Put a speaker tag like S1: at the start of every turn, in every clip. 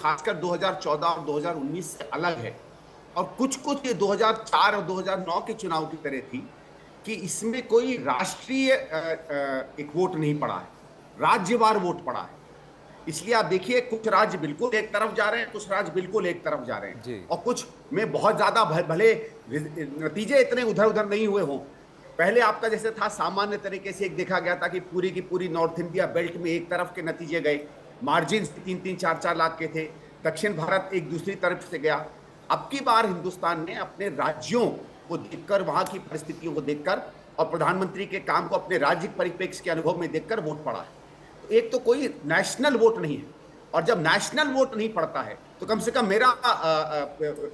S1: खासकर 2014 और 2019 से अलग है, और कुछ कुछ ये 2004 और 2009 के चुनाव की तरह थी कि इसमें कोई राष्ट्रीय एक वोट नहीं पड़ा है, राज्यवार वोट पड़ा है। इसलिए आप देखिए, कुछ राज्य बिल्कुल एक तरफ जा रहे हैं, कुछ राज्य बिल्कुल एक तरफ जा रहे हैं, और कुछ में बहुत ज्यादा भले नतीजे इतने उधर उधर नहीं हुए हों। पहले आपका जैसे था, सामान्य तरीके से एक देखा गया था कि पूरी की पूरी नॉर्थ इंडिया बेल्ट में एक तरफ के नतीजे गए, मार्जिन 3-3, 4-4 लाख के थे, दक्षिण भारत एक दूसरी तरफ से गया। अब की बार हिंदुस्तान ने अपने राज्यों को देखकर, वहां की परिस्थितियों को देखकर और प्रधानमंत्री के काम को अपने राज्य परिप्रेक्ष्य के अनुभव में देखकर वोट पड़ा है। तो एक तो कोई नेशनल वोट नहीं है, और जब नेशनल वोट नहीं पड़ता है तो कम से कम मेरा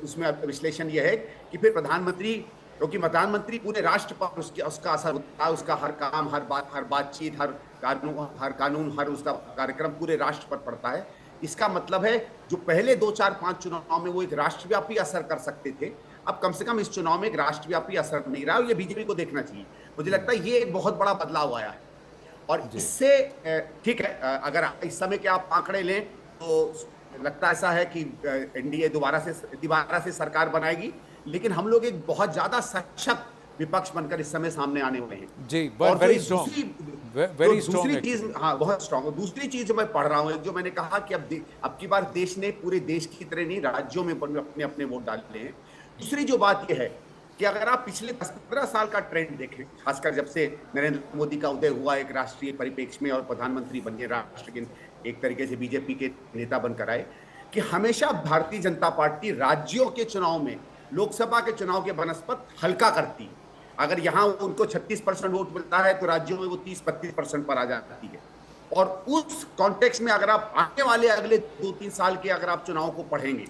S1: उसमें विश्लेषण यह है कि फिर प्रधानमंत्री, क्योंकि प्रधानमंत्री पूरे राष्ट्र पर उसका असर होता है, उसका हर काम, हर बातचीत, हर कानून, हर उसका कार्यक्रम पूरे राष्ट्र पर पड़ता है। इसका मतलब है जो पहले 2, 4, 5 चुनाव में वो एक राष्ट्रव्यापी असर कर सकते थे, अब कम से कम इस चुनाव में एक राष्ट्रव्यापी असर नहीं रहा, और ये बीजेपी को देखना चाहिए। मुझे लगता है ये एक बहुत बड़ा बदलाव आया है, और इससे ठीक है, अगर इस समय के आप आंकड़े लें तो लगता ऐसा है कि एनडीए दोबारा से सरकार बनाएगी, लेकिन हम लोग एक बहुत ज्यादा सशक्त विपक्ष बनकर इस समय सामने आने वाले हैं
S2: जी।
S1: और
S2: वेरी स्ट्रॉन्ग,
S1: दूसरी चीज, हाँ बहुत स्ट्रॉन्ग। दूसरी चीज जो मैं पढ़ रहा हूँ, जो मैंने कहा कि अब की बार देश ने पूरे देश की तरह नहीं, राज्यों में अपने अपने वोट डालने हैं। दूसरी जो बात यह है कि अगर आप पिछले 10-15 साल का ट्रेंड देखें, खासकर जब से नरेंद्र मोदी का उदय हुआ एक राष्ट्रीय परिप्रेक्ष्य में और प्रधानमंत्री बने, राष्ट्र के एक तरीके से बीजेपी के नेता बनकर आए, कि हमेशा भारतीय जनता पार्टी राज्यों के चुनाव में लोकसभा के चुनाव के बनस्पत हल्का करती है। अगर यहाँ उनको 36% वोट मिलता है तो राज्यों में वो 30-32% पर आ जाती है। और उस कॉन्टेक्स्ट में अगर आप आने वाले अगले 2-3 साल के अगर आप चुनाव को पढ़ेंगे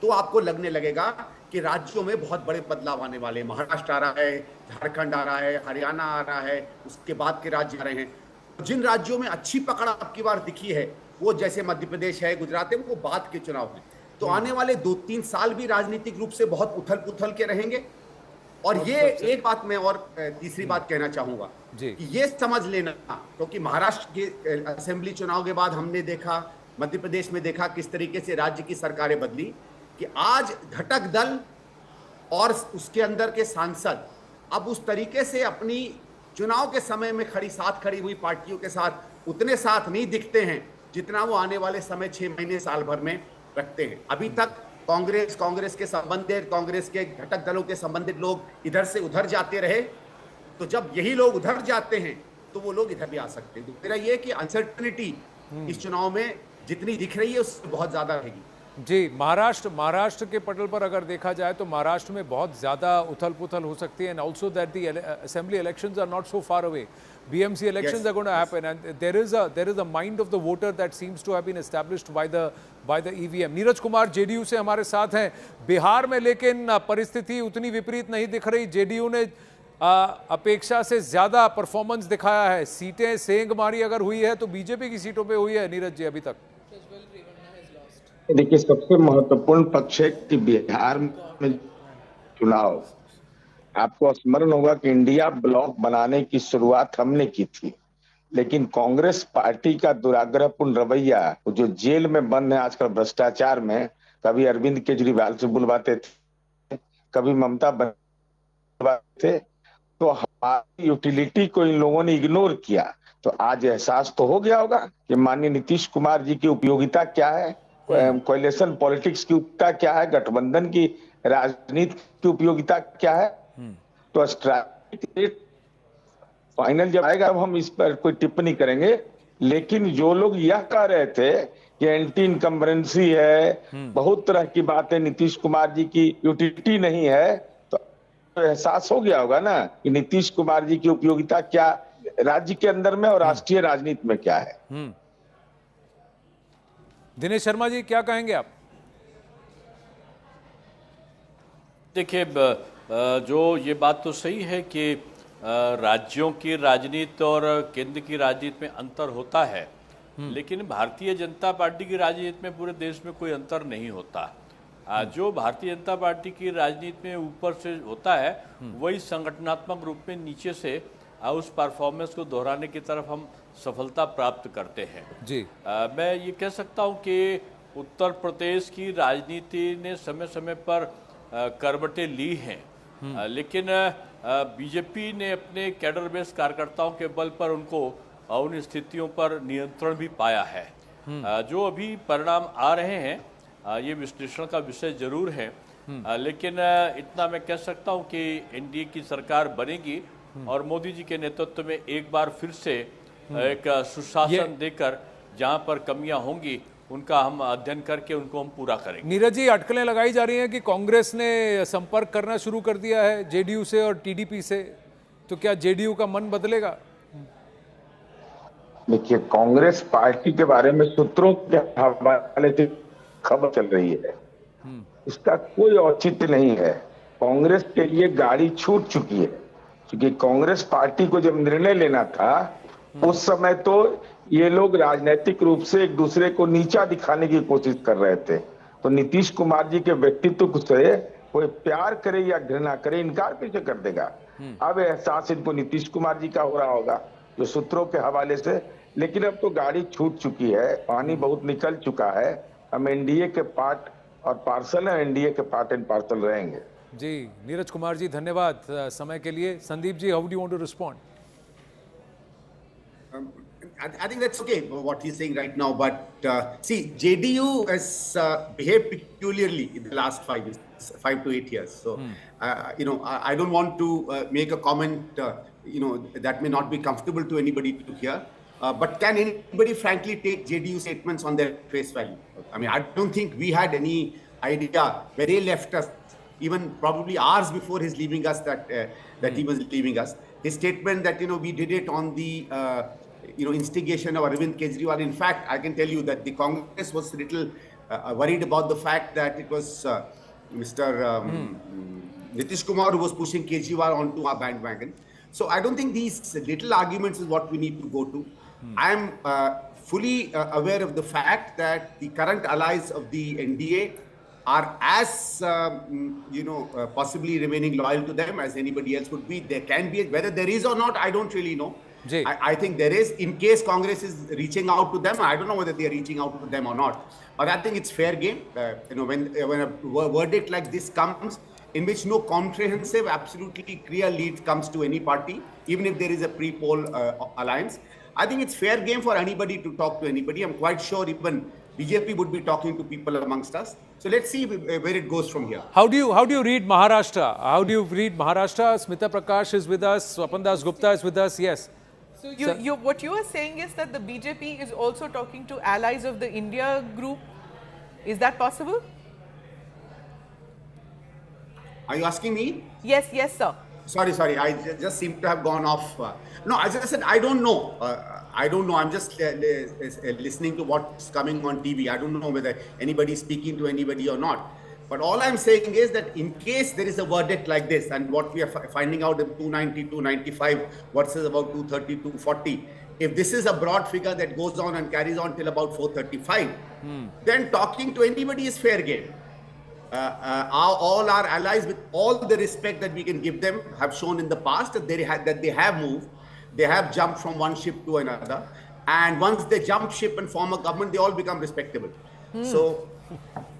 S1: तो आपको लगने लगेगा कि राज्यों में बहुत बड़े बदलाव आने वाले हैं। महाराष्ट्र आ रहा है, झारखंड आ रहा है, हरियाणा आ रहा है, उसके बाद के राज्य आ रहे हैं। जिन राज्यों में अच्छी पकड़ आपकी बार दिखी है, वो जैसे मध्य प्रदेश है, गुजरात है, वो बाद के चुनाव हैं। तो आने वाले 2-3 साल भी राजनीतिक रूप से बहुत उथल पुथल के रहेंगे। और ये एक बात मैं और तीसरी बात कहना चाहूंगा कि ये समझ लेना, क्योंकि महाराष्ट्र के असेंबली चुनाव के बाद हमने देखा, मध्य प्रदेश में देखा किस तरीके से राज्य की सरकारें बदली, कि आज घटक दल और उसके अंदर के सांसद अब उस तरीके से अपनी चुनाव के समय में साथ खड़ी हुई पार्टियों के साथ उतने साथ नहीं दिखते हैं जितना वो आने वाले समय 6 महीने साल भर में रखते हैं। अभी तक कांग्रेस के संबंधित, कांग्रेस के घटक दलों के संबंधित लोग इधर से उधर जाते रहे, तो जब यही लोग उधर जाते हैं तो वो लोग इधर भी आ सकते हैं। तो मेरा ये कि अनसर्टेनिटी इस चुनाव में जितनी दिख रही है उससे बहुत ज्यादा रहेगी।
S2: जी, महाराष्ट्र के पटल पर अगर देखा जाए तो महाराष्ट्र में बहुत ज़्यादा उथल पुथल हो सकती है, and also that the assembly elections are not so far away. BMC elections are going to happen, and there is a mind of the voter that seems to have been established by the EVM. Neeraj Kumar JDU से हमारे साथ हैं बिहार में, लेकिन परिस्थिति उतनी विपरीत नहीं दिख रही। JDU ने अपेक्षा से ज्यादा परफॉर्मेंस दिखाया है। सीटें सेंग मारी अगर हुई है तो बीजेपी की सीटों पे हुई है, नीरज जी, अभी तक।
S3: देखिए, सबसे महत्वपूर्ण पक्ष है कि बिहार में चुनाव, आपको स्मरण होगा कि इंडिया ब्लॉक बनाने की शुरुआत हमने की थी, लेकिन कांग्रेस पार्टी का दुराग्रहपूर्ण रवैया, जो जेल में बंद है आजकल भ्रष्टाचार में, कभी अरविंद केजरीवाल से बुलवाते थे, कभी ममता बुलवाते थे, तो हमारी यूटिलिटी को इन लोगों ने इग्नोर किया। तो आज एहसास तो हो गया होगा कि माननीय नीतीश कुमार जी की उपयोगिता क्या है, कोएलिशन पॉलिटिक्स की उपयोगिता क्या है, गठबंधन की राजनीति की उपयोगिता क्या है। तो फाइनल जब आएगा अब हम इस पर कोई टिप्पणी करेंगे, लेकिन जो लोग यह कह रहे थे कि एंटी इनकम्बरेंसी है, बहुत तरह की बातें, नीतीश कुमार जी की यूटिलिटी नहीं है, तो एहसास हो गया होगा ना कि नीतीश कुमार जी की उपयोगिता क्या राज्य के अंदर में और राष्ट्रीय राजनीति में क्या है।
S2: दिनेश शर्मा जी, क्या कहेंगे आप?
S4: देखिए, जो ये बात तो सही है कि राज्यों की राजनीति और केंद्र की राजनीति में अंतर होता है, लेकिन भारतीय जनता पार्टी की राजनीति में पूरे देश में कोई अंतर नहीं होता। जो भारतीय जनता पार्टी की राजनीति में ऊपर से होता है, वही संगठनात्मक रूप में नीचे से उस परफॉर्मेंस को दोहराने की तरफ हम सफलता प्राप्त करते हैं।
S2: जी,
S4: मैं ये कह सकता हूँ कि उत्तर प्रदेश की राजनीति ने समय समय पर करवटें ली हैं, लेकिन बीजेपी ने अपने कैडर बेस कार्यकर्ताओं के बल पर उनको उन स्थितियों पर नियंत्रण भी पाया है। जो अभी परिणाम आ रहे हैं ये विश्लेषण का विषय जरूर है, लेकिन इतना मैं कह सकता हूं कि एनडीए की सरकार बनेगी और मोदी जी के नेतृत्व में एक बार फिर से एक सुशासन देकर जहां पर कमियां होंगी उनका हम अध्ययन करके उनको हम पूरा करेंगे।
S2: नीरज जी, अटकलें लगाई जा रही हैं कि कांग्रेस ने संपर्क करना शुरू कर दिया है जेडीयू से और टीडीपी से, तो क्या जेडीयू का मन बदलेगा?
S3: देखिए, कांग्रेस पार्टी के बारे में सूत्रों के हवाले से खबर चल रही है, इसका कोई औचित्य नहीं है। कांग्रेस के लिए गाड़ी छूट चुकी है, क्योंकि कांग्रेस पार्टी को जब निर्णय लेना था उस समय तो ये लोग राजनीतिक रूप से एक दूसरे को नीचा दिखाने की कोशिश कर रहे थे। तो नीतीश कुमार जी के व्यक्तित्व से कोई प्यार करे या घृणा करे, इनकार कैसे कर देगा? अब एहसास इनको नीतीश कुमार जी का हो रहा होगा, जो सूत्रों के हवाले से। लेकिन अब तो गाड़ी छूट चुकी है, पानी बहुत निकल चुका है। हम एनडीए के पार्ट और पार्सल है, एनडीए के पार्ट एंड पार्सल रहेंगे।
S2: जी, नीरज कुमार जी, धन्यवाद समय के लिए। Sandeep ji, how do you want to respond?
S1: I think that's okay what he's saying right now, but see, JDU has behaved peculiarly in the last 5 to 8 years. So, I don't want to make a comment, that may not be comfortable to anybody to hear. But can anybody frankly take JDU statements on their face value? I mean, I don't think we had any idea where they left us, even probably hours before his leaving us, that he was leaving us. His statement that, we did it on the, instigation of Arvind Kejriwal. In fact, I can tell you that the Congress was a little worried about the fact that it was Mr. Nitish Kumar who was pushing Kejriwal onto our bandwagon. So I don't think these little arguments is what we need to go to. I am fully aware of the fact that the current allies of the NDA are as, possibly remaining loyal to them as anybody else would be. There can be, whether there is or not, I don't really know. I think there is, in case Congress is reaching out to them. I don't know whether they are reaching out to them or not. But I think it's fair game. When a verdict like this comes, in which no comprehensive, absolutely clear lead comes to any party, even if there is a pre-poll alliance, I think it's fair game for anybody to talk to anybody. I'm quite sure even BJP would be talking to people amongst us. So let's see where it goes from here.
S2: How do you read Maharashtra? How do you read Maharashtra? Smita Prakash is with us. Swapan Das Gupta is with us. Yes.
S5: So what you are saying is that the BJP is also talking to allies of the India group. Is that possible?
S1: Are you asking me?
S5: Yes, sir.
S1: Sorry. I just seem to have gone off. No, as I said, I don't know. I'm just listening to what's coming on TV. I don't know whether anybody is speaking to anybody or not. But all I'm saying is that in case there is a verdict like this, and what we are finding out is 290, 295 versus about 230, 240, if this is a broad figure that goes on and carries on till about 435, then talking to anybody is fair game. All our allies, with all the respect that we can give them, have shown in the past that they have moved, they have jumped from one ship to another, and once they jump ship and form a government, they all become respectable.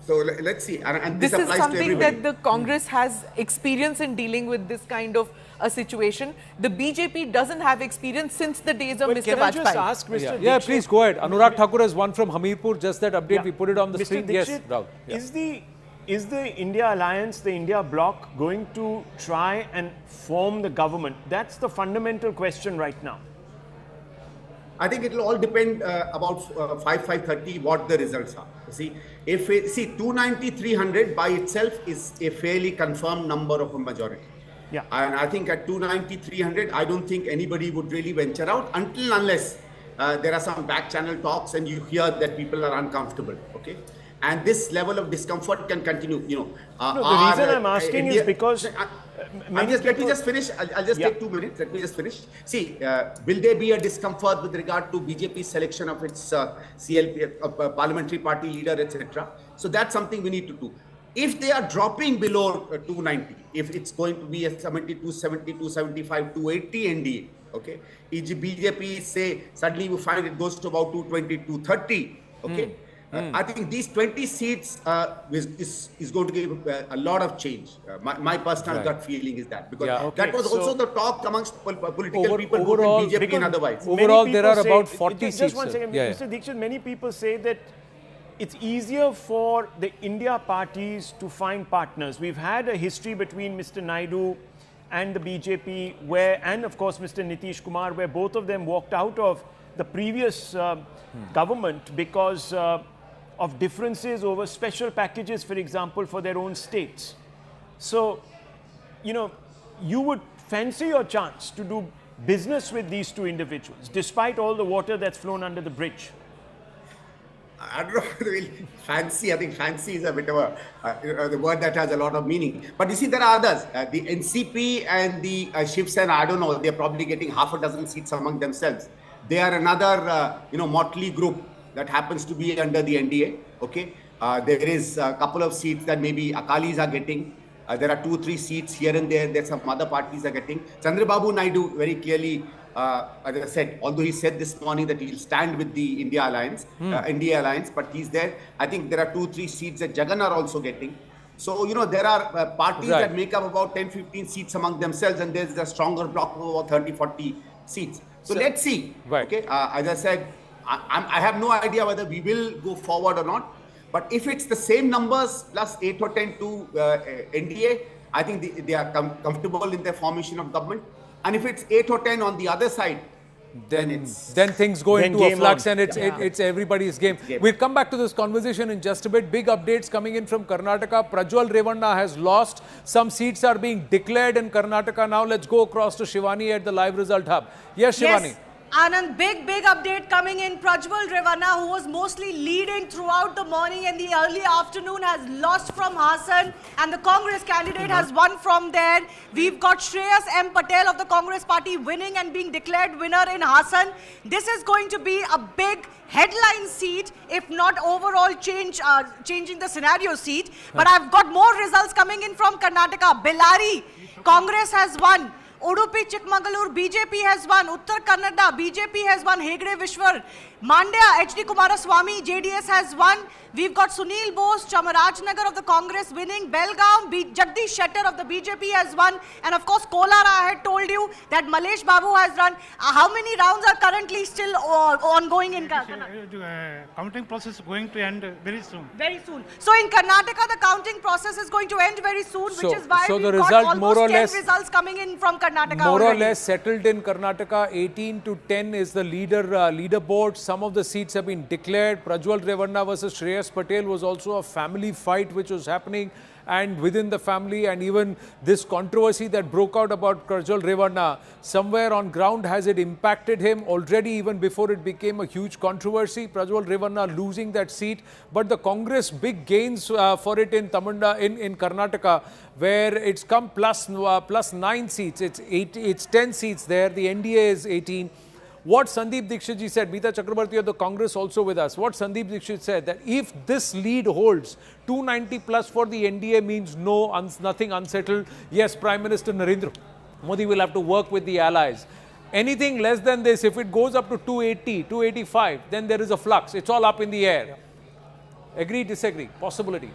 S1: So let's see. And
S5: this is something that the Congress has experience in dealing with this kind of a situation. The BJP doesn't have experience since the days of Mr. Vajpayee.
S2: Can I just ask Mr. Yeah, please go ahead. Anurag Thakur has one from Hamirpur. Just that update, we put it on the screen. Yes, Rahul.
S6: Is the India alliance, the India bloc, going to try and form the government? That's the fundamental question right now.
S1: I think it will all depend about 5:30 what the results are. See, 290, 300 by itself is a fairly confirmed number of a majority.
S6: Yeah.
S1: And I think at 290, 300, I don't think anybody would really venture out unless there are some back channel talks and you hear that people are uncomfortable. Okay. And this level of discomfort can continue.
S6: The reason I'm asking is because
S1: let me just finish. I'll just take 2 minutes. Let me just finish. See, will there be a discomfort with regard to BJP's selection of its CLP, parliamentary party leader, etc.? So that's something we need to do. If they are dropping below 290, if it's going to be a 70, 270, 275, 280 NDA, okay? If BJP say suddenly we find it goes to about 220, 230, okay? I think these 20 seats is going to give a lot of change. My personal gut feeling is that, because that was also the talk amongst political people
S2: overall,
S1: both in BJP and otherwise.
S2: Overall, there are about 40 seats.
S6: Just one second, Mr. Dikshit, many people say that it's easier for the India parties to find partners. We've had a history between Mr. Naidu and the BJP, and of course Mr. Nitish Kumar, where both of them walked out of the previous government because of differences over special packages, for example, for their own states. So, you would fancy your chance to do business with these two individuals, despite all the water that's flown under the bridge.
S1: I don't know really fancy. I think fancy is a bit of the word that has a lot of meaning. But you see, there are others. The NCP and the Shiv Sena, I don't know, they're probably getting half a dozen seats among themselves. They are another, motley group that happens to be under the NDA. Okay, there is a couple of seats that maybe Akalis are getting. There are 2-3 seats here and there that some other parties are getting. Chandrababu Naidu very clearly, as I said, although he said this morning that he'll stand with the India Alliance, NDA Alliance, but he's there. I think there are 2-3 seats that Jagan are also getting. So, there are parties that make up about 10-15 seats among themselves, and there's a stronger block of about 30-40 seats. So let's see. Okay, as I said, I have no idea whether we will go forward or not. But if it's the same numbers plus 8 or 10 to NDA, I think they are comfortable in their formation of government. And if it's 8 or 10 on the other side, then
S2: things go into a flux and it's everybody's game. We'll come back to this conversation in just a bit. Big updates coming in from Karnataka. Prajwal Revanna has lost. Some seats are being declared in Karnataka. Now let's go across to Shivani at the live result hub. Yes, Shivani.
S7: Yes. Anand, big update coming in. Prajwal Revanna, who was mostly leading throughout the morning and the early afternoon, has lost from Hassan, and the Congress candidate has won from there. We've got Shreyas M. Patel of the Congress party winning and being declared winner in Hassan. This is going to be a big headline seat, if not overall changing the scenario seat. But I've got more results coming in from Karnataka. Bellary, Congress has won. Udupi Chikmagalur, BJP has won. Uttar Kannada, BJP has won. Hegde Vishwar. Mandya, HD Kumaraswamy, JDS has won. We've got Sunil Bose, Chamarajnagar of the Congress winning. Belgaum, Jagdish Shettar of the BJP has won. And of course, Kolara, I had told you that Malesh Babu has run. How many rounds are currently still ongoing in Karnataka?
S8: Counting process is going to end very soon.
S7: Very soon. So in Karnataka, the counting process is going to end very soon, which is why we've got almost 10 results coming in from Karnataka
S2: more or less settled in Karnataka. 18 to 10 is the leaderboard. Some of the seats have been declared. Prajwal Revanna versus Shreyas Patel was also a family fight which was happening, and within the family, and even this controversy that broke out about Prajwal Revanna, somewhere on ground has it impacted him already even before it became a huge controversy. Prajwal Revanna losing that seat, but the Congress big gains for it in in Karnataka, where it's come plus 9 seats. It's 10 seats there. The NDA is 18. What Sandeep Dikshit ji said, Meeta Chakrabarti of the Congress also with us, what Sandeep Dikshit said, that if this lead holds, 290 plus for the NDA means nothing unsettled. Yes, Prime Minister Narendra Modi will have to work with the allies. Anything less than this, if it goes up to 280, 285, then there is a flux. It's all up in the air. Agree, disagree? Possibility.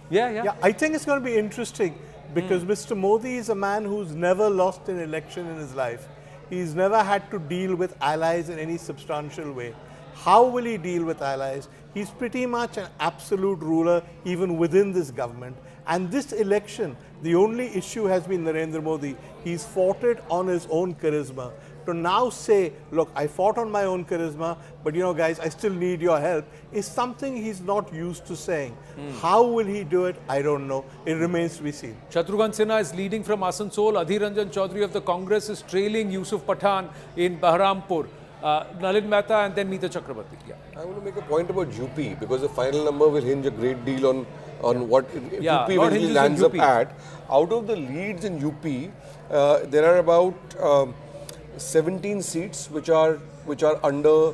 S2: Yeah,
S9: I think it's going to be interesting because Mr. Modi is a man who's never lost an election in his life. He's never had to deal with allies in any substantial way. How will he deal with allies? He's pretty much an absolute ruler even within this government. And this election, the only issue has been Narendra Modi. He's fought it on his own charisma. To now say, look, I fought on my own charisma, but guys, I still need your help, is something he's not used to saying. How will he do it? I don't know. It remains to be seen.
S2: Shatrughan Sinha is leading from Asansol. Adhir Ranjan Chaudhary of the Congress is trailing Yusuf Pathan in Bahrampur. Nalin Mehta and then Meeta Chakrabarti.
S10: I want to make a point about UP because the final number will hinge a great deal on what UP really lands up at. Out of the leads in UP, there are about 17 seats which are under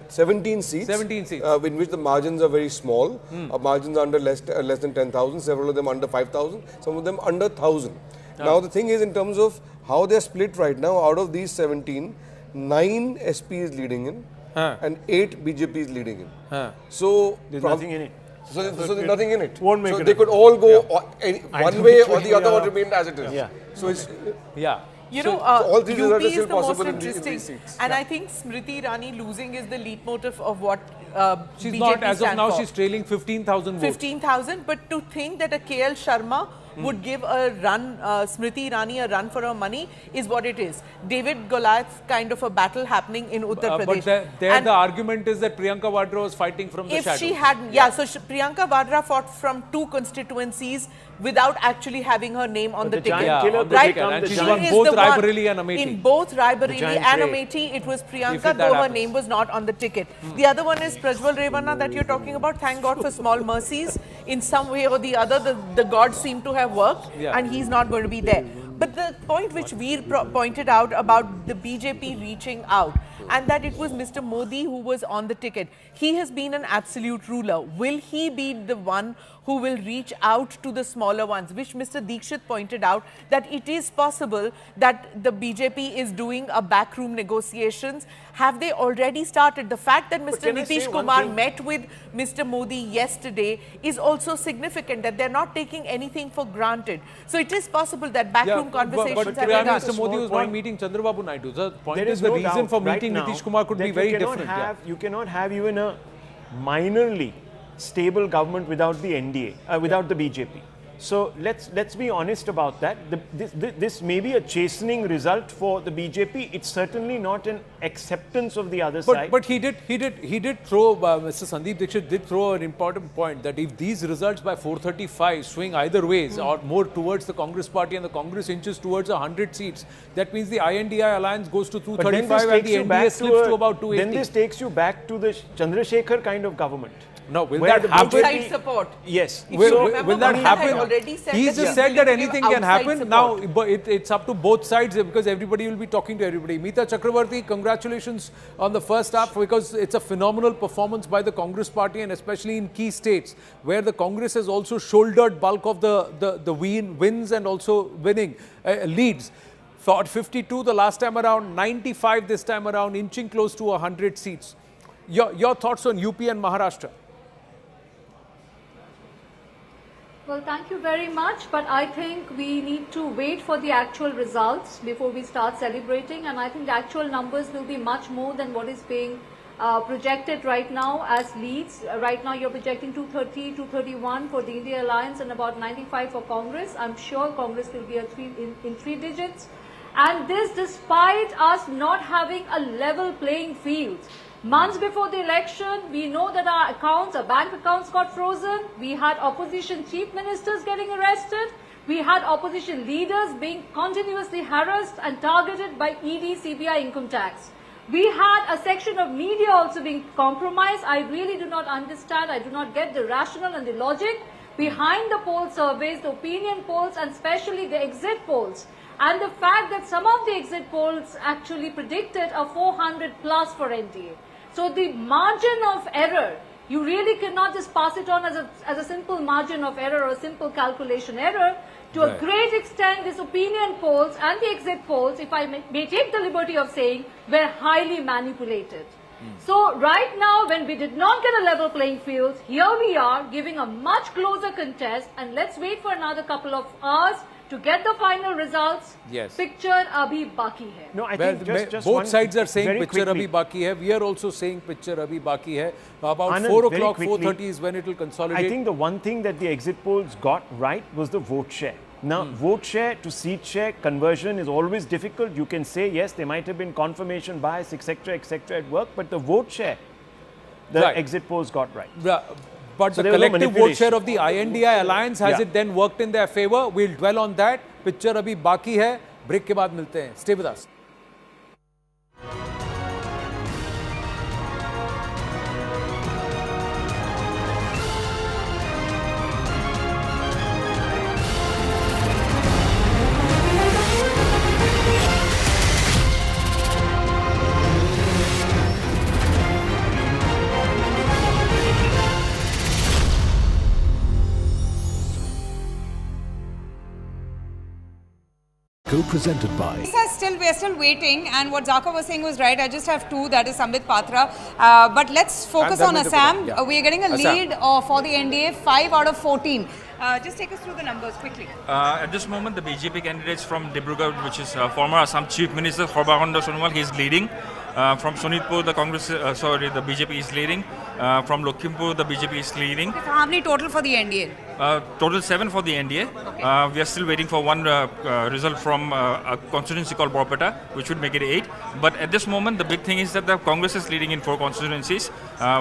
S10: 17 seats. 17 seats. In which the margins are very small. Margins are under less than 10,000. Several of them under 5,000. Some of them under 1,000. Now the thing is, in terms of how they are split right now, out of these 17, 9 SP is leading in, and 8 BJP is leading him. So
S6: there's nothing in it.
S10: So there's nothing in it.
S9: Won't make
S10: so
S9: it
S10: they could all go one way or the other, or remain as it is.
S6: Yeah.
S10: So it's
S5: You
S10: so
S5: know,
S10: all these
S5: UP
S10: results are
S5: is
S10: still
S5: the most
S10: possible
S5: interesting,
S10: in these seats.
S5: and I think Smriti Irani losing is the leitmotif of what
S2: She's
S5: BJP
S2: not, as of
S5: stand
S2: now,
S5: for.
S2: she's trailing 15,000 votes.
S5: 15,000, but to think that a KL Sharma would give a run, Smriti Irani a run for her money is what it is. David Goliath kind of a battle happening in Uttar Pradesh.
S2: But there the argument is that Priyanka Vadra was fighting from the shadows.
S5: If she had, so Priyanka Vadra fought from 2 constituencies without actually having her name on the ticket.
S2: Right? And she's won both Raebareli and Amethi.
S5: In both Raebareli and Amethi, it was Priyanka, though her name was not on the ticket. The other one is Prajwal Revana that you're talking about. Thank God for small mercies. In some way or the other, the gods seem to have worked, and he's not going to be there. But the point which Veer pointed out about the BJP reaching out, and that it was Mr. Modi who was on the ticket. He has been an absolute ruler. Will he be the one who will reach out to the smaller ones? Which Mr. Dikshit pointed out that it is possible that the BJP is doing a backroom negotiations. Have they already started? The fact that Mr. Nitish Kumar met with Mr. Modi yesterday is also significant, that they're not taking anything for granted. So it is possible that backroom conversations have begun.
S2: Mr. Modi was not meeting Chandrababu Naidu. The point
S6: is
S2: the reason for meeting Nitish Kumar could be very different.
S6: You cannot have even a minorly stable government without the NDA, without the BJP. So let's be honest about that. This may be a chastening result for the BJP. It's certainly not an acceptance of the other side.
S2: But he did throw, Mr. Sandeep Dikshit did throw an important point that if these results by 435 swing either ways or more towards the Congress party and the Congress inches towards 100 seats, that means the INDI alliance goes to 235 and the NDA slips to about 280.
S6: Then this takes you back to the Chandrasekhar kind of government.
S2: No, will that happen?
S5: Outside support.
S6: Yes.
S2: Will that happen? He just said that anything can happen.
S5: Support.
S2: Now, but it's up to both sides because everybody will be talking to everybody. Meeta Chakravarti, congratulations on the first half because it's a phenomenal performance by the Congress party and especially in key states where the Congress has also shouldered bulk of the wins and also winning leads. For 52 the last time around, 95 this time around, inching close to 100 seats. Your thoughts on UP and Maharashtra?
S11: Well, thank you very much, but I think we need to wait for the actual results before we start celebrating, and I think the actual numbers will be much more than what is being projected right now as leads. Right now you're projecting 230, 231 for the India Alliance and about 95 for Congress. I'm sure Congress will be in 3 digits. And this despite us not having a level playing field. Months before the election, we know that our bank accounts got frozen. We had opposition chief ministers getting arrested. We had opposition leaders being continuously harassed and targeted by ED, CBI, income tax. We had a section of media also being compromised. I really do not understand. I do not get the rationale and the logic behind the poll surveys, the opinion polls, and especially the exit polls. And the fact that some of the exit polls actually predicted a 400 plus for NDA. So the margin of error, you really cannot just pass it on as a simple margin of error or a simple calculation error. To a great extent, these opinion polls and the exit polls, if I may take the liberty of saying, were highly manipulated. So right now, when we did not get a level playing field, here we are giving a much closer contest, and let's wait for another couple of hours to get the final results.
S2: Yes.
S11: Picture abhi baki hai.
S6: No, I think just
S2: both sides are saying picture
S6: quickly.
S2: abhi baki hai. We are also saying picture abhi baki hai. About Anand, 4 o'clock, 4:30 is when it will consolidate.
S6: I think the one thing that the exit polls got right was the vote share. Now, vote share to seat share conversion is always difficult. You can say, yes, there might have been confirmation bias, etc., at work, but the vote share, the exit polls got right.
S2: But so the collective vote share of the INDI alliance, has it then worked in their favor? We'll dwell on that. Picture abhi baki hai. Break के बाद मिलते हैं. Stay with us.
S12: co-presented by.
S13: We are still waiting, and what Zaka was saying was right. I just have two, that is Sambit Patra. But let's focus on Assam. Yeah. We are getting a lead for the NDA, 5 out of 14. Just take us through the numbers quickly.
S14: At this moment, the BJP candidates from Dibrugarh, which is former Assam Chief Minister Sarbaనంద Sonowal, he is leading. From Sonitpur, the the BJP is leading. From Lakhimpur, the BJP is leading.
S13: So how many total for the NDA?
S14: Total 7 for the NDA. Okay. We are still waiting for one result from a constituency called Borpeta, which would make it 8. But at this moment, the big thing is that the Congress is leading in 4 constituencies,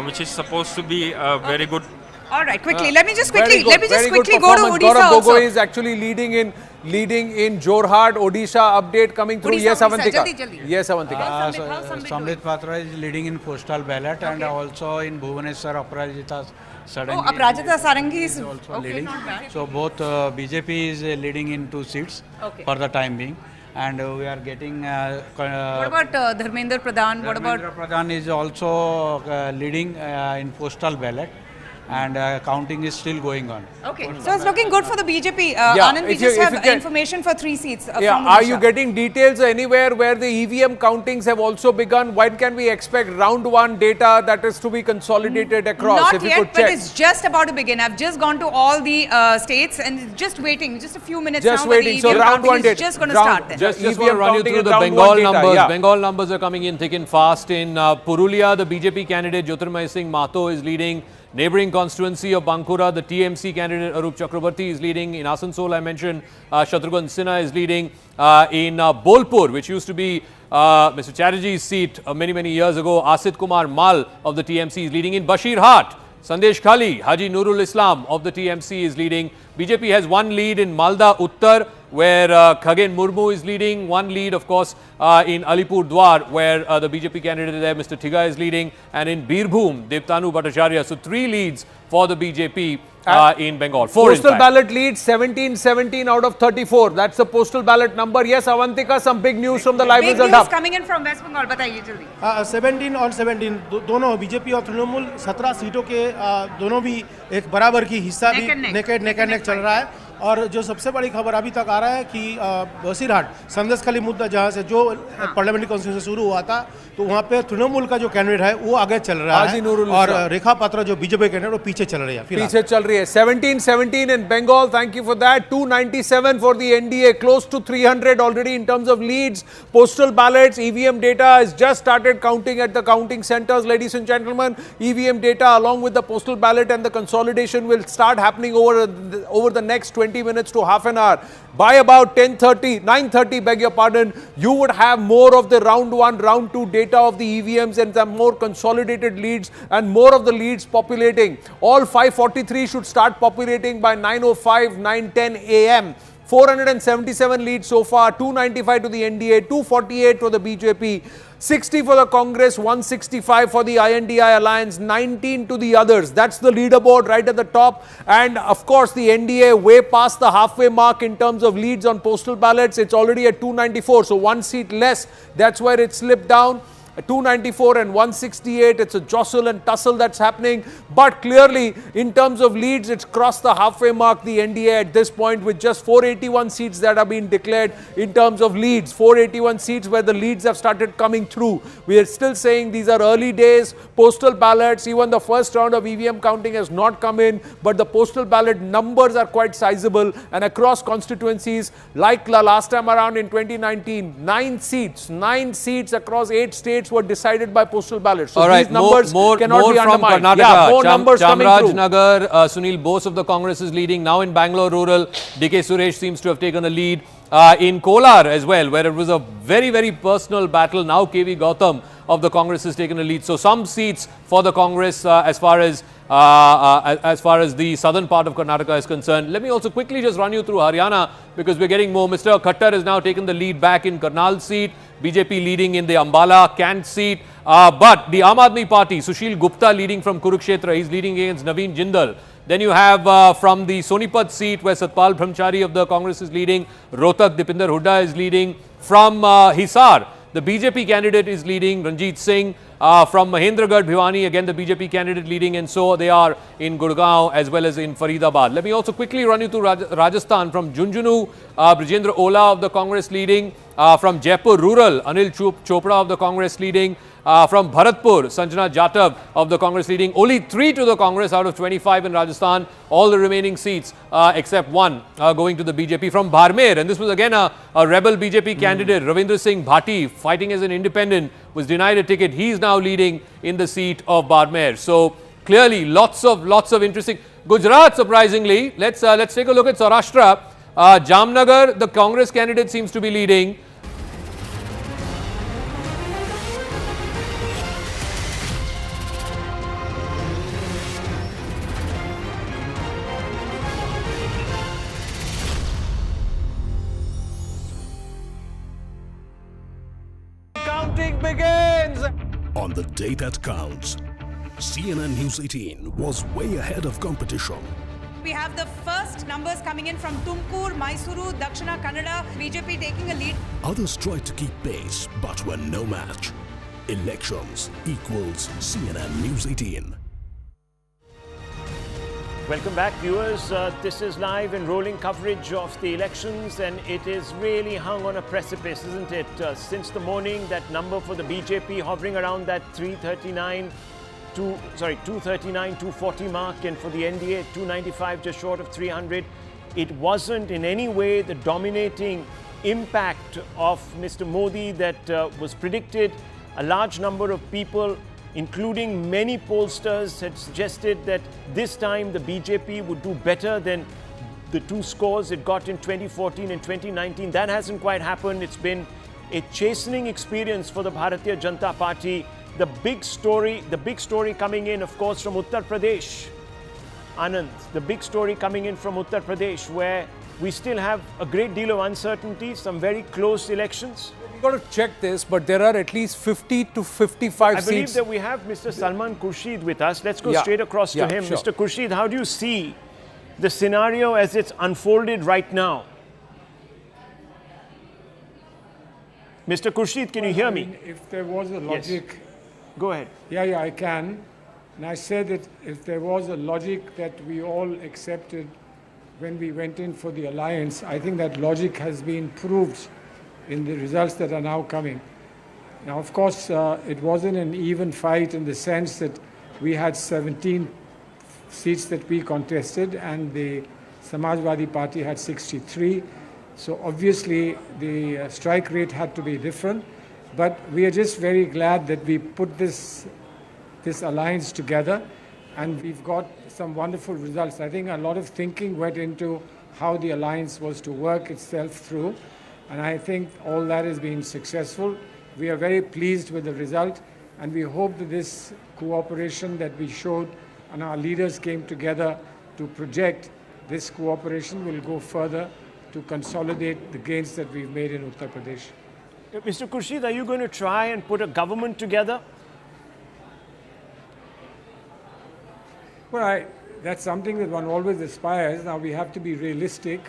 S14: which is supposed to be a very good.
S13: All right, quickly. Let me just quickly go to Odisha.
S2: Gaurav Gogoi is actually leading in Jorhat. Odisha update coming through. Yes, Avantika. Yes, Avantika.
S15: Sambit Patra is leading in postal ballot, and also in Bhubaneswar, Aparajita Sarangi.
S13: Aparajita Sarangi is
S15: also leading. So both BJP is leading in 2 seats for the time being. And we are getting.
S13: What about Dharmendra Pradhan?
S15: What about Pradhan is also leading in postal ballot. And counting is still going on.
S13: Okay, so it's looking good for the BJP. Anand, we just have information for 3 seats. From
S2: are you getting details anywhere where the EVM countings have also begun? When can we expect round 1 data that is to be consolidated across?
S13: Not yet, but it's just about to begin. I've just gone to all the states and just waiting, just a few minutes
S2: just
S13: now.
S2: Waiting. So round 1 data
S13: is just going to start then.
S2: Just want to run you through the Bengal numbers. Yeah. Bengal numbers are coming in thick and fast. In Purulia, the BJP candidate Jyotirmay Singh Mahato is leading. Neighbouring constituency of Bankura, the TMC candidate Arup Chakrabarti is leading. In Asansol, I mentioned Shatrughan Sinha is leading. In Bolpur, which used to be Mr. Chatterjee's seat many years ago, Asit Kumar Mal of the TMC is leading. In Bashirhat, Sandesh Khali, Haji Nurul Islam of the TMC is leading. BJP has 1 lead in Malda Uttar, where Khagen Murmu is leading. 1 lead, of course, in Alipur Dwar, where the BJP candidate there, Mr. Thiga, is leading. And in Birbhum, Devtanu Bhattacharya. So 3 leads for the BJP in Bengal. 4 postal ballot lead, 17 out of 34. That's the postal ballot number. Yes, Avantika, some big news from the live result hub.
S13: Coming in from West Bengal. बताइए जल्दी.
S16: 17 और 17 दोनों BJP और तृणमूल 17 सीटों के दोनों भी एक बराबर की हिस्सा भी नेक एंड नेक चल रहा है. और जो सबसे बड़ी खबर अभी तक आ रहा है कि बसीरहाट संदेश खाली मुद्दा जहां से जो पार्लियामेंट्री कॉन्स्टिट्यूंसी से शुरू हुआ था, तो वहां पे तृणमूल का जो कैंडिडेट है वो आगे चल रहा है और रेखा पात्रा जो बीजेपी कैंडिडेट वो पीछे चल रही है.
S2: पीछे चल रही है. 17 in Bengal. Thank you for that. 297 for the NDA. Close to 300 already in terms of leads. Postal ballots, EVM data has just started counting at the counting centers, ladies and gentlemen. EVM data along with the postal ballot and the consolidation will start happening over the next 20 minutes to half an hour. By about 9:30, beg your pardon, you would have more of the round 1, round 2 data of the EVMs and some more consolidated leads and more of the leads populating. All 543 should start populating by 9:05, 9:10 a.m. 477 leads so far, 295 to the NDA, 248 for the BJP, 60 for the Congress, 165 for the INDI alliance, 19 to the others. That's the leaderboard right at the top. And of course, the NDA way past the halfway mark in terms of leads on postal ballots. It's already at 294, so 1 seat less. That's where it slipped down. 294 and 168, it's a jostle and tussle that's happening, but clearly in terms of leads, it's crossed the halfway mark, the NDA at this point, with just 481 seats that are being declared in terms of leads. 481 seats where the leads have started coming through. We are still saying these are early days. Postal ballots, even the first round of EVM counting has not come in, but the postal ballot numbers are quite sizable, and across constituencies like last time around in 2019, 9 seats across 8 states were decided by postal ballots. So these numbers cannot be from undermined. Karnataka. Yeah, more numbers coming through.
S17: Nagar, Sunil Bose of the Congress is leading. Now in Bangalore rural, DK Suresh seems to have taken a lead. In Kolar as well, where it was a very personal battle. Now KV Gautam of the Congress has taken a lead. So some seats for the Congress as far as the southern part of Karnataka is concerned. Let me also quickly just run you through Haryana, because we're getting more. Mr. Khattar has now taken the lead back in Karnal seat. BJP leading in the Ambala Kant seat. But the Aam Aadmi Party, Sushil Gupta leading from Kurukshetra. He's leading against Naveen Jindal. Then you have from the Sonipat seat where Satpal Brahmachari of the Congress is leading. Rohtak, Dipinder Hooda is leading. From Hisar, The BJP candidate is leading, Ranjit Singh from Mahendragarh, Bhiwani, again the BJP candidate leading, and so they are in Gurgaon as well as in Faridabad. Let me also quickly run you through Rajasthan. From Junjunu, Brijendra Ola of the Congress leading. From Jaipur Rural, Anil Chopra of the Congress leading. From Bharatpur, Sanjana Jatav of the Congress leading. Only 3 to the Congress out of 25 in Rajasthan. All the remaining seats except 1 going to the BJP. From Barmer, and this was again a rebel BJP candidate, Ravindra Singh Bhati, fighting as an independent, was denied a ticket. He is now leading in the seat of Barmer. So clearly lots of interesting. Gujarat, surprisingly, let's take a look at Saurashtra. Jamnagar, the Congress candidate seems to be leading.
S2: Counting begins!
S12: On the day that counts, CNN News 18 was way ahead of competition.
S13: We have the first numbers coming in from Tumkur, Mysuru, Dakshina Kannada, BJP taking a lead.
S12: Others tried to keep pace, but were no match. Elections equals CNN News 18.
S6: Welcome back, viewers. This is live and rolling coverage of the elections, and it is really hung on a precipice, isn't it? Since the morning, that number for the BJP hovering around that 240 mark, and for the NDA 295, just short of 300. It wasn't in any way the dominating impact of Mr. Modi that was predicted. A large number of people, including many pollsters, had suggested that this time the BJP would do better than the 2 scores it got in 2014 and 2019. That hasn't quite happened. It's been a chastening experience for the Bharatiya Janata Party. The big story coming in, of course, from Uttar Pradesh. Anand, the big story coming in from Uttar Pradesh, where we still have a great deal of uncertainty, some very close elections.
S2: We've got to check this, but there are at least 50 to 55 seats.
S6: I believe that we have Mr. Salman Khurshid with us. Let's go straight across to him. Sure. Mr. Khurshid, how do you see the scenario as it's unfolded right now? Mr. Khurshid, can you hear me?
S18: If there was a logic...
S6: Yes. Go ahead.
S18: Yeah, I can. And I said that if there was a logic that we all accepted when we went in for the alliance, I think that logic has been proved in the results that are now coming. Now, of course, it wasn't an even fight in the sense that we had 17 seats that we contested and the Samajwadi Party had 63. So obviously the strike rate had to be different. But we are just very glad that we put this alliance together and we've got some wonderful results. I think a lot of thinking went into how the alliance was to work itself through. And I think all that has been successful. We are very pleased with the result. And we hope that this cooperation that we showed and our leaders came together to project, this cooperation will go further to consolidate the gains that we've made in Uttar Pradesh.
S6: Mr. Khurshid, are you going to try and put a government together?
S18: Well, that's something that one always aspires. Now, we have to be realistic.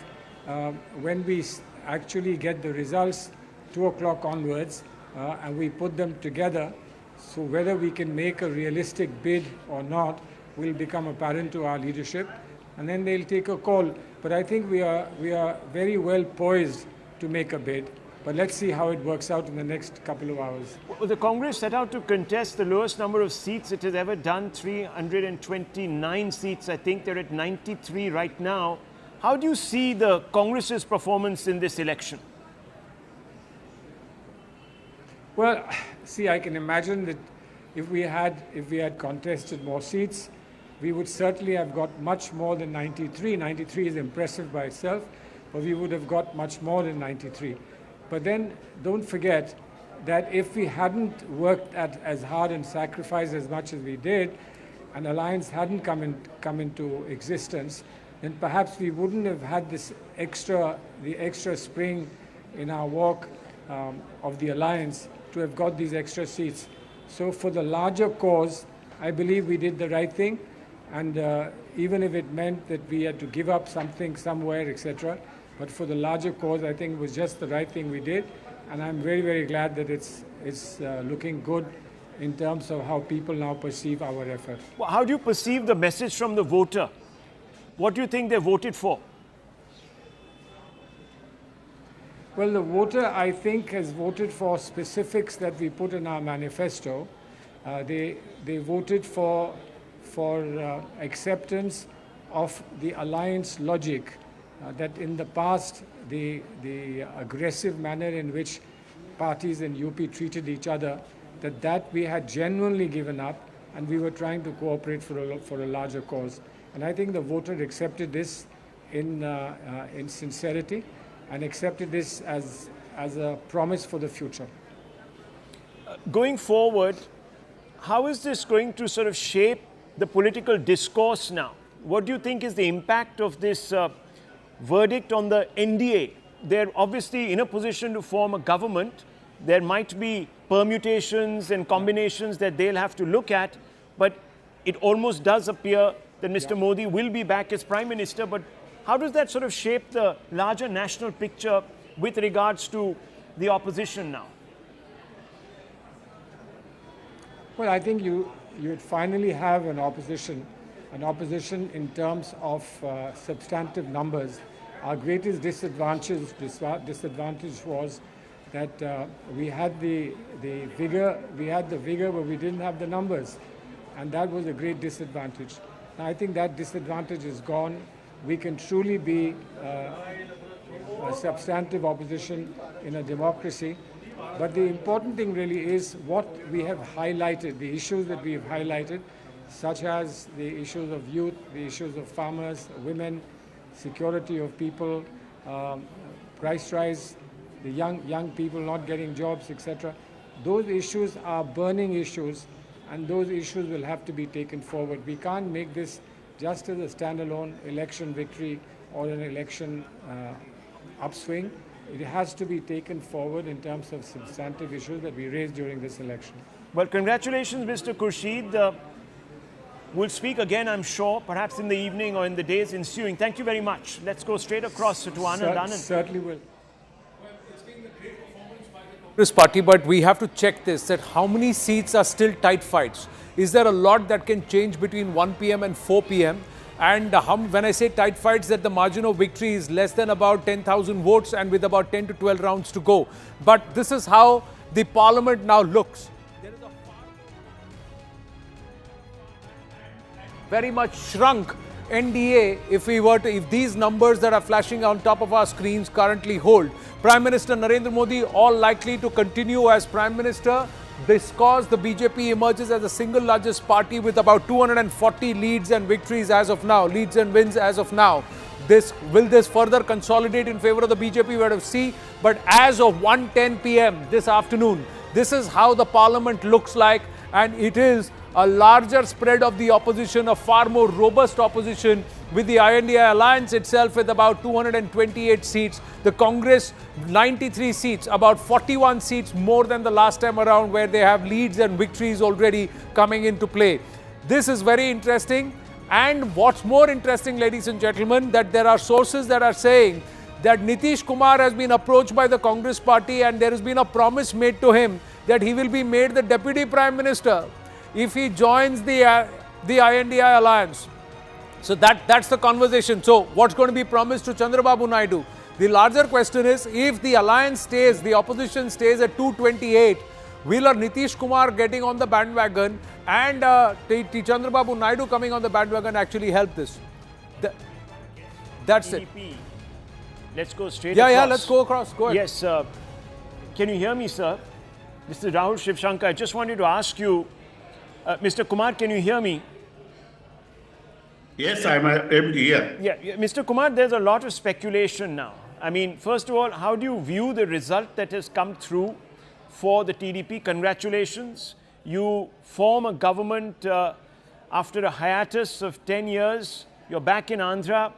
S18: When we actually get the results 2 o'clock onwards and we put them together, so whether we can make a realistic bid or not will become apparent to our leadership, and then they'll take a call. But I think we are very well poised to make a bid. But let's see how it works out in the next couple of hours.
S6: Well, the Congress set out to contest the lowest number of seats it has ever done, 329 seats. I think they're at 93 right now. How do you see the Congress's performance in this election?
S18: Well, see, I can imagine that if we had contested more seats, we would certainly have got much more than 93. 93 is impressive by itself, but we would have got much more than 93. But then don't forget that if we hadn't worked as hard and sacrificed as much as we did, an alliance hadn't come into existence, then perhaps we wouldn't have had the extra spring in our walk of the alliance to have got these extra seats. So for the larger cause, I believe we did the right thing. And even if it meant that we had to give up something somewhere, etc., but for the larger cause, I think it was just the right thing we did. and I'm very, very glad that it's looking good in terms of how people now perceive our effort.
S6: Well, how do you perceive the message from the voter? What do you think they voted for?
S18: Well, the voter, I think, has voted for specifics that we put in our manifesto. They voted for acceptance of the alliance logic, that in the past the aggressive manner in which parties in UP treated each other, that we had genuinely given up, and we were trying to cooperate for a larger cause. And I think the voter accepted this in sincerity, and accepted this as a promise for the future.
S6: Going forward, how is this going to sort of shape the political discourse now? What do you think is the impact of this verdict on the NDA? They're obviously in a position to form a government. There might be permutations and combinations that they'll have to look at, but it almost does appear that Mr. Modi will be back as Prime Minister. But how does that sort of shape the larger national picture with regards to the opposition now?
S18: Well, I think you'd finally have an opposition in terms of substantive numbers. Our greatest disadvantage was that we had the vigor, but we didn't have the numbers, and that was a great disadvantage. Now, I think that disadvantage is gone. We can truly be a substantive opposition in a democracy. But the important thing really is what we have highlighted, the issues that we have highlighted, such as the issues of youth, the issues of farmers, women, security of people, price rise, the young people not getting jobs, etc. Those issues are burning issues, and those issues will have to be taken forward. We can't make this just as a standalone election victory or an election upswing. It has to be taken forward in terms of substantive issues that we raised during this election.
S6: Well, congratulations, Mr. Khurshid. We'll speak again, I'm sure, perhaps in the evening or in the days ensuing. Thank you very much. Let's go straight across to Anand.
S18: Certainly will.
S2: Congress party, but we have to check this, that how many seats are still tight fights. Is there a lot that can change between 1 p.m. and 4 p.m.? And when I say tight fights, that the margin of victory is less than about 10,000 votes and with about 10 to 12 rounds to go. But this is how the parliament now looks. There is a very much shrunk NDA if these numbers that are flashing on top of our screens currently hold. Prime Minister Narendra Modi all likely to continue as Prime Minister. Because the BJP emerges as the single largest party with about 240 leads and victories as of now, leads and wins as of now. Will this further consolidate in favor of the BJP? We have to see. But as of 1:10 p.m. this afternoon, this is how the parliament looks like, and it is a larger spread of the opposition, a far more robust opposition, with the INDA alliance itself with about 228 seats, the Congress 93 seats, about 41 seats more than the last time around, where they have leads and victories already coming into play. This is very interesting. And what's more interesting, ladies and gentlemen, that there are sources that are saying that Nitish Kumar has been approached by the Congress party, and there has been a promise made to him that he will be made the Deputy Prime Minister if he joins the INDA alliance. So that's the conversation. So what's going to be promised to Chandrababu Naidu? The larger question is, if the alliance stays, the opposition stays at 228, will Nitish Kumar getting on the bandwagon and Chandrababu Naidu coming on the bandwagon actually help this? That's it.
S6: Let's go straight across.
S2: Yeah, let's go across. Go ahead.
S6: Yes, can you hear me, sir? Mr. Rahul Shivshankar, I just wanted to ask you, Mr. Kumar, can you hear me?
S19: Yes, I'm able to hear.
S6: Yeah, Mr. Kumar, there's a lot of speculation now. I mean, first of all, how do you view the result that has come through for the TDP? Congratulations. You form a government after a hiatus of 10 years. You're back in Andhra.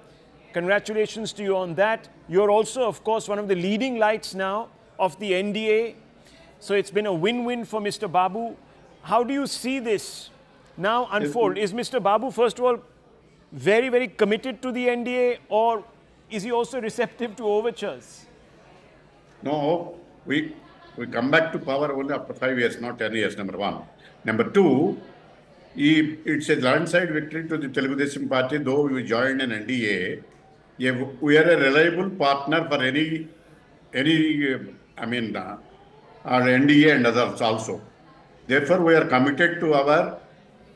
S6: Congratulations to you on that. You're also, of course, one of the leading lights now of the NDA. So it's been a win-win for Mr. Babu. How do you see this now unfold? Is Mr. Babu, first of all, very, very committed to the NDA, or is he also receptive to overtures?
S19: No, we come back to power only after 5 years, not 10 years, number one. Number two, it's a landslide victory to the Telugu Desam Party, though we joined an NDA. We are a reliable partner for any our NDA and others also. Therefore, we are committed to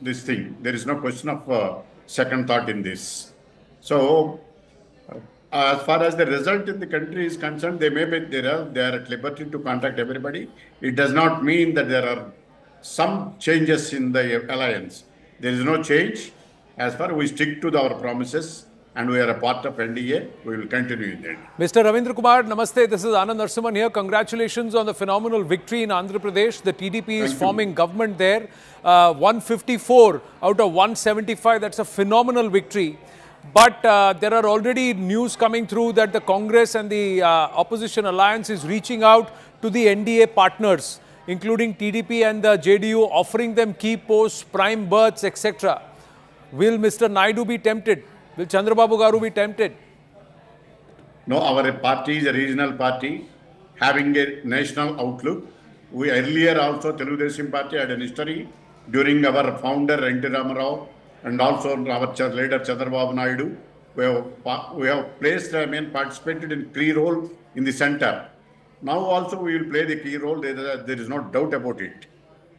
S19: this thing. There is no question of second thought in this. So, as far as the result in the country is concerned, they are at liberty to contact everybody. It does not mean that there are some changes in the alliance. There is no change. As far as we stick to our promises and we are a part of NDA, we will continue in that.
S2: Mr. Ravindra Kumar, namaste. This is Anand Narasimhan here. Congratulations on the phenomenal victory in Andhra Pradesh. The TDP is forming government there. 154 out of 175. That's a phenomenal victory. But there are already news coming through that the Congress and the opposition alliance is reaching out to the NDA partners, including TDP and the JDU, offering them key posts, prime berths, etc. Will Mr. Naidu be tempted? Will Chandrababu Garu be tempted?
S19: No, our party is a regional party having a national outlook. We earlier also, Telugu Desam Party had an history during our founder N.T. Ramarao and also our leader Chandrababu Naidu. We have placed, participated in key role in the center. Now also we will play the key role. There is no doubt about it.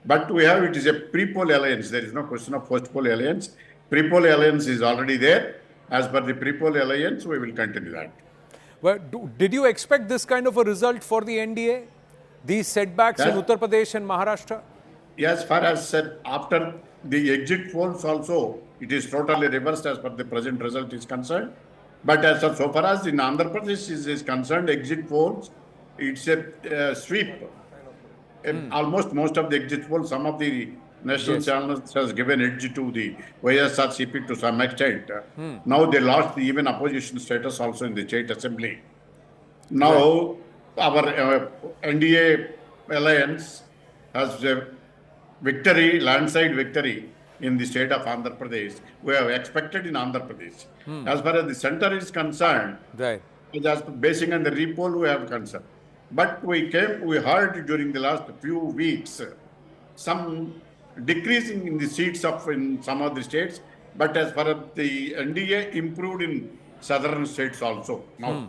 S19: But it is a pre-poll alliance. There is no question of post-poll alliance. Pre-poll alliance is already there. As per the pre-poll alliance, we will continue that.
S2: Well, did you expect this kind of a result for the NDA? These setbacks in Uttar Pradesh and Maharashtra?
S19: Yes, as far as said, after the exit polls also, it is totally reversed as per the present result is concerned. But so far as in Andhra Pradesh is concerned, exit polls, it's a sweep. Almost most of the exit polls, some of the national channels has given edge to the YSRCP to some extent. Now they lost even opposition status also in the state assembly. Now our NDA alliance has a victory, landslide victory in the state of Andhra Pradesh. We have expected in Andhra Pradesh. As far as the center is concerned, just basing on the repoll we have concerned. But we heard during the last few weeks some decreasing in the seats in some of the states, but as far as the NDA improved in southern states also. Now.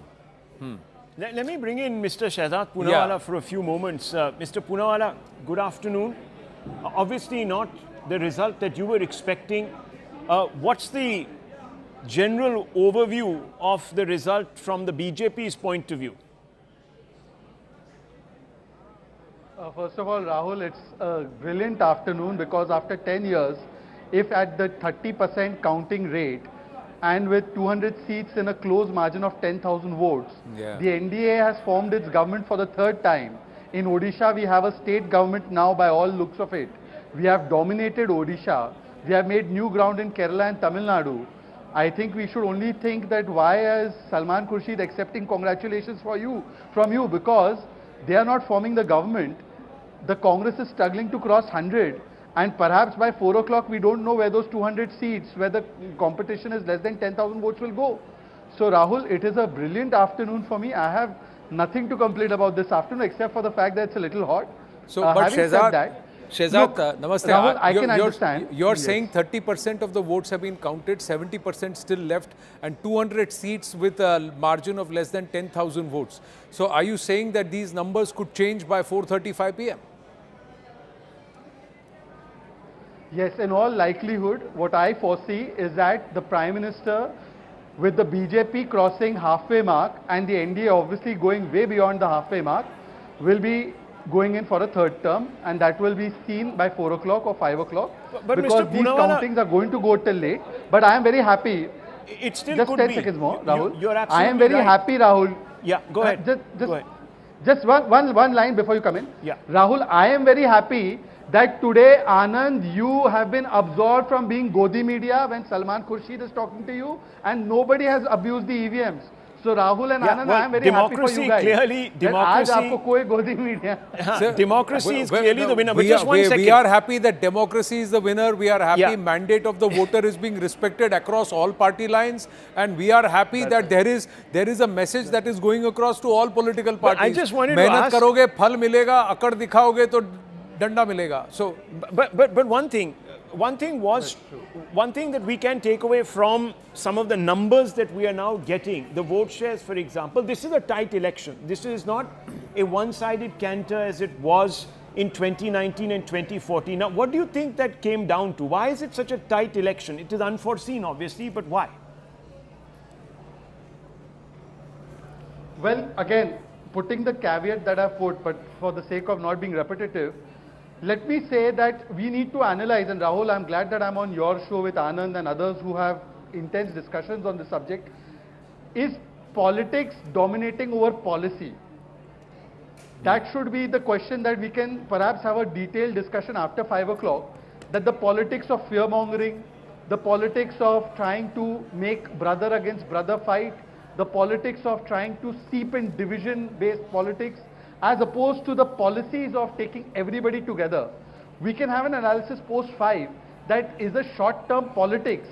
S6: Let me bring in Mr. Shehzad Poonawalla for a few moments. Mr. Poonawalla, good afternoon. Obviously not the result that you were expecting. What's the general overview of the result from the BJP's point of view?
S20: First of all, Rahul, it's a brilliant afternoon because after 10 years, if at the 30% counting rate and with 200 seats in a close margin of 10,000 votes, the NDA has formed its government for the third time. In Odisha, we have a state government now by all looks of it. We have dominated Odisha. We have made new ground in Kerala and Tamil Nadu. I think we should only think that why is Salman Khurshid accepting congratulations from you because they are not forming the government. The Congress is struggling to cross 100 and perhaps by 4 o'clock we don't know where those 200 seats, where the competition is less than 10,000 votes will go. So Rahul, it is a brilliant afternoon for me. I have nothing to complain about this afternoon except for the fact that it's a little hot.
S2: So, but
S20: Shehzad,
S2: namaste.
S20: Rahul, I can understand.
S2: You're saying 30% of the votes have been counted, 70% still left, and 200 seats with a margin of less than 10,000 votes. So, are you saying that these numbers could change by 4:35 p.m.?
S20: Yes, in all likelihood, what I foresee is that the Prime Minister, with the BJP crossing halfway mark and the NDA obviously going way beyond the halfway mark, will be going in for a third term, and that will be seen by 4 o'clock or 5 o'clock.
S6: But
S20: because
S6: Mr.
S20: these countings are going to go till late. But I am very happy.
S6: It still
S20: just
S6: could
S20: 10
S6: be.
S20: Seconds more, Rahul.
S6: You're absolutely
S20: I am very happy, Rahul.
S6: Yeah, go ahead.
S20: Go ahead. Just one line before you come in.
S6: Yeah.
S20: Rahul, I am very happy that today, Anand, you have been absorbed from being Godi media when Salman Khurshid is talking to you, and nobody has abused the EVMs. So Rahul and Anand, I am very happy for you guys.
S6: Clearly, democracy.
S20: आज आपको कोई गोदी media.
S6: Democracy is clearly the winner. But
S2: We
S6: just
S2: are,
S6: one second.
S2: we are happy that democracy is the winner. We are happy
S6: Yeah.
S2: mandate of the voter is being respected across all party lines, and we are happy that there is a message that is going across to all political parties.
S6: I just wanted to
S2: मेहनत
S6: ask.
S2: करोगे फल मिलेगा, अकड़ दिखाओगे तो डंडा मिलेगा. So,
S6: but one thing that we can take away from some of the numbers that we are now getting, the vote shares, for example, this is a tight election. This is not a one-sided canter as it was in 2019 and 2014. Now, what do you think that came down to? Why is it such a tight election? It is unforeseen, obviously, but why?
S20: Well, again, putting the caveat that I've put, but for the sake of not being repetitive, let me say that we need to analyze, and Rahul, I'm glad that I'm on your show with Anand and others who have intense discussions on the subject. Is politics dominating over policy? That should be the question that we can perhaps have a detailed discussion after 5 o'clock, that the politics of fear-mongering, the politics of trying to make brother against brother fight, the politics of trying to steep in division-based politics, as opposed to the policies of taking everybody together. We can have an analysis post 5 that is a short-term politics,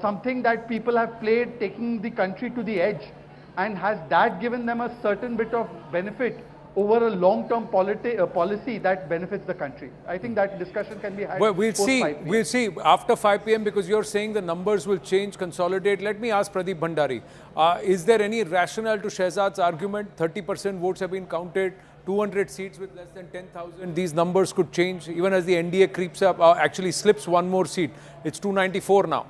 S20: something that people have played, taking the country to the edge, and has that given them a certain bit of benefit over a long-term policy that benefits the country? I think that discussion can be had.
S2: Well,
S20: we'll
S2: see after 5 p.m. because you're saying the numbers will change, consolidate. Let me ask Pradeep Bhandari, is there any rationale to Shehzad's argument? 30% votes have been counted, 200 seats with less than 10,000. These numbers could change even as the NDA creeps up, actually slips one more seat. It's 294 now.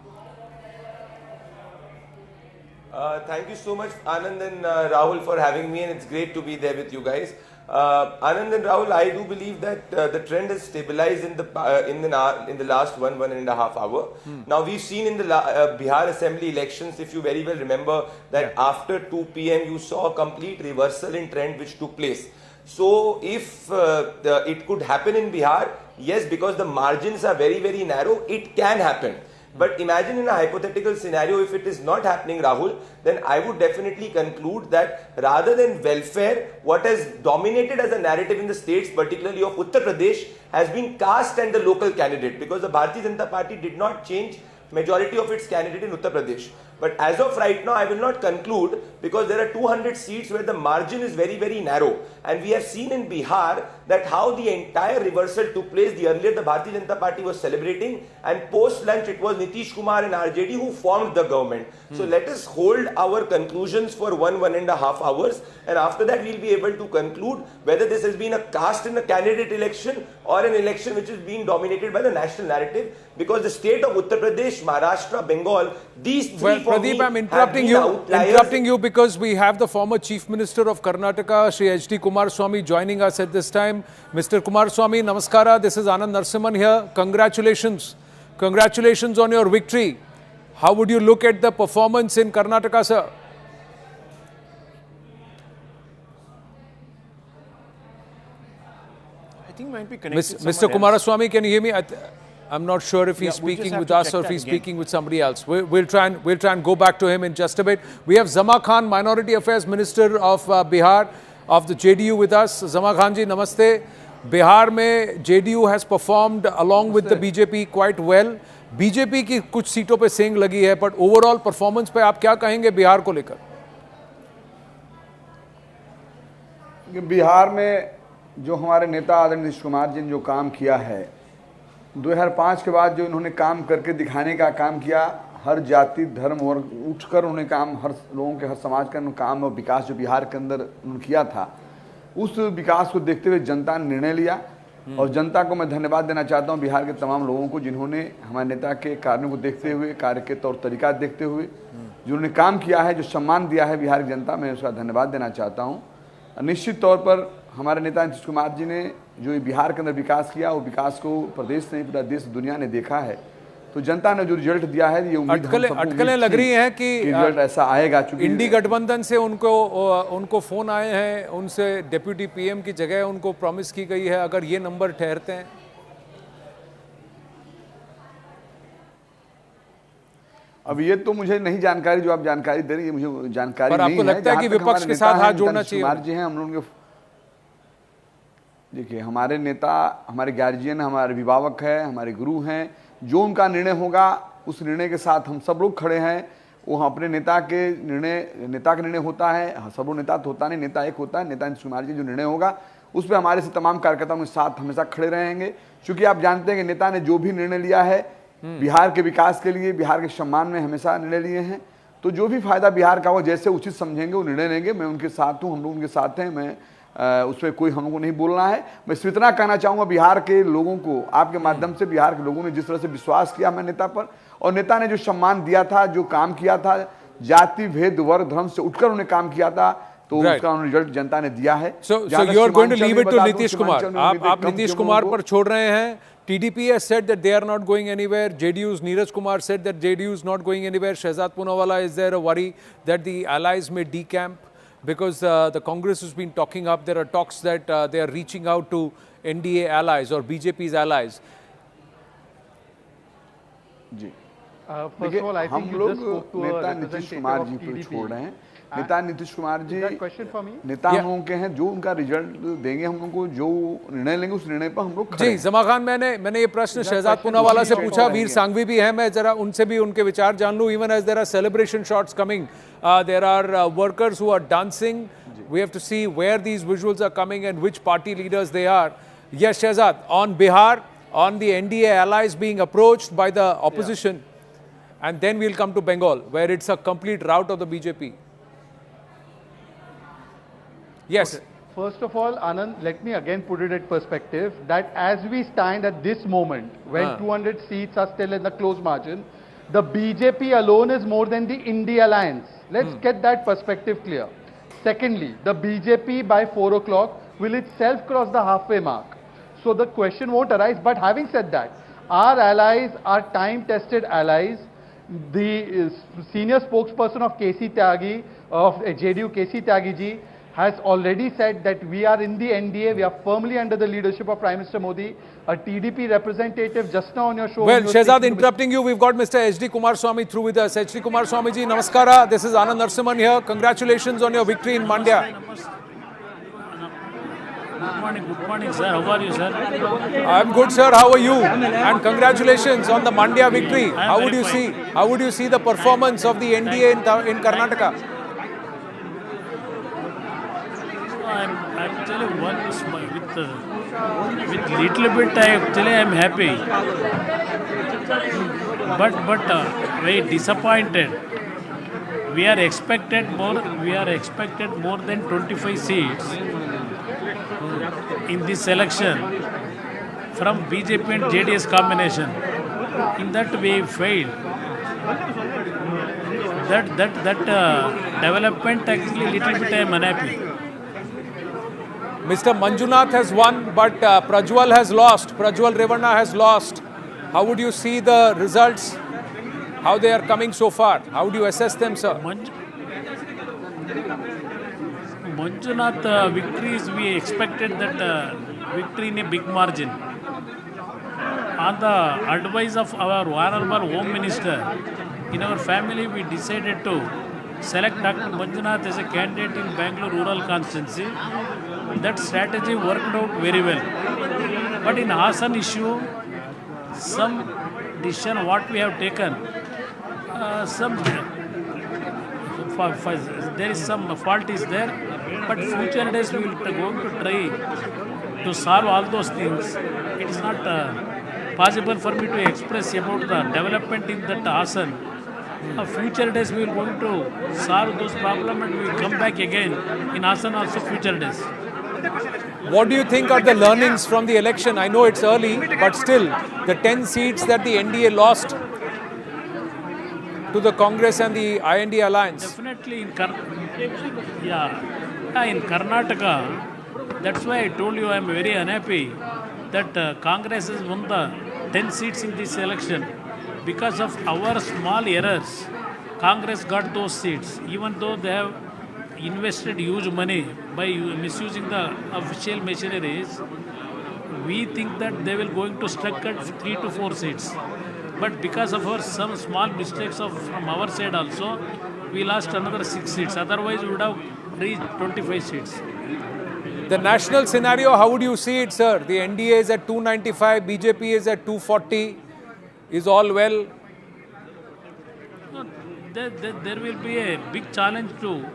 S21: Thank you so much, Anand and Rahul, for having me, and it's great to be there with you guys. Anand and Rahul, I do believe that the trend has stabilized in the last one and a half hour. Now we've seen in the Bihar Assembly elections, if you very well remember, that after 2 p.m. you saw a complete reversal in trend which took place. So if it could happen in Bihar, yes, because the margins are very, very narrow, it can happen. But imagine in a hypothetical scenario, if it is not happening, Rahul, then I would definitely conclude that rather than welfare, what has dominated as a narrative in the states, particularly of Uttar Pradesh, has been caste and the local candidate, because the Bharatiya Janata Party did not change majority of its candidate in Uttar Pradesh. But as of right now, I will not conclude, because there are 200 seats where the margin is very, very narrow. And we have seen in Bihar that how the entire reversal took place. Earlier the Bharatiya Janata Party was celebrating, and post-lunch it was Nitish Kumar and RJD who formed the government. So let us hold our conclusions for 1.5 hours, and after that we'll be able to conclude whether this has been a caste in a candidate election or an election which is being dominated by the national narrative, because the state of Uttar Pradesh, Maharashtra, Bengal, these three
S2: Pradeep, I'm interrupting you because we have the former Chief Minister of Karnataka, Shri H.D. Kumaraswamy, joining us at this time. Mr. Kumaraswamy, namaskara. This is Anand Narasimhan here. Congratulations. Congratulations on your victory. How would you look at the performance in Karnataka, sir?
S6: I think might be connected.
S2: Mr. Kumaraswamy, can you hear me? I'm not sure if he's speaking with us or if he's speaking with somebody else. We'll try and go back to him in just a bit. We have Zama Khan, Minority Affairs Minister of Bihar, of the JDU with us. Zama Khan ji, namaste. Bihar mein JDU has performed along with the BJP quite well. BJP की कुछ सीटों पे सेंग लगी है, but overall performance पे आप क्या कहेंगे बिहार को लेकर?
S22: बिहार में जो हमारे नेता आदरणीय नीतीश कुमार जी ने जो काम किया है, 2005 के बाद जो इन्होंने काम करके दिखाने का काम किया, हर जाति धर्म और उठकर उन्होंने काम, हर लोगों के, हर समाज का काम और विकास जो बिहार के अंदर उन्होंने किया था, उस विकास को देखते हुए जनता ने निर्णय लिया। और जनता को मैं धन्यवाद देना चाहता हूं, बिहार के तमाम लोगों को, जिन्होंने हमारे नेता के कार्यों को देखते हुए, कार्य के तौर तरीका देखते हुए जिन्होंने काम किया है, जो सम्मान दिया है बिहार की जनता, मैं उसका धन्यवाद देना चाहता हूं। निश्चित तौर पर हमारे नेता नीतीश कुमार जी ने जो बिहार के अंदर विकास किया, वो विकास को प्रदेश नहीं पूरा देश दुनिया ने देखा है। तो जनता ने जो रिजल्ट दिया है, ये उम्मीद
S2: अटकलें लग रही हैं कि
S22: रिजल्ट ऐसा आएगा। चूंकि
S2: इंडी गठबंधन से उनको फोन आए हैं, उनसे डिप्यूटी पीएम की जगह उनको प्रॉमिस की गई है, अगर ये नंबर ठहरते हैं।
S22: अब ये तो मुझे नहीं जानकारी, जो आप जानकारी दे रही है मुझे जानकारी नहीं है।
S2: आपको लगता है कि विपक्ष के साथ हाथ जोड़ना चाहिए?
S22: कुमार जी हैं, हम लोगों के देखिए हमारे नेता, हमारे गार्जियन, हमारे अभिभावक हैं, हमारे गुरु हैं, जो उनका निर्णय होगा उस निर्णय के साथ हम सब लोग खड़े हैं। वो अपने नेता के निर्णय होता है, सब लोग नेता तो होता नहीं, नेता एक होता है, नेता नीतीश कुमार जी जो निर्णय होगा उस पर हमारे से तमाम कार्यकर्ता उनके साथ हमेशा खड़े रहेंगे। क्योंकि आप जानते हैं कि नेता ने जो भी निर्णय लिया है बिहार के विकास के लिए, बिहार के सम्मान में हमेशा निर्णय लिए हैं, तो जो भी फायदा बिहार का हो जैसे उचित समझेंगे वो निर्णय लेंगे। मैं उनके साथ हूँ, हम लोग उनके साथ हैं, मैं उसमें कोई हमको नहीं बोलना है। मैं सिर्फ इतना कहना चाहूँगा बिहार के लोगों को, आपके माध्यम से, बिहार के लोगों ने जिस तरह से विश्वास किया हमारे नेता पर, और नेता ने जो सम्मान दिया था, जो काम किया था, जाति भेद वर्ग धर्म से उठकर उन्होंने काम किया था, तो उसका रिजल्ट जनता ने दिया है।
S2: So you are going to leave it to Nitish Kumar? आप नीतीश कुमार पर छोड़ रहे हैं? TDP has said that they are not going anywhere. JDU's Neeraj Kumar said that JDU is not going anywhere. Shehzad Poonawalla, is there a worry that the allies may decamp? Because the Congress has been talking up, there are talks that they are reaching out to NDA allies or BJP's allies.
S22: Ji,
S20: first of all, I think you just spoke to a representative of TDP.
S22: नेता नीतीश कुमार जी नेता हम लोगों के हैं, जो उनका result देंगे हम लोगों को, जो निर्णय लेंगे उस निर्णय पर हम लोग खड़े हैं।
S2: जी, जमा खान, मैंने ये प्रश्न शहजाद पूनावाला से पूछा, वीर सांघवी भी हैं, मैं जरा उनसे भी उनके विचार जान लूं। Even as there are celebration shots coming, there are workers who are dancing, we have to see where these visuals are coming and which party leaders they are. Yes Shehzad, on Bihar, on the NDA allies being approached by the opposition, and then we'll come to Bengal, where it's a complete rout of the BJP. Yes.
S20: Okay. First of all, Anand, let me again put it in perspective that as we stand at this moment, when 200 seats are still in the close margin, the BJP alone is more than the India alliance. Let's get that perspective clear. Secondly, the BJP by 4 o'clock will itself cross the halfway mark. So the question won't arise. But having said that, our allies are time-tested allies. The senior spokesperson of KC Tyagi, of JDU KC Tyagi ji, has already said that we are in the NDA, we are firmly under the leadership of Prime Minister Modi. A TDP representative just now on your show.
S2: Well, Shehzad, interrupting you, we've got Mr. H.D. Kumaraswamy through with us. H.D. Kumaraswamy ji, namaskara. This is Anand Narasimhan here. Congratulations on your victory in Mandya.
S3: Good morning, sir. How are you, sir?
S2: I'm good, sir. How are you? And congratulations on the Mandya victory. How would you see the performance of the NDA in Karnataka?
S3: I'm actually with little bit. I'm happy, but very disappointed. We are expected more than 25 seats in this election from BJP and JDS combination. In that we failed. That development actually little bit I am unhappy.
S2: Mr. Manjunath has won, but Prajwal has lost. Prajwal Revanna has lost. How would you see the results? How they are coming so far? How do you assess them, sir?
S3: Manjunath victories, we expected that victory in a big margin. On the advice of our Honorable Home Minister, in our family we decided to select Dr. Manjunath as a candidate in Bangalore rural constituency. That strategy worked out very well. But in Hassan issue, some decision what we have taken, there is some fault is there, but future days we will going to try to solve all those things. It is not possible for me to express about the development in that Hassan. Future days we will going to solve those problems and we will come back again in Hassan also future days.
S2: What do you think are the learnings from the election? I know it's early, but still, the 10 seats that the NDA lost to the Congress and the IND alliance.
S3: Definitely in Karnataka, that's why I told you I am very unhappy that Congress has won the 10 seats in this election. Because of our small errors, Congress got those seats, even though they have invested huge money by misusing the official machineries. We think that they will going to struck at 3 to 4 seats. But because of some small mistakes from our side also, we lost another 6 seats. Otherwise, we would have reached 25 seats.
S2: The national scenario, how would you see it, sir? The NDA is at 295, BJP is at 240. Is all well?
S3: No, there will be a big challenge to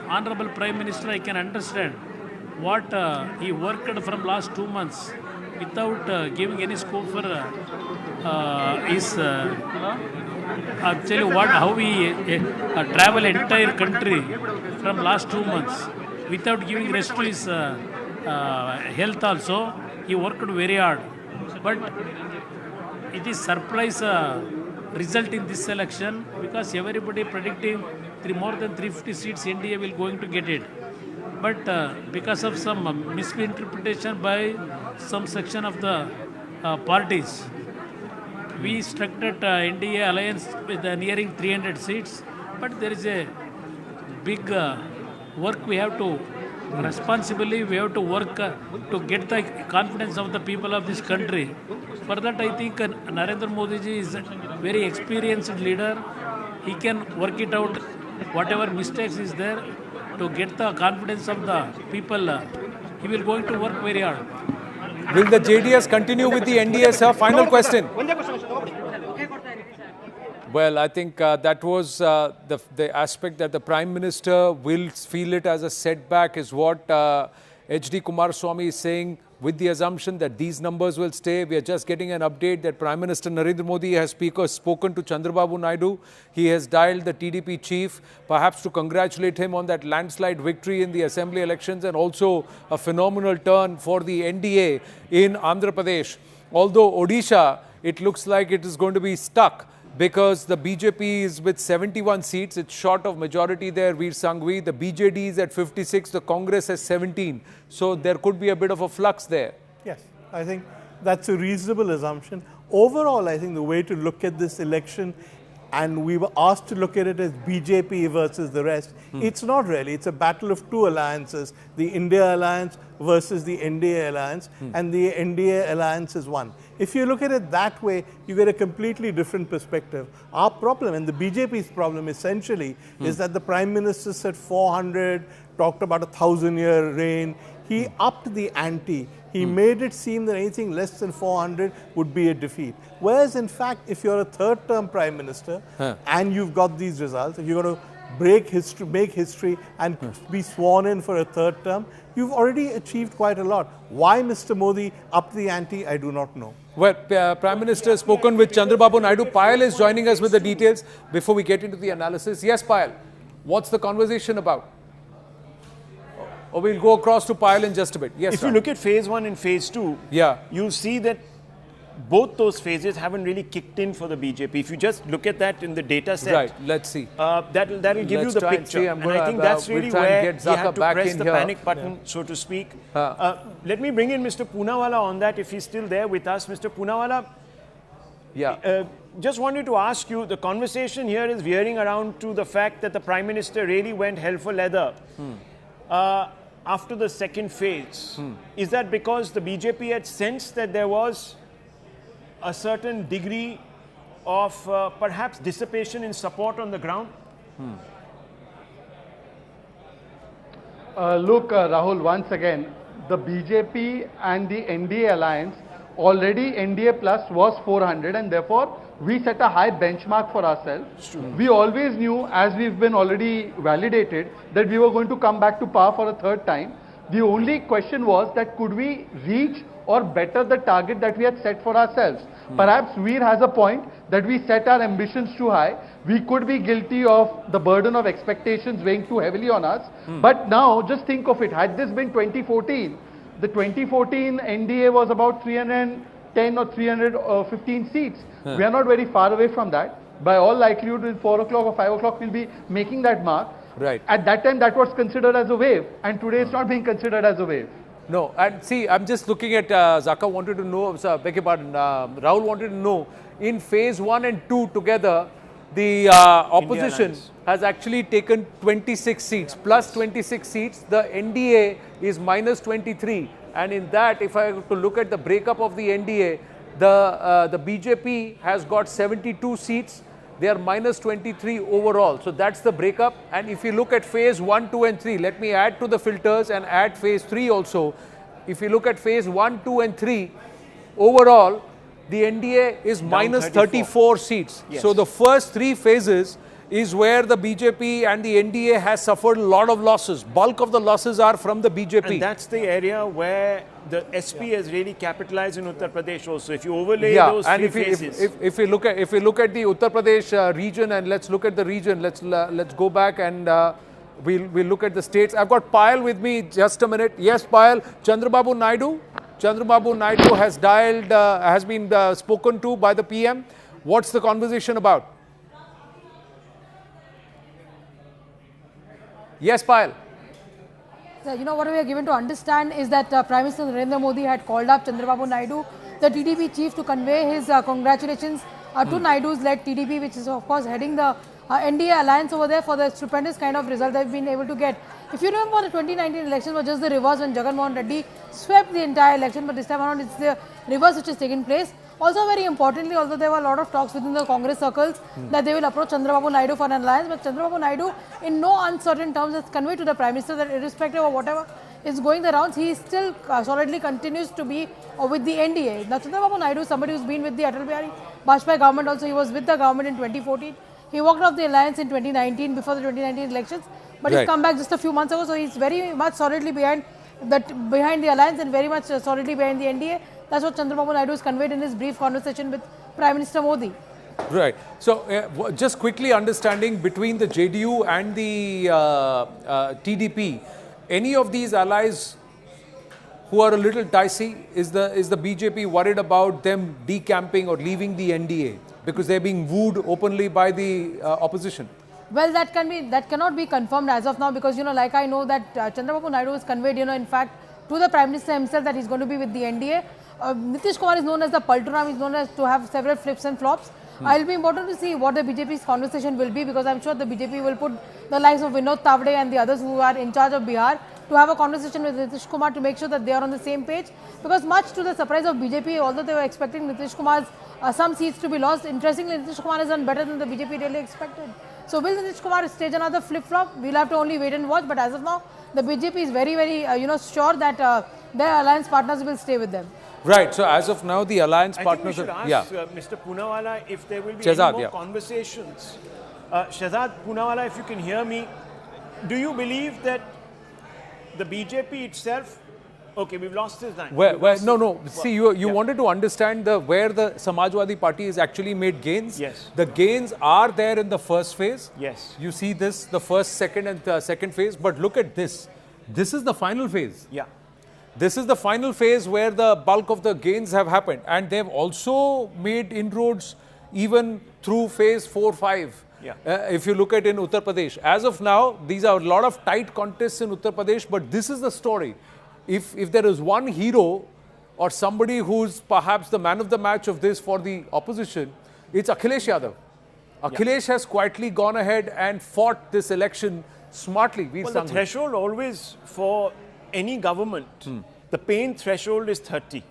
S3: Honorable Prime Minister. I can understand what he worked from last 2 months without giving any scope for his actually how we travel entire country from last 2 months without giving rest to his health also. He worked very hard, but it is surprise result in this election because everybody predicting more than 350 seats NDA will going to get it. But because of some misinterpretation by some section of the parties, we structured NDA alliance with nearing 300 seats. But there is a big work we have to responsibly, we have to work to get the confidence of the people of this country. For that, I think Narendra Modi ji is a very experienced leader. He can work it out, whatever mistakes is there, to get the confidence of the people. He will going to work very hard.
S2: Will the JDS continue with the NDA, sir? Final question. Well, I think that was the aspect that the Prime Minister will feel it as a setback is what H.D. Kumaraswamy is saying, with the assumption that these numbers will stay. We are just getting an update that Prime Minister Narendra Modi has spoken to Chandrababu Naidu. He has dialed the TDP chief, perhaps to congratulate him on that landslide victory in the assembly elections and also a phenomenal turn for the NDA in Andhra Pradesh. Although Odisha, it looks like it is going to be stuck, because the BJP is with 71 seats. It's short of majority there, Veer Sanghvi. The BJD is at 56. The Congress has 17. So there could be a bit of a flux there.
S9: Yes, I think that's a reasonable assumption. Overall, I think the way to look at this election, and we were asked to look at it as BJP versus the rest. It's not really. It's a battle of two alliances, the India alliance versus the NDA alliance, and the NDA alliance is one. If you look at it that way, you get a completely different perspective. Our problem, and the BJP's problem essentially, is that the Prime Minister said 400, talked about a 1,000-year reign. He upped the ante. He made it seem that anything less than 400 would be a defeat. Whereas, in fact, if you're a third-term Prime Minister and you've got these results, if you're going to break history, make history and be sworn in for a third term, you've already achieved quite a lot. Why Mr. Modi upped the ante, I do not know.
S2: Well, Prime Minister has spoken with Chandrababu Naidu. Payal is joining us with the details before we get into the analysis. Yes, Payal, what's the conversation about? Or we'll go across to Payal in just a bit. Yes,
S6: if you look at phase 1 and phase 2, you'll see that both those phases haven't really kicked in for the BJP. If you just look at that in the data set,
S2: right, let's see.
S6: That'll give you the picture. And I think that's really where you have to press the panic button, so to speak. Let me bring in Mr. Poonawalla on that, if he's still there with us. Mr. Poonawalla, just wanted to ask you, the conversation here is veering around to the fact that the Prime Minister really went hell for leather after the second phase. Is that because the BJP had sensed that there was a certain degree of perhaps dissipation in support on the ground?
S20: Look, Rahul, once again, the BJP and the NDA alliance, already NDA plus was 400, and therefore we set a high benchmark for ourselves. We always knew, as we've been already validated, that we were going to come back to power for a third time. The only question was that could we reach or better the target that we had set for ourselves. Perhaps Veer has a point that we set our ambitions too high. We could be guilty of the burden of expectations weighing too heavily on us. But now, just think of it. Had this been 2014, the 2014 NDA was about 310 or 315 seats. We are not very far away from that. By all likelihood, in 4 o'clock or 5 o'clock, we'll be making that mark.
S2: Right.
S20: At that time, that was considered as a wave. And today, it's not being considered as a wave.
S2: No, and see, I'm just looking at, Zaka wanted to know, beg your pardon, Rahul wanted to know, in phase 1 and 2 together, the opposition has actually taken 26 seats, plus 26 seats. The NDA is minus 23. And in that, if I have to look at the breakup of the NDA, The BJP has got 72 seats. They are minus 23 overall. So that's the breakup. And if you look at phase 1, 2 and 3, let me add to the filters and add phase 3 also. If you look at phase 1, 2 and 3, overall, the NDA is minus 34 seats. Yes. So the first 3 phases is where the BJP and the NDA has suffered a lot of losses. Bulk of the losses are from the BJP.
S6: And that's the area where the SP has really capitalized in Uttar Pradesh also. If you overlay those 3 phases.
S2: If we look at the Uttar Pradesh region, and let's look at the region, let's go back and we'll look at the states. I've got Payal with me. Just a minute. Yes, Payal. Chandrababu Naidu has dialed, has been spoken to by the PM. What's the conversation about? Yes, Payal.
S1: So, you know, what we are given to understand is that Prime Minister Narendra Modi had called up Chandrababu Naidu, the TDP chief, to convey his congratulations to Naidu's led TDP, which is of course heading the NDA alliance over there, for the stupendous kind of result they've been able to get. If you remember, the 2019 elections were just the reverse when Jagan Mohan Reddy swept the entire election, but this time around it's the reverse which has taken place. Also, very importantly, although there were a lot of talks within the Congress circles that they will approach Chandrababu Naidu for an alliance, but Chandrababu Naidu, in no uncertain terms, has conveyed to the Prime Minister that irrespective of whatever is going the rounds, he still solidly continues to be with the NDA. Now, Chandrababu Naidu is somebody who's been with the Atal Bihari Vajpayee government also. He was with the government in 2014. He walked off the alliance in 2019 before the 2019 elections, but he's come back just a few months ago, so he's very much solidly behind the alliance and very much solidly behind the NDA. That's what Chandrababu Naidu has conveyed in his brief conversation with Prime Minister Modi.
S2: Right. So, just quickly understanding between the JDU and the TDP, any of these allies who are a little dicey, is the BJP worried about them decamping or leaving the NDA because they're being wooed openly by the opposition?
S1: Well, that cannot be confirmed as of now, because, you know, like I know that Chandrababu Naidu has conveyed, you know, in fact, to the Prime Minister himself that he's going to be with the NDA. Nitish Kumar is known as the Palturam, is known as to have several flips and flops. It'll be important to see what the BJP's conversation will be, because I'm sure the BJP will put the likes of Vinod Tavde and the others who are in charge of Bihar to have a conversation with Nitish Kumar to make sure that they are on the same page. Because much to the surprise of BJP, although they were expecting Nitish Kumar's some seats to be lost, interestingly Nitish Kumar has done better than the BJP really expected. So will Nitish Kumar stage another flip-flop? We'll have to only wait and watch, but as of now, the BJP is very, very sure that their alliance partners will stay with them.
S2: Right. So as of now, the alliance partners.
S6: I think we should ask Mr. Poonawalla if there will be any more conversations. Shehzad Poonawalla, if you can hear me, do you believe that the BJP itself? Okay, we've lost his line.
S2: No. See, you wanted to understand where the Samajwadi Party has actually made gains.
S6: Yes.
S2: The gains are there in the first phase.
S6: Yes.
S2: You see this, the first, second and second phase. But look at this. This is the final phase.
S6: Yeah.
S2: This is the final phase where the bulk of the gains have happened. And they've also made inroads even through phase 4, 5.
S6: Yeah.
S2: If you look at in Uttar Pradesh. As of now, these are a lot of tight contests in Uttar Pradesh. But this is the story. If there is one hero or somebody who's perhaps the man of the match of this for the opposition, it's Akhilesh Yadav. Akhilesh has quietly gone ahead and fought this election smartly.
S6: Well, the threshold always for any government, the pain threshold is 30.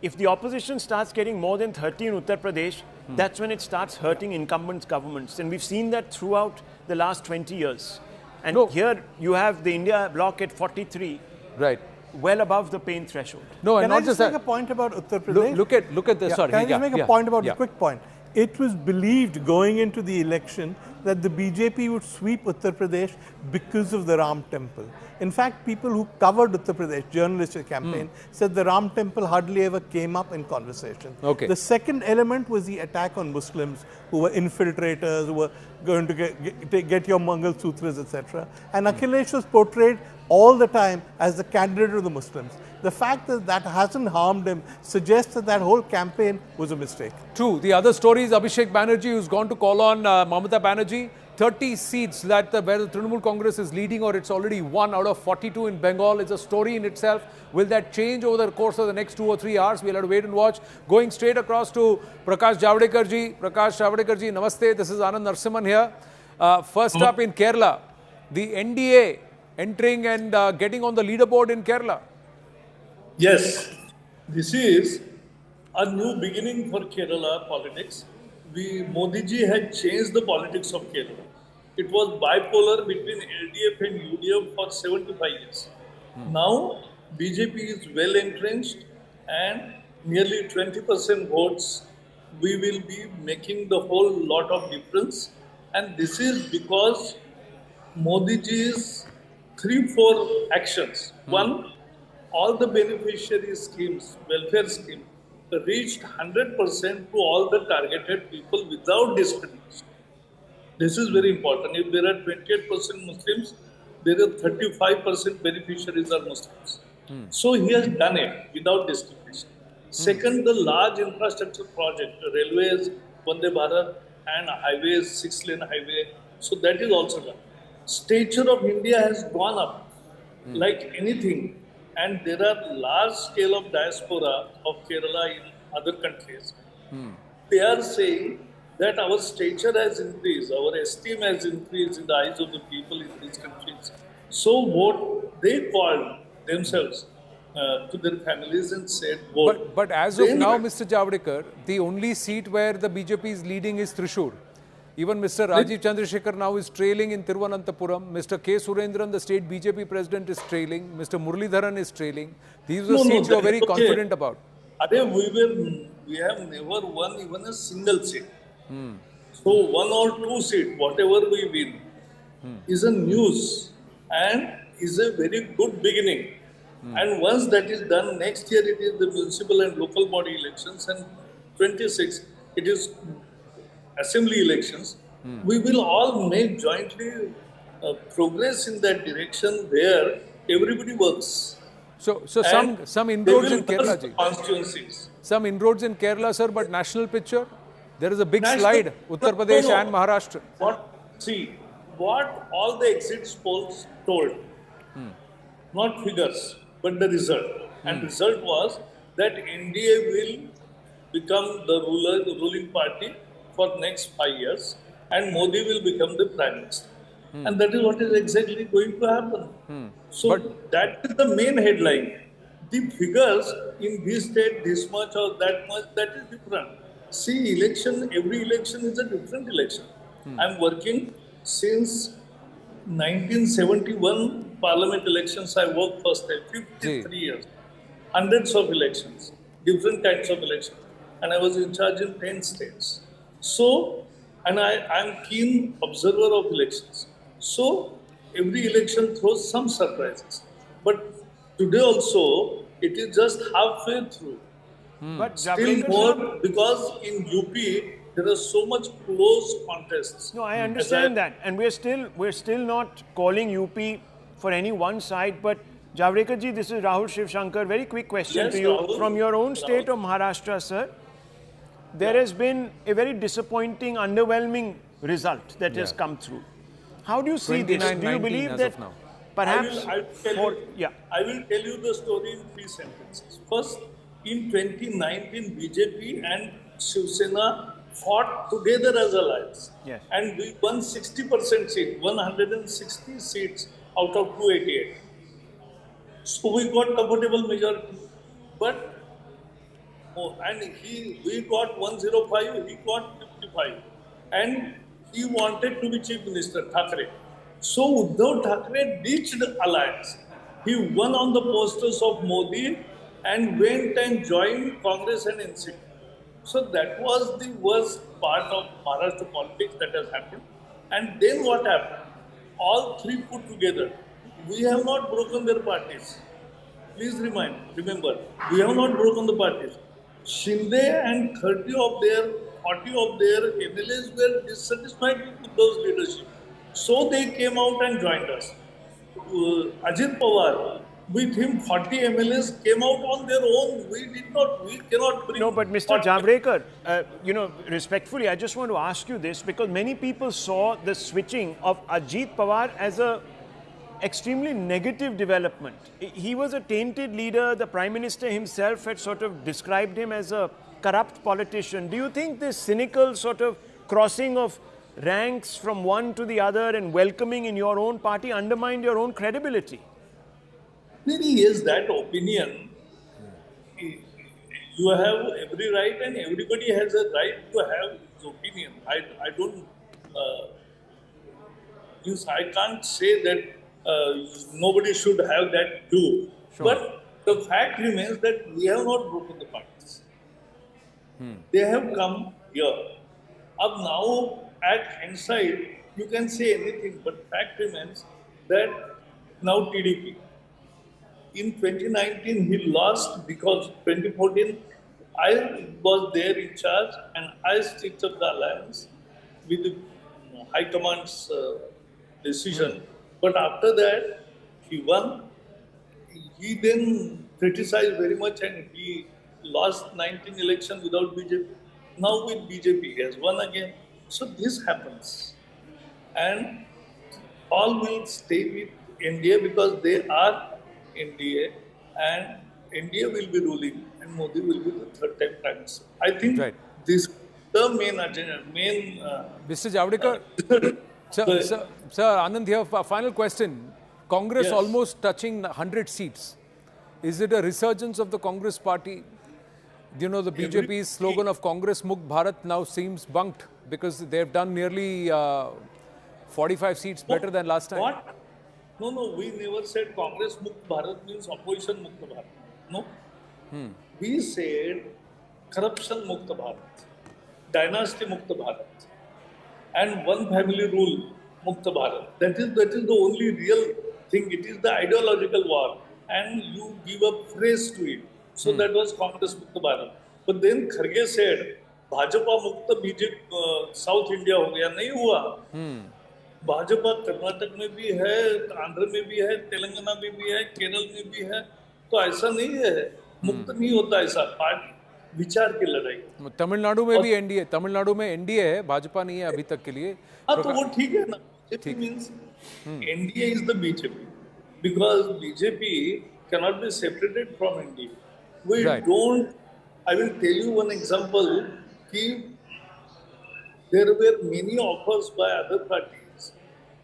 S6: If the opposition starts getting more than 30 in Uttar Pradesh, that's when it starts hurting incumbent governments. And we've seen that throughout the last 20 years. And here you have the India bloc at 43.
S2: Right.
S6: Well above the pain threshold.
S9: No, and not just make a point about Uttar Pradesh?
S2: Look at this. Sorry.
S9: Can I just make a point about a quick point? It was believed going into the election that the BJP would sweep Uttar Pradesh because of the Ram Temple. In fact, people who covered Uttar Pradesh, journalists campaign, said the Ram Temple hardly ever came up in conversation.
S2: Okay.
S9: The second element was the attack on Muslims who were infiltrators, who were going to get your Mangal Sutras, etc. And Akhilesh was portrayed all the time as the candidate of the Muslims. The fact that that hasn't harmed him suggests that that whole campaign was a mistake.
S2: True. The other story is Abhishek Banerjee, who's gone to call on Mamata Banerjee. 30 seats that where the Trinamool Congress is leading, or it's already 1 out of 42 in Bengal. It's a story in itself. Will that change over the course of the next 2 or 3 hours? We'll have to wait and watch. Going straight across to Prakash Javadekar ji. Prakash Javadekar ji, namaste. This is Anand Narsimhan here. First up in Kerala, the NDA entering and getting on the leaderboard in Kerala.
S4: Yes, this is a new beginning for Kerala politics. Modi ji had changed the politics of Kerala. It was bipolar between LDF and UDF for 75 years. Now, BJP is well entrenched and nearly 20% votes. We will be making the whole lot of difference. And this is because Modi ji's 3-4 actions. One, all the beneficiary schemes, welfare schemes, reached 100% to all the targeted people without discrimination. This is very important. If there are 28% Muslims, there are 35% beneficiaries are Muslims. So he has done it without discrimination. Second, the large infrastructure project, railways, Vande Bharat, and highways, 6-lane highway. So that is also done. Stature of India has gone up like anything. And there are large scale of diaspora of Kerala in other countries. They are saying that our stature has increased, our esteem has increased in the eyes of the people in these countries. So what they called themselves to their families and said, vote.
S2: But as of now, Mr. Javadekar, the only seat where the BJP is leading is Trissur. Even Mr. Rajiv Chandrasekhar now is trailing in Thiruvananthapuram. Mr. K. Surendran, the state BJP president, is trailing. Mr. Muralidharan is trailing. These are seats you are very confident about.
S4: We have never won even a single seat. So 1 or 2 seats, whatever we win, is a news and is a very good beginning. And once that is done, next year it is the municipal and local body elections, and 26 it is assembly elections. We will all make jointly progress in that direction where everybody works.
S2: So some inroads in Kerala, ji.
S4: Constituencies.
S2: Some inroads in Kerala, sir, but national picture, there is a big slide, Uttar Pradesh and Maharashtra.
S4: What all the exit polls told, not figures, but the result. And result was that NDA will become the ruling party for next 5 years, and Modi will become the Prime Minister. And that is what is exactly going to happen. So that is the main headline. The figures in this state, this much or that much, that is different. See, every election is a different election. I'm working since 1971 Parliament elections. I worked first time, 53 years. Hundreds of elections, different kinds of elections. And I was in charge in 10 states. So, and I'm keen observer of elections. So, every election throws some surprises. But today also, it is just halfway through. But still more, because in UP, there are so much close contests.
S6: No, I understand that. And we're still not calling UP for any one side. But Javadekar ji, this is Rahul Shivshankar. Very quick question to you. Rahul, from your own state of Maharashtra, sir, there has been a very disappointing, underwhelming result that has come through. How do you see this? Do you believe that perhaps...
S4: I will tell you the story in 3 sentences. First, in 2019, BJP and Shiv Sena fought together as allies.
S6: Yes.
S4: And we won 60% seats, 160 seats out of 288. So we got comfortable majority. But, we got 105, he got 55. And he wanted to be Chief Minister, Thackeray. So Uddhav Thackeray ditched alliance. He won on the posters of Modi and went and joined Congress and NCP. So that was the worst part of Maharashtra politics that has happened. And then what happened? All three put together. We have not broken their parties. Please remember, we have not broken the parties. Shinde and 40 of their MLAs were dissatisfied with those leadership. So they came out and joined us. Ajit Pawar, with him 40 MLAs came out on their own. We cannot bring...
S6: No, but Mr. Javadekar, respectfully, I just want to ask you this, because many people saw the switching of Ajit Pawar as a extremely negative development. He was a tainted leader. The Prime Minister himself had sort of described him as a corrupt politician. Do you think this cynical sort of crossing of ranks from one to the other and welcoming in your own party undermined your own credibility?
S4: Maybe yes, that opinion. You have every right, and everybody has a right to have his opinion. I don't. I can't say that nobody should have that too.
S2: Sure.
S4: But the fact remains that we have not broken the parties. They have come here. Up now, at hindsight, you can say anything, but fact remains that now TDP. In 2019, he lost because 2014, I was there in charge and I stitched up the alliance with the High Command's decision. But after that, he won. He then criticized very much and he lost 19 elections without BJP. Now with BJP, he has won again. So this happens. And all will stay with NDA because they are NDA and NDA will be ruling and Modi will be the third time Prime Minister. I think this the main agenda,
S2: Mr. Javadekar, sir, Anand here, final question. Congress
S4: Yes.
S2: almost touching 100 seats. Is it a resurgence of the Congress party? You know, the BJP's slogan of Congress Mukt Bharat now seems bunked because they've done nearly 45 seats better than last time.
S4: What? No, we never said Congress Mukt Bharat means opposition Mukt Bharat. No. We said corruption Mukt Bharat, dynasty Mukt Bharat, and one family rule Mukt Bharat. That is the only real thing. It is the ideological war, and you give a phrase to it. So that was Congress Mukt Bharat. But then Kharge said, Bhajapa Mukta BJP South India हो गया. नहीं हुआ. भाजपा कर्नाटक में भी है, आंध्र में भी है, तेलंगाना में भी है, केरल में भी है. तो ऐसा नहीं है, मुक्त नहीं होता ऐसा. पार्टी विचार की लड़ाई.
S2: तमिलनाडु में भी एनडीए, तमिलनाडु में एनडीए है, भाजपा नहीं है अभी तक के लिए.
S4: हाँ, तो वो ठीक है ना. BJP means NDA is the BJP because BJP cannot be separated from NDA. We don't. I will tell you one example. There were many offers by other parties,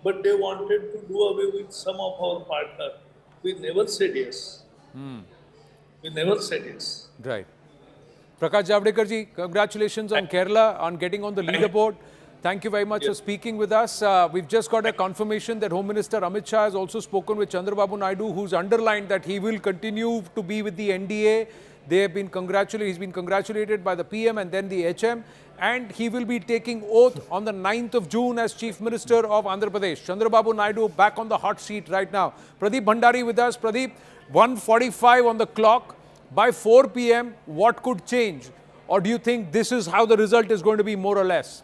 S4: but they wanted to do away with some of our partners. We never said yes. We never said yes.
S2: Right. Prakash Javadekar ji, congratulations on Kerala on getting on the leaderboard. Thank you very much for speaking with us. We've just got a confirmation that Home Minister Amit Shah has also spoken with Chandrababu Naidu, who's underlined that he will continue to be with the NDA. They have been he's been congratulated by the PM and then the HM, and he will be taking oath on the 9th of June as Chief Minister of Andhra Pradesh. Chandrababu Naidu back on the hot seat right now. Pradeep Bhandari with us. Pradeep, 1:45 on the clock. By 4 PM, what could change? Or do you think this is how the result is going to be more or less?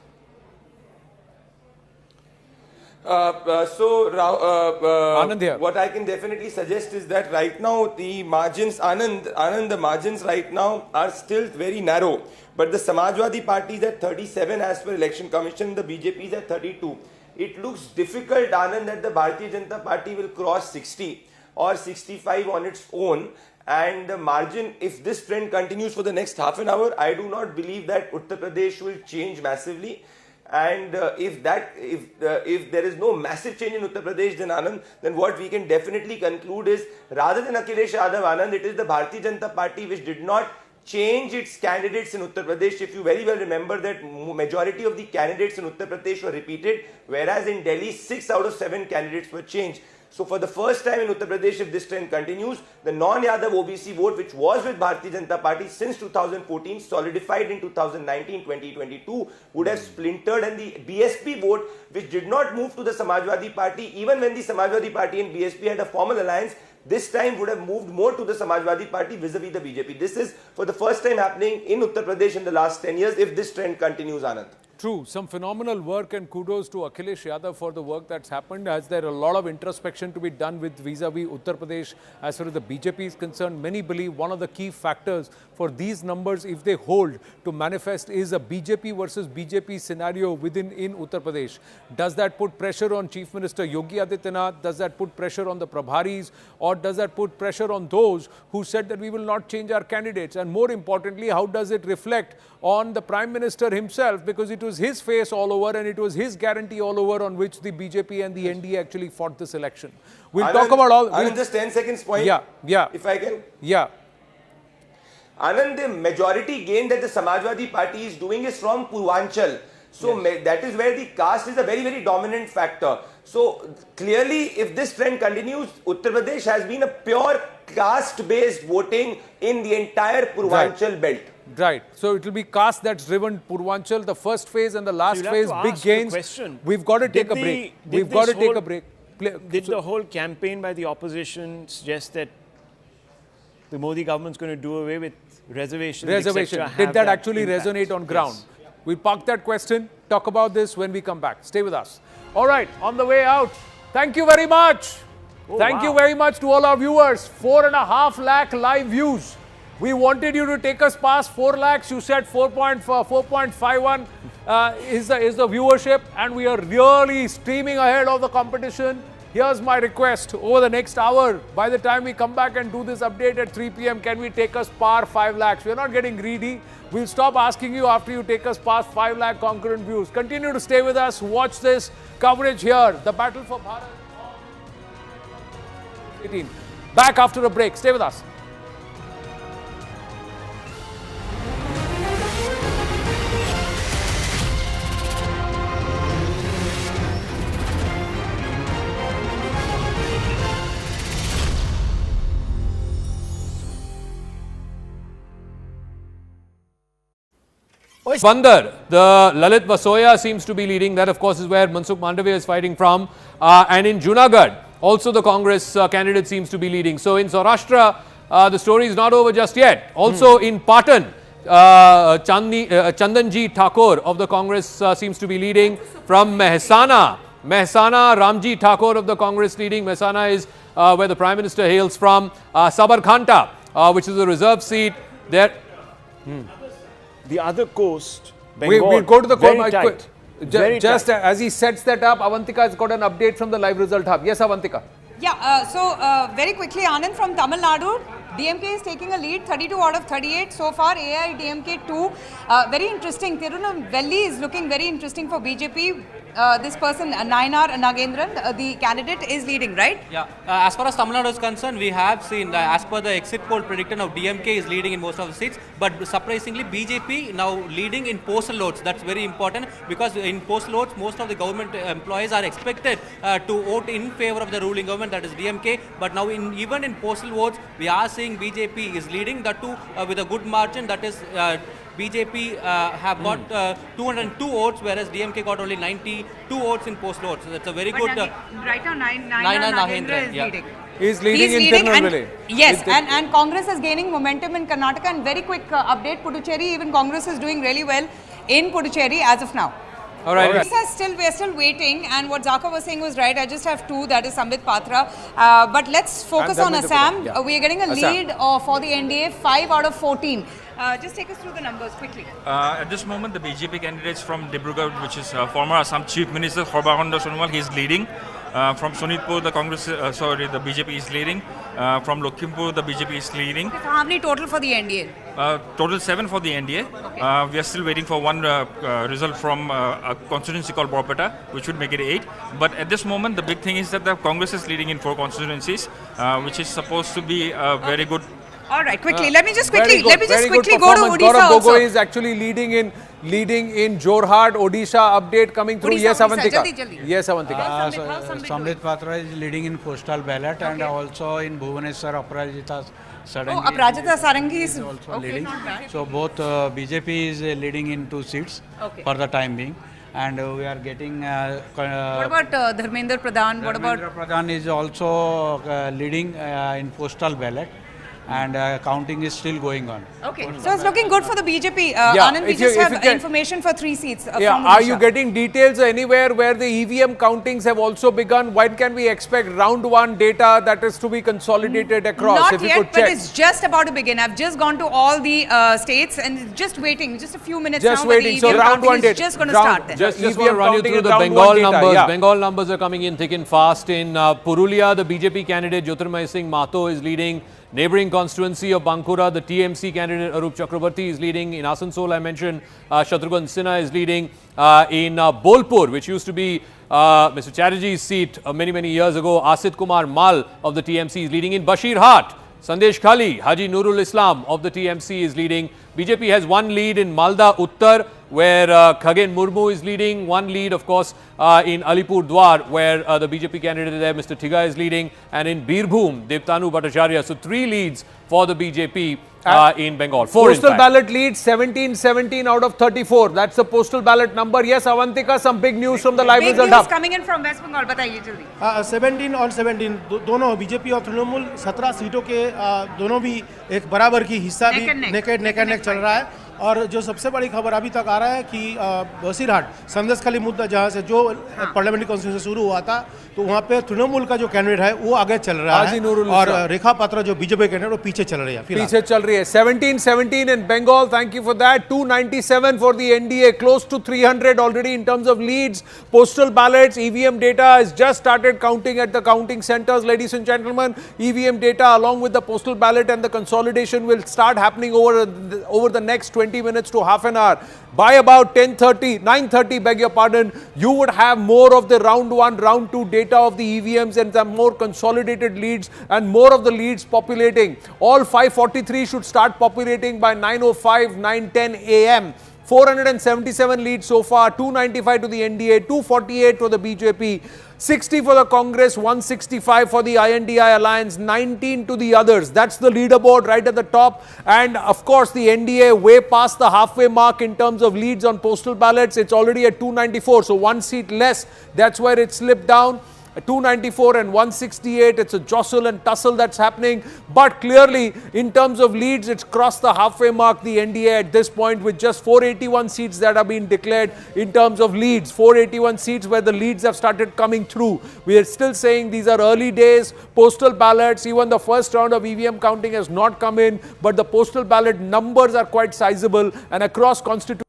S21: Anand here. What I can definitely suggest is that right now the margins, Anand, the margins right now are still very narrow. But the Samajwadi Party is at 37 as per Election Commission, the BJP is at 32. It looks difficult, Anand, that the Bharatiya Janata Party will cross 60 or 65 on its own. And the margin, if this trend continues for the next half an hour, I do not believe that Uttar Pradesh will change massively. And if there is no massive change in Uttar Pradesh, then Anand, then what we can definitely conclude is, rather than Akhilesh Yadav, Anand, it is the Bharatiya Janata Party which did not change its candidates in Uttar Pradesh. If you very well remember that majority of the candidates in Uttar Pradesh were repeated, whereas in Delhi 6 out of 7 candidates were changed. So for the first time in Uttar Pradesh, if this trend continues, the non-Yadav OBC vote, which was with Bharatiya Janata Party since 2014, solidified in 2019-2022, would have splintered, and the BSP vote, which did not move to the Samajwadi Party, even when the Samajwadi Party and BSP had a formal alliance, this time would have moved more to the Samajwadi Party vis-a-vis the BJP. This is for the first time happening in Uttar Pradesh in the last 10 years, if this trend continues, Anand.
S2: True, some phenomenal work, and kudos to Akhilesh Yadav for the work that's happened, as there are a lot of introspection to be done with vis-a-vis Uttar Pradesh as far as the BJP is concerned. Many believe one of the key factors for these numbers, if they hold, to manifest is a BJP versus BJP scenario in Uttar Pradesh. Does that put pressure on Chief Minister Yogi Adityanath? Does that put pressure on the Prabharis? Or does that put pressure on those who said that we will not change our candidates? And more importantly, how does it reflect on the Prime Minister himself? Because it was his face all over and it was his guarantee all over on which the BJP and the NDA actually fought this election. We'll talk about all...
S21: Anand, just 10 seconds point.
S2: Yeah.
S21: If I can.
S2: Yeah.
S21: Anand, the majority gain that the Samajwadi Party is doing is from Purvanchal. So that is where the caste is a very, very dominant factor. So clearly, if this trend continues, Uttar Pradesh has been a pure caste-based voting in the entire Purvanchal belt.
S2: Right. So it will be caste that's driven Purvanchal, the first phase and the last phase, big gains. We've got to take a break. We've got to take a break.
S6: Did the whole campaign by the opposition suggest that the Modi government's going to do away with reservations?
S2: Did that actually resonate on ground? Yes. We'll park that question, talk about this when we come back. Stay with us. All right, on the way out, thank you very much. Thank you very much to all our viewers. 4.5 lakh live views. We wanted you to take us past 4 lakhs. You said 4.51 is the viewership, and we are really streaming ahead of the competition. Here's my request. Over the next hour, by the time we come back and do this update at 3 p.m, can we take us past 5 lakhs? We're not getting greedy. We'll stop asking you after you take us past 5 lakh concurrent views. Continue to stay with us. Watch this coverage here. The battle for Bharat. 18. Back after a break. Stay with us.
S17: Bandar, the Lalit Vasoya seems to be leading. That, of course, is where Mansukh Mandavia is fighting from. And in Junagadh, also the Congress candidate seems to be leading. So in Saurashtra, the story is not over just yet. Also in Patan, Chandanji Thakur of the Congress seems to be leading. From Mehsana, Ramji Thakur of the Congress leading. Mehsana is where the Prime Minister hails from. Sabarkhanta, which is a reserve seat there.
S6: The other coast, Bengal,
S2: we'll go to the
S6: very tight.
S2: Just as he sets that up, Avantika has got an update from the live result hub. Yes, Avantika.
S13: Yeah, so very quickly, Anand, from Tamil Nadu, DMK is taking a lead, 32 out of 38 so far, AIDMK 2. Very interesting, Tirunelveli is looking very interesting for BJP. This person, Nayanar Nagendran, the candidate, is leading, right?
S7: Yeah, as far as Tamil Nadu is concerned, we have seen, as per the exit poll prediction of DMK is leading in most of the seats, but surprisingly, BJP now leading in postal votes. That's very important because in postal votes, most of the government employees are expected to vote in favor of the ruling government, that is DMK, but now even in postal votes, we are seeing BJP is leading, that too with a good margin, that is BJP have got 202 votes, whereas DMK got only 92 votes in post votes. So that's a very good.
S13: Right now, Nayanar Nagendra is leading.
S2: He's leading in Tirunelveli.
S13: Yes, and Congress is gaining momentum in Karnataka. And very quick update, Puducherry, even Congress is doing really well in Puducherry as of now.
S17: All right.
S13: We are still waiting, and what Zaka was saying was right. I just have two, that is Sambit Patra. But let's focus on Assam. Yeah. We are getting a lead for the NDA, 5 out of 14. Just take us through the numbers quickly.
S14: At this moment, the BJP candidates from Dibrugarh, which is former Assam Chief Minister Horbakanda Sonowal, he is leading. From Sonitpur, the the BJP is leading. From Lokhimpur, the BJP is leading.
S13: So how many total for the NDA?
S14: Total 7 for the NDA. Okay. We are still waiting for one result from a constituency called Borpeta, which would make it 8. But at this moment, the big thing is that the Congress is leading in 4 constituencies, which is supposed to be a very good.
S13: All right, quickly. Let me just quickly go to Odisha
S2: Gaurav
S13: also.
S2: Gogoi is actually leading in Jorhat, Odisha update coming through. Yes, Avantika. Yes, Avantika.
S15: Sambit Patra is leading in postal ballot and also in Bhubaneswar, Aparajita Sarangi.
S13: Oh, Aparajita Sarangi is
S15: also leading. So both BJP is leading in 2 seats for the time being. And we are getting.
S13: What about Dharmendra Pradhan?
S15: Dharmendra Pradhan is also leading in postal ballot. And counting is still going on.
S13: Okay, so it's looking good for the BJP. Anand, we just have information for 3 seats.
S2: Are you getting details anywhere where the EVM countings have also begun? When can we expect round 1 data that is to be consolidated across?
S13: Not yet, but it's just about to begin. I've just gone to all the states and just waiting, just a few minutes
S2: just
S13: now.
S2: Waiting. So round 1 data
S13: is just going to start then.
S17: Just want to run you through the Bengal numbers. Bengal numbers are coming in thick and fast. In Purulia, the BJP candidate Jyotirmay Singh Mato is leading. Neighbouring constituency of Bankura, the TMC candidate Arup Chakrabarti is leading. In Asansol, I mentioned Shatrughan Sinha is leading. In Bolpur, which used to be Mr. Chatterjee's seat many years ago, Asit Kumar Mal of the TMC is leading. In Bashirhat, Sandesh Khali, Haji Nurul Islam of the TMC is leading. BJP has one lead in Malda Uttar, where Khagen Murmu is leading. One lead, of course, in Alipur Dwar, where the BJP candidate there, Mr. Thiga, is leading. And in Birbhum, Devtanu Bhattacharya. So 3 leads for the BJP in Bengal. 4
S8: Postal ballot lead 17 out of 34. That's the postal ballot number. Yes, Avantika, some big news from the live result hub.
S13: coming in from West Bengal. बताइए जल्दी.
S16: 17 और 17 दोनों BJP और तृणमूल 17 सीटों के दोनों भी एक बराबर की हिस्सा भी नेक एंड नेक चल रहा है. और जो सबसे बड़ी खबर अभी तक आ रहा है कि बसीरहाट संदेशखाली मुद्दा जहाँ से जो पार्लियामेंट्री कॉन्स्टिट्यूंसी से शुरू हुआ था, तो वहाँ पे तृणमूल का जो कैंडिडेट है वो आगे चल रहा है और रेखा पात्रा जो बीजेपी कैंडिडेट वो पीछे चल रही है.
S8: पीछे चल रही है. 17 in Bengal. Thank you for that. 297 for the NDA. Close to 300 already in terms of leads. Postal ballots, EVM data has just started counting at the counting centers, ladies and gentlemen. EVM data along with the postal ballot and the consolidation will start happening over the next 20 minutes to half an hour. By about 9:30, beg your pardon, you would have more of the round 1, round 2 data of the EVMs and some more consolidated leads and more of the leads populating. All 543 should start populating by 9:05, 9:10 a.m. 477 leads so far, 295 to the NDA, 248 for the BJP, 60 for the Congress, 165 for the INDI alliance, 19 to the others. That's the leaderboard right at the top. And of course, the NDA way past the halfway mark in terms of leads on postal ballots. It's already at 294, so 1 seat less. That's where it slipped down. 294 and 168, it's a jostle and tussle that's happening. But clearly, in terms of leads, it's crossed the halfway mark, the NDA at this point, with just 481 seats that are being declared in terms of leads. 481 seats where the leads have started coming through. We are still saying these are early days. Postal ballots, even the first round of EVM counting has not come in, but the postal ballot numbers are quite sizable and across constituencies.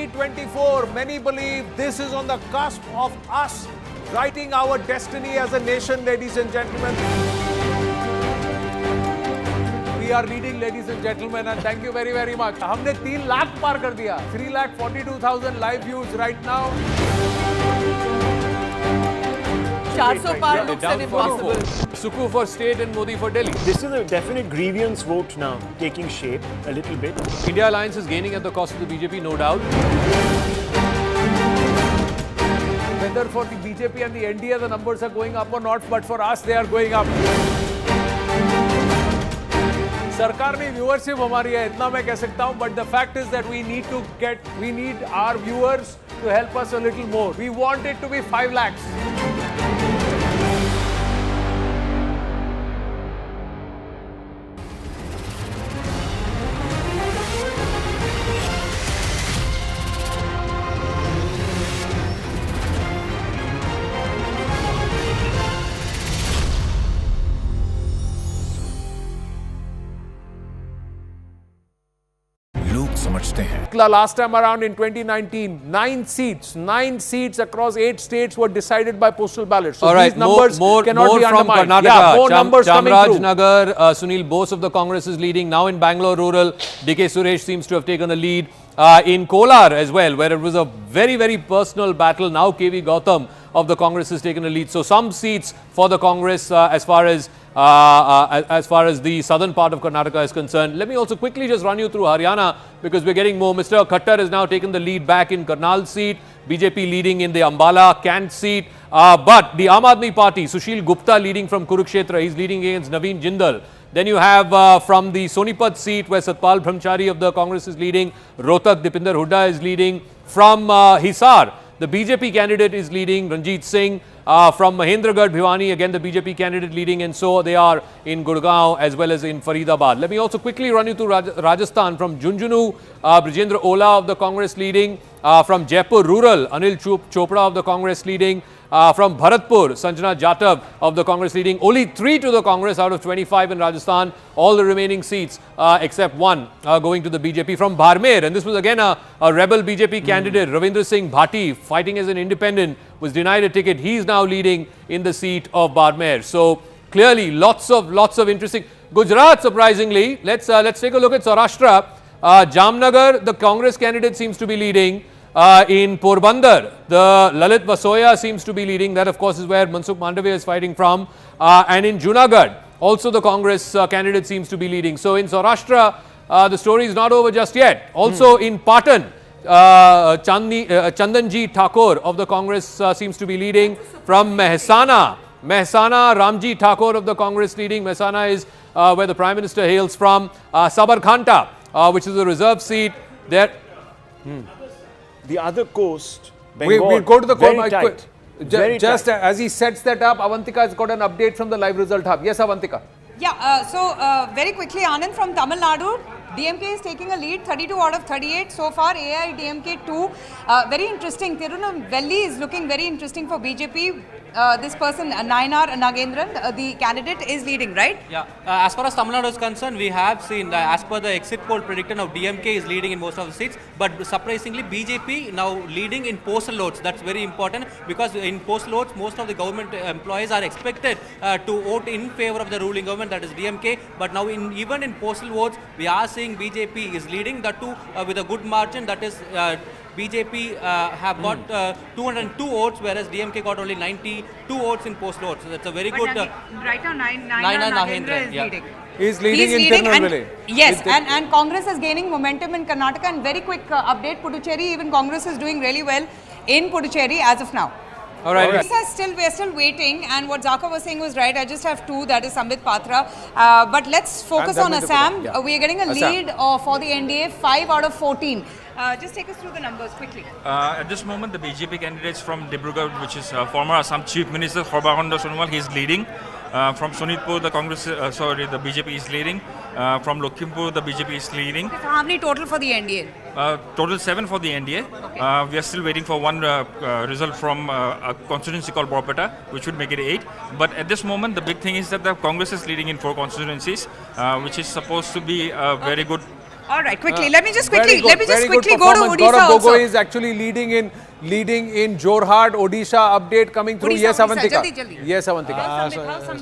S8: 2024, many believe this is on the cusp of us writing our destiny as a nation, ladies and gentlemen. We are leading, ladies and gentlemen, and thank you very, very much. हमने 3 लाख पार कर दिया. 3,42,000 live views right now.
S5: 400 par looks an impossible.
S17: Suku for state and Modi for Delhi.
S6: This is a definite grievance vote now, taking shape a little bit.
S17: India Alliance is gaining at the cost of the BJP, no doubt.
S2: Whether for the BJP and the NDA the numbers are going up or not, but for us they are going up. सरकार में viewership हमारी है, इतना मैं कह सकता हूं, but the fact is that we need our viewers to help us a little more. We want it to be 5 lakhs.
S8: Last time around in 2019, 9 seats across 8 states were decided by postal ballots. So
S17: all right,
S8: these numbers cannot be
S17: from
S8: undermined.
S17: Karnataka.
S8: Yeah, more numbers coming through.
S17: Nagar, Sunil Bose of the Congress is leading. Now in Bangalore rural, DK Suresh seems to have taken the lead. In Kolar as well, where it was a very, very personal battle. Now KV Gautam of the Congress has taken a lead. So some seats for the Congress as far as the southern part of Karnataka is concerned. Let me also quickly just run you through Haryana because we're getting more. Mr. Khattar has now taken the lead back in Karnal seat. BJP leading in the Ambala Kant seat. But the Aam Aadmi Party, Sushil Gupta leading from Kurukshetra. He's leading against Naveen Jindal. Then you have from the Sonipat seat where Satpal Brahmachari of the Congress is leading. Rohtak, Dipinder Hooda is leading. From Hisar, the BJP candidate is leading, Ranjit Singh. From Mahendragarh, Bhiwani, again the BJP candidate leading, and so they are in Gurgaon as well as in Faridabad. Let me also quickly run you through Rajasthan. From Junjunu, Brijendra Ola of the Congress leading. From Jaipur Rural, Anil Chopra of the Congress leading. From Bharatpur, Sanjana Jatav of the Congress leading. Only 3 to the Congress out of 25 in Rajasthan. All the remaining seats except 1 going to the BJP. From Barmer, and this was again a rebel BJP candidate, Ravindra Singh Bhati, fighting as an independent, was denied a ticket. He is now leading in the seat of Barmer. So clearly lots of interesting. Gujarat, surprisingly, let's take a look at Saurashtra. Jamnagar, the Congress candidate seems to be leading. In Porbandar, the Lalit Vasoya seems to be leading. That, of course, is where Mansukh Mandavia is fighting from. And in Junagadh, also the Congress candidate seems to be leading. So in Saurashtra, the story is not over just yet. Also in Patan, Chandanji Thakur of the Congress seems to be leading. From Mehsana, Ramji Thakur of the Congress leading. Mehsana is where the Prime Minister hails from. Sabarkhanta, which is a reserve seat there.
S6: The other coast, Bengal,
S8: we'll go to the
S6: very tight.
S8: Just as he sets that up, Avantika has got an update from the live result hub. Yes, Avantika.
S13: Yeah, very quickly, Anand, from Tamil Nadu, DMK is taking a lead, 32 out of 38 so far, AIDMK 2. Very interesting, Tirunelveli is looking very interesting for BJP. This person, Nayanar Nagendran, the candidate, is leading, right?
S7: Yeah, as far as Tamil Nadu is concerned, we have seen, as per the exit poll prediction of DMK is leading in most of the seats, but surprisingly BJP now leading in postal votes. That's very important because in postal votes, most of the government employees are expected to vote in favor of the ruling government, that is DMK, but now even in postal votes, we are seeing BJP is leading, that too with a good margin, that is BJP have got 202 votes, whereas DMK got only 92 votes in post votes. So that's a very good.
S13: Right now, Nayanar Nagendra is leading.
S8: He's leading in Tirunelveli.
S13: Yes, and Congress is gaining momentum in Karnataka. And very quick update, Puducherry, even Congress is doing really well in Puducherry as of now.
S8: All right.
S13: We are still waiting, and what Zaka was saying was right. I just have two, that is Sambit Patra. But let's focus on Assam. We are getting a lead for the NDA, 5 out of 14. Just take us through the numbers quickly.
S14: At this moment, the BJP candidates from Dibrugarh, which is former Assam Chief Minister Horbakanda Sonowal, he is leading. From Sonitpur, the the BJP is leading. From Lakhimpur, the BJP is leading.
S13: So how many total for the NDA?
S14: Total 7 for the NDA. Okay. We are still waiting for one result from a constituency called Borpeta, which would make it 8. But at this moment, the big thing is that the Congress is leading in 4 constituencies, which is supposed to be a very good.
S13: All right, quickly. Let me just quickly go to Odisha
S8: Gaurav
S13: also.
S8: Gogoi is actually leading in Jorhat. Odisha update coming through. Yes, Avantika. Yes, Avantika.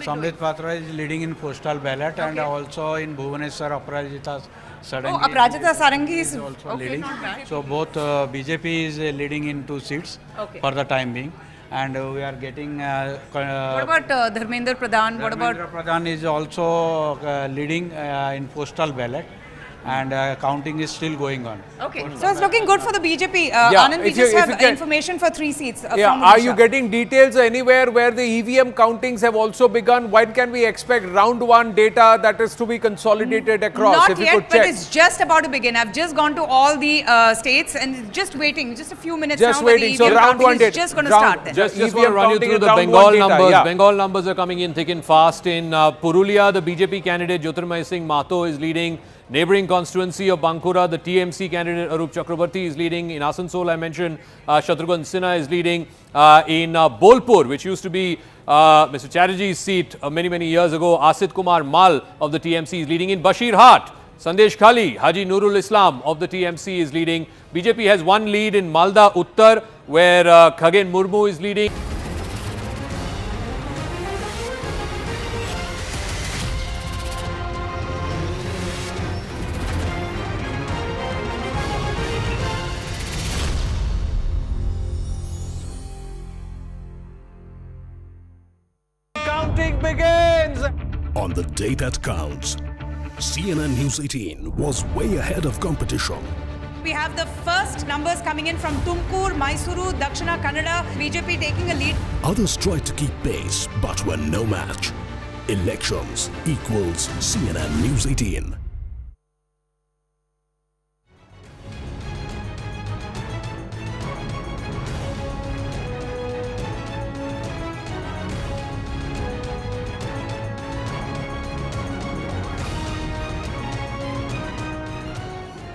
S15: Sambit Patra is leading in postal ballot and also in Bhubaneswar Aparajita Sarangi.
S13: Oh, Aparajita Sarangi is
S15: also leading. So both BJP is leading in 2 seats for the time being. And we are getting.
S13: What about Dharmendra Pradhan? What about
S15: Dharmendra Pradhan is also leading in postal ballot. And counting is still going on.
S13: Okay, so it's looking good for the BJP. Anand, we just have information for 3 seats.
S8: Are you getting details anywhere where the EVM countings have also begun? When can we expect round 1 data that is to be consolidated across?
S13: Not yet, but it's just about to begin. I've just gone to all the states and just waiting, just a few minutes
S8: just
S13: now.
S8: Waiting. So round 1 data.
S13: Just going to start then.
S17: Just want to run you through the Bengal numbers. Bengal numbers are coming in thick and fast. In Purulia, the BJP candidate Jyotirmay Singh Mato is leading. Neighbouring constituency of Bankura, the TMC candidate Arup Chakrabarti is leading. In Asansol, I mentioned Shatrughan Sinha is leading. In Bolpur, which used to be Mr. Chatterjee's seat many years ago, Asit Kumar Mal of the TMC is leading. In Bashirhat, Sandesh Khali, Haji Nurul Islam of the TMC is leading. BJP has 1 lead in Malda Uttar, where Khagen Murmu is leading.
S8: Begins.
S12: On the day that counts, CNN News 18 was way ahead of competition.
S13: We have the first numbers coming in from Tumkur, Mysuru, Dakshina Kannada, BJP taking a lead.
S12: Others tried to keep pace but were no match. Elections equals CNN News 18.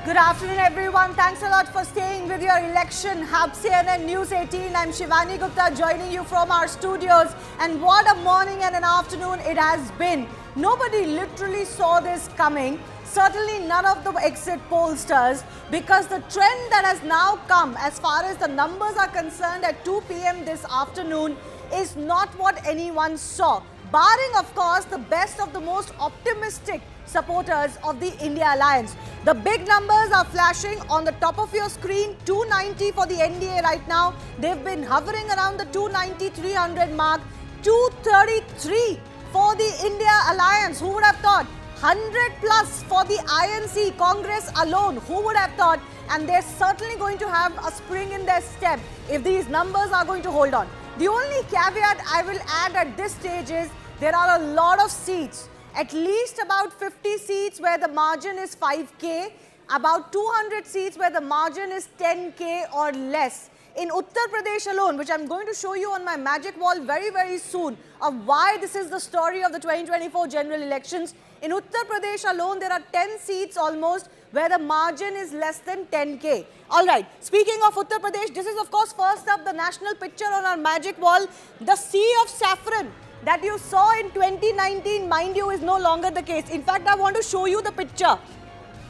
S10: Good afternoon, everyone. Thanks a lot for staying with your election hub, CNN News 18. I'm Shivani Gupta joining you from our studios. And what a morning and an afternoon it has been. Nobody literally saw this coming. Certainly none of the exit pollsters, because the trend that has now come as far as the numbers are concerned at 2 p.m. this afternoon is not what anyone saw. Barring, of course, the best of the most optimistic supporters of the India Alliance. The big numbers are flashing on the top of your screen. 290 for the NDA right now. They've been hovering around the 290-300 mark. 233 for the India Alliance. Who would have thought? 100 plus for the INC, Congress alone. Who would have thought? And they're certainly going to have a spring in their step if these numbers are going to hold on. The only caveat I will add at this stage is there are a lot of seats. At least about 50 seats where the margin is 5K, about 200 seats where the margin is 10K or less. In Uttar Pradesh alone, which I'm going to show you on my magic wall very, very soon, of why this is the story of the 2024 general elections. In Uttar Pradesh alone, there are 10 seats almost where the margin is less than 10K. All right, speaking of Uttar Pradesh, this is of course first up the national picture on our magic wall. The sea of saffron that you saw in 2019, mind you, is no longer the case. In fact, I want to show you the picture.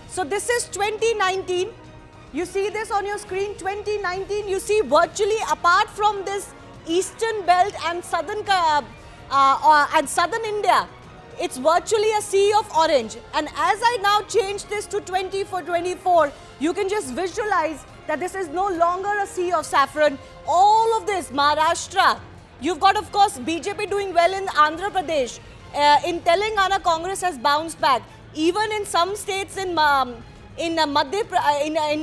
S10: So this is 2019. You see this on your screen, 2019. You see virtually apart from this eastern belt and southern India, it's virtually a sea of orange. And as I now change this to 2024, you can just visualize that this is no longer a sea of saffron. All of this, Maharashtra, you've got, of course, BJP doing well in Andhra Pradesh. In Telangana, Congress has bounced back. Even in some states in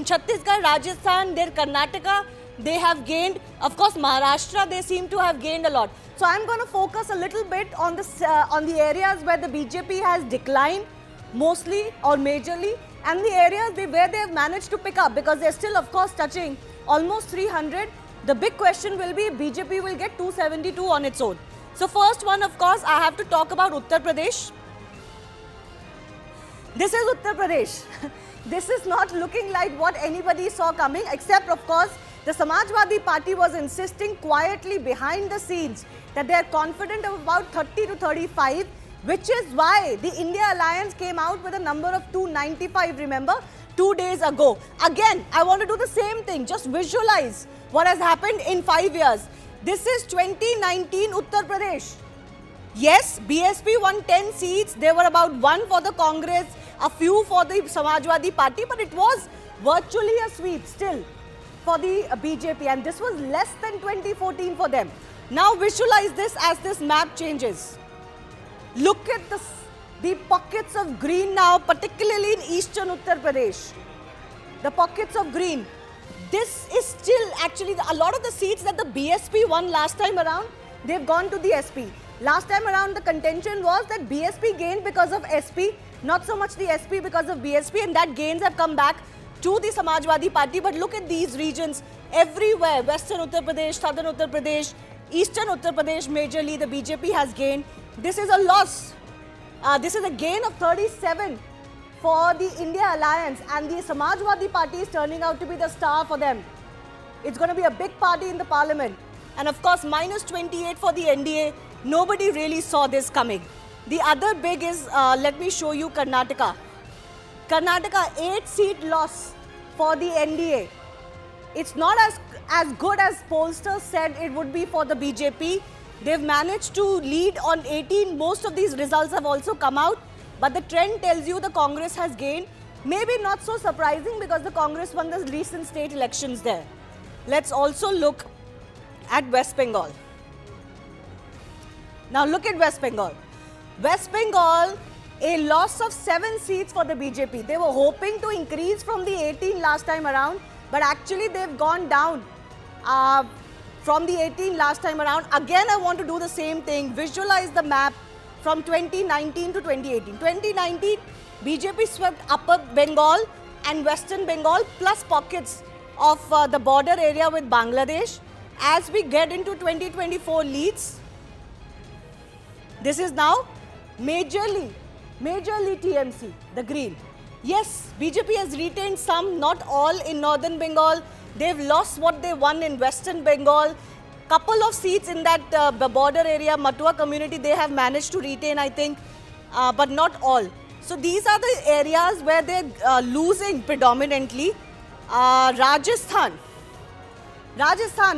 S10: Chhattisgarh, Rajasthan, Karnataka, they have gained. Of course, Maharashtra, they seem to have gained a lot. So I'm going to focus a little bit on the areas where the BJP has declined, mostly or majorly, and the areas where they have managed to pick up, because they're still, of course, touching almost 300. The big question will be BJP will get 272 on its own. So first one, of course, I have to talk about Uttar Pradesh. This is Uttar Pradesh. This is not looking like what anybody saw coming, except, of course, the Samajwadi Party was insisting quietly behind the scenes that they are confident of about 30 to 35, which is why the India Alliance came out with a number of 295, remember, 2 days ago. Again, I want to do the same thing, just visualize what has happened in 5 years. This is 2019 Uttar Pradesh. Yes, BSP won 10 seats. There were about 1 for the Congress, a few for the Samajwadi Party, but it was virtually a sweep still for the BJP, and this was less than 2014 for them. Now visualize this as this map changes. Look at the pockets of green now, particularly in eastern Uttar Pradesh. The pockets of green. This is still actually a lot of the seats that the BSP won last time around, they've gone to the SP. Last time around, the contention was that BSP gained because of SP, not so much the SP because of BSP, and that gains have come back to the Samajwadi Party. But look at these regions everywhere, western Uttar Pradesh, southern Uttar Pradesh, eastern Uttar Pradesh majorly, the BJP has gained. This is a loss. This is a gain of 37 for the India Alliance, and the Samajwadi Party is turning out to be the star for them. It's going to be a big party in the parliament. And of course, minus 28 for the NDA. Nobody really saw this coming. The other big is, let me show you Karnataka. Karnataka, 8-seat loss for the NDA. It's not as good as pollsters said it would be for the BJP. They've managed to lead on 18. Most of these results have also come out. But the trend tells you the Congress has gained. Maybe not so surprising because the Congress won the recent state elections there. Let's also look at West Bengal. Now look at West Bengal. West Bengal, a loss of 7 seats for the BJP. They were hoping to increase from the 18 last time around, but actually they've gone down from the 18 last time around. Again, I want to do the same thing. Visualize the map from 2019 to 2018. 2019, BJP swept Upper Bengal and Western Bengal plus pockets of the border area with Bangladesh. As we get into 2024 leads, this is now majorly TMC, the green. Yes, BJP has retained some, not all in Northern Bengal. They've lost what they won in Western Bengal. Couple of seats in that border area, Matua community, they have managed to retain, I think, but not all. So these are the areas where they're losing predominantly. Rajasthan,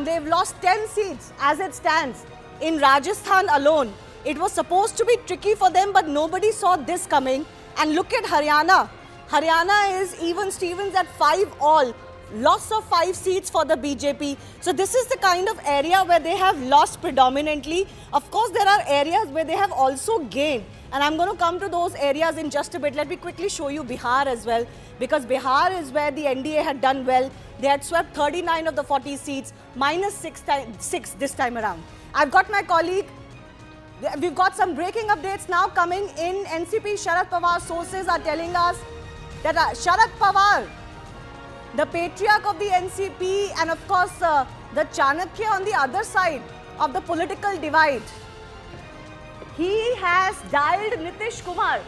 S10: they've lost 10 seats as it stands. In Rajasthan alone, it was supposed to be tricky for them, but nobody saw this coming. And look at Haryana. Haryana is even Stevens at 5-all. Loss of 5 seats for the BJP. So this is the kind of area where they have lost predominantly. Of course, there are areas where they have also gained. And I'm going to come to those areas in just a bit. Let me quickly show you Bihar as well. Because Bihar is where the NDA had done well. They had swept 39 of the 40 seats, minus 6 this time around. I've got my colleague. We've got some breaking updates now coming in. NCP Sharad Pawar sources are telling us that Sharad Pawar, the patriarch of the NCP, and of course the Chanakya on the other side of the political divide, he has dialed Nitish Kumar.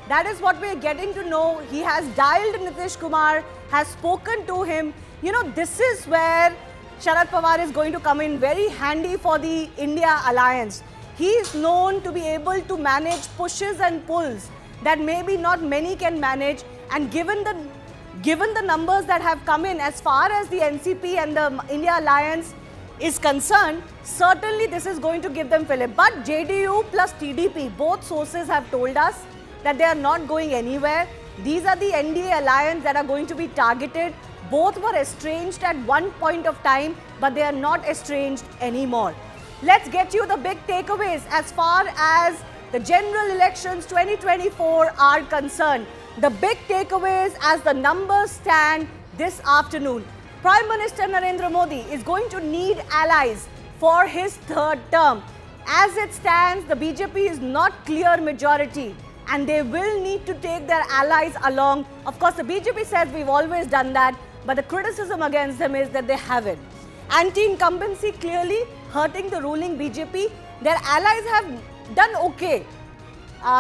S10: That is what we are getting to know. He has dialed Nitish Kumar, has spoken to him. You know, this is where Sharad Pawar is going to come in very handy for the India alliance. He is known to be able to manage pushes and pulls that maybe not many can manage, and given the numbers that have come in as far as the NCP and the India alliance is concerned, certainly this is going to give them fillip. But JDU plus TDP, both sources have told us that they are not going anywhere. These are the NDA alliance that are going to be targeted. Both were estranged at one point of time, but they are not estranged anymore. Let's get you the big takeaways as far as the general elections 2024 are concerned. The big takeaways as the numbers stand this afternoon. Prime Minister Narendra Modi is going to need allies for his third term. As it stands, the BJP is not clear majority and they will need to take their allies along. Of course, the BJP says we've always done that, but the criticism against them is that they haven't. Anti-incumbency clearly hurting the ruling BJP. Their allies have done okay.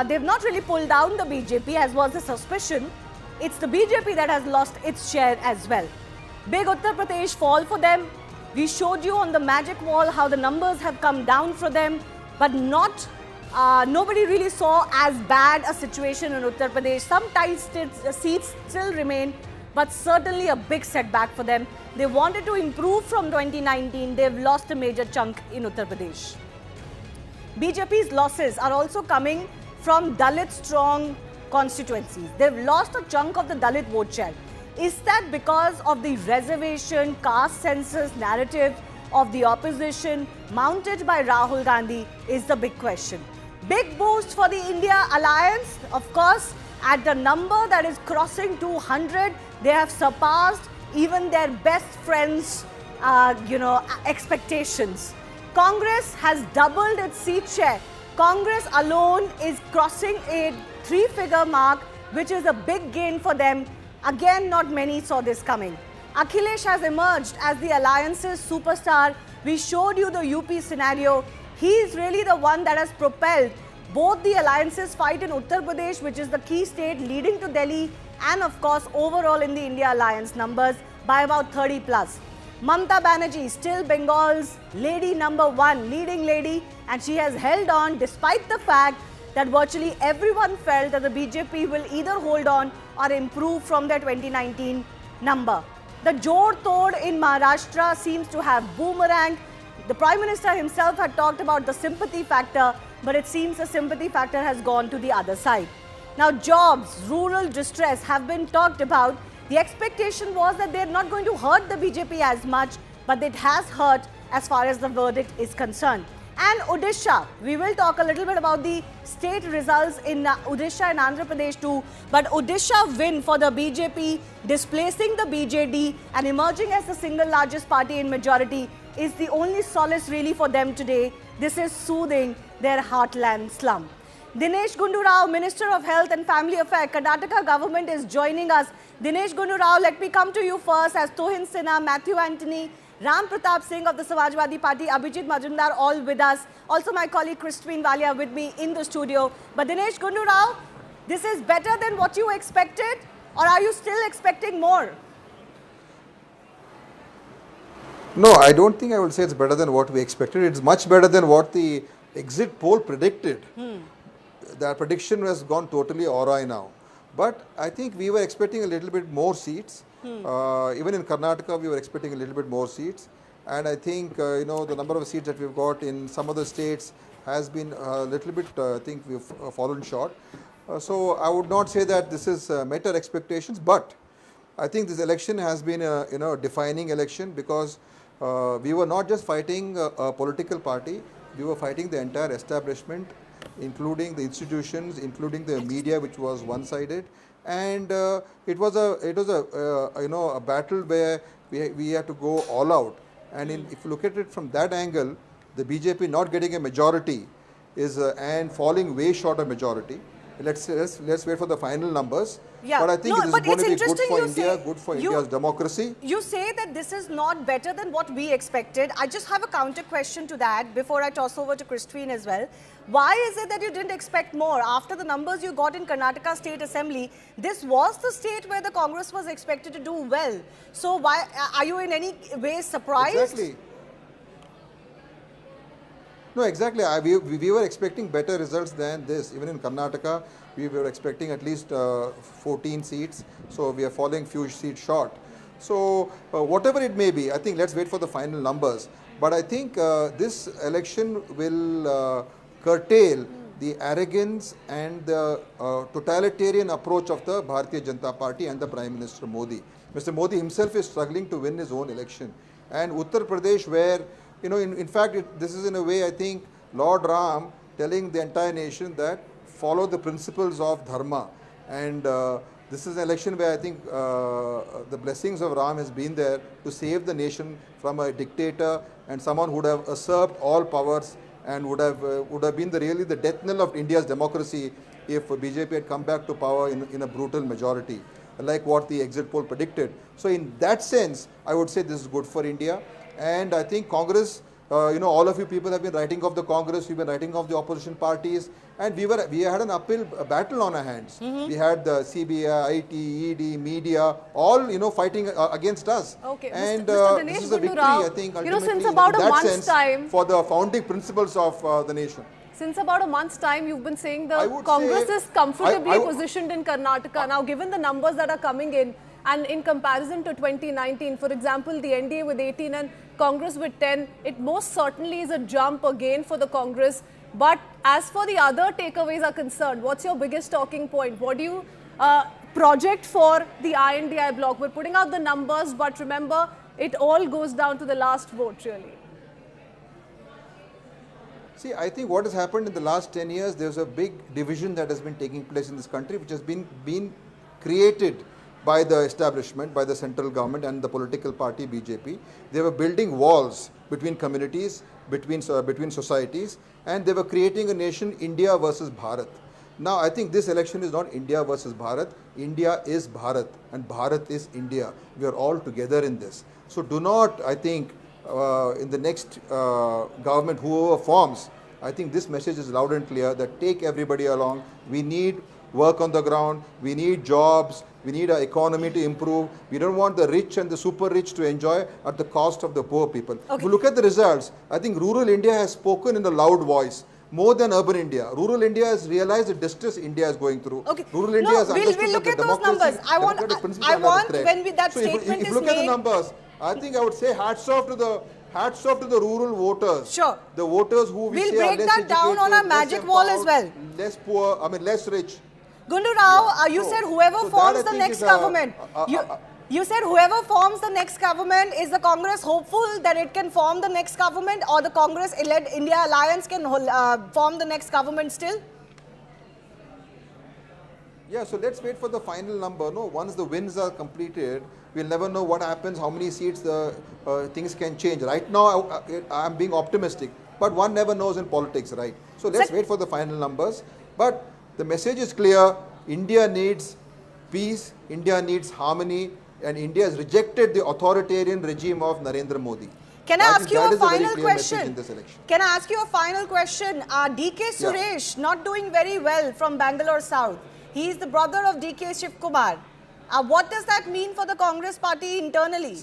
S10: They've not really pulled down the BJP as was the suspicion. It's the BJP that has lost its share as well. Big Uttar Pradesh fall for them. We showed you on the magic wall how the numbers have come down for them, but nobody really saw as bad a situation in Uttar Pradesh. Some tight seats still remain, but certainly a big setback for them. They wanted to improve from 2019. They've lost a major chunk in Uttar Pradesh. BJP's losses are also coming from Dalit strong constituencies. They've lost a chunk of the Dalit vote share. Is that because of the reservation, caste census narrative of the opposition mounted by Rahul Gandhi is the big question. Big boost for the India alliance, of course, at the number that is crossing 200, they have surpassed even their best friends, expectations. Congress has doubled its seat share. Congress alone is crossing a 3-figure mark, which is a big gain for them. Again, not many saw this coming. Akhilesh has emerged as the alliance's superstar. We showed you the UP scenario. He is really the one that has propelled both the alliance's fight in Uttar Pradesh, which is the key state leading to Delhi, and of course overall in the India alliance numbers by about 30 plus. Mamata Banerjee, still Bengal's lady number 1, leading lady, and she has held on despite the fact that virtually everyone felt that the BJP will either hold on or improve from their 2019 number. The Jod Tod in Maharashtra seems to have boomeranged. The Prime Minister himself had talked about the sympathy factor, but it seems the sympathy factor has gone to the other side. Now, jobs, rural distress have been talked about. The expectation was that they're not going to hurt the BJP as much, but it has hurt as far as the verdict is concerned. And Odisha, we will talk a little bit about the state results in Odisha and Andhra Pradesh too. But Odisha win for the BJP, displacing the BJD and emerging as the single largest party in majority is the only solace really for them today. This is soothing their heartland slum. Dinesh Gundu Rao, Minister of Health and Family Affairs, Karnataka government is joining us. Dinesh Gundu Rao, let me come to you first as Tohin Sinha, Matthew Antony, Ram Pratap Singh of the Samajwadi Party, Abhijit Majumdar all with us. Also my colleague Christine Walia with me in the studio. But Dinesh Gundu Rao, this is better than what you expected, or are you still expecting more?
S11: No, I don't think I would say it's better than what we expected. It's much better than what the exit poll predicted. That prediction has gone totally awry now. But I think we were expecting a little bit more seats. Even in Karnataka, we were expecting a little bit more seats. And I think, the number of seats that we've got in some other states has been a little bit, I think we've fallen short. So I would not say that this is met our expectations, but I think this election has been a defining election, because we were not just fighting a political party, we were fighting the entire establishment, including the institutions, including the media, which was one-sided, and it was a battle where we had to go all out. And if you look at it from that angle, the BJP not getting a majority is and falling way short of majority. Let's wait for the final numbers.
S10: Yeah.
S11: But I think it is going to be good for India, good for India's democracy.
S10: You say that this is not better than what we expected. I just have a counter question to that before I toss over to Christine as well. Why is it that you didn't expect more? After the numbers you got in Karnataka State Assembly, this was the state where the Congress was expected to do well. So why are you in any way surprised?
S11: Exactly. No, exactly. We were expecting better results than this. Even in Karnataka, we were expecting at least 14 seats. So we are falling few seats short. So whatever it may be, I think let's wait for the final numbers. But I think this election will curtail the arrogance and the totalitarian approach of the Bharatiya Janata Party and the Prime Minister Modi. Mr. Modi himself is struggling to win his own election. And Uttar Pradesh, where in fact, this is in a way, I think, Lord Ram telling the entire nation that follow the principles of Dharma. And this is an election where I think the blessings of Ram has been there to save the nation from a dictator and someone who would have usurped all powers and would have been really the death knell of India's democracy if BJP had come back to power in a brutal majority, like what the exit poll predicted. So in that sense, I would say this is good for India. And I think Congress, all of you people have been writing off the Congress, we've been writing off the opposition parties, and we had an uphill battle on our hands. We had the CBI, IT, ED, media, all fighting against us.
S18: Okay,
S11: and
S18: Mr.
S11: this is a victory, I think, ultimately,
S18: since about
S11: in
S18: a
S11: that
S18: month's
S11: sense,
S18: time,
S11: for the founding principles of the nation.
S18: Since about a month's time, you've been saying the Congress is comfortably positioned in Karnataka. Now, given the numbers that are coming in, and in comparison to 2019, for example, the NDA with 18 and Congress with 10, it most certainly is a jump again for the Congress. But as for the other takeaways are concerned, what's your biggest talking point? What do you project for the INDI bloc? We're putting out the numbers, but remember, it all goes down to the last vote, really.
S11: See, I think what has happened in the last 10 years, there's a big division that has been taking place in this country, which has been created by the establishment, by the central government and the political party BJP. They were building walls between communities, between societies, and they were creating a nation, India versus Bharat. Now, I think this election is not India versus Bharat. India is Bharat and Bharat is India. We are all together in this. So do not, I think, in the next government, whoever forms, I think this message is loud and clear that take everybody along. We need work on the ground, we need jobs, we need our economy to improve. We don't want the rich and the super rich to enjoy at the cost of the poor people. Okay. If you look at the results, I think rural India has spoken in a loud voice more than urban India. Rural India has realized the distress India is going through.
S10: Okay.
S11: Rural India has understood
S10: we'll look
S11: that
S10: at
S11: the
S10: those numbers. I want when that statement is made.
S11: If you look at the numbers, I think I would say hats off to the rural voters.
S10: Sure.
S11: The voters who we say are less educated,
S10: break that down on our magic wall as well.
S11: Less poor, less rich.
S10: Gundu Rao, you said whoever forms the next government. You said whoever forms the next government, is the Congress hopeful that it can form the next government, or the Congress-led India Alliance can form the next government still?
S11: Yeah, so let's wait for the final number. No, once the wins are completed, we'll never know what happens, how many seats the things can change. Right now, I'm being optimistic, but one never knows in politics, right? So let's wait for the final numbers. But the message is clear. India needs peace, India needs harmony, and India has rejected the authoritarian regime of Narendra Modi.
S10: Can I ask you a final question? Can I ask you a final question? DK Suresh, not doing very well from Bangalore South. He is the brother of DK Shiv Kumar. What does that mean for the Congress party internally?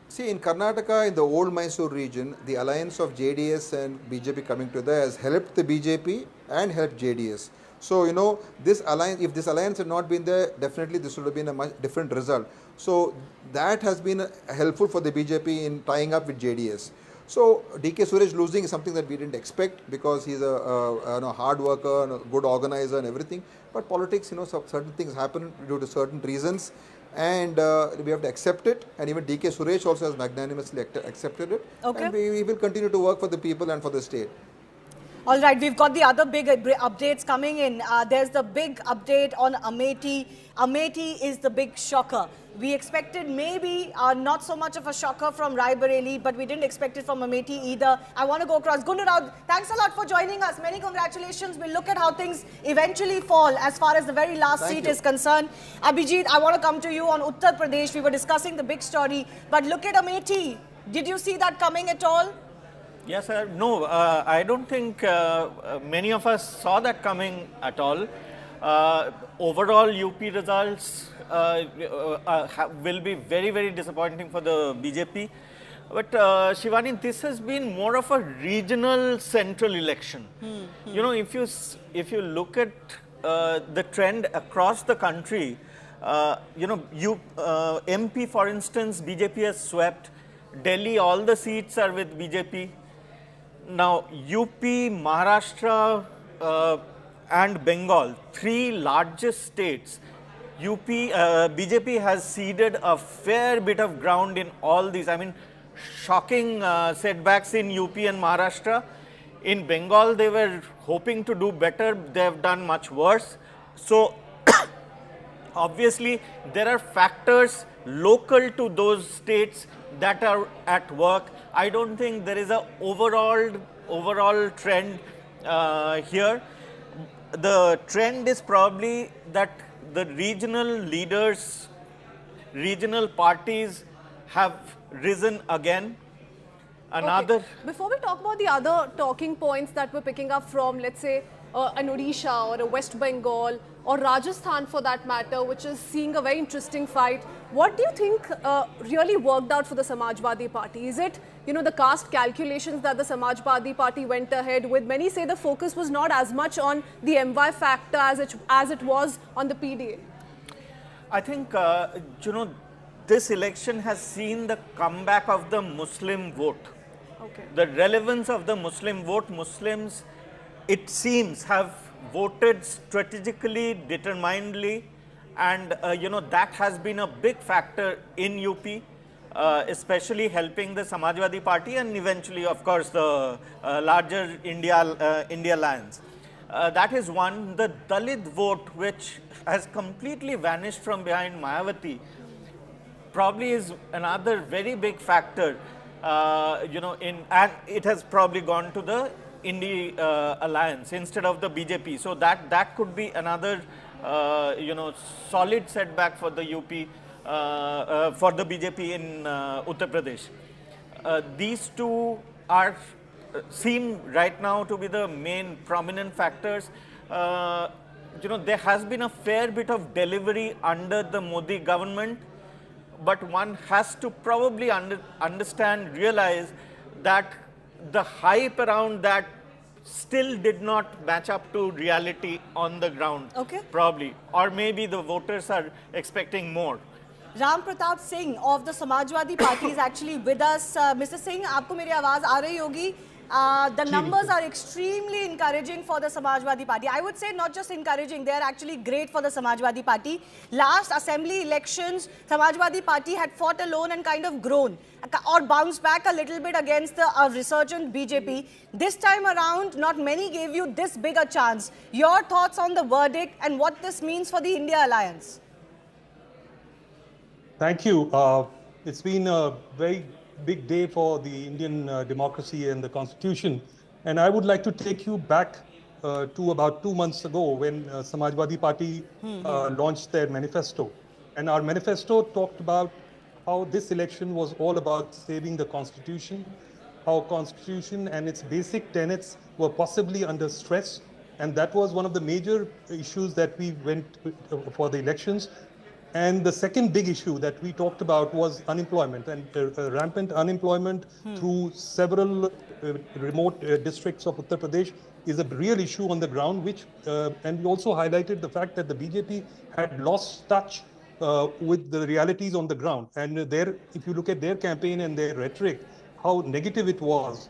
S11: See, in Karnataka, in the old Mysore region, the alliance of JDS and BJP coming together has helped the BJP and helped JDS. So, this alliance, if this alliance had not been there, definitely this would have been a much different result. So, that has been helpful for the BJP in tying up with JDS. So DK Suresh losing is something that we didn't expect, because he's a hard worker, and a good organizer and everything. But politics, certain things happen due to certain reasons, and we have to accept it. And even DK Suresh also has magnanimously accepted it.
S10: Okay.
S11: And we will continue to work for the people and for the state.
S10: All right, we've got the other big updates coming in. There's the big update on Amethi. Amethi is the big shocker. We expected maybe not so much of a shocker from Raebareli, but we didn't expect it from Amethi either. I want to go across. Gundurao, thanks a lot for joining us. Many congratulations. We'll look at how things eventually fall as far as the very last seat is concerned. Abhijit, I want to come to you on Uttar Pradesh. We were discussing the big story, but look at Amethi. Did you see that coming at all?
S19: Yes, sir. No, I don't think many of us saw that coming at all. Overall, UP results will be very, very disappointing for the BJP. But Shivani, this has been more of a regional central election. You know, if you look at the trend across the country, MP, for instance, BJP has swept. Delhi, all the seats are with BJP. Now, UP, Maharashtra and Bengal, three largest states, BJP has ceded a fair bit of ground in all these. I mean, shocking setbacks in UP and Maharashtra. In Bengal, they were hoping to do better. They have done much worse. So, obviously, there are factors local to those states that are at work. I don't think there is a overall trend here. The trend is probably that the regional leaders, regional parties have risen again. Another.
S18: Before we talk about the other talking points that we're picking up from, let's say, an Odisha or a West Bengal or Rajasthan for that matter, which is seeing a very interesting fight, what do you think really worked out for the Samajwadi Party? Is it, the caste calculations that the Samajwadi Party went ahead with? Many say the focus was not as much on the MY factor as it was on the PDA.
S19: I think, this election has seen the comeback of the Muslim vote.
S18: Okay.
S19: The relevance of the Muslim vote. Muslims, it seems, have voted strategically, determinedly, and that has been a big factor in UP, especially helping the Samajwadi Party and eventually, of course, the larger India Alliance. That is one. The Dalit vote, which has completely vanished from behind Mayawati, probably is another very big factor. And it has probably gone to the India Alliance instead of the BJP. So that could be another, solid setback for the UP, for the BJP in Uttar Pradesh. These two seem right now to be the main prominent factors. There has been a fair bit of delivery under the Modi government, but one has to probably realize that the hype around that still did not match up to reality on the ground.
S10: Okay.
S19: Probably. Or maybe the voters are expecting more.
S10: Ram Pratap Singh of the Samajwadi Party is actually with us. Mr. Singh, aapko meri awaaz aa rahi hogi? The numbers are extremely encouraging for the Samajwadi Party. I would say not just encouraging, they are actually great for the Samajwadi Party. Last assembly elections, Samajwadi Party had fought alone and kind of grown or bounced back a little bit against the resurgent BJP. This time around, not many gave you this big a chance. Your thoughts on the verdict and what this means for the India Alliance?
S22: Thank you. It's been a very big day for the Indian democracy and the constitution. And I would like to take you back to about 2 months ago when Samajwadi Party launched their manifesto. And our manifesto talked about how this election was all about saving the constitution, how constitution and its basic tenets were possibly under stress. And that was one of the major issues that we went for the elections. And the second big issue that we talked about was unemployment, and rampant unemployment through several remote districts of Uttar Pradesh is a real issue on the ground, and we also highlighted the fact that the BJP had lost touch with the realities on the ground. And if you look at their campaign and their rhetoric, how negative it was.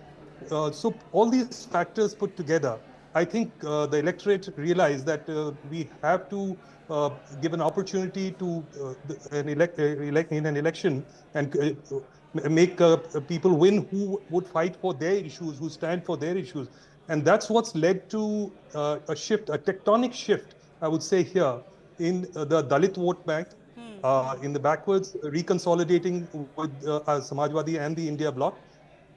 S22: So all these factors put together, I think the electorate realized that we have to give an opportunity to in an election and make people win who would fight for their issues, who stand for their issues. And that's what's led to a shift, a tectonic shift, I would say here, in the Dalit vote bank, in the backwards, reconsolidating with Samajwadi and the India bloc.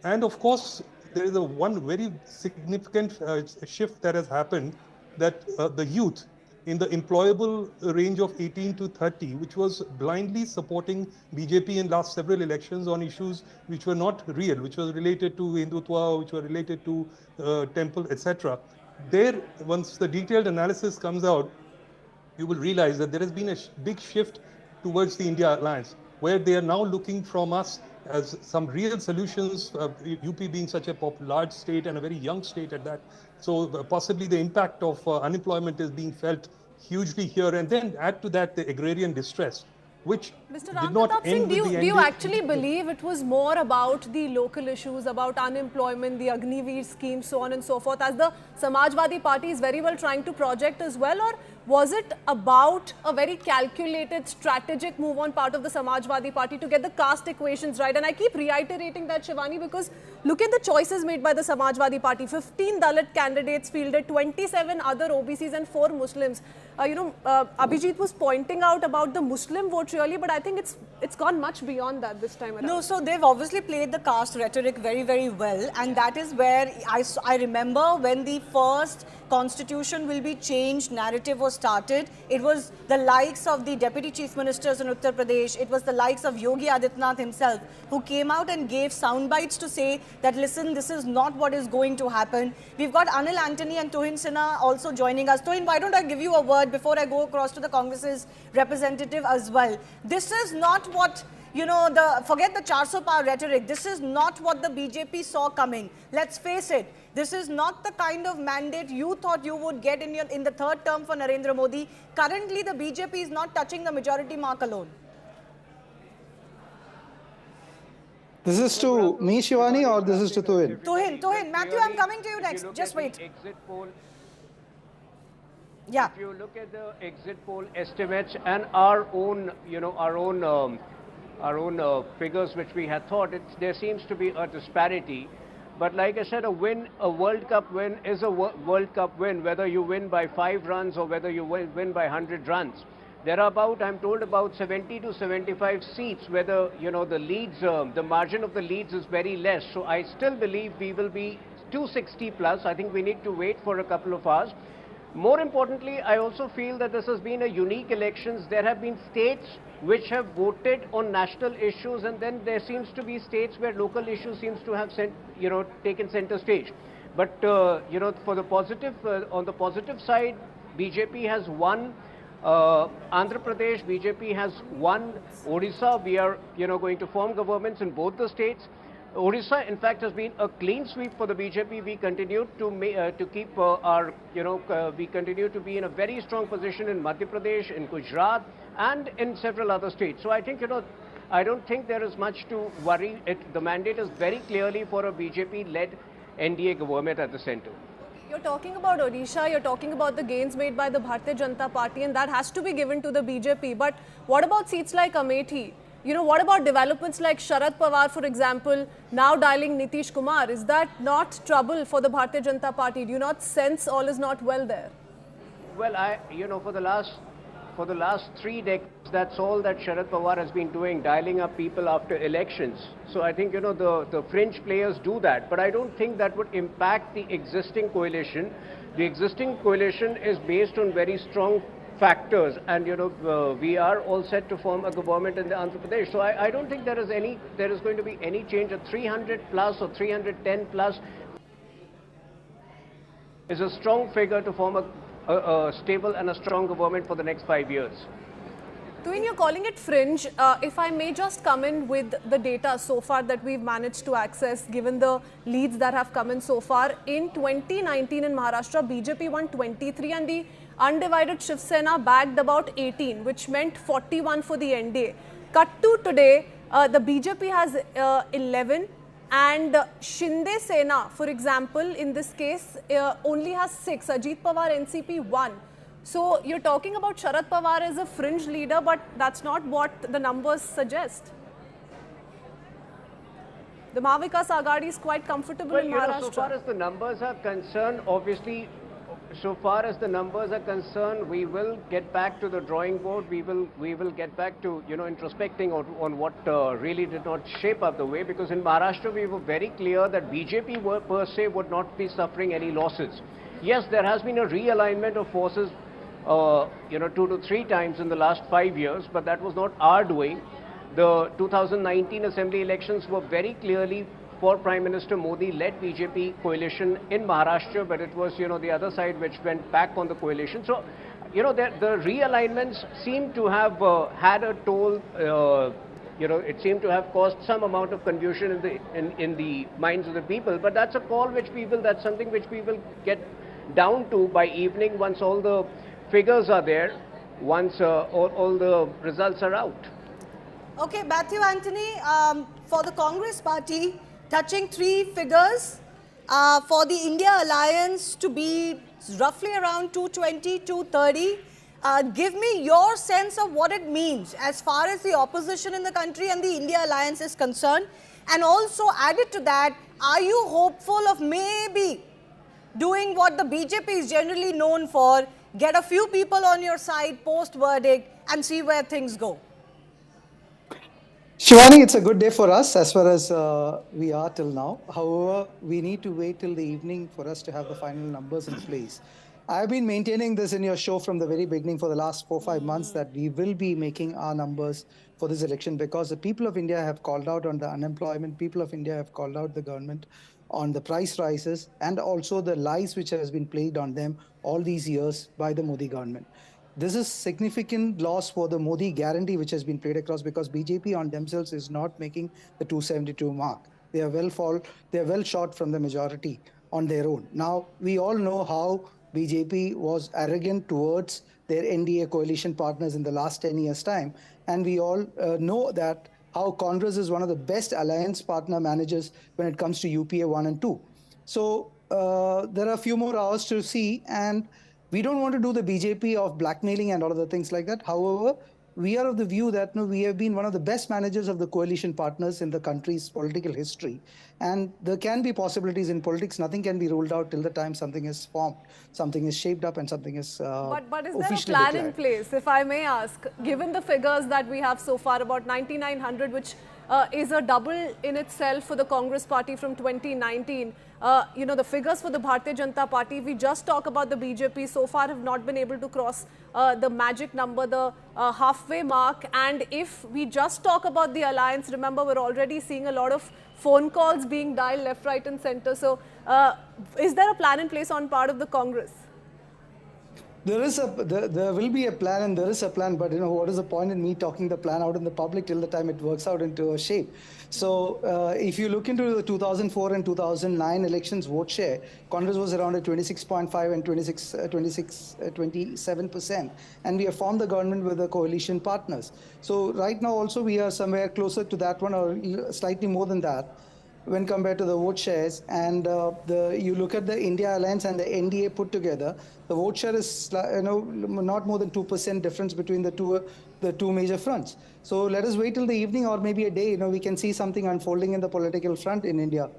S22: And of course, there is one very significant shift that has happened, that the youth in the employable range of 18 to 30, which was blindly supporting BJP in last several elections on issues which were not real, which was related to Hindutva, which were related to temple, etc. There, once the detailed analysis comes out, you will realize that there has been a big shift towards the India alliance, where they are now looking from us as some real solutions, UP being such a large state and a very young state at that. So possibly the impact of unemployment is being felt hugely here. And then add to that the agrarian distress, which did not end with the
S18: do you actually believe it was more about the local issues, about unemployment, the Agniveer scheme, so on and so forth, as the Samajwadi Party is very well trying to project as well? Or was it about a very calculated, strategic move on part of the Samajwadi Party to get the caste equations right? And I keep reiterating that, Shivani, because look at the choices made by the Samajwadi Party. 15 Dalit candidates fielded, 27 other OBCs and 4 Muslims. Abhijit was pointing out about the Muslim vote really, but I think it's gone much beyond that this time around.
S10: No, so they've obviously played the caste rhetoric very, very well. And that is where I remember when the first constitution will be changed narrative was started. It was the likes of the deputy chief ministers in Uttar Pradesh. It was the likes of Yogi Adityanath himself who came out and gave sound bites to say that, listen, this is not what is going to happen. We've got Anil Antony and Tuhin Sinha also joining us. Tuhin, why don't I give you a word before I go across to the Congress's representative as well? This is not what, forget the 400 par rhetoric. This is not what the BJP saw coming. Let's face it. This is not the kind of mandate you thought you would get in the third term for Narendra Modi. Currently, the BJP is not touching the majority mark alone.
S3: This is to me, Shivani, or this is to Tuhin?
S10: Tuhin. Matthew, I'm coming to you next. Just wait.
S20: Exit poll.
S10: Yeah.
S20: If you look at the exit poll estimates and our own, our own figures which we had thought, there seems to be a disparity. But like I said, a World Cup win is a World Cup win, whether you win by 5 runs or whether you win by 100 runs. There are I'm told about 70 to 75 seats where the leads, the margin of the leads is very less. So I still believe we will be 260 plus. I think we need to wait for a couple of hours. More importantly, I also feel that this has been a unique elections. There have been states which have voted on national issues, and then there seems to be states where local issues seems to have taken center stage. But for the positive, on the positive side, BJP has won. Andhra Pradesh, BJP has won. Odisha, we are going to form governments in both the states. Odisha, in fact, has been a clean sweep for the BJP. We continue to keep we continue to be in a very strong position in Madhya Pradesh, in Gujarat, and in several other states. So I think, I don't think there is much to worry. The mandate is very clearly for a BJP-led NDA government at the center.
S18: You're talking about Odisha, you're talking about the gains made by the Bharatiya Janata Party, and that has to be given to the BJP. But what about seats like Amethi? What about developments like Sharad Pawar, for example, now dialing Nitish Kumar? Is that not trouble for the Bharatiya Janata Party? Do you not sense all is not well there?
S20: Well, for the last 3 decades, that's all that Sharad Pawar has been doing, dialing up people after elections. So I think, the fringe players do that. But I don't think that would impact the existing coalition. The existing coalition is based on very strong factors, and we are all set to form a government in the Andhra Pradesh. So I don't think there is going to be any change. At 300 plus or 310 plus is a strong figure to form a stable and a strong government for the next 5 years.
S18: Tuhin, you're calling it fringe. If I may just come in with the data so far that we've managed to access, given the leads that have come in so far. In 2019 in Maharashtra, BJP won 23 and the undivided Shiv Sena bagged about 18, which meant 41 for the NDA. Cut to today, the BJP has 11, And Shinde Sena, for example, in this case, only has 6. Ajit Pawar, NCP, 1. So you're talking about Sharad Pawar as a fringe leader, but that's not what the numbers suggest. The Mahavikas Aghadi is quite comfortable in Maharashtra.
S20: So far as the numbers are concerned, obviously, so far as the numbers are concerned, we will get back to the drawing board. We will get back to, introspecting on what really did not shape up the way, because in Maharashtra we were very clear that BJP per se would not be suffering any losses. Yes, there has been a realignment of forces 2 to 3 times in the last 5 years, but that was not our doing. The 2019 assembly elections were very clearly for Prime Minister Modi-led BJP coalition in Maharashtra, but it was, the other side which went back on the coalition. So, the realignments seem to have had a toll, it seemed to have caused some amount of confusion in the minds of the people, but that's a call which that's something which we will get down to by evening once all the figures are there, once all the results are out.
S10: Okay, Matthew Anthony, for the Congress party, touching 3 figures for the India alliance to be roughly around 220, 230. Give me your sense of what it means as far as the opposition in the country and the India alliance is concerned. And also added to that, are you hopeful of maybe doing what the BJP is generally known for, get a few people on your side post-verdict and see where things go?
S3: Shivani, it's a good day for us as far as we are till now. However, we need to wait till the evening for us to have the final numbers in place. I've been maintaining this in your show from the very beginning for the last 4-5 months that we will be making our numbers for this election because the people of India have called out on the unemployment, people of India have called out the government on the price rises and also the lies which has been played on them all these years by the Modi government. This is significant loss for the Modi guarantee which has been played across because BJP on themselves is not making the 272 mark. They are well short from the majority on their own. Now, we all know how BJP was arrogant towards their NDA coalition partners in the last 10 years' time. And we all know that how Congress is one of the best alliance partner managers when it comes to UPA 1 and 2. So there are a few more hours to see, and we don't want to do the BJP of blackmailing and all of the things like that. However, we are of the view that we have been one of the best managers of the coalition partners in the country's political history. And there can be possibilities in politics. Nothing can be ruled out till the time something is formed, something is shaped up and something is
S18: But is there a plan in place, if I may ask, given the figures that we have so far, about 9,900, which is a double in itself for the Congress party from 2019. The figures for the Bharatiya Janata Party, we just talk about the BJP, so far have not been able to cross the magic number, the halfway mark. And if we just talk about the alliance, remember we're already seeing a lot of phone calls being dialed left, right and center. So is there a plan in place on part of the Congress?
S3: There will be a plan and there is a plan, but what is the point in me talking the plan out in the public till the time it works out into a shape? So if you look into the 2004 and 2009 elections vote share, Congress was around at 26.5 and 27%, and we have formed the government with the coalition partners. So right now also we are somewhere closer to that one or slightly more than that when compared to the vote shares. And you look at the India Alliance and the NDA put together, the vote share is not more than 2% difference between the two major fronts. So let us wait till the evening or maybe a day, we can see something unfolding in the political front in India.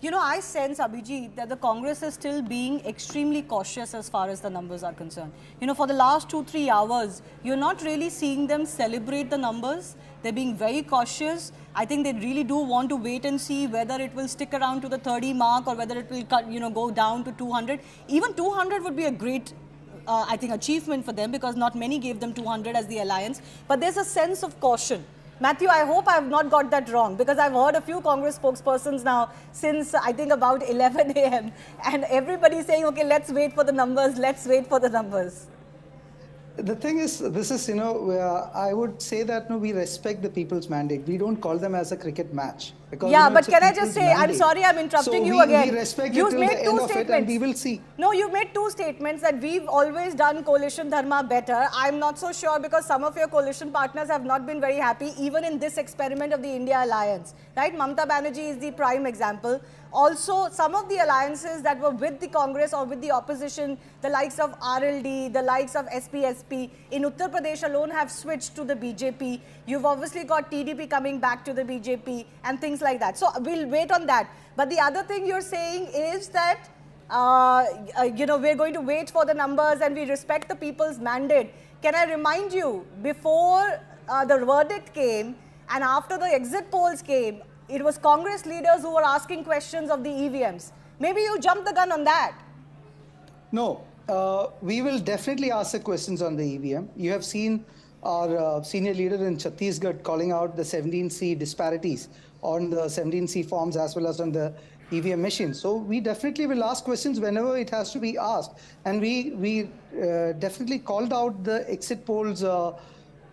S10: I sense, Abhijit, that the Congress is still being extremely cautious as far as the numbers are concerned. For the last 2-3 hours, you're not really seeing them celebrate the numbers. They're being very cautious. I think they really do want to wait and see whether it will stick around to the 30 mark or whether it will go down to 200. Even 200 would be a great, I think, achievement for them because not many gave them 200 as the alliance. But there's a sense of caution. Matthew, I hope I have not got that wrong because I've heard a few Congress spokespersons now since I think about 11 a.m. and everybody's saying, okay, let's wait for the numbers, let's wait for the numbers.
S3: The thing is, this is, I would say that we respect the people's mandate. We don't call them as a cricket match. Because,
S10: but can I just say, mandate. I'm sorry I'm interrupting you again.
S3: We respect you've made two statements. And we will see.
S10: No, you've made two statements that we've always done coalition dharma better. I'm not so sure because some of your coalition partners have not been very happy even in this experiment of the India alliance. Right? Mamata Banerjee is the prime example. Also, some of the alliances that were with the Congress or with the opposition, the likes of RLD, the likes of SPSP, in Uttar Pradesh alone have switched to the BJP. You've obviously got TDP coming back to the BJP and things like that. So we'll wait on that. But the other thing you're saying is that, we're going to wait for the numbers and we respect the people's mandate. Can I remind you, before the verdict came and after the exit polls came, it was Congress leaders who were asking questions of the EVMs. Maybe you jumped the gun on that.
S3: No, we will definitely ask the questions on the EVM. You have seen our senior leader in Chhattisgarh calling out the 17C disparities on the 17C forms as well as on the EVM machines. So we definitely will ask questions whenever it has to be asked. And we definitely called out the exit polls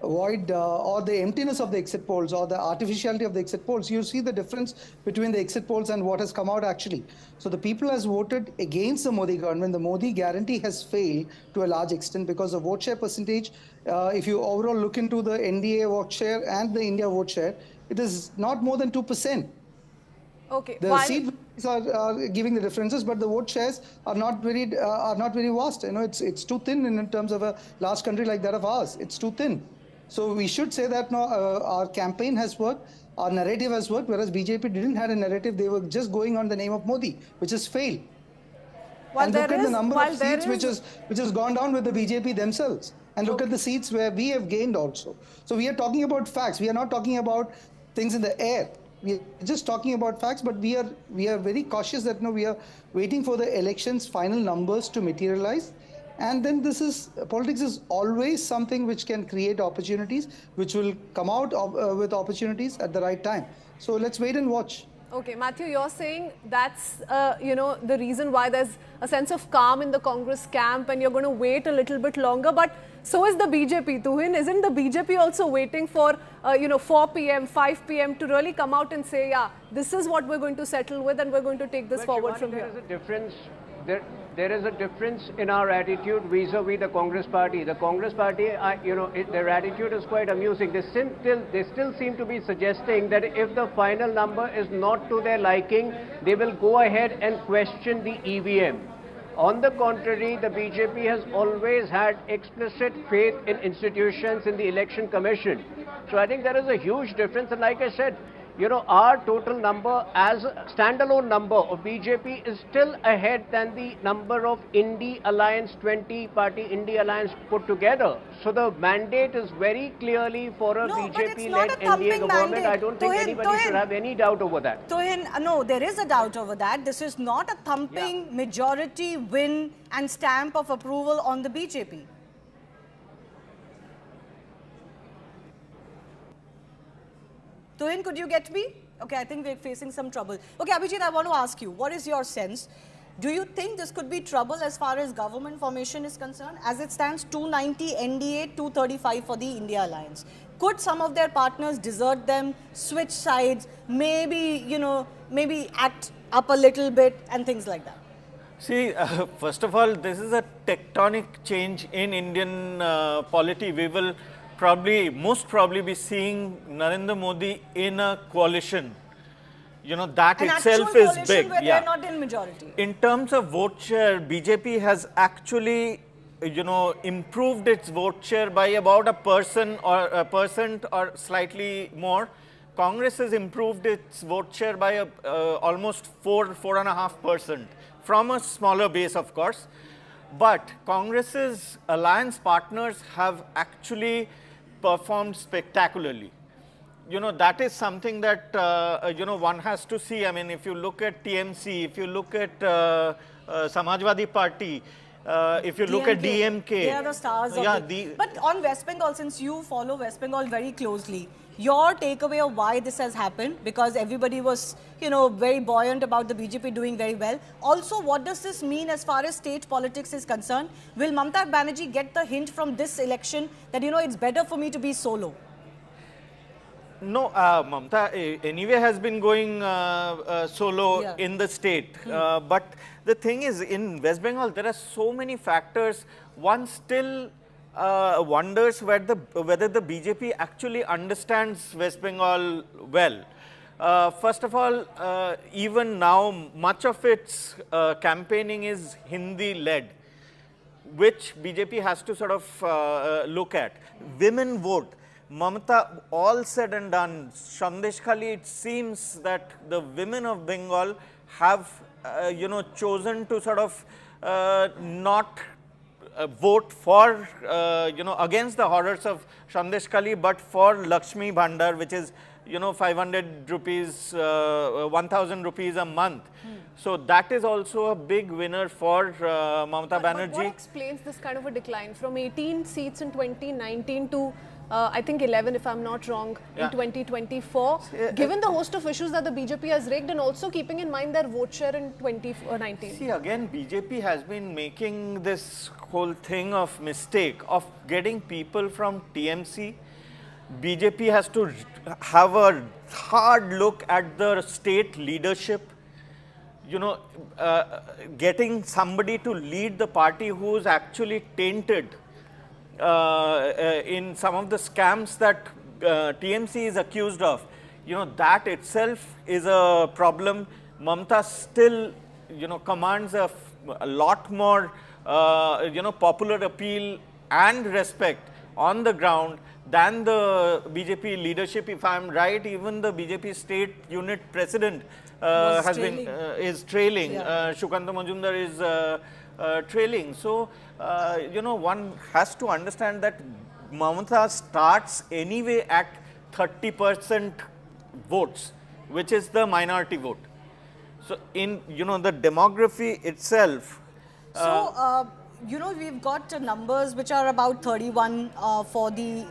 S3: void or the emptiness of the exit polls or the artificiality of the exit polls. You see the difference between the exit polls and what has come out actually. So the people has voted against the Modi government. The Modi guarantee has failed to a large extent because the vote share percentage, if you overall look into the NDA vote share and the India vote share, it is not more than 2%.
S18: Okay.
S3: The seats are giving the differences, but the vote shares are not very vast. You know, it's too thin in terms of a large country like that of ours. It's too thin. So we should say that no, our campaign has worked, our narrative has worked, whereas BJP didn't have a narrative. They were just going on the name of Modi, which has failed. And look at the number of seats which has gone down with the BJP themselves. And look at the seats where we have gained also. So we are talking about facts. We are not talking about things in the air. We are just talking about facts, but we are very cautious that we are waiting for the elections' final numbers to materialize. And then politics is always something which can create opportunities, which will come out with opportunities at the right time. So let's wait and watch.
S18: Okay, Matthew, you're saying that's, the reason why there's a sense of calm in the Congress camp and you're going to wait a little bit longer. But so is the BJP. Tuhin, isn't the BJP also waiting for, 4 p.m., 5 p.m. to really come out and say, yeah, this is what we're going to settle with and we're going to take this forward from here?
S20: There is a difference. There is a difference in our attitude vis-a-vis the Congress party. The Congress party, their attitude is quite amusing. They still seem to be suggesting that if the final number is not to their liking, they will go ahead and question the EVM. On the contrary, the BJP has always had explicit faith in institutions, in the Election Commission. So I think there is a huge difference. And like I said, our total number as a standalone number of BJP is still ahead than the number of India Alliance, 20-party India Alliance put together. So the mandate is very clearly for a BJP-led NDA government.
S10: Mandate.
S20: I don't think anybody should have any doubt over that.
S10: Tuhin, no, there is a doubt over that. This is not a thumping majority win and stamp of approval on the BJP. Tuhin, could you get me? Okay, I think we're facing some trouble. Okay, Abhijit, I want to ask you, what is your sense? Do you think this could be trouble as far as government formation is concerned? As it stands, 290 NDA, 235 for the India Alliance. Could some of their partners desert them, switch sides, maybe, maybe act up a little bit and things like that?
S19: See, first of all, this is a tectonic change in Indian polity. We will most probably be seeing Narendra Modi in a coalition. That
S10: an
S19: itself is big.
S10: Where they're not in majority.
S19: In terms of vote share, BJP has actually, improved its vote share by about a percent or slightly more. Congress has improved its vote share by almost 4.5% from a smaller base, of course. But Congress's alliance partners have actually performed spectacularly. That is something that, one has to see. I mean, if you look at TMC, if you look at Samajwadi Party, if you look at DMK.
S10: They are the stars of it. But on West Bengal, since you follow West Bengal very closely, your takeaway of why this has happened, because everybody was, very buoyant about the BJP doing very well. Also, what does this mean as far as state politics is concerned? Will Mamata Banerjee get the hint from this election that, it's better for me to be solo?
S19: No, Mamata anyway has been going solo in the state. But the thing is, in West Bengal, there are so many factors. One still wonders whether the BJP actually understands West Bengal well. First of all, even now, much of its campaigning is Hindi-led, which BJP has to sort of look at. Women vote. Mamata, all said and done, Sandeshkhali, it seems that the women of Bengal have, chosen to sort of not vote for, against the horrors of Sandeshkhali, but for Lakshmi Bhandar, which is, 500 rupees, 1000 rupees a month. So that is also a big winner for Mamata Banerjee.
S18: But what explains this kind of a decline from 18 seats in 2019 to I think 11, if I'm not wrong, in 2024, given the host of issues that the BJP has rigged and also keeping in mind their vote share in 2019.
S19: See, again, BJP has been making this whole thing of mistake of getting people from TMC. BJP has to have a hard look at the state leadership. Getting somebody to lead the party who is actually tainted in some of the scams that TMC is accused of, that itself is a problem. Mamata still, commands a lot more, popular appeal and respect on the ground than the BJP leadership. If I am right, even the BJP state unit president is trailing. Shukanta Majumdar is trailing. So, one has to understand that Mamata starts anyway at 30% votes, which is the minority vote. So, in the demography itself.
S10: We've got numbers which are about 31 for the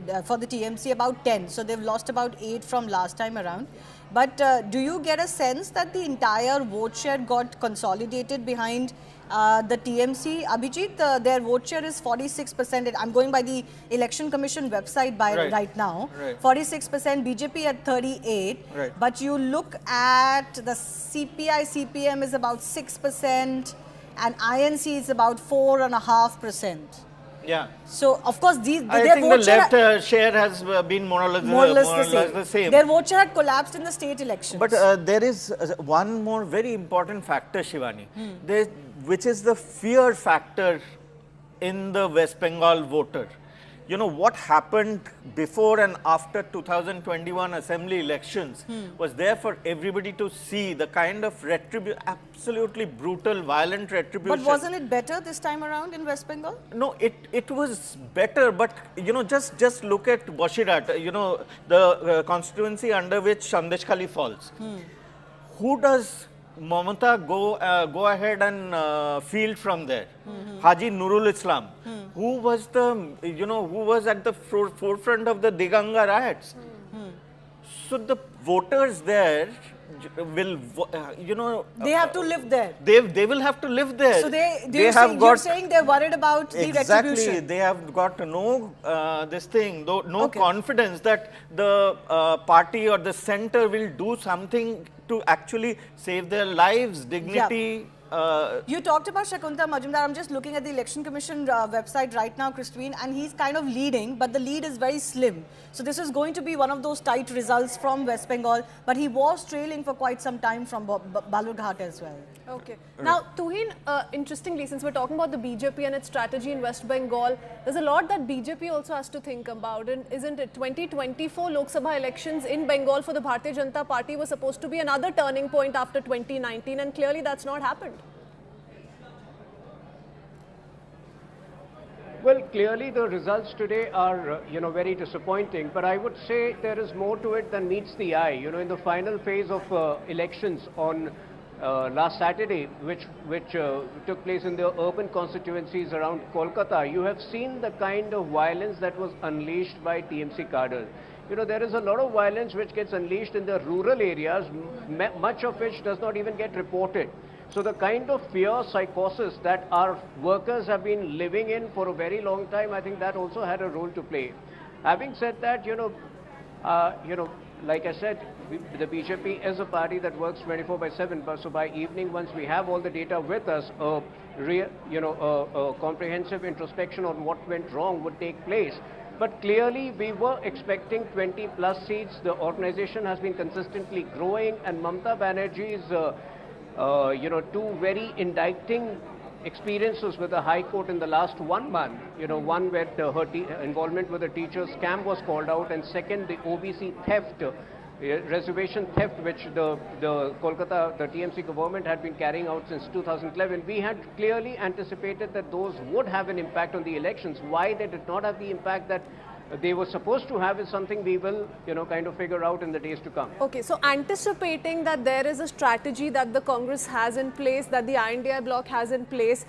S10: TMC, about 10. So they've lost about 8 from last time around. But do you get a sense that the entire vote share got consolidated behind the TMC? Abhijit, their vote share is 46%. I'm going by the Election Commission website right now. 46%, BJP at 38%. But you look at the CPI, CPM is about 6%. And INC is about 4.5%.
S19: Yeah.
S10: So, of course,
S19: I think the left share has been more or less the same.
S10: Their vote share had collapsed in the state elections.
S19: But there is one more very important factor, Shivani, which is the fear factor in the West Bengal voter. What happened before and after 2021 assembly elections was there for everybody to see the kind of absolutely brutal, violent retribution.
S10: But wasn't it better this time around in West Bengal?
S19: No, it was better, but just look at Bashirat, the constituency under which Sandeshkhali falls. Who does Mamata go ahead and field from there? Haji Nurul Islam, who was at the forefront of the Diganga riots. So the voters there will,
S10: they have to live there.
S19: They will have to live there.
S10: So you're saying they're worried about the retribution.
S19: Exactly, they have got no confidence that the party or the center will do something to actually save their lives, dignity.
S10: You talked about Shakunta Majumdar. I'm just looking at the Election Commission website right now, Christine, and he's kind of leading, but the lead is very slim. So this is going to be one of those tight results from West Bengal, but he was trailing for quite some time from Balurghat as well.
S18: Okay. Now, Tuhin, interestingly, since we're talking about the BJP and its strategy in West Bengal, there's a lot that BJP also has to think about, and isn't it? 2024 Lok Sabha elections in Bengal for the Bharatiya Janata Party was supposed to be another turning point after 2019, and clearly that's not happened.
S20: Well, clearly the results today are, very disappointing, but I would say there is more to it than meets the eye. In the final phase of elections on last Saturday, which took place in the urban constituencies around Kolkata, you have seen the kind of violence that was unleashed by TMC cadres. There is a lot of violence which gets unleashed in the rural areas, much of which does not even get reported. So the kind of fear psychosis that our workers have been living in for a very long time, I think that also had a role to play. Having said that, You know, like I said, the BJP is a party that works 24/7. But so by evening, once we have all the data with us, a comprehensive introspection on what went wrong would take place. But clearly, we were expecting 20 plus seats. The organization has been consistently growing, and Mamata Banerjee's, two very indicting experiences with the High Court in the last 1 month. You know, one where her involvement with the teacher scam was called out, and second, the OBC theft, reservation theft, which the Kolkata, the TMC government had been carrying out since 2011. We had clearly anticipated that those would have an impact on the elections. Why they did not have the impact that they were supposed to have is something we will, kind of figure out in the days to come.
S18: Okay, so anticipating that there is a strategy that the Congress has in place, that the INDI bloc has in place,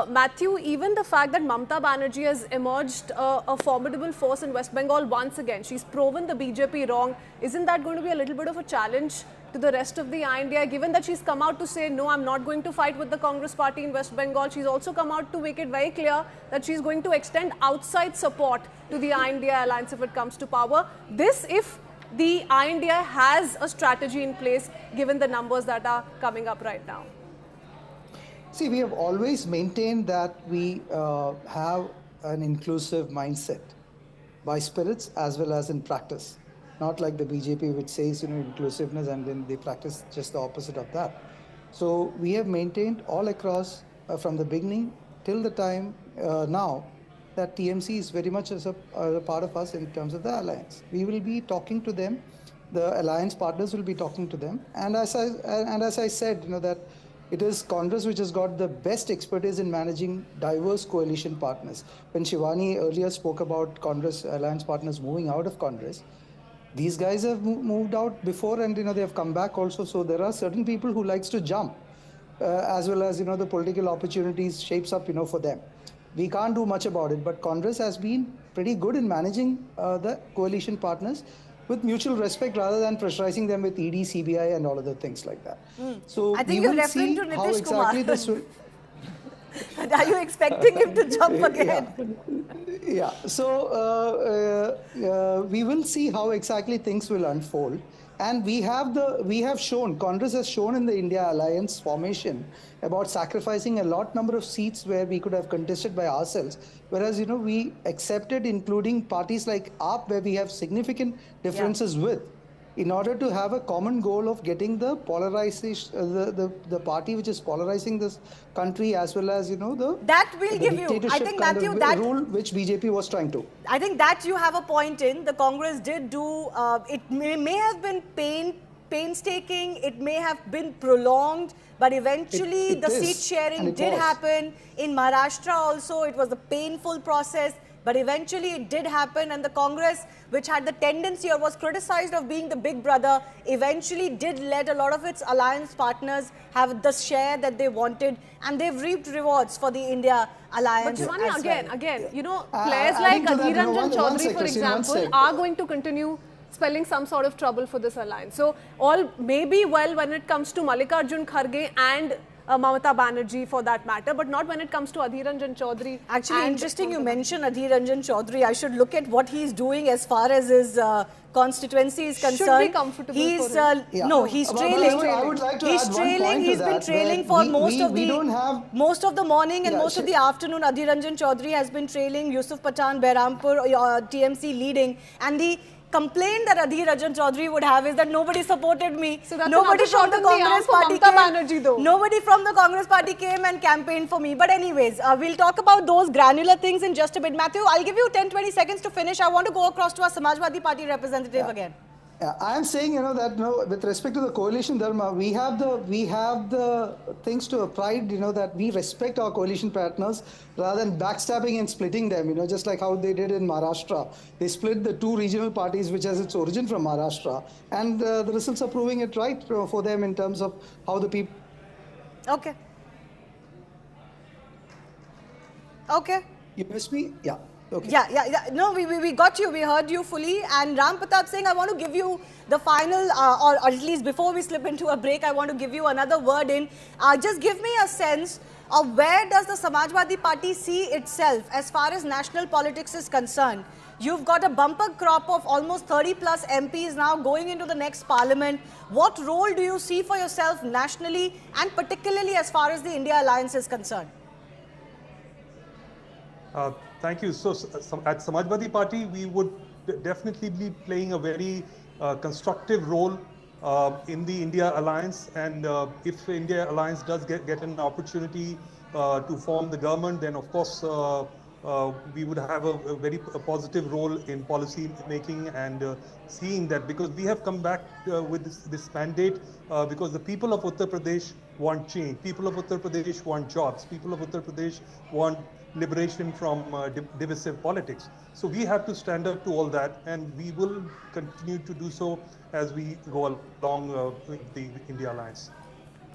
S18: Matthew, even the fact that Mamata Banerjee has emerged a formidable force in West Bengal once again, she's proven the BJP wrong, isn't that going to be a little bit of a challenge to the rest of the INDI, given that she's come out to say, no, I'm not going to fight with the Congress party in West Bengal. She's also come out to make it very clear that she's going to extend outside support to the INDI alliance if it comes to power. This, if the INDI has a strategy in place, given the numbers that are coming up right now.
S3: See, we have always maintained that we have an inclusive mindset by spirits as well as in practice. Not like the BJP, which says, inclusiveness, and then they practice just the opposite of that. So we have maintained all across from the beginning till the time now that TMC is very much as a part of us in terms of the alliance. We will be talking to them. The alliance partners will be talking to them. And as I said, that it is Congress which has got the best expertise in managing diverse coalition partners. When Shivani earlier spoke about Congress alliance partners moving out of Congress, these guys have moved out before, and they have come back also. So there are certain people who likes to jump, as well as the political opportunities shapes up for them. We can't do much about it, but Congress has been pretty good in managing the coalition partners with mutual respect rather than pressurizing them with ED, CBI, and all other things like that. So
S10: I think
S3: we
S10: you're
S3: will
S10: referring
S3: see
S10: to
S3: how
S10: Nitish
S3: exactly
S10: Kumar.
S3: this will.
S10: Are you expecting him to jump again?
S3: Yeah. So we will see how exactly things will unfold, and we have shown, Congress has shown in the India Alliance formation about sacrificing a number of seats where we could have contested by ourselves, whereas we accepted including parties like AAP where we have significant differences with, in order to have a common goal of getting the polarization, the party which is polarizing this country, as well as
S10: that will give you. I think Matthew, that
S3: rule which BJP was trying to.
S10: I think that you have a point in. The Congress did do. It may have been painstaking. It may have been prolonged, but eventually the seat sharing did happen. In Maharashtra also, it was a painful process. But eventually it did happen, and the Congress, which had the tendency or was criticized of being the big brother, eventually did let a lot of its alliance partners have the share that they wanted, and they've reaped rewards for the India alliance.
S18: But Shivani, again, players like Adhir Ranjan Chaudhary, for example, are going to continue spelling some sort of trouble for this alliance. So all may be well when it comes to Mallikarjun Kharge and Mamata Banerjee for that matter, but not when it comes to Adhir Ranjan Chaudhary.
S10: Actually, interesting you mention Adhir Ranjan Chaudhary. I should look at what he's doing as far as his constituency is concerned.
S18: Should be comfortable
S10: he's
S18: for him.
S10: no, he's trailing.
S3: I would like to
S10: he's
S3: add
S10: trailing.
S3: one point
S10: He's
S3: to
S10: been
S3: that,
S10: trailing for most of the morning and most of the
S3: sure.
S10: afternoon. Adhir Ranjan Chaudhary has been trailing. Yusuf Pathan, Behrampur, TMC leading, and the complaint that Adhir Ranjan Chaudhary would have is that nobody supported me.
S18: So that's
S10: nobody from the Congress party came. Nobody from the Congress party came and campaigned for me. But anyways, we'll talk about those granular things in just a bit. Matthew, I'll give you 10-20 seconds to finish. I want to go across to our Samajwadi Party representative again.
S3: Yeah, I am saying, that with respect to the coalition dharma, we have the things to pride, that we respect our coalition partners rather than backstabbing and splitting them, just like how they did in Maharashtra. They split the two regional parties, which has its origin from Maharashtra, and the results are proving it right for them in terms of how the people.
S10: Okay. Okay.
S3: You missed me? Yeah. Okay.
S10: Yeah. No, we got you. We heard you fully. And Ram Pratap Singh, I want to give you the final, or at least before we slip into a break, I want to give you another word in. Just give me a sense of where does the Samajwadi Party see itself as far as national politics is concerned. You've got a bumper crop of almost 30 plus MPs now going into the next parliament. What role do you see for yourself nationally and particularly as far as the India Alliance is concerned?
S22: Thank you. So at Samajwadi Party, we would definitely be playing a very constructive role in the India Alliance, and if the India Alliance does get an opportunity to form the government, then of course we would have a very positive role in policy making and seeing that, because we have come back with this mandate because the people of Uttar Pradesh want change, people of Uttar Pradesh want jobs, people of Uttar Pradesh want liberation from divisive politics. So we have to stand up to all that, and we will continue to do so as we go along with the India Alliance.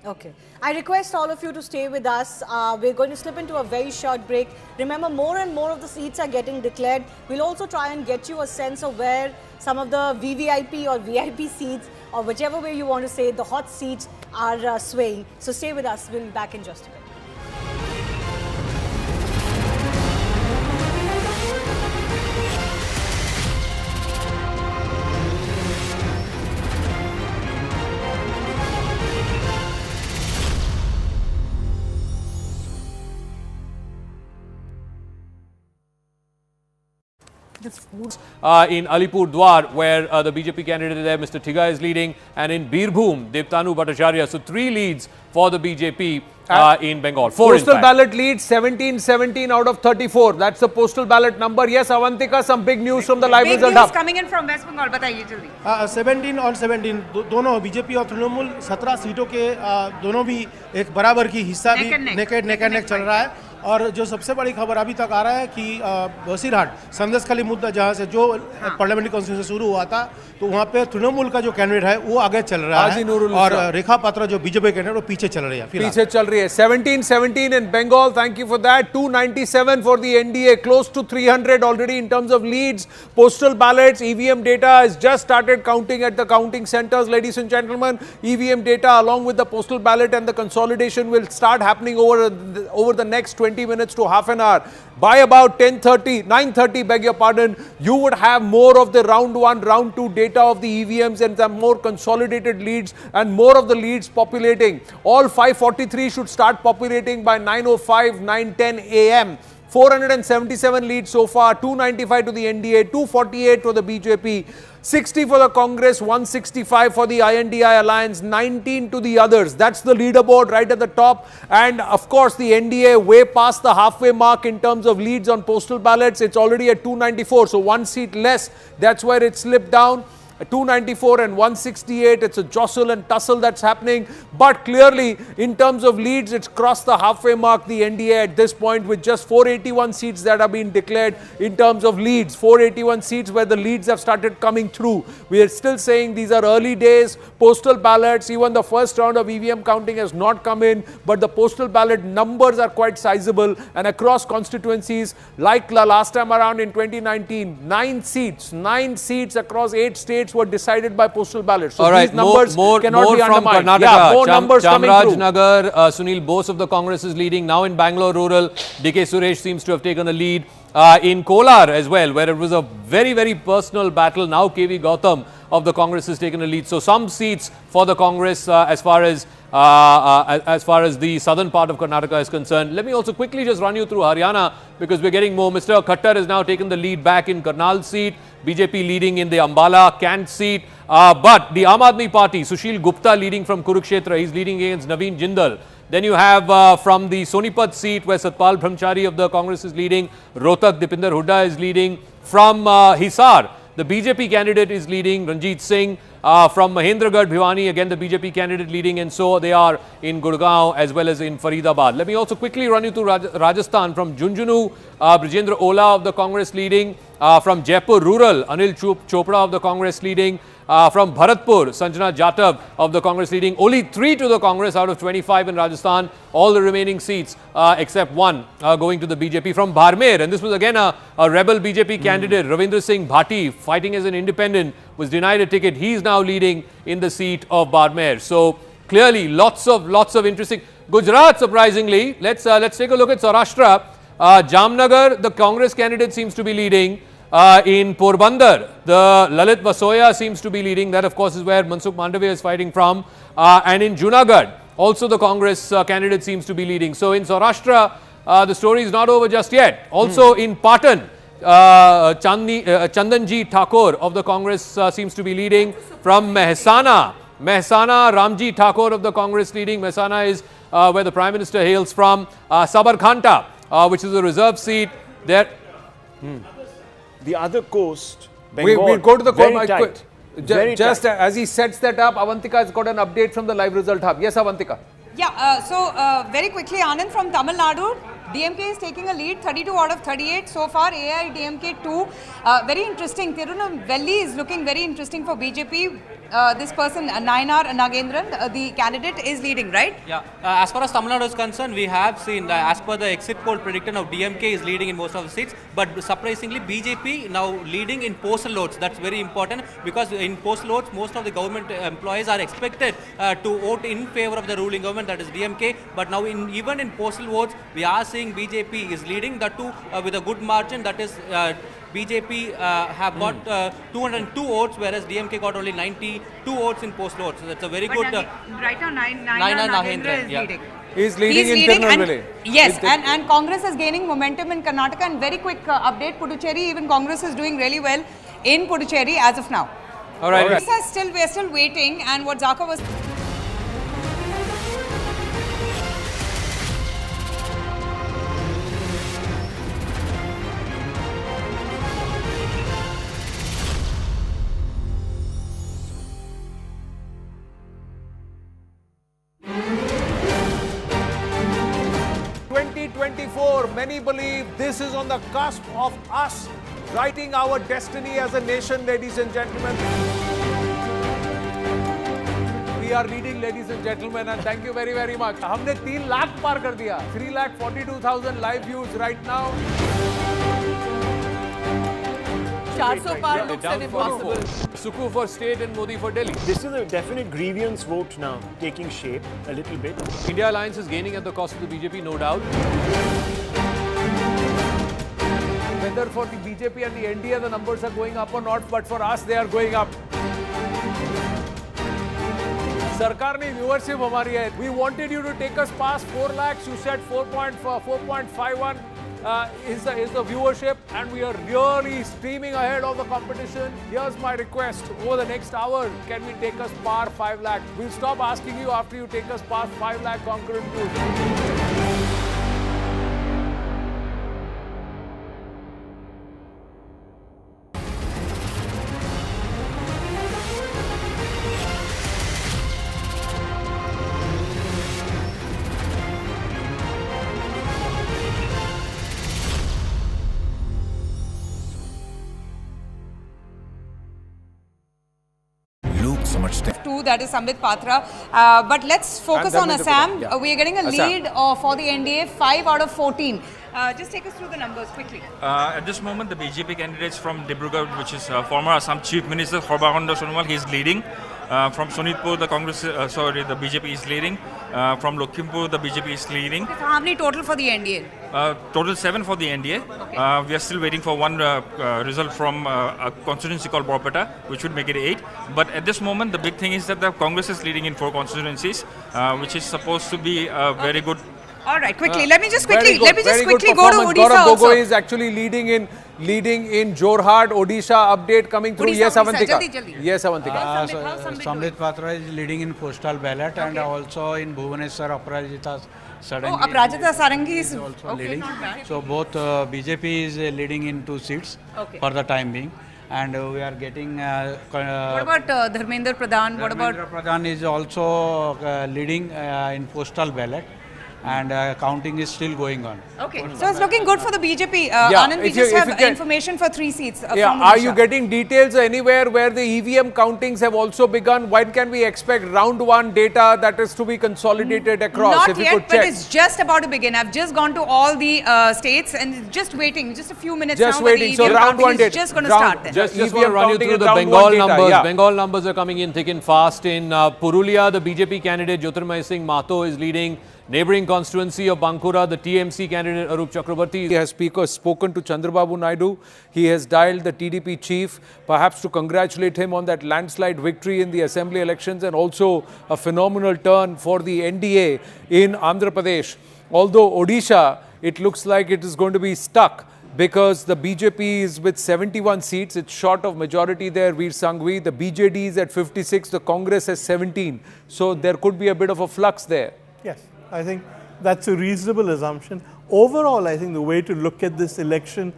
S10: Okay. I request all of you to stay with us. We're going to slip into a very short break. Remember, more and more of the seats are getting declared. We'll also try and get you a sense of where some of the VVIP or VIP seats, or whichever way you want to say, the hot seats are swaying. So stay with us. We'll be back in just a bit.
S17: In Alipurdwar, where the BJP candidate there, Mr. Thiga, is leading, and in Birbhum, Devtanu Bhattacharya. So 3 leads for the BJP in Bengal. 4
S8: postal ballot lead 17 out of 34. That's the postal ballot number. Yes, Avantika, some big news from the live result hub.
S13: coming in from West Bengal. बताइए जल्दी.
S16: 17 on 17 दोनों BJP और तृणमूल 17 सीटों के दोनों भी एक बराबर की हिस्सा भी नेक एंड नेक चल रहा है. और जो सबसे बड़ी खबर अभी तक आ रहा है कि बसीरहाट संदेशखाली मुद्दा जहाँ से जो पार्लियामेंट्री कॉन्स्टिट्यूंसी शुरू हुआ था, तो वहाँ पे तृणमूल का जो कैंडिडेट है वो आगे चल रहा है और रेखा पात्रा जो बीजेपी कैंडिडेट वो पीछे चल रही है.
S8: पीछे चल रही है. 17 in Bengal. Thank you for that. 297 for the NDA. Close to 300 already in terms of leads. Postal ballots, EVM data has just started counting at the counting centers, ladies and gentlemen. EVM data along with the postal ballot and the consolidation will start happening over the next 20 minutes to half an hour. By about 9:30, beg your pardon, you would have more of the round 1, round 2 data of the EVMs and some more consolidated leads and more of the leads populating. All 543 should start populating by 9:05, 9:10 a.m. 477 leads so far, 295 to the NDA, 248 for the BJP, 60 for the Congress, 165 for the INDI alliance, 19 to the others. That's the leaderboard right at the top. And of course, the NDA way past the halfway mark in terms of leads on postal ballots. It's already at 294, so 1 seat less. That's where it slipped down. 294 and 168, it's a jostle and tussle that's happening, but clearly in terms of leads, it's crossed the halfway mark, the NDA at this point, with just 481 seats that have been declared in terms of leads, 481 seats where the leads have started coming through. We are still saying these are early days, postal ballots, even the first round of EVM counting has not come in, but the postal ballot numbers are quite sizable, and across constituencies, like last time around in 2019, 9 seats across 8 states were decided by postal ballots. So these numbers cannot be undermined.
S17: Karnataka.
S8: Yeah, more numbers coming through.
S17: Chamarajanagar, Sunil Bose of the Congress is leading. Now in Bangalore rural, DK Suresh seems to have taken the lead. In Kolar as well, where it was a very, very personal battle. Now KV Gautam of the Congress has taken a lead. So some seats for the Congress as far as the southern part of Karnataka is concerned. Let me also quickly just run you through Haryana, because we're getting more. Mr. Khattar has now taken the lead back in Karnal seat. BJP leading in the Ambala Kant seat. But the Aam Aadmi Party, Sushil Gupta leading from Kurukshetra. He's leading against Naveen Jindal. Then you have from the Sonipat seat, where Satpal Brahmachari of the Congress is leading. Rohtak, Dipinder Hooda is leading. From Hisar, the BJP candidate is leading, Ranjit Singh. From Mahendragarh, Bhiwani, again the BJP candidate leading, and so they are in Gurgaon as well as in Faridabad. Let me also quickly run you through Rajasthan. From Junjunu, Brijendra Ola of the Congress leading. From Jaipur Rural, Anil Chopra of the Congress leading. From Bharatpur, Sanjana Jatav of the Congress leading. Only 3 to the Congress out of 25 in Rajasthan. All the remaining seats except 1 going to the BJP. From Barmer, and this was again a rebel BJP candidate, Ravindra Singh Bhati, fighting as an independent, was denied a ticket. He is now leading in the seat of Barmer. So clearly lots of interesting. Gujarat, surprisingly, let's take a look at Saurashtra. Jamnagar, the Congress candidate seems to be leading. In Porbandar, the Lalit Vasoya seems to be leading. That, of course, is where Mansukh Mandavia is fighting from. And in Junagadh, also the Congress candidate seems to be leading. So in Saurashtra, the story is not over just yet. Also in Patan, Chandanji Thakur of the Congress seems to be leading. From Mehsana, Ramji Thakur of the Congress leading. Mehsana is where the Prime Minister hails from. Sabarkhanta, which is a reserve seat there.
S6: The other coast, Bengal,
S8: we'll go to the
S6: very tight.
S8: Just as he sets that up, Avantika has got an update from the live result hub. Yes, Avantika.
S13: Yeah, so very quickly, Anand, from Tamil Nadu, DMK is taking a lead, 32 out of 38 so far, AIDMK 2. Very interesting, Tirunelveli is looking very interesting for BJP. This person, Nayanar Nagendran, the candidate, is leading, right?
S7: Yeah, as far as Tamil Nadu is concerned, we have seen, as per the exit poll prediction of DMK is leading in most of the seats, but surprisingly BJP now leading in postal votes. That's very important because in postal votes, most of the government employees are expected to vote in favor of the ruling government, that is DMK, but now even in postal votes, we are seeing BJP is leading, that too with a good margin, that is BJP have got 202 votes, whereas DMK got only 92 votes in post votes. So that's a very good.
S13: Right now, Nayanar Nagendran is leading.
S8: He's leading in Tirunelveli.
S13: Yes, and Congress is gaining momentum in Karnataka. And very quick update, Puducherry, even Congress is doing really well in Puducherry as of now.
S17: All right.
S13: We are still waiting, and what Zaka was.
S8: Many believe this is on the cusp of us writing our destiny as a nation, ladies and gentlemen. We are leading, ladies and gentlemen, and thank you very, very much. हमने 3 लाख पार कर दिया. 3,42,000 live views right now.
S5: 400 par looks an impossible.
S17: Sukhu for state and Modi for Delhi.
S6: This is a definite grievance vote now, taking shape a little bit.
S17: India Alliance is gaining at the cost of the BJP, no doubt.
S8: Whether for the BJP and the NDA the numbers are going up or not, but for us they are going up. Sarkar ne viewership hamari hai. We wanted you to take us past 4 lakhs. You said 4.51 is the viewership, and we are really streaming ahead of the competition. Here's my request: over the next hour, can we take us past 5 lakh? We'll stop asking you after you take us past 5 lakh concurrent views.
S13: That is Sambit Patra. But let's focus on Assam.
S21: Yeah.
S13: We are getting a lead for the NDA, 5 out of 14. Just take us through the numbers quickly.
S14: At this moment, the BJP candidates from Dibrugarh, which is former Assam Chief Minister Horbakanda Sonowal, he is leading. From Sonitpur, the the BJP is leading. From Lokhimpur, the BJP is leading.
S13: So how many total for the NDA?
S14: Total 7 for the NDA. Okay. We are still waiting for one result from a constituency called Borpeta, which would make it 8. But at this moment, the big thing is that the Congress is leading in 4 constituencies, which is supposed to be a very good.
S13: All right, quickly. Let me just quickly go to Odisha
S8: Gaurav
S13: also.
S8: Gogoi is actually leading in Jorhat, Odisha update coming through.
S13: Odisha,
S8: yes, Avantika.
S13: Jaldi.
S8: Yes, Avantika.
S15: Sambit Patra is leading in postal ballot, and also in Bhubaneswar, Aparajita Sarangi.
S13: Oh, Aparajita Sarangi is
S15: also leading. So both BJP is leading in 2 seats for the time being. And we are getting.
S13: What about Dharmendra Pradhan? What about
S15: Dharmendra Pradhan is also leading in postal ballot, and counting is still going on.
S13: Okay, so it's looking good for the BJP. Anand, we just have information for 3 seats. From
S8: are you getting details anywhere where the EVM countings have also begun? When can we expect round 1 data that is to be consolidated across?
S13: Not yet, but it's just about to begin. I've just gone to all the states and just waiting, just a few minutes
S8: just
S13: now.
S8: Waiting. So round 1 data.
S13: Just going to start then.
S17: Just want to run you through the Bengal numbers. Bengal numbers are coming in thick and fast. In Purulia, the BJP candidate Jyotirmay Singh Mato is leading. Neighbouring constituency of Bankura, the TMC candidate Arup Chakrabarti
S2: has spoken to Chandrababu Naidu. He has dialed the TDP chief, perhaps to congratulate him on that landslide victory in the assembly elections and also a phenomenal turn for the NDA in Andhra Pradesh. Although Odisha, it looks like it is going to be stuck because the BJP is with 71 seats. It's short of majority there, Veer Sanghvi. The BJD is at 56. The Congress has 17. So there could be a bit of a flux there.
S1: Yes, I think that's a reasonable assumption. Overall, I think the way to look at this election,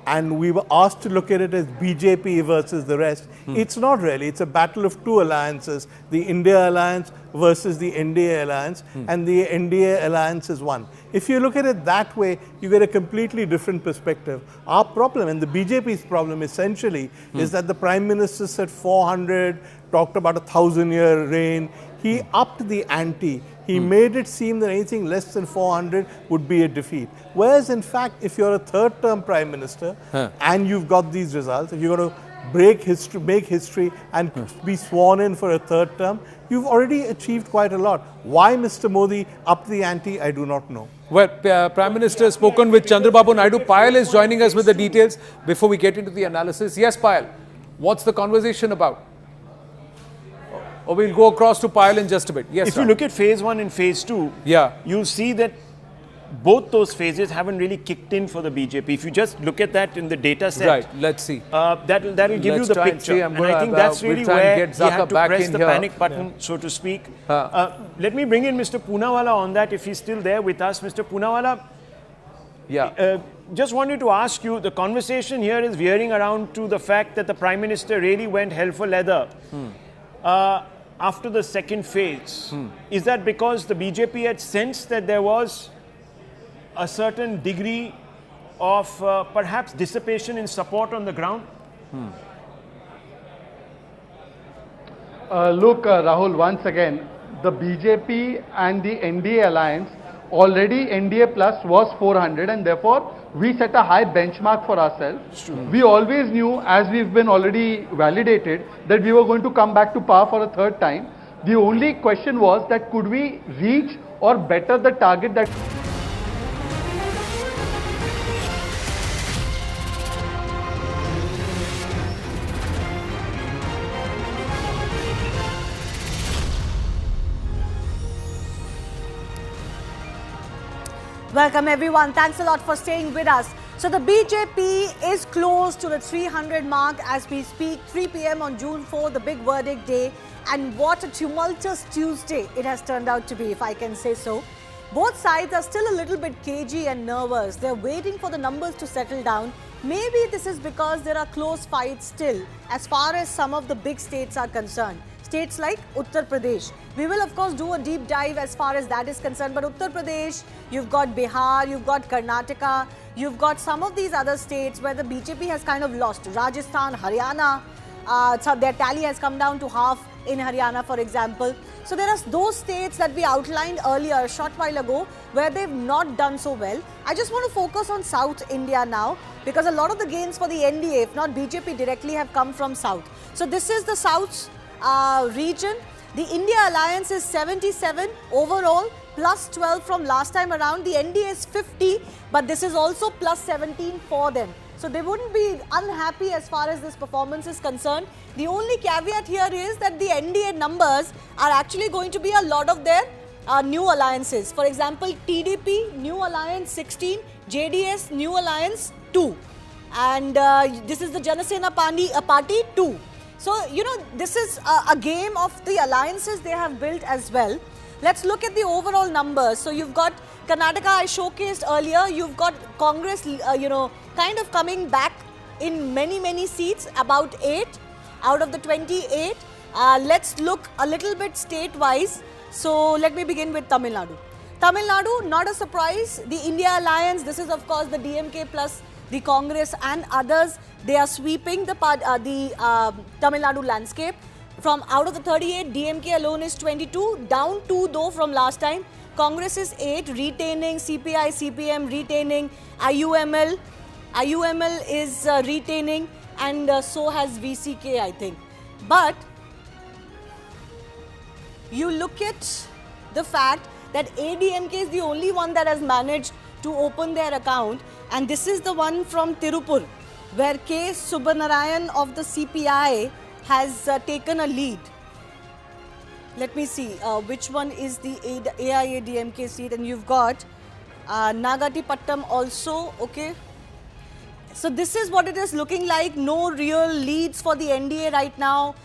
S1: and we were asked to look at it as BJP versus the rest. It's not really. It's a battle of two alliances, the India alliance versus the NDA alliance, and the NDA alliance is one. If you look at it that way, you get a completely different perspective. Our problem, and the BJP's problem essentially, is that the Prime Minister said 400, talked about a 1,000-year reign. He upped the ante. He made it seem that anything less than 400 would be a defeat. Whereas, in fact, if you're a third-term Prime Minister and you've got these results, if you're going to break history, make history and be sworn in for a third term, you've already achieved quite a lot. Why Mr. Modi upped the ante, I do not know.
S2: Well, Prime Minister has spoken with Chandrababu Naidu. Payal is joining us with the details before we get into the analysis. Yes, Payal, what's the conversation about? Or we'll go across to Payal in just a bit. Yes,
S6: if you look at phase 1 and phase 2, you'll see that both those phases haven't really kicked in for the BJP. If you just look at that in the data set,
S2: right, let's see.
S6: That'll give you the picture. And I think that's really where he had to press the panic button, so to speak. Let me bring in Mr. Poonawalla on that, if he's still there with us. Mr. Poonawalla, just wanted to ask you, the conversation here is veering around to the fact that the Prime Minister really went hell for leather after the second phase. Is that because the BJP had sensed that there was a certain degree of perhaps dissipation in support on the ground?
S9: Look, Rahul, once again, the BJP and the NDA alliance, already NDA plus was 400 and therefore we set a high benchmark for ourselves. We always knew, as we've been already validated, that we were going to come back to power for a third time. The only question was that could we reach or better the target that...
S10: Welcome everyone. Thanks a lot for staying with us. So the BJP is close to the 300 mark as we speak. 3 p.m. on June 4, the big verdict day. And what a tumultuous Tuesday it has turned out to be, if I can say so. Both sides are still a little bit cagey and nervous. They're waiting for the numbers to settle down. Maybe this is because there are close fights still as far as some of the big states are concerned. States like Uttar Pradesh. We will of course do a deep dive as far as that is concerned, but Uttar Pradesh, you've got Bihar, you've got Karnataka, you've got some of these other states where the BJP has kind of lost. Rajasthan, Haryana, so their tally has come down to half in Haryana, for example. So there are those states that we outlined earlier, a short while ago, where they've not done so well. I just want to focus on South India now, because a lot of the gains for the NDA, if not BJP directly, have come from South. So this is the South region. The India alliance is 77 overall, plus 12 from last time around. The NDA is 50, but this is also plus 17 for them. So they wouldn't be unhappy as far as this performance is concerned. The only caveat here is that the NDA numbers are actually going to be a lot of their new alliances. For example, TDP, new alliance 16, JDS, new alliance 2. And this is the Janasena party 2. So, you know, this is a game of the alliances they have built as well. Let's look at the overall numbers. So, you've got Karnataka, I showcased earlier. You've got Congress, kind of coming back in many seats, about 8 out of the 28. Let's look a little bit state-wise. So, let me begin with Tamil Nadu. Tamil Nadu, not a surprise. The India alliance, this is of course the DMK plus the Congress and others. They are sweeping the Tamil Nadu landscape. From out of the 38, DMK alone is 22, down 2 though from last time. Congress is 8, retaining, CPI, CPM retaining, IUML is retaining, and so has VCK, I think. But you look at the fact that ADMK is the only one that has managed to open their account, and this is the one from Tirupur, where K. Subbanarayan of the CPI has taken a lead. Let me see which one is the AIADMK seat, and you've got Nagatipattam also, okay. So this is what it is looking like. No real leads for the NDA right now.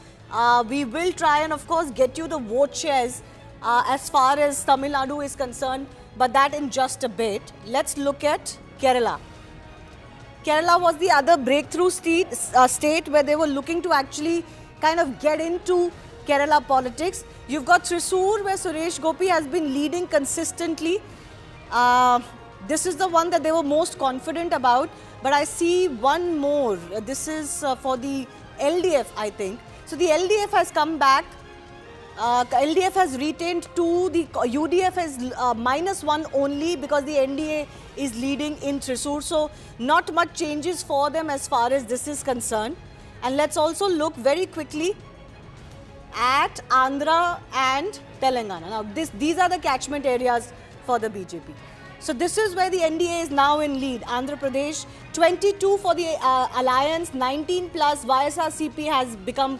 S10: We will try and of course get you the vote shares as far as Tamil Nadu is concerned, but that in just a bit. Let's look at Kerala. Kerala was the other breakthrough state where they were looking to actually kind of get into Kerala politics. You've got Trissur, where Suresh Gopi has been leading consistently. This is the one that they were most confident about. But I see one more. This is for the LDF, I think. So the LDF has come back. LDF has retained 2. The UDF is -1 only because the NDA is leading in Trissur. So not much changes for them as far as this is concerned. And let's also look very quickly at Andhra and Telangana. Now these are the catchment areas for the BJP. So this is where the NDA is now in lead. Andhra Pradesh, 22 for the alliance, 19 plus. YSRCP has become,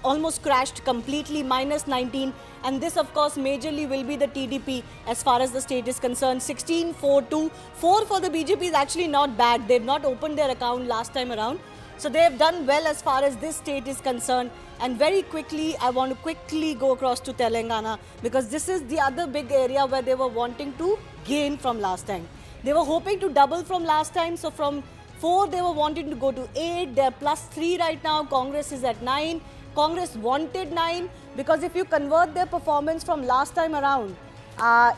S10: almost crashed completely, -19. And this of course majorly will be the TDP as far as the state is concerned. 16, 4, 2. 4 for the BJP is actually not bad. They've not opened their account last time around. So they have done well as far as this state is concerned. And very quickly, I want to quickly go across to Telangana, because this is the other big area where they were wanting to gain from last time. They were hoping to double from last time. So from 4, they were wanting to go to 8. They're +3 right now. Congress is at 9. Congress wanted 9, because if you convert their performance from last time around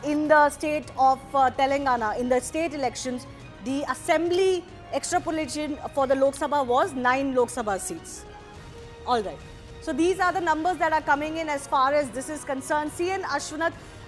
S10: in the state of Telangana, in the state elections, the assembly extrapolation for the Lok Sabha was 9 Lok Sabha seats. All right. So these are the numbers that are coming in as far as this is concerned. CN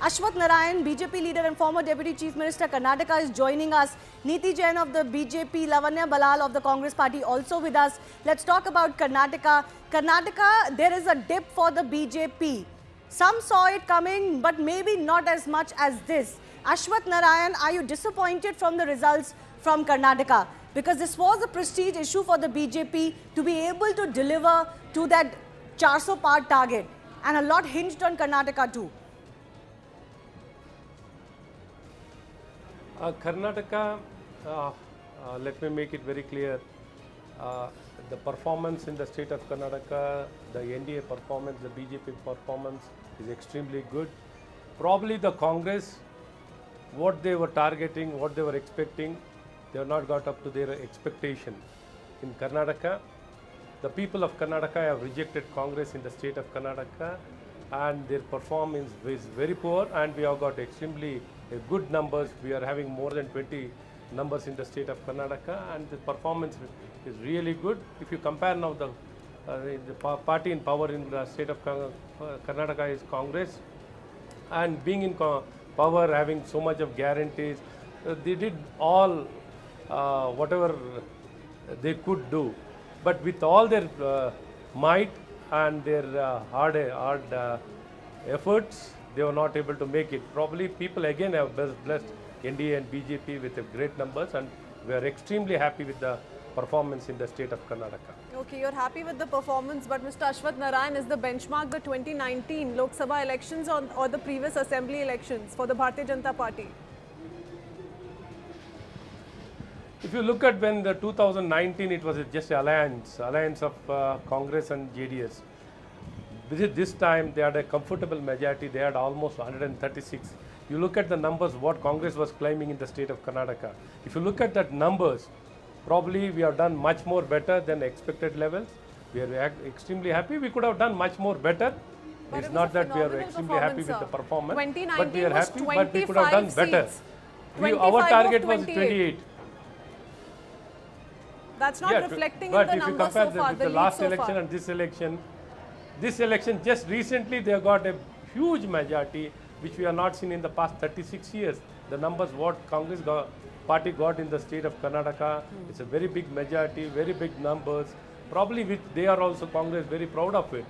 S10: Ashwath Narayan, BJP leader and former Deputy Chief Minister, Karnataka, is joining us. Neeti Jain of the BJP, Lavanya Balal of the Congress Party also with us. Let's talk about Karnataka. Karnataka, there is a dip for the BJP. Some saw it coming, but maybe not as much as this. Ashwath Narayan, are you disappointed from the results from Karnataka? Because this was a prestige issue for the BJP to be able to deliver to that 400 part target, and a lot hinged on Karnataka too.
S4: Karnataka, let me make it very clear, the performance in the state of Karnataka, the NDA performance, the BJP performance is extremely good. Probably the Congress, what they were targeting, what they were expecting, they have not got up to their expectation. In Karnataka, the people of Karnataka have rejected Congress in the state of Karnataka, and their performance is very poor, and we have got extremely good numbers. We are having more than 20 numbers in the state of Karnataka, and the performance is really good. If you compare now the party in power in the state of Karnataka is Congress, and being in power, having so much of guarantees, they did all whatever they could do. But with all their might and their hard efforts, they were not able to make it. Probably people again have blessed NDA and BJP with great numbers, and we are extremely happy with the performance in the state of Karnataka.
S18: Okay, you're happy with the performance, but Mr. Ashwath Narayan, is the benchmark the 2019 Lok Sabha elections or the previous assembly elections for the Bharatiya Janata Party?
S4: If you look at when the 2019, it was just alliance of Congress and JDS. This time they had a comfortable majority. They had almost 136. You look at the numbers, what Congress was claiming in the state of Karnataka. If you look at that numbers, probably we have done much more better than expected levels. We are extremely happy. We could have done much more better. But it's not that we are extremely happy with the performance, but we are happy, but we could have done better. Our target was 28.
S18: That's not reflecting in the numbers so far. But if you compare with the last election and
S4: this election just recently they got a huge majority, which we have not seen in the past 36 years. The numbers what Congress party got in the state of Karnataka, it's a very big majority, very big numbers. Probably which they are also Congress very proud of it.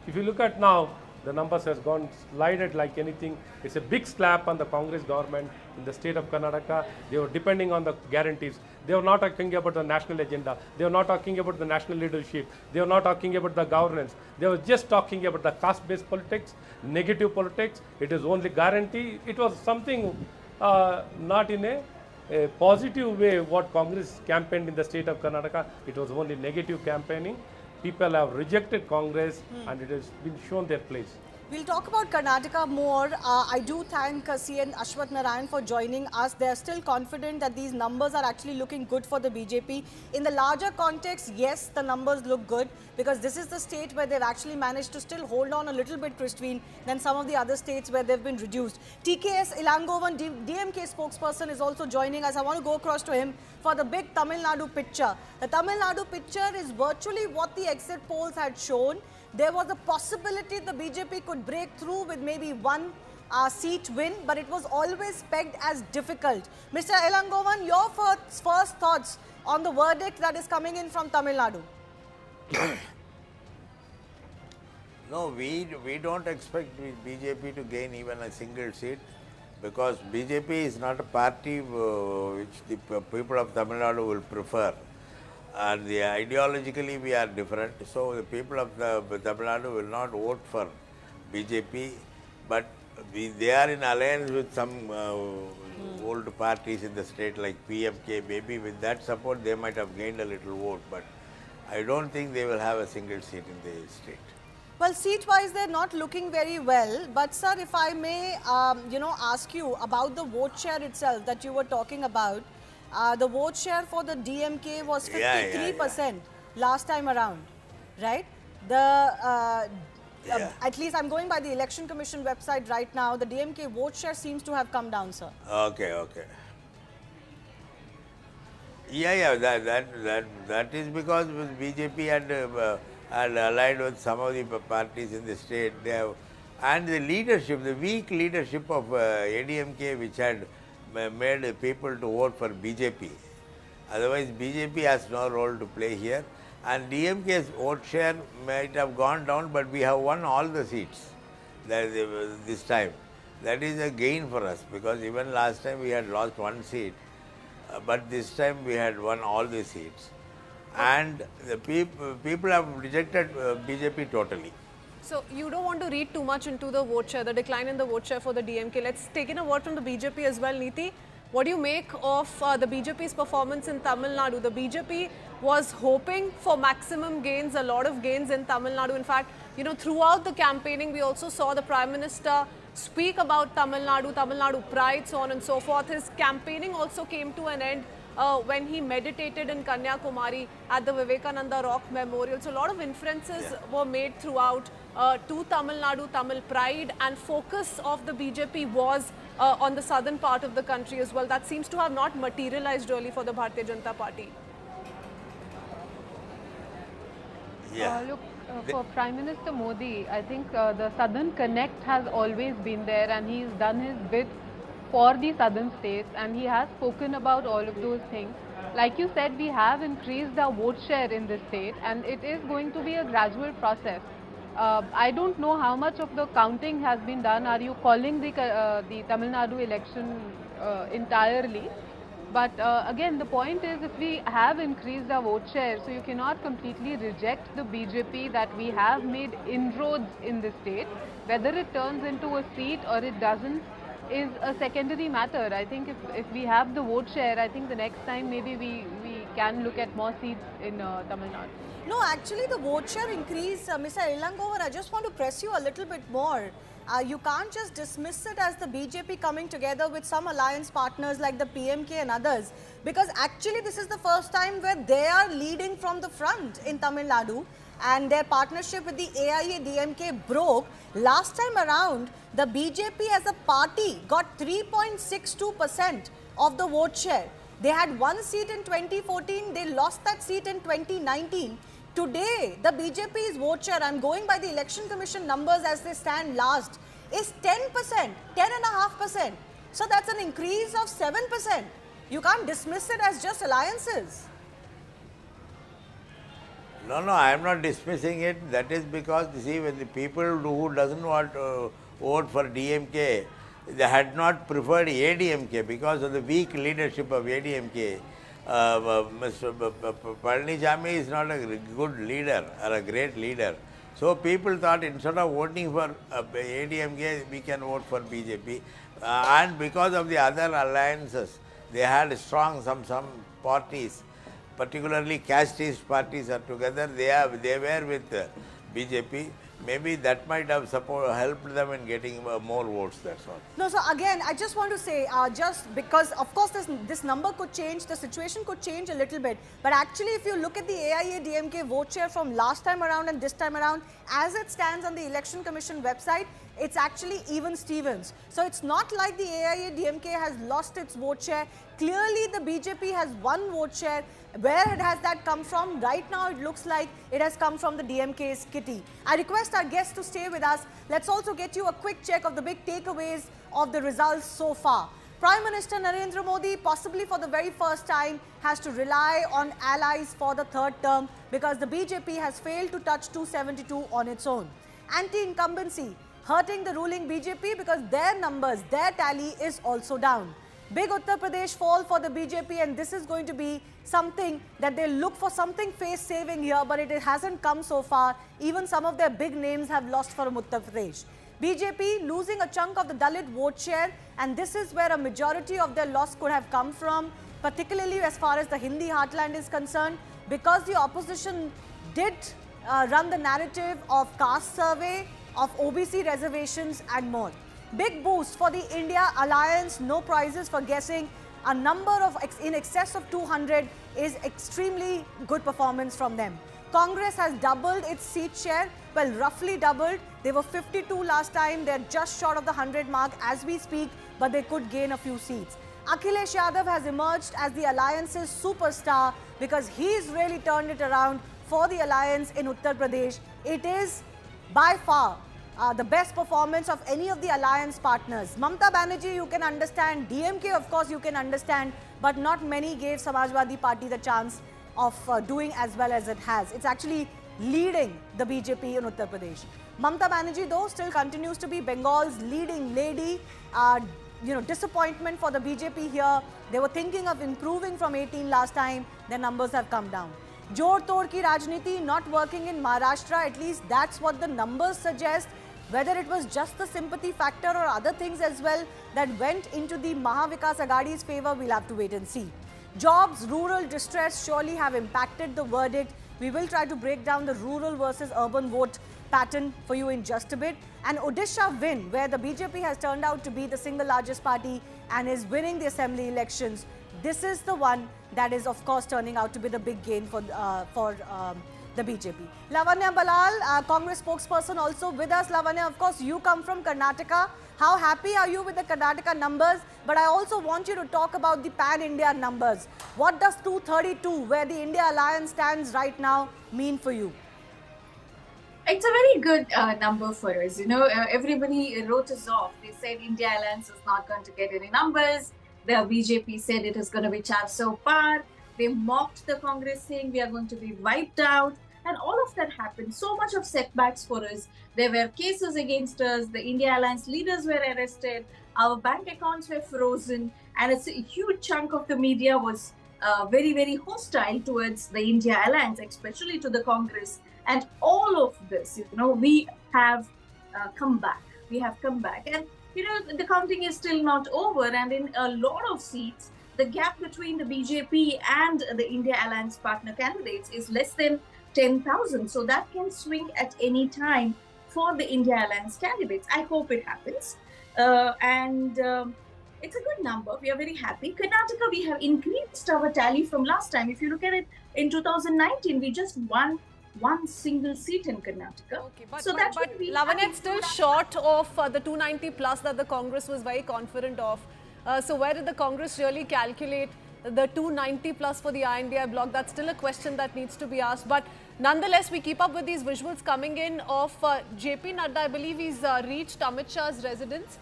S4: If you look at now, the numbers has gone slided like anything. It's a big slap on the Congress government in the state of Karnataka. They were depending on the guarantees. They were not talking about the national agenda. They were not talking about the national leadership. They were not talking about the governance. They were just talking about the caste-based politics, negative politics. It is only guarantee. It was something not in a positive way what Congress campaigned in the state of Karnataka. It was only negative campaigning. People have rejected Congress and it has been shown their place.
S10: We'll talk about Karnataka more. I do thank CN Ashwath Narayan for joining us. They are still confident that these numbers are actually looking good for the BJP. In the larger context, yes, the numbers look good because this is the state where they've actually managed to still hold on a little bit pristine than some of the other states where they've been reduced. TKS Ilangovan, DMK spokesperson, is also joining us. I want to go across to him for the big Tamil Nadu picture. The Tamil Nadu picture is virtually what the exit polls had shown. There was a possibility the BJP could break through with maybe one seat win, but it was always pegged as difficult. Mr. Ilangovan, your first thoughts on the verdict that is coming in from Tamil Nadu?
S11: No, we don't expect BJP to gain even a single seat because BJP is not a party which the people of Tamil Nadu will prefer. And ideologically we are different, so the people of Tamil Nadu will not vote for BJP, but they are in alliance with some old parties in the state like PMK. Maybe with that support they might have gained a little vote, but I don't think they will have a single seat in the state.
S10: Well, seat-wise, they're not looking very well. But, sir, if I may, ask you about the vote share itself that you were talking about. The vote share for the DMK was 53% last time around, right? At least I'm going by the Election Commission website right now. The DMK vote share seems to have come down, sir.
S11: Okay. That is because with BJP and allied with some of the parties in the state, they have, and the leadership, the weak leadership of ADMK, which had made people to vote for BJP. Otherwise, BJP has no role to play here. And DMK's vote share might have gone down, but we have won all the seats this time. That is a gain for us because even last time we had lost one seat, but this time we had won all the seats. And the people have rejected BJP totally.
S18: So you don't want to read too much into the vote share, the decline in the vote share for the DMK. Let's take in a word from the BJP as well, Neeti. What do you make of the BJP's performance in Tamil Nadu? The BJP was hoping for maximum gains, a lot of gains in Tamil Nadu. In fact, throughout the campaigning, we also saw the Prime Minister speak about Tamil Nadu pride, so on and so forth. His campaigning also came to an end when he meditated in Kanyakumari at the Vivekananda Rock Memorial. So a lot of inferences were made throughout to Tamil Nadu, Tamil pride, and focus of the BJP was on the southern part of the country as well. That seems to have not materialized really for the Bharatiya Janata Party.
S12: Look, for Prime Minister Modi, I think the Southern Connect has always been there and he's done his bit for the southern states and he has spoken about all of those things. Like you said, we have increased our vote share in this state and it is going to be a gradual process. I don't know how much of the counting has been done. Are you calling the Tamil Nadu election entirely? But again, the point is if we have increased our vote share, so you cannot completely reject the BJP that we have made inroads in the state. Whether it turns into a seat or it doesn't is a secondary matter. I think if we have the vote share, I think the next time maybe we can look at more seats in Tamil Nadu.
S10: No, actually the vote share increase, Mr. Ilangovan, I just want to press you a little bit more. You can't just dismiss it as the BJP coming together with some alliance partners like the PMK and others, because actually this is the first time where they are leading from the front in Tamil Nadu and their partnership with the AIA-DMK broke. Last time around, the BJP as a party got 3.62% of the vote share. They had one seat in 2014, they lost that seat in 2019. Today, the BJP's vote share, I'm going by the Election Commission numbers as they stand last, is 10%, 10.5%. So that's an increase of 7%. You can't dismiss it as just alliances.
S11: No, no, I am not dismissing it. That is because, you see, when the people who doesn't want to vote for DMK, they had not preferred ADMK because of the weak leadership of ADMK. Mr. Palanichami is not a good leader or a great leader. So people thought instead of voting for ADMK, we can vote for BJP. And because of the other alliances, they had strong some parties, particularly casteist parties are together. They were with BJP. Maybe that might have helped them in getting more votes, that's all.
S10: No, so again, I just want to say, just because, of course, this number could change, the situation could change a little bit. But actually, if you look at the AIA-DMK vote share from last time around and this time around, as it stands on the Election Commission website, it's actually even Stevens. So it's not like the AIA-DMK has lost its vote share. Clearly, the BJP has one vote share. Where has that come from? Right now, it looks like it has come from the DMK's kitty. I request our guests to stay with us. Let's also get you a quick check of the big takeaways of the results so far. Prime Minister Narendra Modi, possibly for the very first time, has to rely on allies for the third term because the BJP has failed to touch 272 on its own. Anti-incumbency hurting the ruling BJP because their numbers, their tally is also down. Big Uttar Pradesh fall for the BJP, and this is going to be something that they look for something face-saving here, but it hasn't come so far. Even some of their big names have lost from Uttar Pradesh. BJP losing a chunk of the Dalit vote share, and this is where a majority of their loss could have come from, particularly as far as the Hindi heartland is concerned, because the opposition did run the narrative of caste survey, of OBC reservations and more. Big boost for the India Alliance, no prizes for guessing. A number of in excess of 200 is extremely good performance from them. Congress has doubled its seat share, well, roughly doubled. They were 52 last time, they're just short of the 100 mark as we speak, but they could gain a few seats. Akhilesh Yadav has emerged as the Alliance's superstar because he's really turned it around for the Alliance in Uttar Pradesh. It is by far the best performance of any of the alliance partners. Mamata Banerjee, you can understand. DMK, of course, you can understand. But not many gave Samajwadi Party the chance of doing as well as it has. It's actually leading the BJP in Uttar Pradesh. Mamata Banerjee, though, still continues to be Bengal's leading lady. Disappointment for the BJP here. They were thinking of improving from 18 last time. Their numbers have come down. Jor Tor ki Rajniti not working in Maharashtra, at least that's what the numbers suggest. Whether it was just the sympathy factor or other things as well that went into the Mahavikas Aghadi's favor, we'll have to wait and see. Jobs, rural distress surely have impacted the verdict. We will try to break down the rural versus urban vote pattern for you in just a bit. And Odisha win, where the BJP has turned out to be the single largest party and is winning the assembly elections. This is the one that is, of course, turning out to be the big gain for the BJP. Lavanya Balal, Congress spokesperson, also with us. Lavanya, of course, you come from Karnataka. How happy are you with the Karnataka numbers? But I also want you to talk about the pan-India numbers. What does 232, where the India Alliance stands right now, mean for you?
S19: It's a very good number for us. Everybody wrote us off. They said India Alliance is not going to get any numbers. The BJP said it is going to be char so far. They mocked the Congress saying we are going to be wiped out. And all of that happened. So much of setbacks for us. There were cases against us. The India Alliance leaders were arrested. Our bank accounts were frozen. And it's a huge chunk of the media was very, very hostile towards the India Alliance, especially to the Congress. And all of this, we have come back. We have come back. And, the counting is still not over. And in a lot of seats, the gap between the BJP and the India Alliance partner candidates is less than 10,000. So that can swing at any time for the India Alliance candidates. I hope it happens. It's a good number. We are very happy. Karnataka, we have increased our tally from last time. If you look at it, in 2019, we just won one single seat in Karnataka.
S18: Okay, but Lavanya, it's still short of the 290 plus that the Congress was very confident of. So where did the Congress really calculate the 290 plus for the India bloc? That's still a question that needs to be asked. But nonetheless, we keep up with these visuals coming in of JP Nadda. I believe he's reached Amit Shah's residence.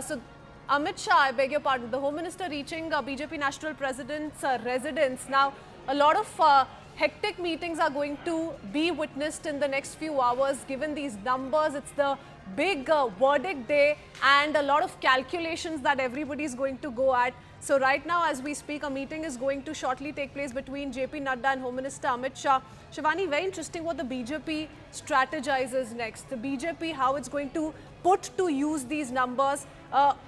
S18: So Amit Shah, I beg your pardon, the Home Minister reaching BJP National President's residence. Now, a lot of hectic meetings are going to be witnessed in the next few hours. Given these numbers, it's the big verdict day and a lot of calculations that everybody is going to go at. So right now, as we speak, a meeting is going to shortly take place between JP Nadda and Home Minister Amit Shah. Shivani, very interesting what the BJP strategizes next. The BJP, how it's going to put to use these numbers.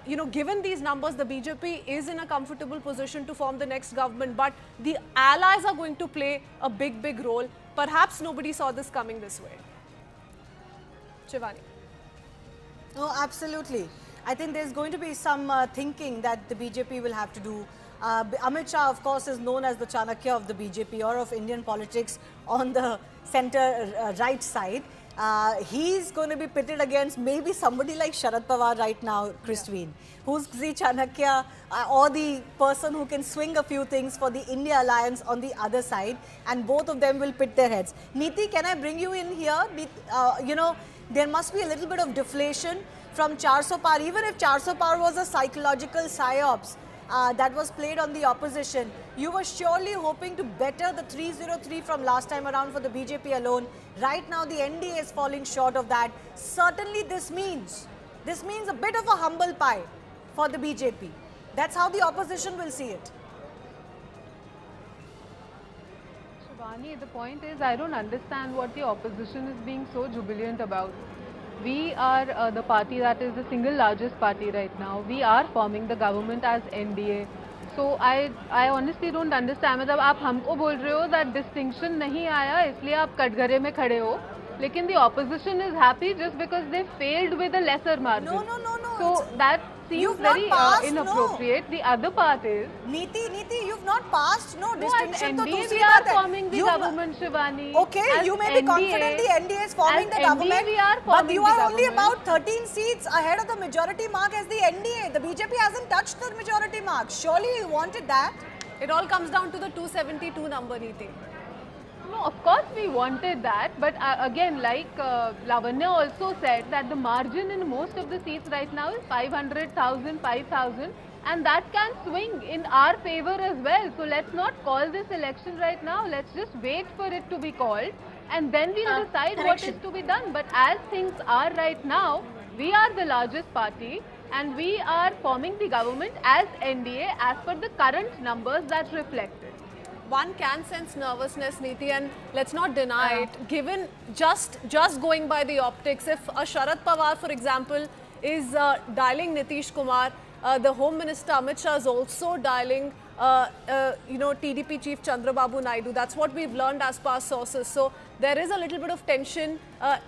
S18: You know, given these numbers, the BJP is in a comfortable position to form the next government, but the allies are going to play a big role. Perhaps nobody saw this coming this way. Shivani.
S10: No, absolutely. I think there's going to be some thinking that the BJP will have to do. Amit Shah, of course, is known as the Chanakya of the BJP or of Indian politics on the centre right side. He's going to be pitted against maybe somebody like Sharad Pawar right now, Christine, who's the Chanakya or the person who can swing a few things for the India alliance on the other side, and both of them will pit their heads. Neeti, can I bring you in here? You know, there must be a little bit of deflation from 400 Par. Even if 400 Par was a psychological psyops that was played on the opposition, you were surely hoping to better the 303 from last time around for the BJP alone. Right now, the NDA is falling short of that. Certainly, this means a bit of a humble pie for the BJP. That's how the opposition will see it.
S12: Shivani, the point is, I don't understand what the opposition is being so jubilant about. We are the party that is the single largest party right now. We are forming the government as NDA. So I honestly don't understand. मतलब आप हमको बोल रहे हो that distinction नहीं आया इसलिए आप कटघरे में खड़े हो. लेकिन the opposition is happy just because they failed with a lesser margin.
S10: No.
S12: So that seems very inappropriate. The other part is
S10: Neeti, you've not passed. No, distinction.
S12: As NDA, we are forming the government, Shivani.
S10: Okay,
S12: as
S10: you may be confident the NDA is forming the government, but you are only about 13 seats ahead of the majority mark as the NDA. The BJP hasn't touched the majority mark. Surely you wanted that.
S18: It all comes down to the 272 number, Neeti.
S12: No, of course we wanted that, but again, like Lavanya also said, that the margin in most of the seats right now is 500,000, 5,000, and that can swing in our favor as well. So let's not call this election right now. Let's just wait for it to be called, and then we'll decide what is to be done. But as things are right now, we are the largest party, and we are forming the government as NDA as per the current numbers that reflect it.
S18: One can sense nervousness, Neeti, and let's not deny it. Given just going by the optics, if a Sharad Pawar, for example, is dialing Nitish Kumar, the Home Minister Amit Shah is also dialing, TDP Chief Chandrababu Naidu. That's what we've learned as per sources. So there is a little bit of tension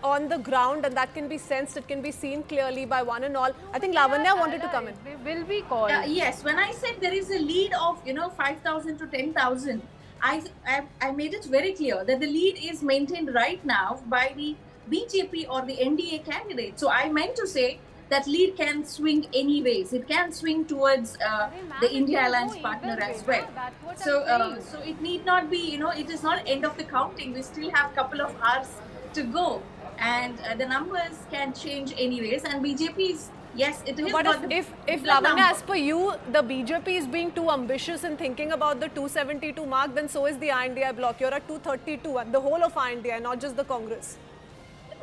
S18: on the ground, and that can be sensed. It can be seen clearly by one and all. I think Lavanya wanted to come in.
S12: They will be called.
S19: Yes, when I said there is a lead of 5,000 to 10,000. I made it very clear that the lead is maintained right now by the BJP or the NDA candidate. So I meant to say that lead can swing anyways. It can swing towards the India Alliance partner as well. So it need not be, it is not end of the counting. We still have a couple of hours to go, and the numbers can change anyways. And BJP is. Yes, it is.
S18: But if Lavanya, as per you, the BJP is being too ambitious in thinking about the 272 mark, then so is the INDI bloc. You're at 232, and the whole of INDI, not just the Congress.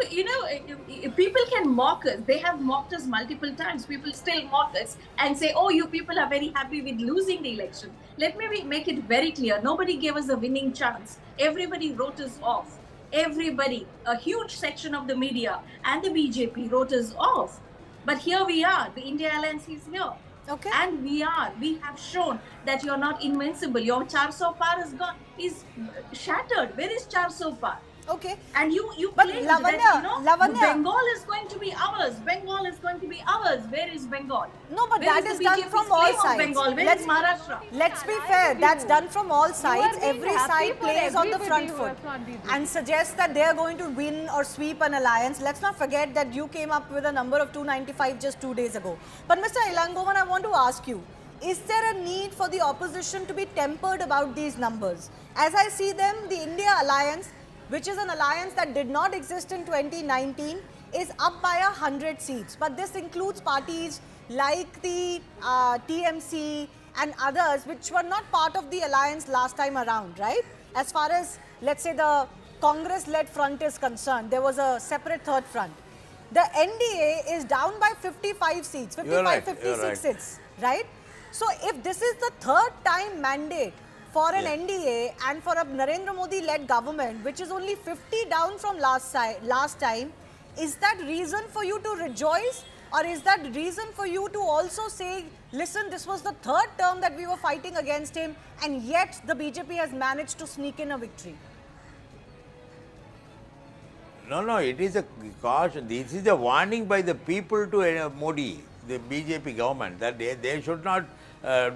S19: People can mock us. They have mocked us multiple times. People still mock us and say, oh, you people are very happy with losing the election. Let me make it very clear. Nobody gave us a winning chance. Everybody wrote us off. Everybody, a huge section of the media and the BJP wrote us off. But here we are, the India Alliance is here.
S10: Okay.
S19: And we have shown that you're not invincible. Your 400 Par is shattered. Where is 400 Par?
S10: Okay.
S19: And you
S10: but
S19: claim
S10: Lavanya,
S19: that, Bengal is going to be ours. Bengal is going to be ours. Where is Bengal?
S10: No, but that is done from all sides.
S19: Bengal? Where is Maharashtra?
S10: Let's be fair. That's done from all sides. Every side plays on the front foot and suggests that they are going to win or sweep an alliance. Let's not forget that you came up with a number of 295 just 2 days ago. But Mr. Ilangovan, I want to ask you, is there a need for the opposition to be tempered about these numbers? As I see them, the India Alliance, which is an alliance that did not exist in 2019, is up by 100 seats. But this includes parties like the TMC and others which were not part of the alliance last time around, right? As far as let's say the Congress-led front is concerned, there was a separate third front. The NDA is down by 55 seats, 55, 56 seats, right? So if this is the third time mandate for an NDA and for a Narendra Modi-led government, which is only 50 down from last time, is that reason for you to rejoice? Or is that reason for you to also say, listen, this was the third term that we were fighting against him and yet the BJP has managed to sneak in a victory?
S11: No, it is a caution. This is a warning by the people to Modi, the BJP government, that they should not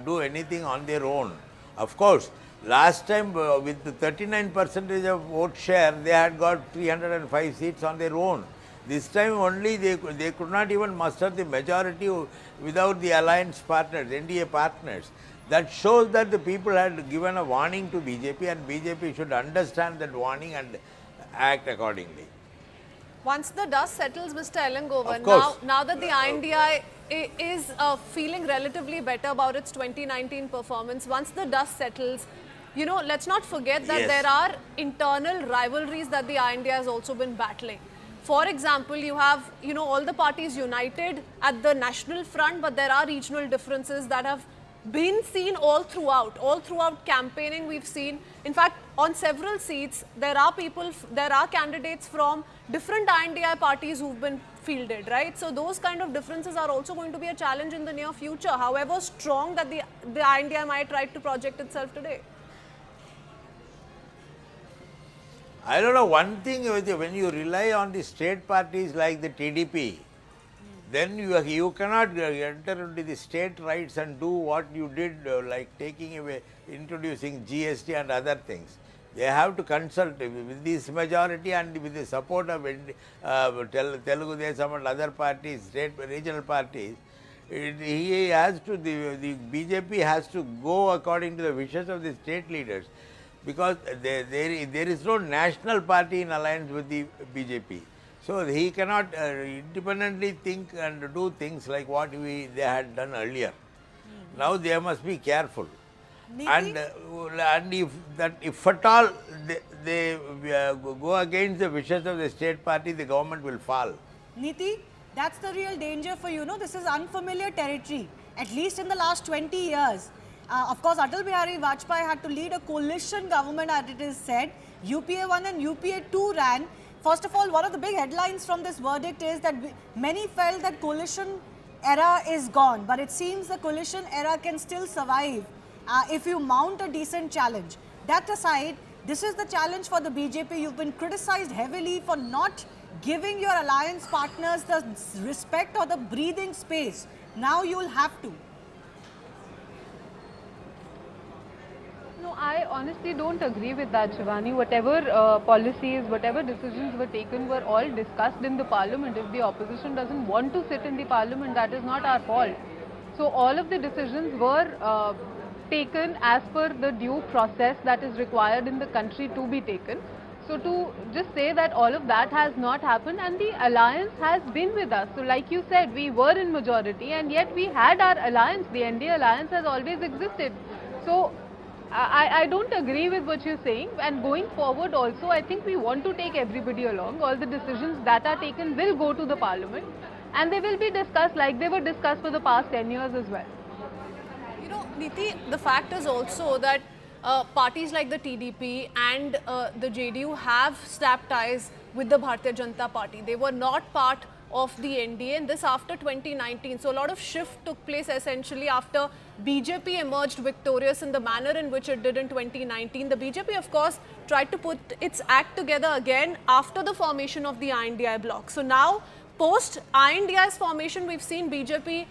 S11: do anything on their own. Of course, last time with the 39% of vote share, they had got 305 seats on their own. This time only they could not even muster the majority without the alliance partners, NDA partners. That shows that the people had given a warning to BJP and BJP should understand that warning and act accordingly.
S18: Once the dust settles, Mr. Elangovan, now that the INDI is feeling relatively better about its 2019 performance, once the dust settles, you know, let's not forget that there are internal rivalries that the INDI has also been battling. For example, you have, you know, all the parties united at the national front, but there are regional differences that have been seen all throughout campaigning. We've seen, in fact, on several seats, there are candidates from different INDI parties who've been fielded, right? So those kind of differences are also going to be a challenge in the near future, however strong that the INDI might try to project itself today.
S11: I don't know, one thing, when you rely on the state parties like the TDP, then you cannot enter into the state rights and do what you did, like taking away, introducing GST and other things. They have to consult with this majority and with the support of Telugu Desam and other parties, state regional parties. He has to, the BJP has to go according to the wishes of the state leaders, because there is no national party in alliance with the BJP. So he cannot independently think and do things like what they had done earlier. Now they must be careful. And if at all they go against the wishes of the state party, the government will fall.
S10: Niti, that's the real danger for you. No, this is unfamiliar territory, at least in the last 20 years. Of course, Atal Bihari Vajpayee had to lead a coalition government, as it is said. UPA 1 and UPA 2 ran. First of all, one of the big headlines from this verdict is that many felt that coalition era is gone, but it seems the coalition era can still survive if you mount a decent challenge. That aside, this is the challenge for the BJP. You've been criticized heavily for not giving your alliance partners the respect or the breathing space. Now you'll have to.
S12: No, I honestly don't agree with that, Shivani. Whatever policies, whatever decisions were taken were all discussed in the parliament. If the opposition doesn't want to sit in the parliament, that is not our fault. So all of the decisions were taken as per the due process that is required in the country to be taken. So to just say that all of that has not happened, and the alliance has been with us. So like you said, we were in majority and yet we had our alliance. The NDA alliance has always existed. So I don't agree with what you're saying, and going forward also I think we want to take everybody along. All the decisions that are taken will go to the parliament and they will be discussed like they were discussed for the past 10 years as well.
S18: You know, Niti, the fact is also that parties like the TDP and the JDU have snapped ties with the Bharatiya Janata Party. They were not part of the NDA, and this after 2019. So a lot of shift took place essentially after BJP emerged victorious in the manner in which it did in 2019. The BJP, of course, tried to put its act together again after the formation of the INDI bloc. So now, post INDI's formation, we've seen BJP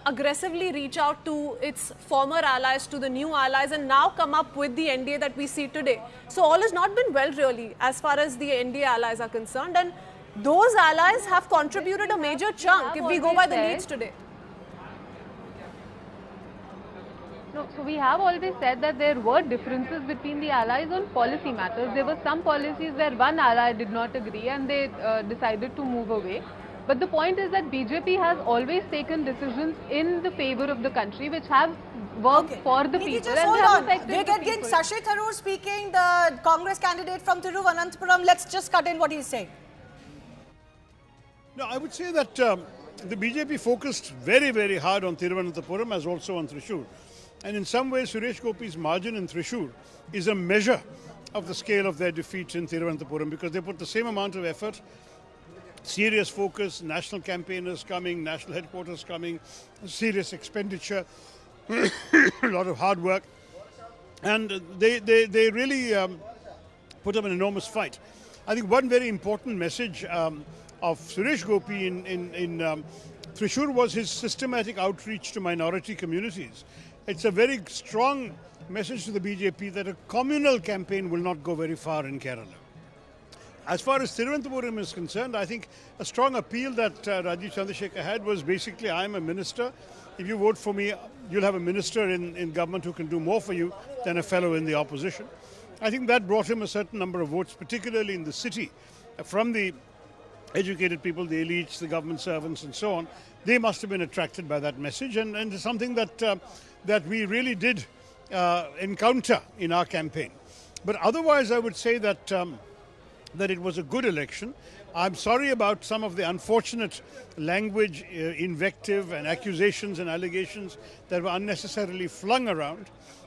S18: aggressively reach out to its former allies, to the new allies, and now come up with the NDA that we see today. So all has not been well really as far as the NDA allies are concerned, and those allies have contributed a major chunk if we go by the leads today.
S12: No, so we have always said that there were differences between the allies on policy matters. There were some policies where one ally did not agree and they decided to move away. But the point is that BJP has always taken decisions in the favor of the country, which have worked for the people.
S10: Just hold on. We're getting Shashi Tharoor speaking, the Congress candidate from Thiruvananthapuram. Let's just cut in what he's saying.
S3: No, I would say that the BJP focused very, very hard on Thiruvananthapuram as also on Trissur. And in some ways, Suresh Gopi's margin in Trissur is a measure of the scale of their defeat in Thiruvananthapuram, because they put the same amount of effort, serious focus, national campaigners coming, national headquarters coming, serious expenditure, a lot of hard work. And they really put up an enormous fight. I think one very important message of Suresh Gopi in Trissur was his systematic outreach to minority communities. It's a very strong message to the BJP that a communal campaign will not go very far in Kerala. As far as Thiruvananthapuram is concerned, I think a strong appeal that Rajiv Chandrasekhar had was basically, I'm a minister. If you vote for me, you'll have a minister in government who can do more for you than a fellow in the opposition. I think that brought him a certain number of votes, particularly in the city, from the educated people, the elites, the government servants and so on. They must have been attracted by that message, and it's something that we really did encounter in our campaign. But otherwise, I would say that that it was a good election. I'm sorry about some of the unfortunate language, invective and accusations and allegations that were unnecessarily flung around.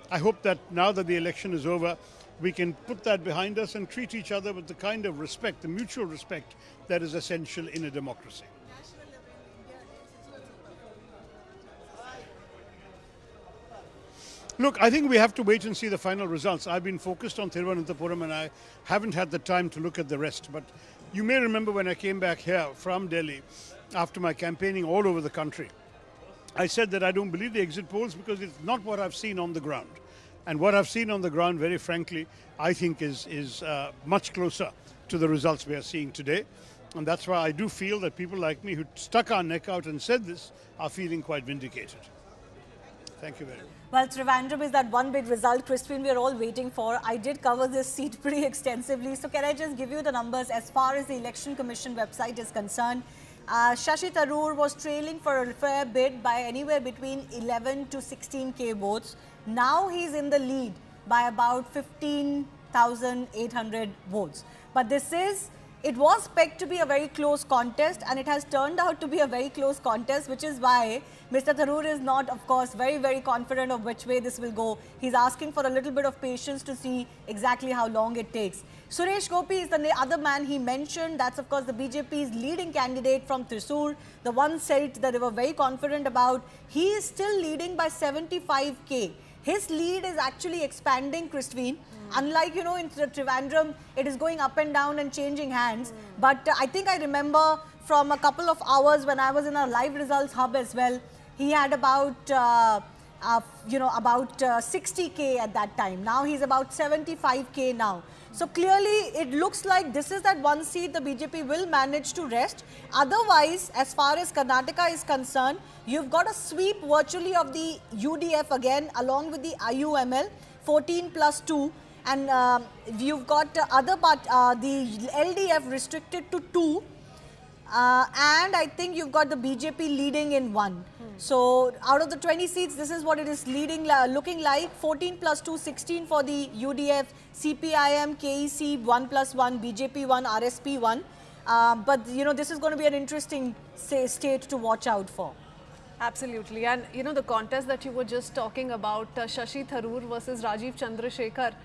S3: I hope that now that the election is over, we can put that behind us and treat each other with the kind of respect, the mutual respect that is essential in a democracy. Look, I think we have to wait and see the final results. I've been focused on Thiruvananthapuram and I haven't had the time to look at the rest. But you may remember when I came back here from Delhi after my campaigning all over the country, I said that I don't believe the exit polls because it's not what I've seen on the ground. And what I've seen on the ground, very frankly, I think is much closer to the results we are seeing today. And that's why I do feel that people like me who stuck our neck out and said this are feeling quite vindicated. Thank you very much.
S10: Well, Trivandrum is that one big result, Christine, we are all waiting for. I did cover this seat pretty extensively. So can I just give you the numbers as far as the Election Commission website is concerned? Shashi Tharoor was trailing for a fair bit by anywhere between 11 to 16k votes. Now he's in the lead by about 15,800 votes. But it was pegged to be a very close contest, and it has turned out to be a very close contest, which is why Mr. Tharoor is not, of course, very, very confident of which way this will go. He's asking for a little bit of patience to see exactly how long it takes. Suresh Gopi is the other man he mentioned. That's, of course, the BJP's leading candidate from Trissur, the one seat that they were very confident about. He is still leading by 75k. His lead is actually expanding, Christine. Unlike, you know, in Trivandrum, it is going up and down and changing hands. But I think I remember from a couple of hours when I was in a live results hub as well, he had about, about 60k at that time. Now he's about 75k now. So clearly, it looks like this is that one seat the BJP will manage to wrest. Otherwise, as far as Karnataka is concerned, you've got a sweep virtually of the UDF again, along with the IUML, 14 plus 2. And you've got the LDF restricted to 2. And I think you've got the BJP leading in 1. So out of the 20 seats, this is what it is looking like. 14 plus 2, 16 for the UDF, CPIM, KEC, 1 plus 1, BJP 1, RSP 1. But, you know, this is going to be an interesting state to watch out for.
S18: Absolutely. And, you know, the contest that you were just talking about, Shashi Tharoor versus Rajiv Chandrasekhar,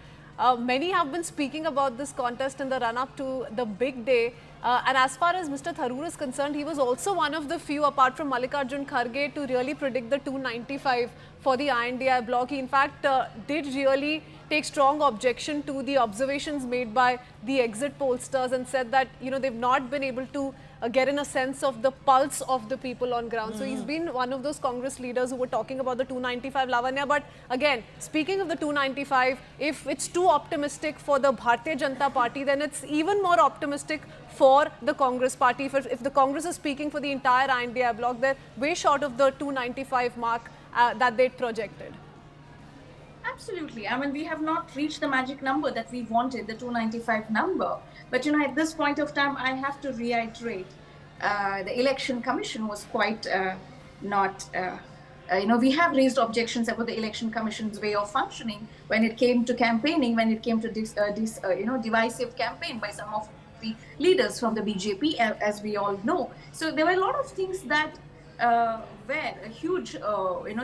S18: many have been speaking about this contest in the run-up to the big day. And as far as Mr. Tharoor is concerned, he was also one of the few, apart from Mallikarjun Kharge, to really predict the 295 for the INDI bloc. He, in fact, did really take strong objection to the observations made by the exit pollsters and said that, you know, they've not been able to get in a sense of the pulse of the people on ground. So he's been one of those Congress leaders who were talking about the 295, Lavanya. But again, speaking of the 295, if it's too optimistic for the Bharatiya Janata Party, then it's even more optimistic for the Congress Party. If the Congress is speaking for the entire INDI bloc, they're way short of the 295 mark that they'd projected.
S19: Absolutely. I mean, we have not reached the magic number that we wanted, the 295 number. But, you know, at this point of time, I have to reiterate, the Election Commission was quite not. We have raised objections about the Election Commission's way of functioning when it came to campaigning, when it came to this divisive campaign by some of the leaders from the BJP, as we all know. So there were a lot of things that were a huge,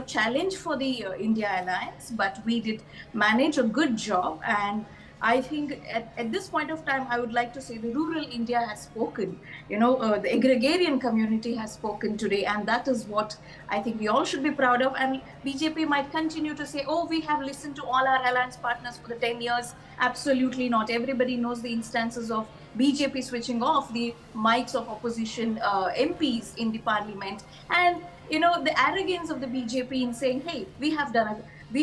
S19: challenge for the India Alliance, but we did manage a good job. And I think at this point of time, I would like to say the rural India has spoken. The agrarian community has spoken today, and that is what I think we all should be proud of. And BJP might continue to say, oh, we have listened to all our alliance partners for the 10 years. Absolutely not. Everybody knows the instances of BJP switching off the mics of opposition MPs in the parliament. And, the arrogance of the BJP in saying, hey, we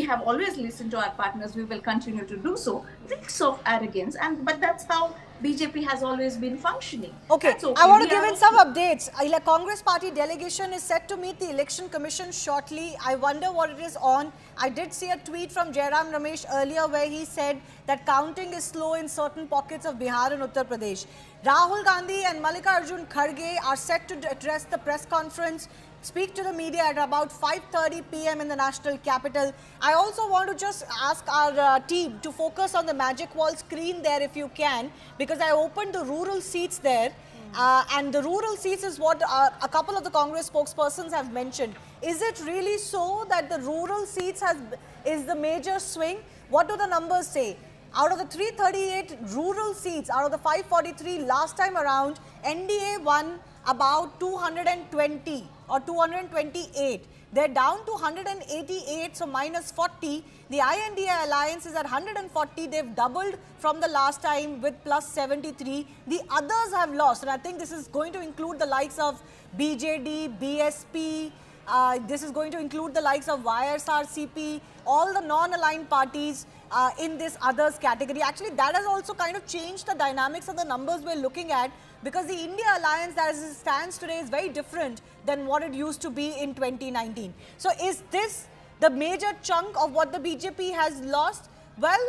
S19: have always listened to our partners, we will continue to do so, reeks of arrogance. But that's how BJP has always been functioning.
S10: Okay, I want to give in some updates. A Congress party delegation is set to meet the Election Commission shortly. I wonder what it is on. I did see a tweet from Jairam Ramesh earlier where he said that counting is slow in certain pockets of Bihar and Uttar Pradesh. Rahul Gandhi and Mallikarjun Kharge are set to address the press conference, speak to the media at about 5:30 p.m. in the national capital. I also want to just ask our team to focus on the magic wall screen there if you can, because I opened the rural seats there. And the rural seats is what a couple of the Congress spokespersons have mentioned. Is it really so that the rural seats is the major swing? What do the numbers say? Out of the 338 rural seats, out of the 543 last time around, NDA won about 220 or 228. They're down to 188, so minus 40. The INDA alliance is at 140. They've doubled from the last time with plus 73. The others have lost, and I think this is going to include the likes of BJD, BSP. This is going to include the likes of YSRCP, all the non-aligned parties in this others category. Actually, that has also kind of changed the dynamics of the numbers we're looking at, because the India alliance as it stands today is very different than what it used to be in 2019. So is this the major chunk of what the BJP has lost? Well,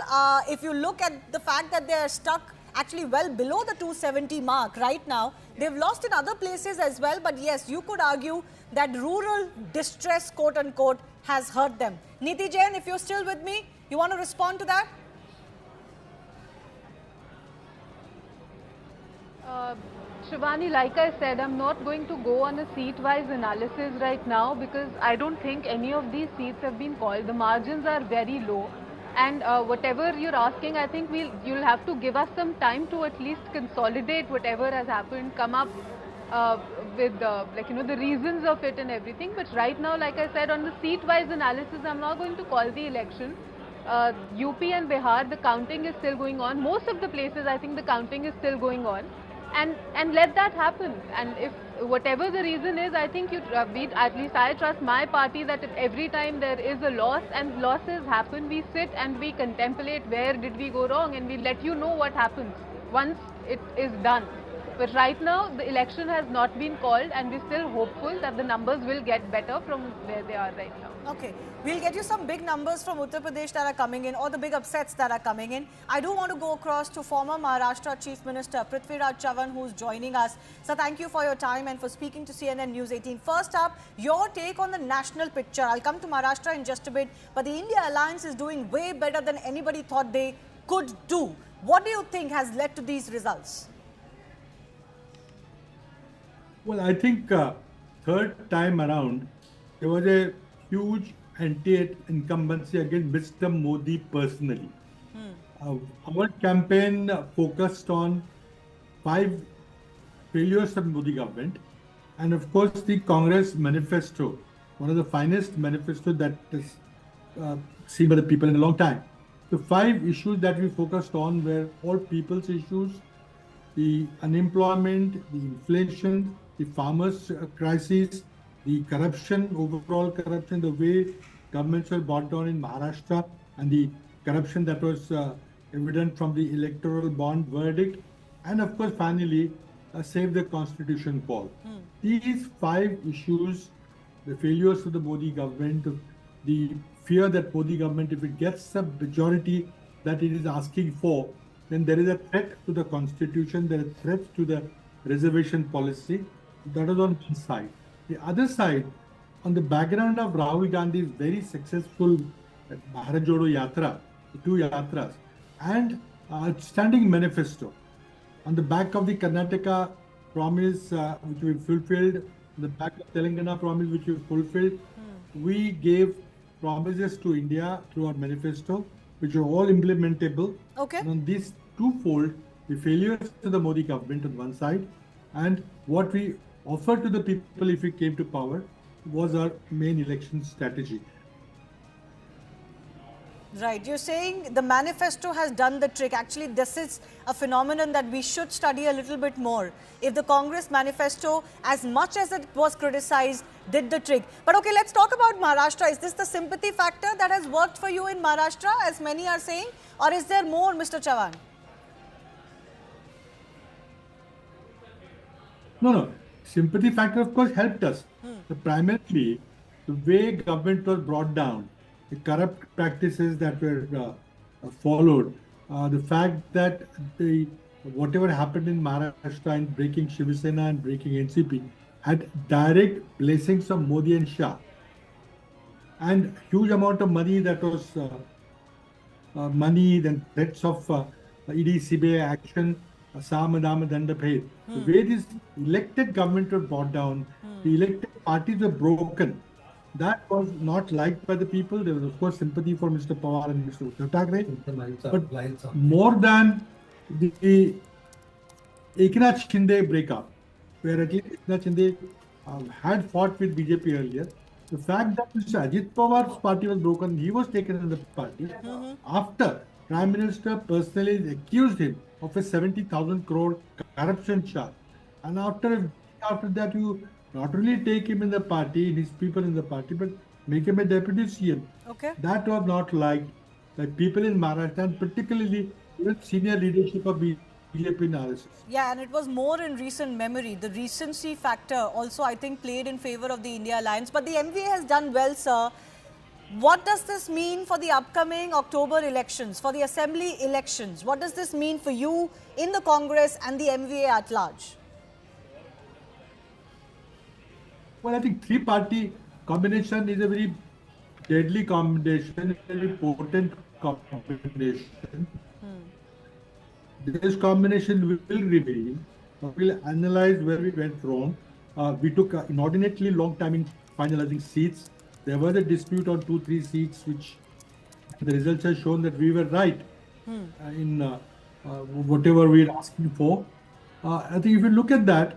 S10: if you look at the fact that they are stuck actually well below the 270 mark right now, they've lost in other places as well. But yes, you could argue that rural distress, quote unquote, has hurt them. Niti Jain, if you're still with me, you want to respond to that?
S12: Shivani, like I said, I'm not going to go on a seat-wise analysis right now because I don't think any of these seats have been called. The margins are very low. And whatever you're asking, I think you'll have to give us some time to at least consolidate whatever has happened, come up with the reasons of it and everything. But right now, like I said, on the seat-wise analysis, I'm not going to call the election. UP and Bihar, the counting is still going on. Most of the places, I think the counting is still going on. And let that happen. And if whatever the reason is, I think at least I trust my party that if every time there is a loss and losses happen, we sit and we contemplate where did we go wrong, and we let you know what happens once it is done. But right now, the election has not been called, and we're still hopeful that the numbers will get better from where they are right now.
S10: Okay, we'll get you some big numbers from Uttar Pradesh that are coming in, or the big upsets that are coming in. I do want to go across to former Maharashtra Chief Minister Prithviraj Chavan, who's joining us. So thank you for your time and for speaking to CNN News 18. First up, your take on the national picture. I'll come to Maharashtra in just a bit, but the India Alliance is doing way better than anybody thought they could do. What do you think has led to these results?
S20: Well, I think third time around, there was a huge anti-incumbency against Mr. Modi personally. Our campaign focused on 5 failures of Modi government, and of course the Congress manifesto, one of the finest manifestos that is seen by the people in a long time. The 5 issues that we focused on were all people's issues: the unemployment, the inflation, the farmers' crisis, the corruption, overall corruption, the way governments were brought down in Maharashtra, and the corruption that was evident from the electoral bond verdict, and of course, finally, Save the Constitution call. These 5 issues, the failures of the Modi government, the fear that Modi government, if it gets the majority that it is asking for, then there is a threat to the Constitution, there is a threat to the reservation policy. That was on one side. The other side, on the background of Rahul Gandhi's very successful Bharat Jodo Yatra, the 2 Yatras, and outstanding manifesto, on the back of the Karnataka promise which we fulfilled, on the back of Telangana promise which we fulfilled, we gave promises to India through our manifesto, which are all implementable.
S10: Okay.
S20: And on this twofold, the failures to the Modi government on one side, and what we offered to the people if we came to power was our main election strategy.
S10: Right. You're saying the manifesto has done the trick. Actually, this is a phenomenon that we should study a little bit more. If the Congress manifesto, as much as it was criticized, did the trick. But okay, let's talk about Maharashtra. Is this the sympathy factor that has worked for you in Maharashtra, as many are saying? Or is there more, Mr. Chavan?
S20: No. Sympathy factor, of course, helped us. Primarily, the way government was brought down, the corrupt practices that were followed, the fact that whatever happened in Maharashtra in breaking Shiv Sena and breaking NCP had direct blessings of Modi and Shah, and huge amount of money that was money, then threats of ED, CBI action, Assam and Odisha. The way this elected government was brought down, the elected parties were broken. That was not liked by the people. There was, of course, sympathy for Mr. Pawar and Mr. Uddhav Thackeray. But more than the Eknath Shinde breakup, where at least Eknath Shinde had fought with BJP earlier, the fact that Mr. Ajit Pawar's party was broken, he was taken in the party after Prime Minister personally accused him of a 70,000 crore corruption charge. And after that, you not only take him in the party, his people in the party, but make him a deputy CM.
S10: Okay.
S20: That was not liked by people in Maharashtra, and particularly even senior leadership of BJP and RSS.
S10: Yeah, and it was more in recent memory. The recency factor also, I think, played in favor of the India Alliance. But the MVA has done well, sir. What does this mean for the upcoming October elections, for the assembly elections? What does this mean for you in the Congress and the MVA at large?
S20: Well, I think three-party combination is a very deadly combination, a very potent combination. This combination will reveal, will analyze where we went wrong. We took inordinately long time in finalizing seats. There was a dispute on 2-3 seats, which the results have shown that we were right in whatever we are asking for. I think if you look at that,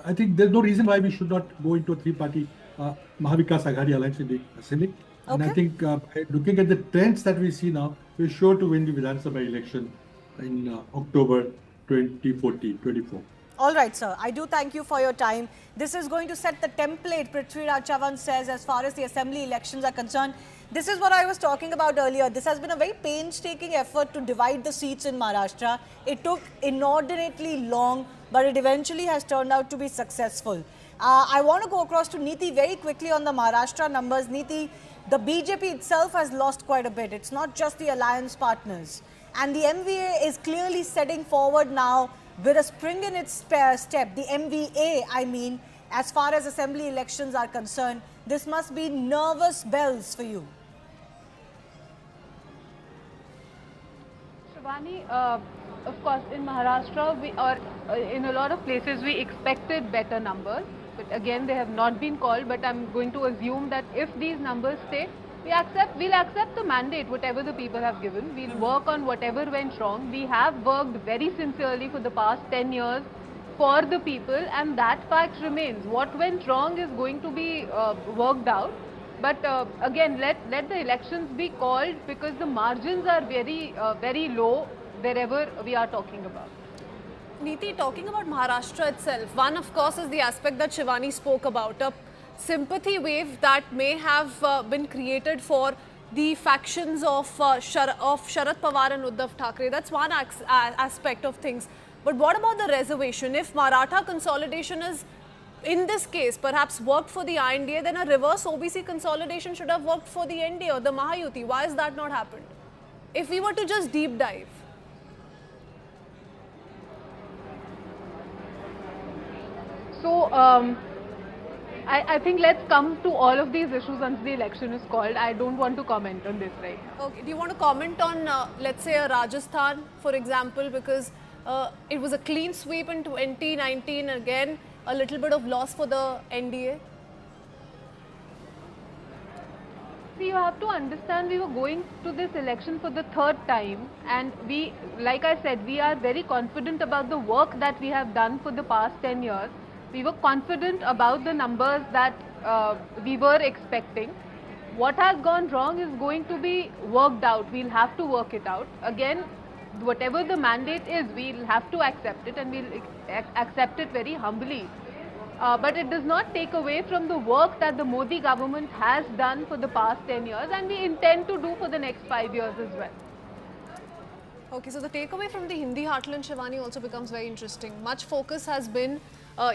S20: I think there's no reason why we should not go into a three-party Mahavikas Aghadi alliance in the Assembly. Okay. And I think looking at the trends that we see now, we're sure to win the Vidhan Sabha election in October 2024.
S10: All right, sir. I do thank you for your time. This is going to set the template, Prithviraj Chavan says, as far as the assembly elections are concerned. This is what I was talking about earlier. This has been a very painstaking effort to divide the seats in Maharashtra. It took inordinately long, but it eventually has turned out to be successful. I want to go across to Neeti very quickly on the Maharashtra numbers. Neeti, the BJP itself has lost quite a bit. It's not just the alliance partners. And the MVA is clearly setting forward now with a spring in its step. The MVA, I mean, as far as assembly elections are concerned, this must be nervous bells for you.
S12: Shivani, of course, in Maharashtra, in a lot of places, we expected better numbers. But again, they have not been called. But I'm going to assume that if these numbers stay, we'll accept the mandate, whatever the people have given. We'll work on whatever went wrong. We have worked very sincerely for the past 10 years for the people, and that fact remains. What went wrong is going to be worked out. But again, let the elections be called, because the margins are very low wherever we are talking about.
S18: Neeti, talking about Maharashtra itself, one of course is the aspect that Shivani spoke about, a sympathy wave that may have been created for the factions of Sharad Pawar and Uddhav Thackeray. That's one aspect of things. But what about the reservation? If Maratha consolidation is, in this case, perhaps worked for the INDA, then a reverse OBC consolidation should have worked for the NDA or the Mahayuti. Why has that not happened? If we were to just deep dive.
S12: So I think let's come to all of these issues once the election is called. I don't want to comment on this right now.
S18: Okay. Do you want to comment on, let's say, Rajasthan, for example, because it was a clean sweep in 2019, again, a little bit of loss for the NDA?
S12: See, you have to understand, we were going to this election for the third time, and we, like I said, we are very confident about the work that we have done for the past 10 years. We were confident about the numbers that we were expecting. What has gone wrong is going to be worked out. We'll have to work it out. Again, whatever the mandate is, we'll have to accept it, and we'll accept it very humbly. But it does not take away from the work that the Modi government has done for the past 10 years, and we intend to do for the next 5 years as well.
S18: Okay, so the takeaway from the Hindi Heartland, Shivani, also becomes very interesting. Much focus has been,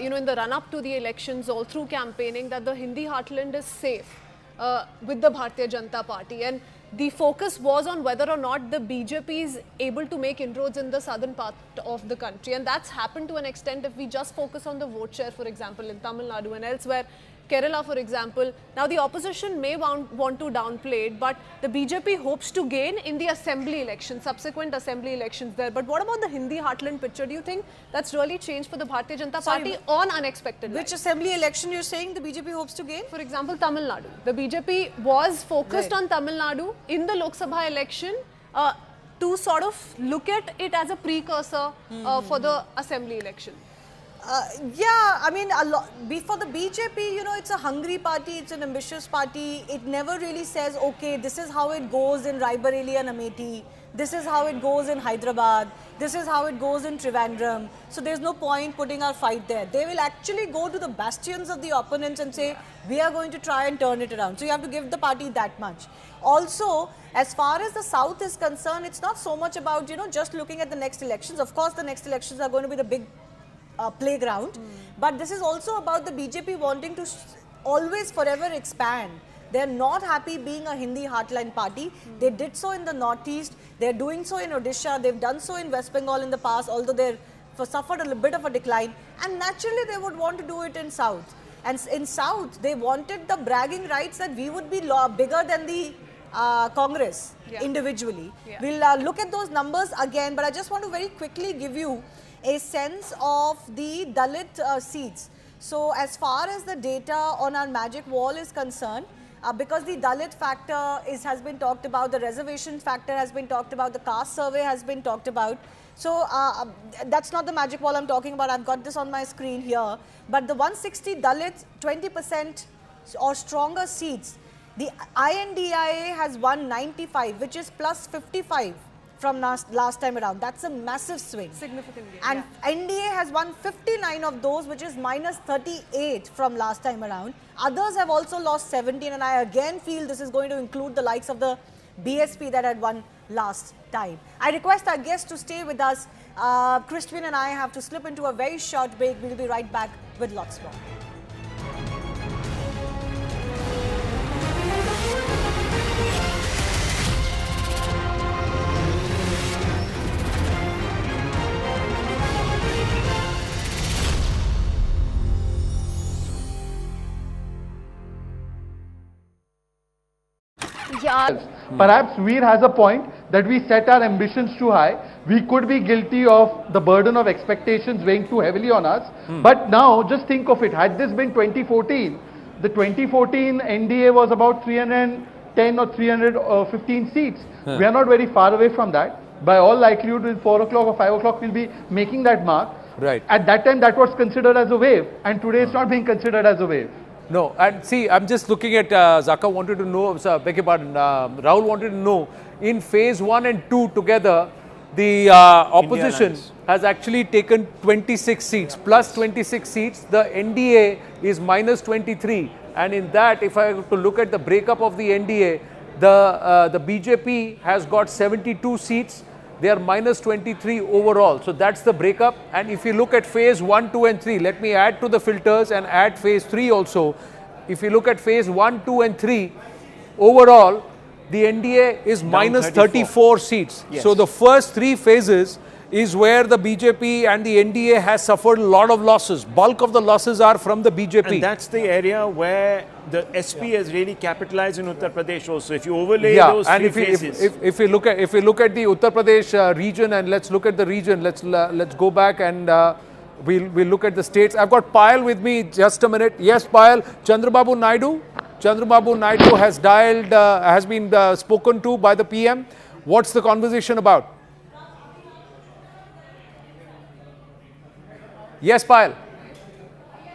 S18: in the run-up to the elections, all through campaigning, that the Hindi Heartland is safe with the Bharatiya Janata Party. And the focus was on whether or not the BJP is able to make inroads in the southern part of the country. And that's happened to an extent if we just focus on the vote share, for example, in Tamil Nadu and elsewhere. Kerala, for example. Now, the opposition may want to downplay it, but the BJP hopes to gain in the assembly elections, subsequent assembly elections there. But what about the Hindi Heartland picture? Do you think that's really changed for the Bharatiya Janata Party on unexpected lines?
S10: Which assembly election you're saying the BJP hopes to gain?
S18: For example, Tamil Nadu. The BJP was focused on Tamil Nadu in the Lok Sabha election to sort of look at it as a precursor for the assembly election.
S10: Yeah, I mean, for the BJP, you know, it's a hungry party, it's an ambitious party. It never really says, okay, this is how it goes in Raebareli and Amethi. This is how it goes in Hyderabad. This is how it goes in Trivandrum. So there's no point putting our fight there. They will actually go to the bastions of the opponents and say, we are going to try and turn it around. So you have to give the party that much. Also, as far as the South is concerned, it's not so much about, you know, just looking at the next elections. Of course, the next elections are going to be the big playground, but this is also about the BJP wanting to always forever expand. They're not happy being a Hindi heartland party. They did so in the Northeast, they're doing so in Odisha, they've done so in West Bengal in the past, although they've suffered a bit of a decline, and naturally they would want to do it in South. And in South, they wanted the bragging rights that we would be bigger than the Congress individually. We'll look at those numbers again, but I just want to very quickly give you a sense of the Dalit seats. So as far as the data on our magic wall is concerned, because the Dalit factor has been talked about, the reservation factor has been talked about, the caste survey has been talked about. So that's not the magic wall I'm talking about. I've got this on my screen here. But the 160 Dalits, 20% or stronger seats. The INDIA has won 95, which is plus 55. From last time around. That's a massive swing.
S18: Significantly.
S10: And NDA has won 59 of those, which is minus 38 from last time around. Others have also lost 17, and I again feel this is going to include the likes of the BSP that had won last time. I request our guests to stay with us. Christian and I have to slip into a very short break. We'll be right back with lots more.
S9: Perhaps Veer has a point that we set our ambitions too high. We could be guilty of the burden of expectations weighing too heavily on us. But now, just think of it. Had this been 2014, the 2014 NDA was about 310 or 315 seats. We are not very far away from that. By all likelihood, with 4 o'clock or 5 o'clock, we'll be making that mark.
S8: Right.
S9: At that time, that was considered as a wave. And today, it's not being considered as a wave.
S8: No, and see, I'm just looking at, Zaka wanted to know, beg your pardon, Rahul wanted to know, in phase 1 and 2 together, the opposition has actually taken 26 seats, plus 26 seats. The NDA is minus 23. And in that, if I have to look at the breakup of the NDA, the BJP has got 72 seats. They are minus 23 overall. So that's the breakup. And if you look at phase 1, 2 and 3, let me add to the filters and add phase 3 also. If you look at phase 1, 2 and 3, overall, the NDA is minus 34 seats. Yes. So the first 3 phases, is where the BJP and the NDA has suffered a lot of losses. Bulk of the losses are from the BJP.
S6: And that's the area where the SP has really capitalized in Uttar Pradesh also. If you overlay those three phases.
S8: If we look at the Uttar Pradesh region, and let's look at the region, let's go back and we'll look at the states. I've got Payal with me. Just a minute. Yes, Payal. Chandrababu Naidu has dialed, has been spoken to by the PM. What's the conversation about? Yes, Payal.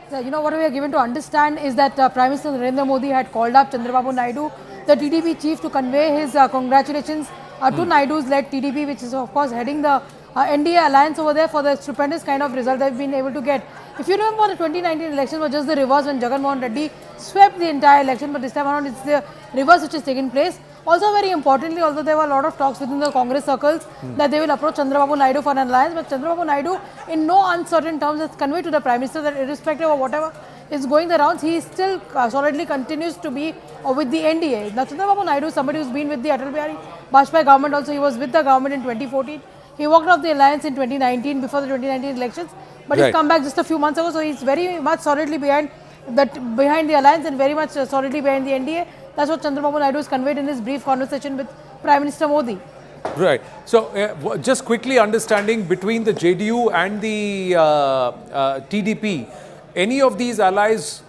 S16: So, you know, what we are given to understand is that Prime Minister Narendra Modi had called up Chandrababu Naidu, the TDP chief, to convey his congratulations to Naidu's led TDP, which is of course heading the NDA alliance over there, for the stupendous kind of result they've been able to get. If you remember, the 2019 elections were just the reverse when Jagan Mohan Reddy swept the entire election, but this time around it's the reverse which has taken place. Also, very importantly, although there were a lot of talks within the Congress circles that they will approach Chandrababu Naidu for an alliance, but Chandrababu Naidu in no uncertain terms has conveyed to the Prime Minister that irrespective of whatever is going the rounds, he still solidly continues to be with the NDA. Now, Chandrababu Naidu is somebody who's been with the Atal Bihari Vajpayee government also. He was with the government in 2014. He walked off the alliance in 2019 before the 2019 elections, but he's come back just a few months ago, so he's very much solidly behind the alliance and very much solidly behind the NDA. That's what Chandrababu Naidu has conveyed in his brief conversation with Prime Minister Modi.
S8: Right. So, just quickly understanding between the JDU and the TDP, any of these allies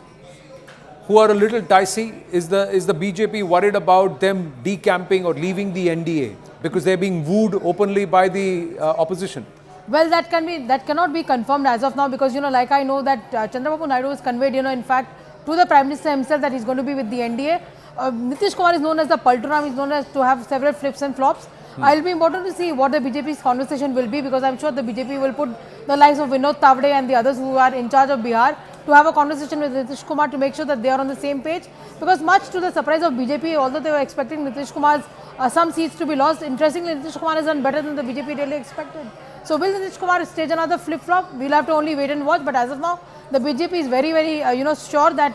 S8: who are a little dicey, is the BJP worried about them decamping or leaving the NDA because they're being wooed openly by the opposition?
S16: Well, that cannot be confirmed as of now, because, you know, like I know that Chandrababu Naidu has conveyed, you know, in fact, to the Prime Minister himself that he's going to be with the NDA. Nitish Kumar is known as the Palturam, is known as to have several flips and flops. It'll be important to see what the BJP's conversation will be, because I'm sure the BJP will put the likes of Vinod Tavde and the others who are in charge of Bihar to have a conversation with Nitish Kumar to make sure that they are on the same page. Because much to the surprise of BJP, although they were expecting Nitish Kumar's some seats to be lost, interestingly Nitish Kumar has done better than the BJP really expected. So will Nitish Kumar stage another flip-flop? We'll have to only wait and watch, but as of now, the BJP is very, very sure that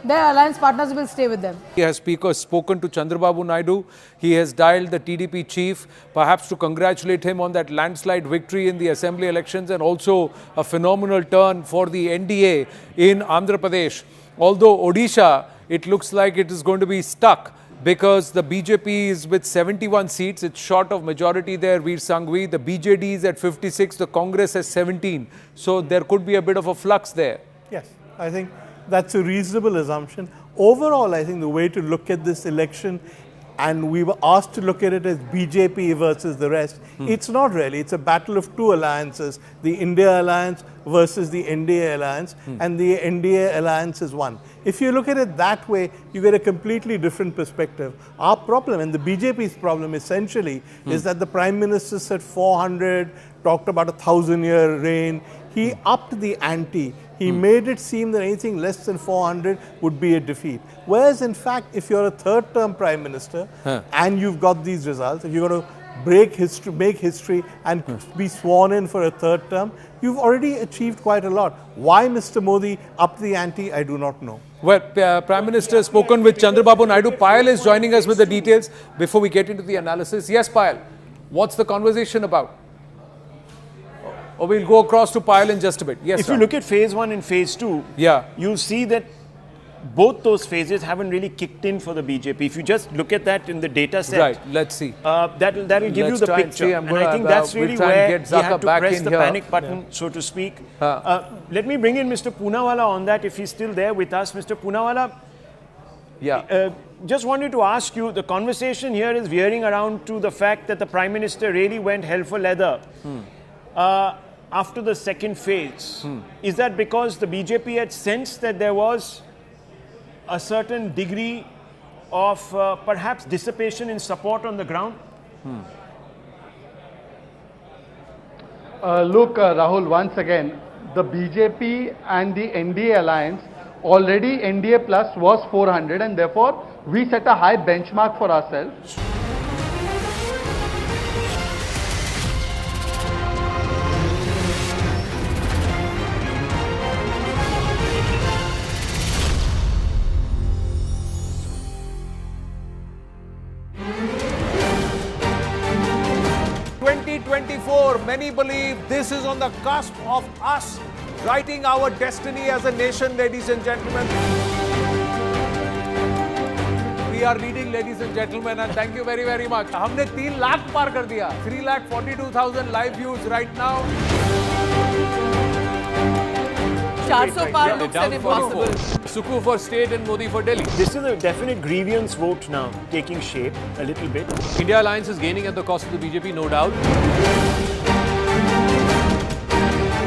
S16: their alliance partners will stay with them.
S8: He has spoken to Chandrababu Naidu. He has dialed the TDP chief, perhaps to congratulate him on that landslide victory in the assembly elections, and also a phenomenal turn for the NDA in Andhra Pradesh. Although Odisha, it looks like it is going to be stuck, because the BJP is with 71 seats. It's short of majority there, Veer Sanghvi. The BJD is at 56, the Congress has 17. So there could be a bit of a flux there.
S1: Yes, I think that's a reasonable assumption. Overall, I think the way to look at this election, and we were asked to look at it as BJP versus the rest, it's not really. It's a battle of two alliances, the India alliance versus the NDA alliance, and the NDA alliance is one. If you look at it that way, you get a completely different perspective. Our problem, and the BJP's problem essentially, is that the Prime Minister said 400, talked about a 1,000-year reign. He upped the ante. He made it seem that anything less than 400 would be a defeat. Whereas, in fact, if you're a third-term Prime Minister and you've got these results, if you're going to make history and be sworn in for a third term, you've already achieved quite a lot. Why Mr. Modi upped the ante, I do not know.
S8: Well, Prime Minister has spoken with Chandrababu Naidu. Payal is joining us with the details before we get into the analysis. Yes, Payal, what's the conversation about? Or we'll go across to Payal in just a bit. Yes,
S6: if you look at phase 1 and phase 2, you'll see that both those phases haven't really kicked in for the BJP. If you just look at that in the data set,
S8: right, let's see.
S6: That'll give you the picture. And I think that's really where you have to press the panic button, so to speak. Let me bring in Mr. Poonawalla on that, if he's still there with us. Mr. Poonawalla, just wanted to ask you, the conversation here is veering around to the fact that the Prime Minister really went hell for leather after the second phase. Is that because the BJP had sensed that there was a certain degree of perhaps dissipation in support on the ground?
S9: Look, Rahul, once again, the BJP and the NDA alliance, already NDA plus was 400, and therefore we set a high benchmark for ourselves.
S8: 2024. Many believe this is on the cusp of us writing our destiny as a nation, ladies and gentlemen. We are leading, ladies and gentlemen, and thank you very, very much. हमने 3 लाख पार कर दिया. 3,42,000 live views right now.
S5: 400 par looks an impossible.
S17: Sukhu for state and Modi for Delhi.
S6: This is a definite grievance vote now, taking shape a little bit.
S17: India Alliance is gaining at the cost of the BJP, no doubt.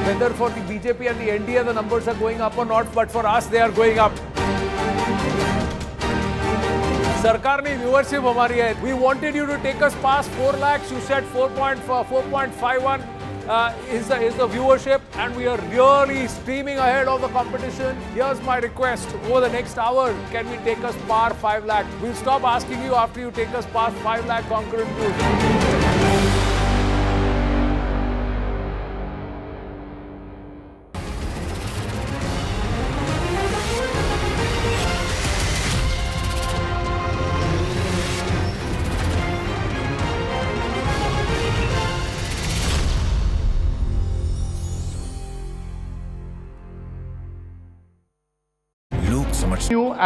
S2: Whether for the BJP and the NDA the numbers are going up or not, but for us they are going up. Sarkar ne viewership hamari hai. We wanted you to take us past 4 lakhs. You said 4.51 is the viewership, and we are really streaming ahead of the competition. Here's my request: over the next hour, can we take us past 5 lakh? We'll stop asking you after you take us past 5 lakh concurrent views.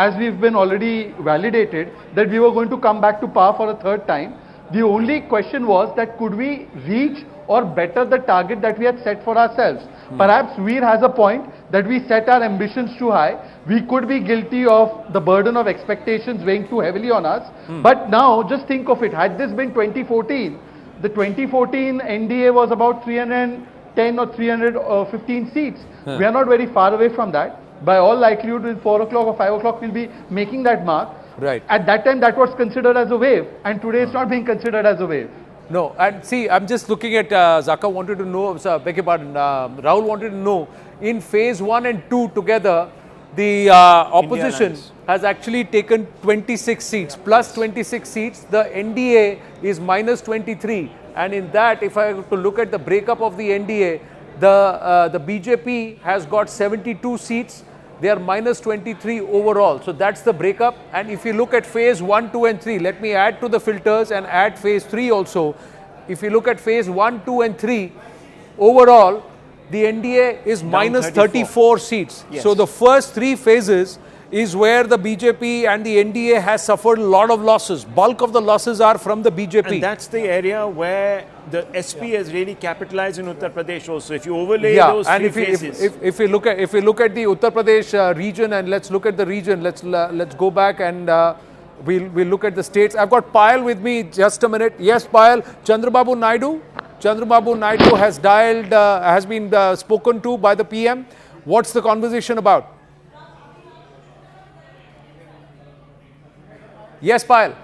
S9: As we've been already validated that we were going to come back to power for a 3rd time. The only question was that could we reach or better the target that we had set for ourselves. Perhaps Veer has a point that we set our ambitions too high. We could be guilty of the burden of expectations weighing too heavily on us. But now just think of it, had this been 2014, the 2014 NDA was about 310 or 315 seats. We are not very far away from that. By all likelihood, in 4 o'clock or 5 o'clock, we'll be making that mark.
S2: Right.
S9: At that time, that was considered as a wave, and today it's not being considered as a wave.
S2: No, and see, I'm just looking at Zaka wanted to know, beg your pardon, Rahul wanted to know, in phase 1 and 2 together, the opposition has actually taken 26 seats, plus 26 seats. The NDA is minus 23. And in that, if I have to look at the breakup of the NDA, the BJP has got 72 seats. They are minus 23 overall. So that's the breakup. And if you look at phase 1, 2 and 3, let me add to the filters and add phase 3 also. If you look at phase 1, 2 and 3, overall, the NDA is minus 34 seats. Yes. So the first 3 phases is where the BJP and the NDA has suffered a lot of losses. Bulk of the losses are from the BJP.
S6: And that's the area where the SP has really capitalized in Uttar Pradesh also. If you overlay those 3 phases.
S2: If you look at the Uttar Pradesh region, and let's look at the region, let's go back and we'll look at the states. I've got Payal with me. Just a minute. Yes, Payal. Chandrababu Naidu has dialed, has been spoken to by the PM. What's the conversation about? Yes, Payal.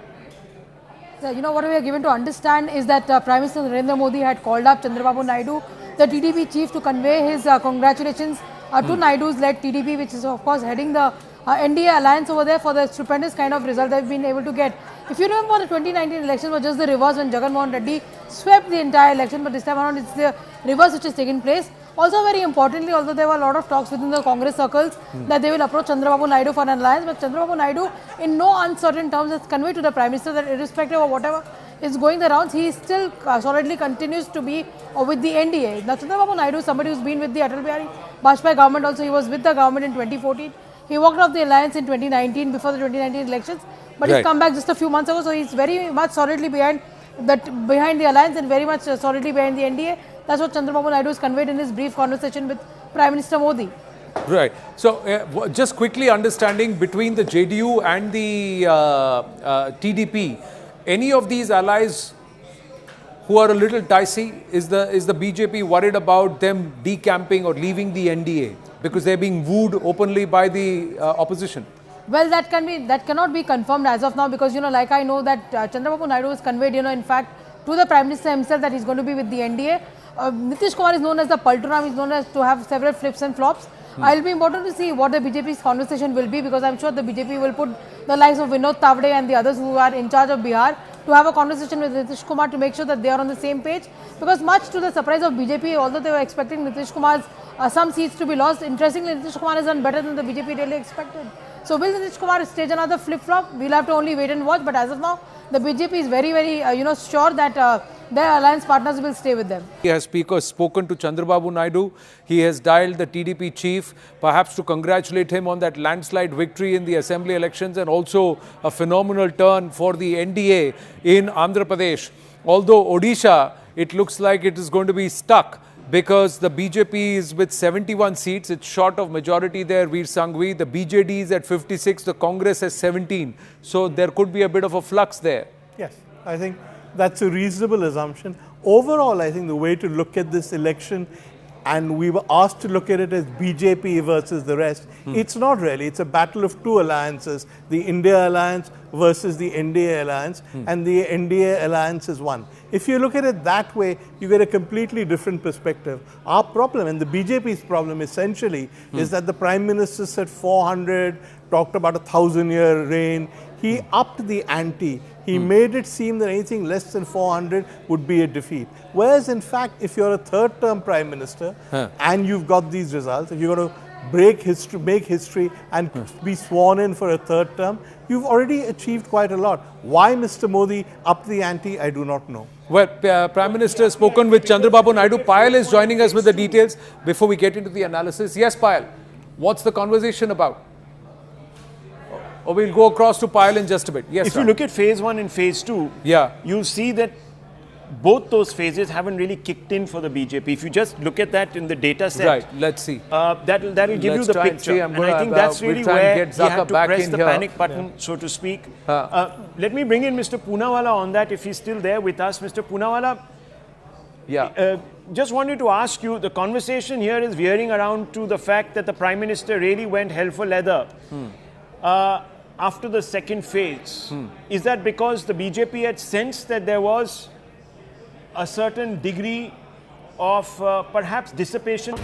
S16: So, you know, what we are given to understand is that Prime Minister Narendra Modi had called up Chandrababu Naidu, the TDP chief, to convey his congratulations to Naidu's led TDP, which is of course heading the NDA alliance over there, for the stupendous kind of result they've been able to get. If you remember, the 2019 elections were just the reverse when Jagan Mohan Reddy swept the entire election, but this time around it's the reverse which has taken place. Also, very importantly, although there were a lot of talks within the Congress circles that they will approach Chandrababu Naidu for an alliance, but Chandrababu Naidu, in no uncertain terms, has conveyed to the Prime Minister that irrespective of whatever is going the rounds, he still solidly continues to be with the NDA. Now, Chandrababu Naidu is somebody who's been with the Atal Bihari Vajpayee government also. He was with the government in 2014. He walked off the alliance in 2019 before the 2019 elections, but he's come back just a few months ago, so he's very much solidly behind the alliance and very much solidly behind the NDA. That's what Chandrababu Naidu has conveyed in his brief conversation with Prime Minister Modi.
S2: Right. So, just quickly understanding between the JDU and the TDP, any of these allies who are a little dicey, is the BJP worried about them decamping or leaving the NDA because they're being wooed openly by the opposition?
S16: Well, that cannot be confirmed as of now, because, you know, like I know that Chandrababu Naidu has conveyed, you know, in fact, to the Prime Minister himself that he's going to be with the NDA. Nitish Kumar is known as the Palturam, is known as to have several flips and flops. It'll be important to see what the BJP's conversation will be, because I'm sure the BJP will put the likes of Vinod Tavde and the others who are in charge of Bihar to have a conversation with Nitish Kumar to make sure that they are on the same page. Because much to the surprise of BJP, although they were expecting Nitish Kumar's some seats to be lost, interestingly Nitish Kumar has done better than the BJP really expected. So will Nitish Kumar stage another flip-flop? We'll have to only wait and watch. But as of now, the BJP is very, very, sure that their alliance partners will stay with them.
S8: He has spoken to Chandrababu Naidu. He has dialed the TDP chief, perhaps to congratulate him on that landslide victory in the assembly elections, and also a phenomenal turn for the NDA in Andhra Pradesh. Although Odisha, it looks like it is going to be stuck, because the BJP is with 71 seats. It's short of majority there, Veer Sanghvi. The BJD is at 56. The Congress has 17. So there could be a bit of a flux there.
S1: Yes, I think that's a reasonable assumption. Overall, I think the way to look at this election, and we were asked to look at it as BJP versus the rest. It's not really. It's a battle of two alliances, the India alliance versus the NDA alliance, and the NDA alliance is one. If you look at it that way, you get a completely different perspective. Our problem, and the BJP's problem essentially, is that the Prime Minister said 400, talked about a 1,000-year reign. He upped the ante. He made it seem that anything less than 400 would be a defeat. Whereas, in fact, if you're a third-term Prime Minister and you've got these results, if you're going to break history, make history and be sworn in for a third term, you've already achieved quite a lot. Why Mr. Modi upped the ante, I do not know.
S8: Well, Prime Minister has spoken with Chandrababu Naidu. Payal is joining us with the details before we get into the analysis. Yes, Payal, what's the conversation about? Or we'll go across to Payal in just a bit. Yes,
S6: if you look at phase 1 and phase 2, you'll see that both those phases haven't really kicked in for the BJP. If you just look at that in the data set,
S8: right, let's see.
S6: That'll give you the picture. And I think that's really where you have to press the panic button, so to speak. Let me bring in Mr. Poonawalla on that, if he's still there with us. Mr. Poonawalla, just wanted to ask you, the conversation here is veering around to the fact that the Prime Minister really went hell for leather after the second phase. Is that because the BJP had sensed that there was a certain degree of perhaps dissipation?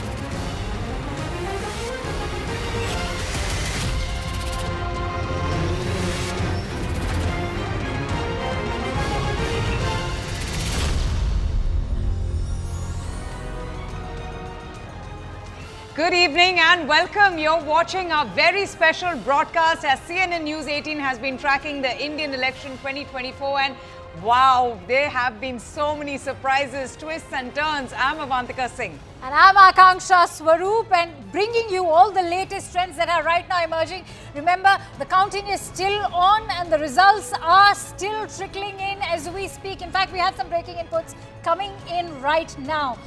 S13: Good evening and welcome. You're watching our very special broadcast as CNN News 18 has been tracking the Indian election 2024, and wow, there have been so many surprises, twists and turns. I'm Avantika Singh.
S7: And I'm Akanksha Swaroop, and bringing you all the latest trends that are right now emerging. Remember, the counting is still on and the results are still trickling in as we speak. In fact, we have some breaking inputs coming in right now.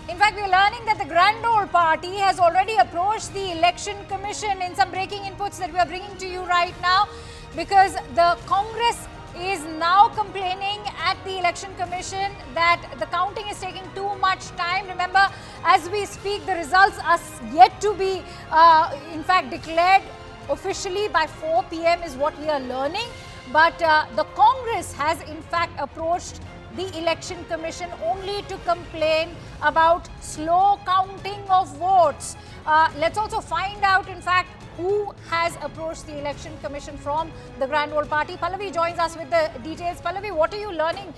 S7: In fact, we are learning that the Grand Old Party has already approached the Election Commission in some breaking inputs that we are bringing to you right now, because the Congress is now complaining at the Election Commission that the counting is taking too much time. Remember, as we speak, the results are yet to be, in fact, declared officially by 4 p.m. is what we are learning. But the Congress has, in fact, approached the Election Commission only to complain about slow counting of votes. Let's also find out, in fact, who has approached the Election Commission from the Grand Old Party. Pallavi joins us with the details. Pallavi, what are you learning?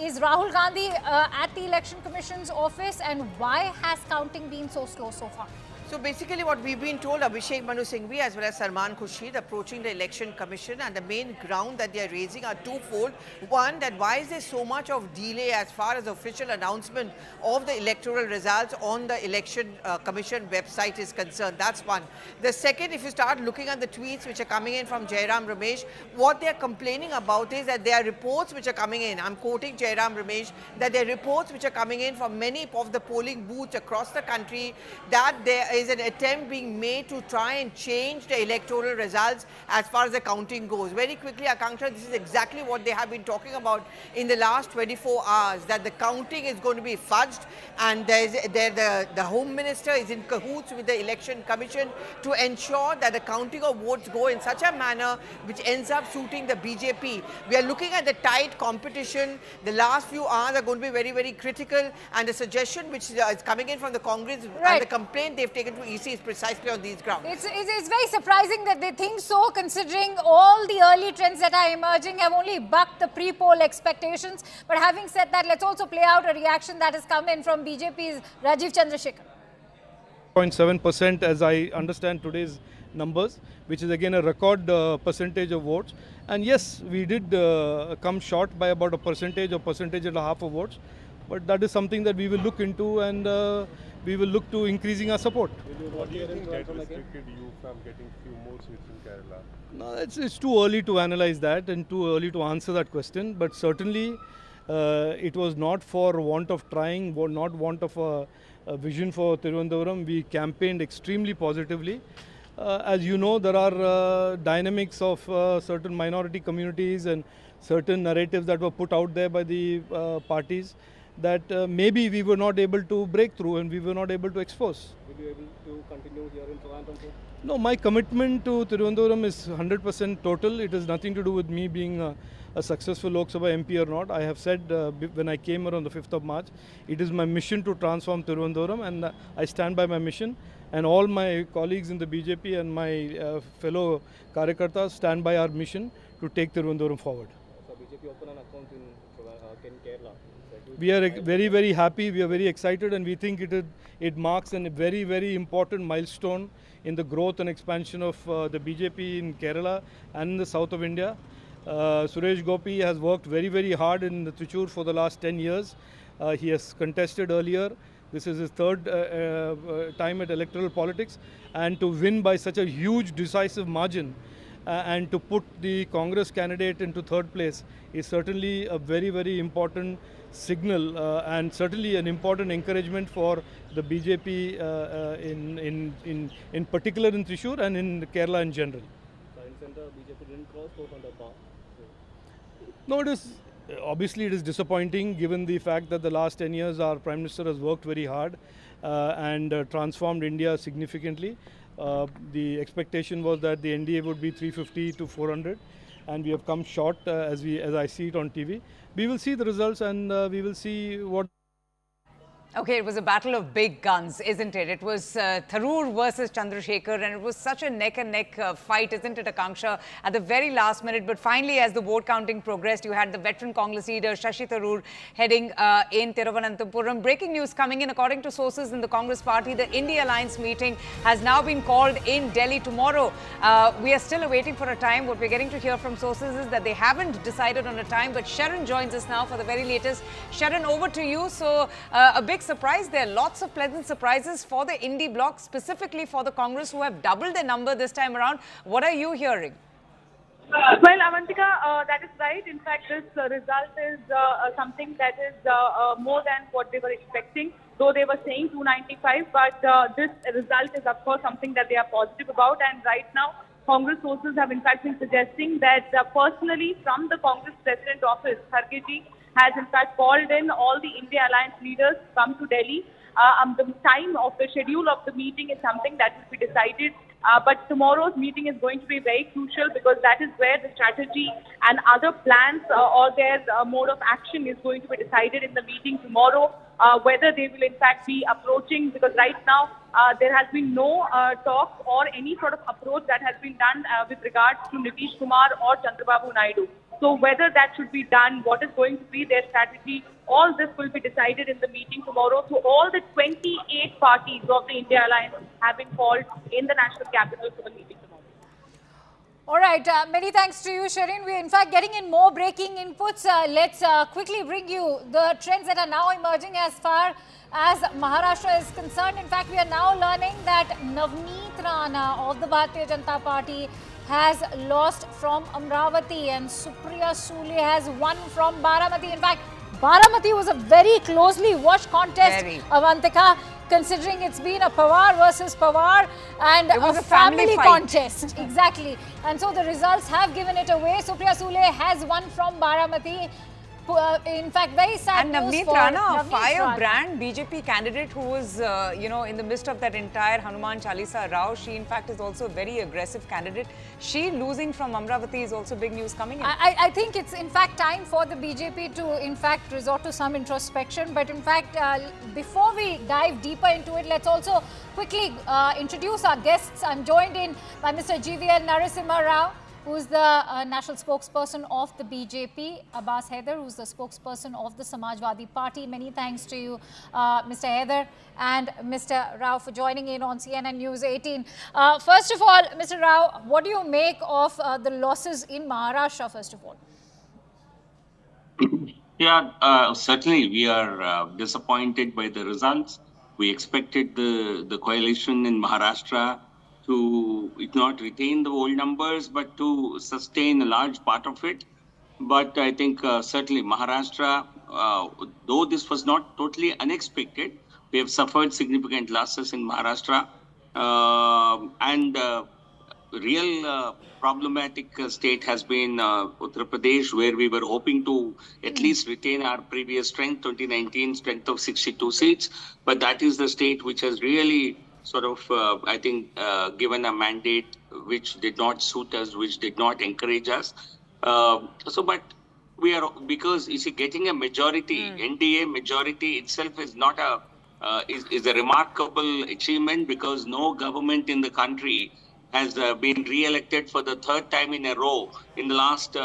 S7: Is Rahul Gandhi at the Election Commission's office, and why has counting been so slow so far?
S22: So basically what we've been told, Abhishek Manu Singhvi as well as Salman Khurshid approaching the Election Commission, and the main ground that they are raising are twofold. One, that why is there so much of delay as far as official announcement of the electoral results on the Election Commission website is concerned. That's one. The second, if you start looking at the tweets which are coming in from Jairam Ramesh, what they're complaining about is that there are reports which are coming in. I'm quoting Jairam Ramesh, that there are reports which are coming in from many of the polling booths across the country that there is an attempt being made to try and change the electoral results as far as the counting goes. Very quickly, Akanksha, this is exactly what they have been talking about in the last 24 hours, that the counting is going to be fudged, and the Home Minister is in cahoots with the Election Commission to ensure that the counting of votes go in such a manner which ends up suiting the BJP. We are looking at the tight competition. The last few hours are going to be very, very critical, and the suggestion which is coming in from the Congress and the complaint they've taken to EC is precisely on these grounds.
S7: It's very surprising that they think so, considering all the early trends that are emerging have only bucked the pre-poll expectations. But having said that, let's also play out a reaction that has come in from BJP's Rajiv Chandrasekhar.
S23: 0.7% as I understand today's numbers, which is again a record percentage of votes.
S14: And yes, we did come short by about a percentage or percentage and a half of votes. But that is something that we will look into, and we will look to increasing our support.
S4: What do you think that restricted you from getting few more seats in Kerala?
S14: No, it's too early to analyze that and too early to answer that question. But certainly, it was not for want of trying, not want of a vision for Thiruvananthapuram. We campaigned extremely positively. As you know, there are dynamics of certain minority communities and certain narratives that were put out there by the parties that maybe we were not able to break through and we were not able to expose.
S4: Will you able to continue here in Thiruvananthapuram?
S14: No, my commitment to Thiruvananthapuram is 100% total. It has nothing to do with me being a successful Lok Sabha MP or not. I have said when I came here on the 5th of March, it is my mission to transform Thiruvananthapuram, and I stand by my mission. And all my colleagues in the BJP and my fellow Karyakartas stand by our mission to take Thiruvananthapuram forward.
S4: So BJP open an account in Kerala.
S14: We are very, very happy. We are very excited, and we think it marks a very, very important milestone in the growth and expansion of the BJP in Kerala and in the south of India. Suresh Gopi has worked very, very hard in the Trissur for the last 10 years. He has contested earlier. This is his third time at electoral politics, and to win by such a huge decisive margin and to put the Congress candidate into third place is certainly a very, very important signal and certainly an important encouragement for the BJP in particular in Trissur and in Kerala in general.
S4: Center BJP didn't cross 400 mark.
S14: No, obviously it is disappointing given the fact that the last 10 years our Prime Minister has worked very hard and transformed India significantly. The expectation was that the NDA would be 350 to 400, and we have come short as I see it on TV. We will see the results, and we will see what.
S13: Okay, it was a battle of big guns, isn't it? It was Tharoor versus Chandrasekhar, and it was such a neck-and-neck fight, isn't it, Akanksha, at the very last minute. But finally, as the vote counting progressed, you had the veteran Congress leader, Shashi Tharoor, heading in Thiruvananthapuram. Breaking news coming in, according to sources in the Congress party, the India Alliance meeting has now been called in Delhi tomorrow. We are still waiting for a time. What we're getting to hear from sources is that they haven't decided on a time, but Sharon joins us now for the very latest. Sharon, over to you. So, a big surprise there. Lots of pleasant surprises for the Indie bloc, specifically for the Congress, who have doubled their number this time around. What are you hearing?
S21: Well, Avantika, that is right. In fact, this result is something that is more than what they were expecting, though they were saying 295. But this result is, of course, something that they are positive about. And right now, Congress sources have in fact been suggesting that personally from the Congress President office, Kharge ji has in fact called in all the India Alliance leaders to come to Delhi. The time of the schedule of the meeting is something that will be decided. But tomorrow's meeting is going to be very crucial because that is where the strategy and other plans or their mode of action is going to be decided in the meeting tomorrow. Whether they will in fact be approaching, because right now there has been no talk or any sort of approach that has been done with regards to Nitish Kumar or Chandrababu Naidu. So whether that should be done, what is going to be their strategy, all this will be decided in the meeting tomorrow. So all the 28 parties of the India Alliance have been called in the national capital for the meeting tomorrow.
S7: All right, many thanks to you, Sharon. We're in fact getting in more breaking inputs. Let's quickly bring you the trends that are now emerging as far as Maharashtra is concerned. In fact, we are now learning that Navneet Rana of the Bharatiya Janata Party has lost from Amravati and Supriya Sule has won from Baramati. In fact, Baramati was a very closely watched contest, Avantika, considering it's been a Pawar versus Pawar and
S13: it was
S7: a family
S13: fight.
S7: contest. Exactly. And so the results have given it away. Supriya Sule has won from Baramati. In fact, very sad
S13: and
S7: news
S13: Navneet
S7: for
S13: Rana, a
S7: Navneet
S13: firebrand BJP candidate who was, in the midst of that entire Hanuman Chalisa row. She, in fact, is also a very aggressive candidate. She losing from Amravati is also big news coming in.
S7: I think it's, in fact, time for the BJP to, in fact, resort to some introspection. But, in fact, before we dive deeper into it, let's also quickly introduce our guests. I'm joined in by Mr. GVL Narasimha Rao, who's the national spokesperson of the BJP, Abbas Haider, who's the spokesperson of the Samajwadi Party. Many thanks to you, Mr. Haider and Mr. Rao, for joining in on CNN News 18. First of all, Mr. Rao, what do you make of the losses in Maharashtra, first of all?
S11: Yeah, certainly we are disappointed by the results. We expected the coalition in Maharashtra to, if not retain the old numbers, but to sustain a large part of it. But I think certainly Maharashtra, though this was not totally unexpected, we have suffered significant losses in Maharashtra. Real problematic state has been Uttar Pradesh, where we were hoping to at least retain our previous strength, 2019 strength of 62 seats. But that is the state which has really sort of, I think, given a mandate which did not suit us, which did not encourage us. But we are, because you see, getting a majority, NDA majority itself is not a, is a remarkable achievement, because no government in the country has been re-elected for the third time in a row in the last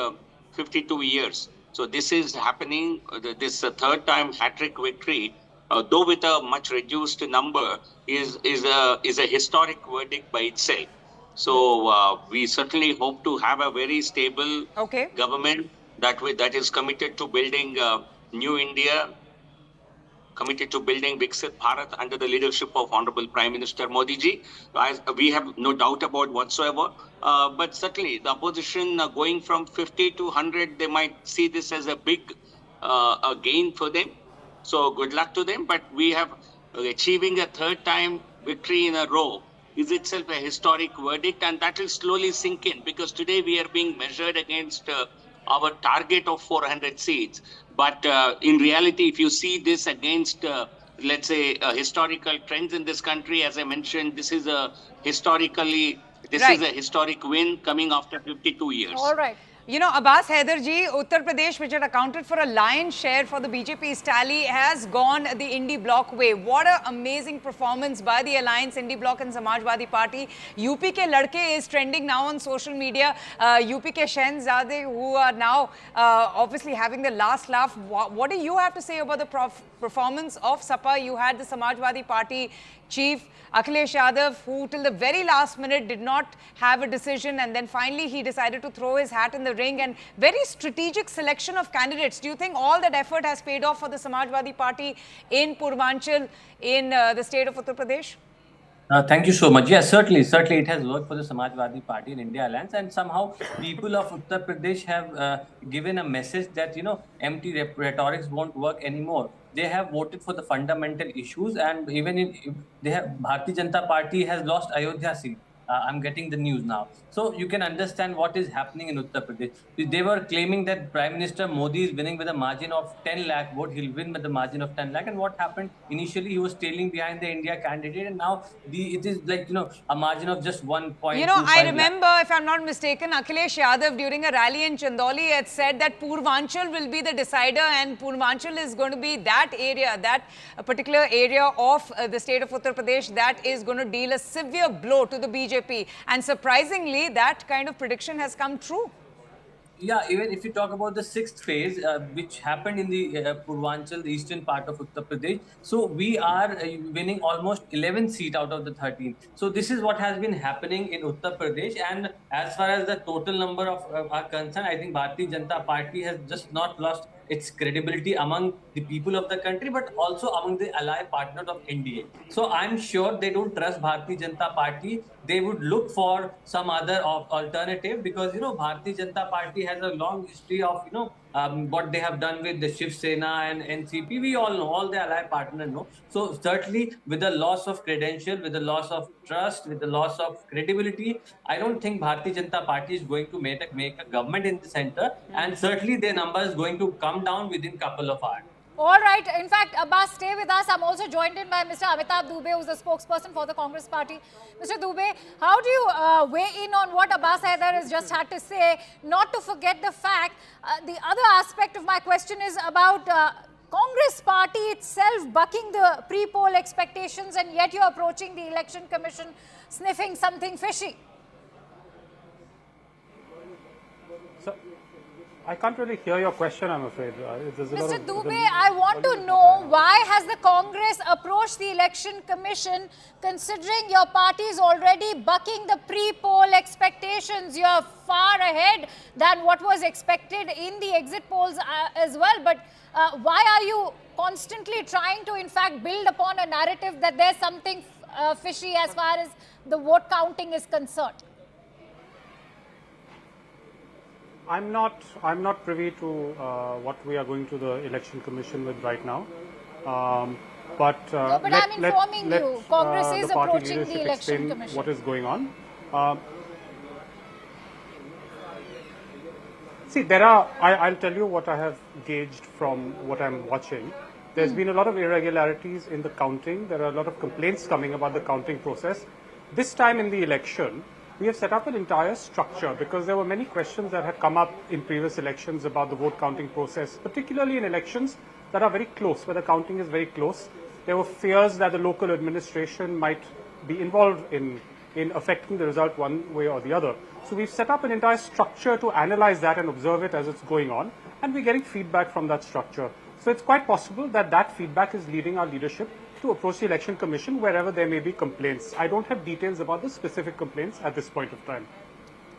S11: 52 years. So this is happening, this third time hat-trick victory, though with a much reduced number, is a historic verdict by itself. So we certainly hope to have a very stable government that is committed to building New India, committed to building Viksit Bharat under the leadership of Honorable Prime Minister Modi ji. We have no doubt about whatsoever. But certainly the opposition going from 50 to 100, they might see this as a big a gain for them. So good luck to them. But we have achieving a third time victory in a row is itself a historic verdict, and that will slowly sink in, because today we are being measured against our target of 400 seats. But in reality, if you see this against, let's say, historical trends in this country, as I mentioned, this is a historically, is a historic win coming after 52 years.
S13: All right. You know, Abbas Haider ji, Uttar Pradesh, which had accounted for a lion's share for the BJP's tally, has gone the Indie Bloc way. What an amazing performance by the Alliance, Indie Bloc and Samajwadi Party. UP ke ladke is trending now on social media. UP ke Shehzade, who are now obviously having the last laugh. What do you have to say about the performance of Sapa? You had the Samajwadi Party chief Akhilesh Yadav, who till the very last minute did not have a decision, and then finally he decided to throw his hat in the ring, and very strategic selection of candidates. Do you think all that effort has paid off for the Samajwadi Party in Purvanchal, in the state of Uttar Pradesh?
S15: Thank you so much. Yes, certainly it has worked for the Samajwadi Party in India Alliance, and somehow people of Uttar Pradesh have given a message that, you know, empty rhetorics won't work anymore. They have voted for the fundamental issues, and even if they have, Bharatiya Janata Party has lost Ayodhya seat. I'm getting the news now. So you can understand what is happening in Uttar Pradesh. They were claiming that Prime Minister Modi is winning with a margin of 10 lakh vote. He'll win with a margin of 10 lakh. And what happened? Initially, he was trailing behind the India candidate. And now it is like, you know, a margin of just 1.25
S13: You know, I remember, if I'm not mistaken, Akhilesh Yadav during a rally in Chandauli had said that Purvanchal will be the decider, and Purvanchal is going to be that area, that particular area of the state of Uttar Pradesh that is going to deal a severe blow to the BJP. And surprisingly, that kind of prediction has come true.
S15: Yeah, even if you talk about the sixth phase, which happened in the Purvanchal, the eastern part of Uttar Pradesh, so we are winning almost 11 seats out of the 13. So this is what has been happening in Uttar Pradesh. And as far as the total number of are concerned, I think Bharatiya Janata Party has just not lost its credibility among the people of the country, but also among the ally partners of NDA. So I'm sure they don't trust Bharatiya Janata Party. They would look for some other alternative, because, you know, Bharatiya Janata Party has a long history of, you know, what they have done with the Shiv Sena and NCP. We all know, all the ally partners know. So certainly with the loss of credential, with the loss of trust, with the loss of credibility, I don't think Bharatiya Janata Party is going to make a government in the center. And certainly their number is going to come down within a couple of hours.
S7: All right. In fact, Abbas, stay with us. I'm also joined in by Mr. Amitabh Dubey, who's the spokesperson for the Congress Party. Mr. Dubey, how do you weigh in on what Abbas Haider has just had to say? Not to forget the fact, the other aspect of my question is about Congress Party itself bucking the pre-poll expectations, and yet you're approaching the Election Commission sniffing something fishy.
S3: So, I can't really hear your question, I'm afraid.
S7: Mr. Dubey, I want to know why has the Congress approached the Election Commission, considering your party is already bucking the pre-poll expectations. You are far ahead than what was expected in the exit polls as well. But why are you constantly trying to, in fact, build upon a narrative that there's something fishy as far as the vote counting is concerned?
S3: I'm not privy to what we are going to the Election Commission with right now.
S7: No, but I'm informing you. Congress is approaching the Election Commission.
S3: What is going on? See, I'll tell you what I have gauged from what I'm watching. There's been a lot of irregularities in the counting. There are a lot of complaints coming about the counting process. This time in the election, we have set up an entire structure because there were many questions that had come up in previous elections about the vote counting process, particularly in elections that are very close, where the counting is very close. There were fears that the local administration might be involved in affecting the result one way or the other. So we've set up an entire structure to analyze that and observe it as it's going on, and we're getting feedback from that structure. So it's quite possible that that feedback is leading our leadership to approach the Election Commission wherever there may be complaints. I don't have details about the specific complaints at this point of time.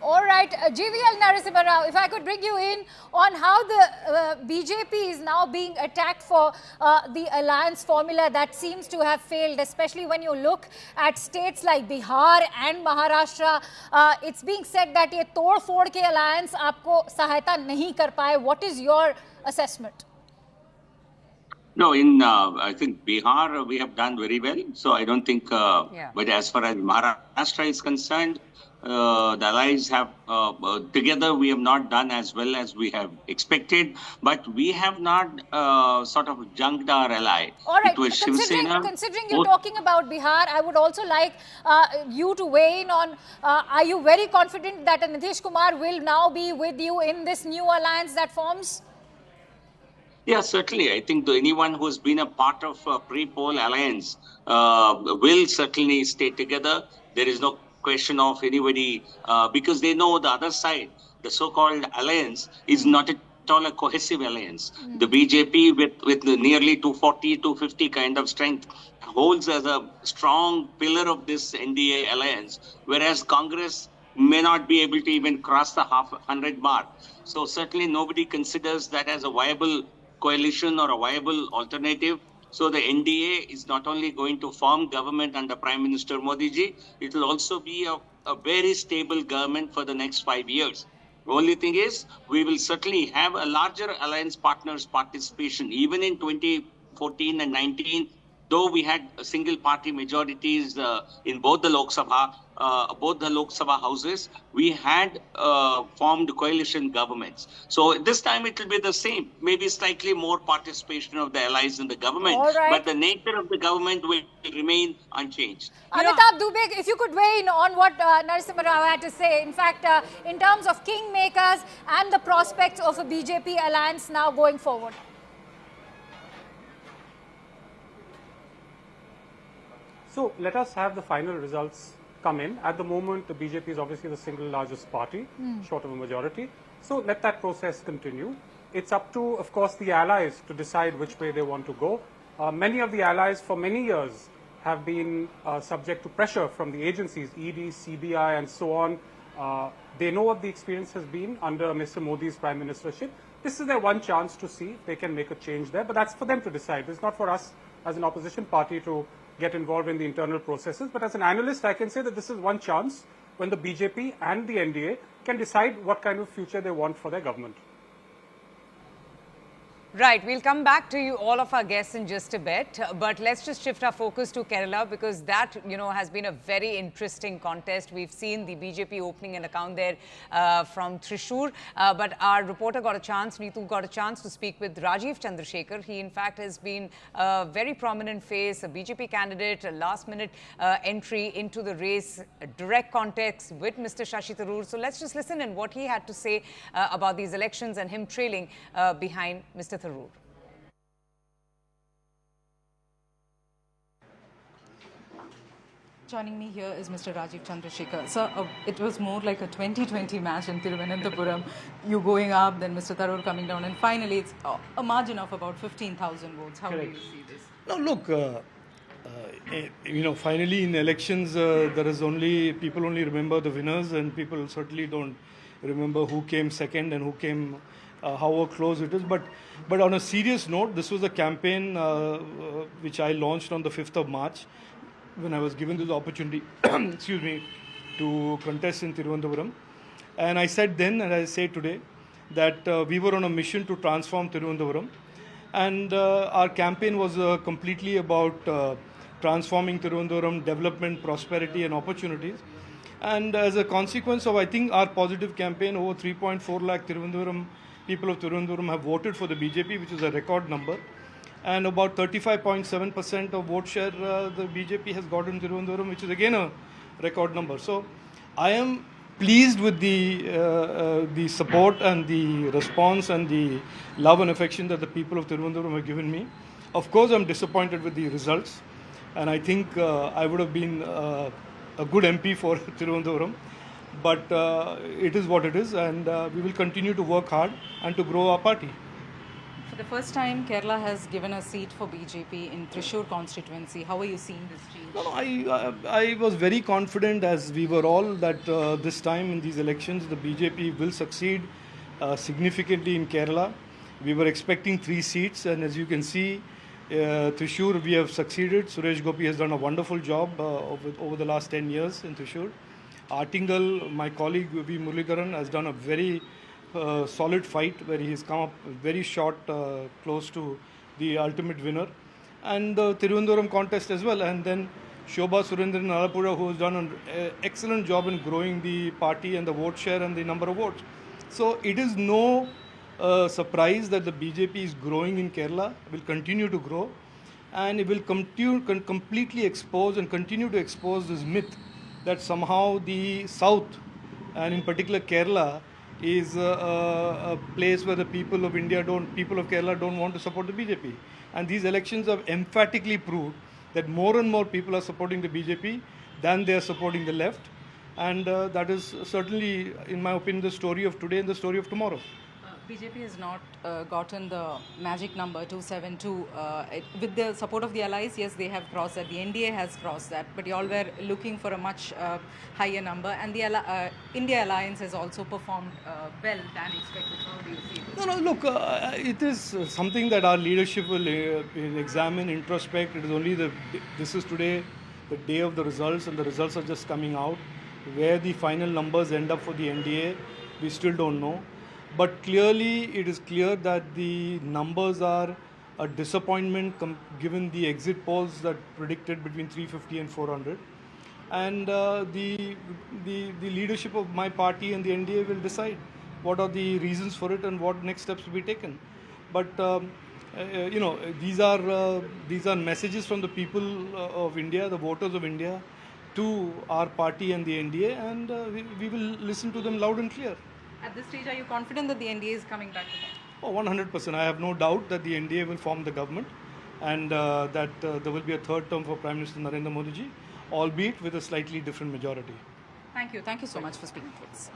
S7: All right, GVL Narasimha Rao, if I could bring you in on how the BJP is now being attacked for the alliance formula that seems to have failed, especially when you look at states like Bihar and Maharashtra. It's being said that ये तोड़-फोड़ के alliance आपको सहायता नहीं कर पाए. What is your assessment?
S11: No, I think Bihar, we have done very well. So I don't think, but as far as Maharashtra is concerned, the allies have, together we have not done as well as we have expected, but we have not sort of junked our ally.
S7: All right, considering you're talking about Bihar, I would also like you to weigh in on, are you very confident that Nitish Kumar will now be with you in this new alliance that forms?
S11: Yeah, certainly. I think anyone who has been a part of a pre-poll alliance will certainly stay together. There is no question of anybody, because they know the other side, the so-called alliance, is not at all a cohesive alliance. The BJP with nearly 240, 250 kind of strength holds as a strong pillar of this NDA alliance, whereas Congress may not be able to even cross the 100 mark. So certainly nobody considers that as a viable coalition or a viable alternative. So the NDA is not only going to form government under Prime Minister Modi ji, it will also be a very stable government for the next 5 years. The only thing is, we will certainly have a larger alliance partners participation. Even in 2014 and 19, though we had single party majorities in both the Lok Sabha houses, we had formed coalition governments. So this time it will be the same, maybe slightly more participation of the allies in the government, but the nature of the government will remain unchanged.
S7: Amitabh Dubey, if you could weigh in on what Narasimha Rao had to say. In fact, in terms of kingmakers and the prospects of a BJP alliance now going forward.
S3: So let us have the final results come in. At the moment, the BJP is obviously the single largest party, short of a majority. So let that process continue. It's up to, of course, the allies to decide which way they want to go. Many of the allies for many years have been subject to pressure from the agencies, ED, CBI and so on. They know what the experience has been under Mr. Modi's prime ministership. This is their one chance to see if they can make a change there, but that's for them to decide. It's not for us as an opposition party to get involved in the internal processes. But as an analyst, I can say that this is one chance when the BJP and the NDA can decide what kind of future they want for their government.
S13: Right, we'll come back to you, all of our guests, in just a bit. But let's just shift our focus to Kerala, because that, has been a very interesting contest. We've seen the BJP opening an account there from Trissur. But our reporter got a chance, Neetu got a chance to speak with Rajiv Chandrasekhar. He, in fact, has been a very prominent face, a BJP candidate, a last-minute entry into the race, a direct context with Mr. Shashi Tharoor. So let's just listen in what he had to say about these elections and him trailing behind Mr. Tharoor.
S19: Joining me here is Mr. Rajiv Chandrasekhar. Sir, it was more like a 2020 match in Thiruvananthapuram. You going up, then Mr. Tharoor coming down, and finally it's a margin of about 15,000 votes. How
S14: Correct.
S19: do you see this?
S14: No, look, finally in elections, there is people only remember the winners, and people certainly don't remember who came second and who came, how close it is. But on a serious note, this was a campaign which I launched on the 5th of March when I was given this opportunity, excuse me, to contest in Thiruvananthapuram. And I said then, and I say today, that we were on a mission to transform Thiruvananthapuram. And our campaign was completely about transforming Thiruvananthapuram, development, prosperity and opportunities. And as a consequence of, I think, our positive campaign, over 3.4 lakh people of Thiruvananthapuram have voted for the BJP, which is a record number. And about 35.7% of vote share the BJP has got in Thiruvananthapuram, which is again a record number. So I am pleased with the support and the response and the love and affection that the people of Thiruvananthapuram have given me. Of course, I'm disappointed with the results, and I think I would have been a good MP for Thiruvananthapuram. But it is what it is, and we will continue to work hard and to grow our party.
S19: For the first time, Kerala has given a seat for BJP in Trissur constituency. How are you seeing this change?
S14: No, I was very confident, as we were all, that this time in these elections, the BJP will succeed significantly in Kerala. We were expecting 3 seats, and as you can see, Trissur, we have succeeded. Suresh Gopi has done a wonderful job over the last 10 years in Trissur. Artingal, my colleague V. Muralidharan, has done a very solid fight where he has come up very short, close to the ultimate winner. And the Thiruvananthapuram contest as well. And then Shobha Surendran Alapura, who has done an excellent job in growing the party and the vote share and the number of votes. So it is no surprise that the BJP is growing in Kerala, will continue to grow, and it will completely expose and continue to expose this myth that somehow the South, and in particular Kerala, is a place where the people of Kerala don't want to support the BJP. And these elections have emphatically proved that more and more people are supporting the BJP than they are supporting the left. And that is certainly, in my opinion, the story of today and the story of tomorrow.
S19: BJP has not gotten the magic number 272. With the support of the allies, yes, they have crossed that. The NDA has crossed that. But you all were looking for a much higher number. And the India alliance has also performed well than expected. How do you see this?
S14: No, look, it is something that our leadership will examine, introspect. It is only this is today the day of the results, and the results are just coming out. Where the final numbers end up for the NDA, we still don't know. But clearly, it is clear that the numbers are a disappointment given the exit polls that predicted between 350 and 400. And the leadership of my party and the NDA will decide what are the reasons for it and what next steps will be taken. But these are messages from the people of India, the voters of India, to our party and the NDA, and we will listen to them loud and clear.
S19: At this stage, are you confident that the NDA is coming back to power?
S14: 100%. I have no doubt that the NDA will form the government, and that there will be a third term for Prime Minister Narendra Modi ji, albeit with a slightly different majority.
S19: Thank you. Thank you so much for speaking to us.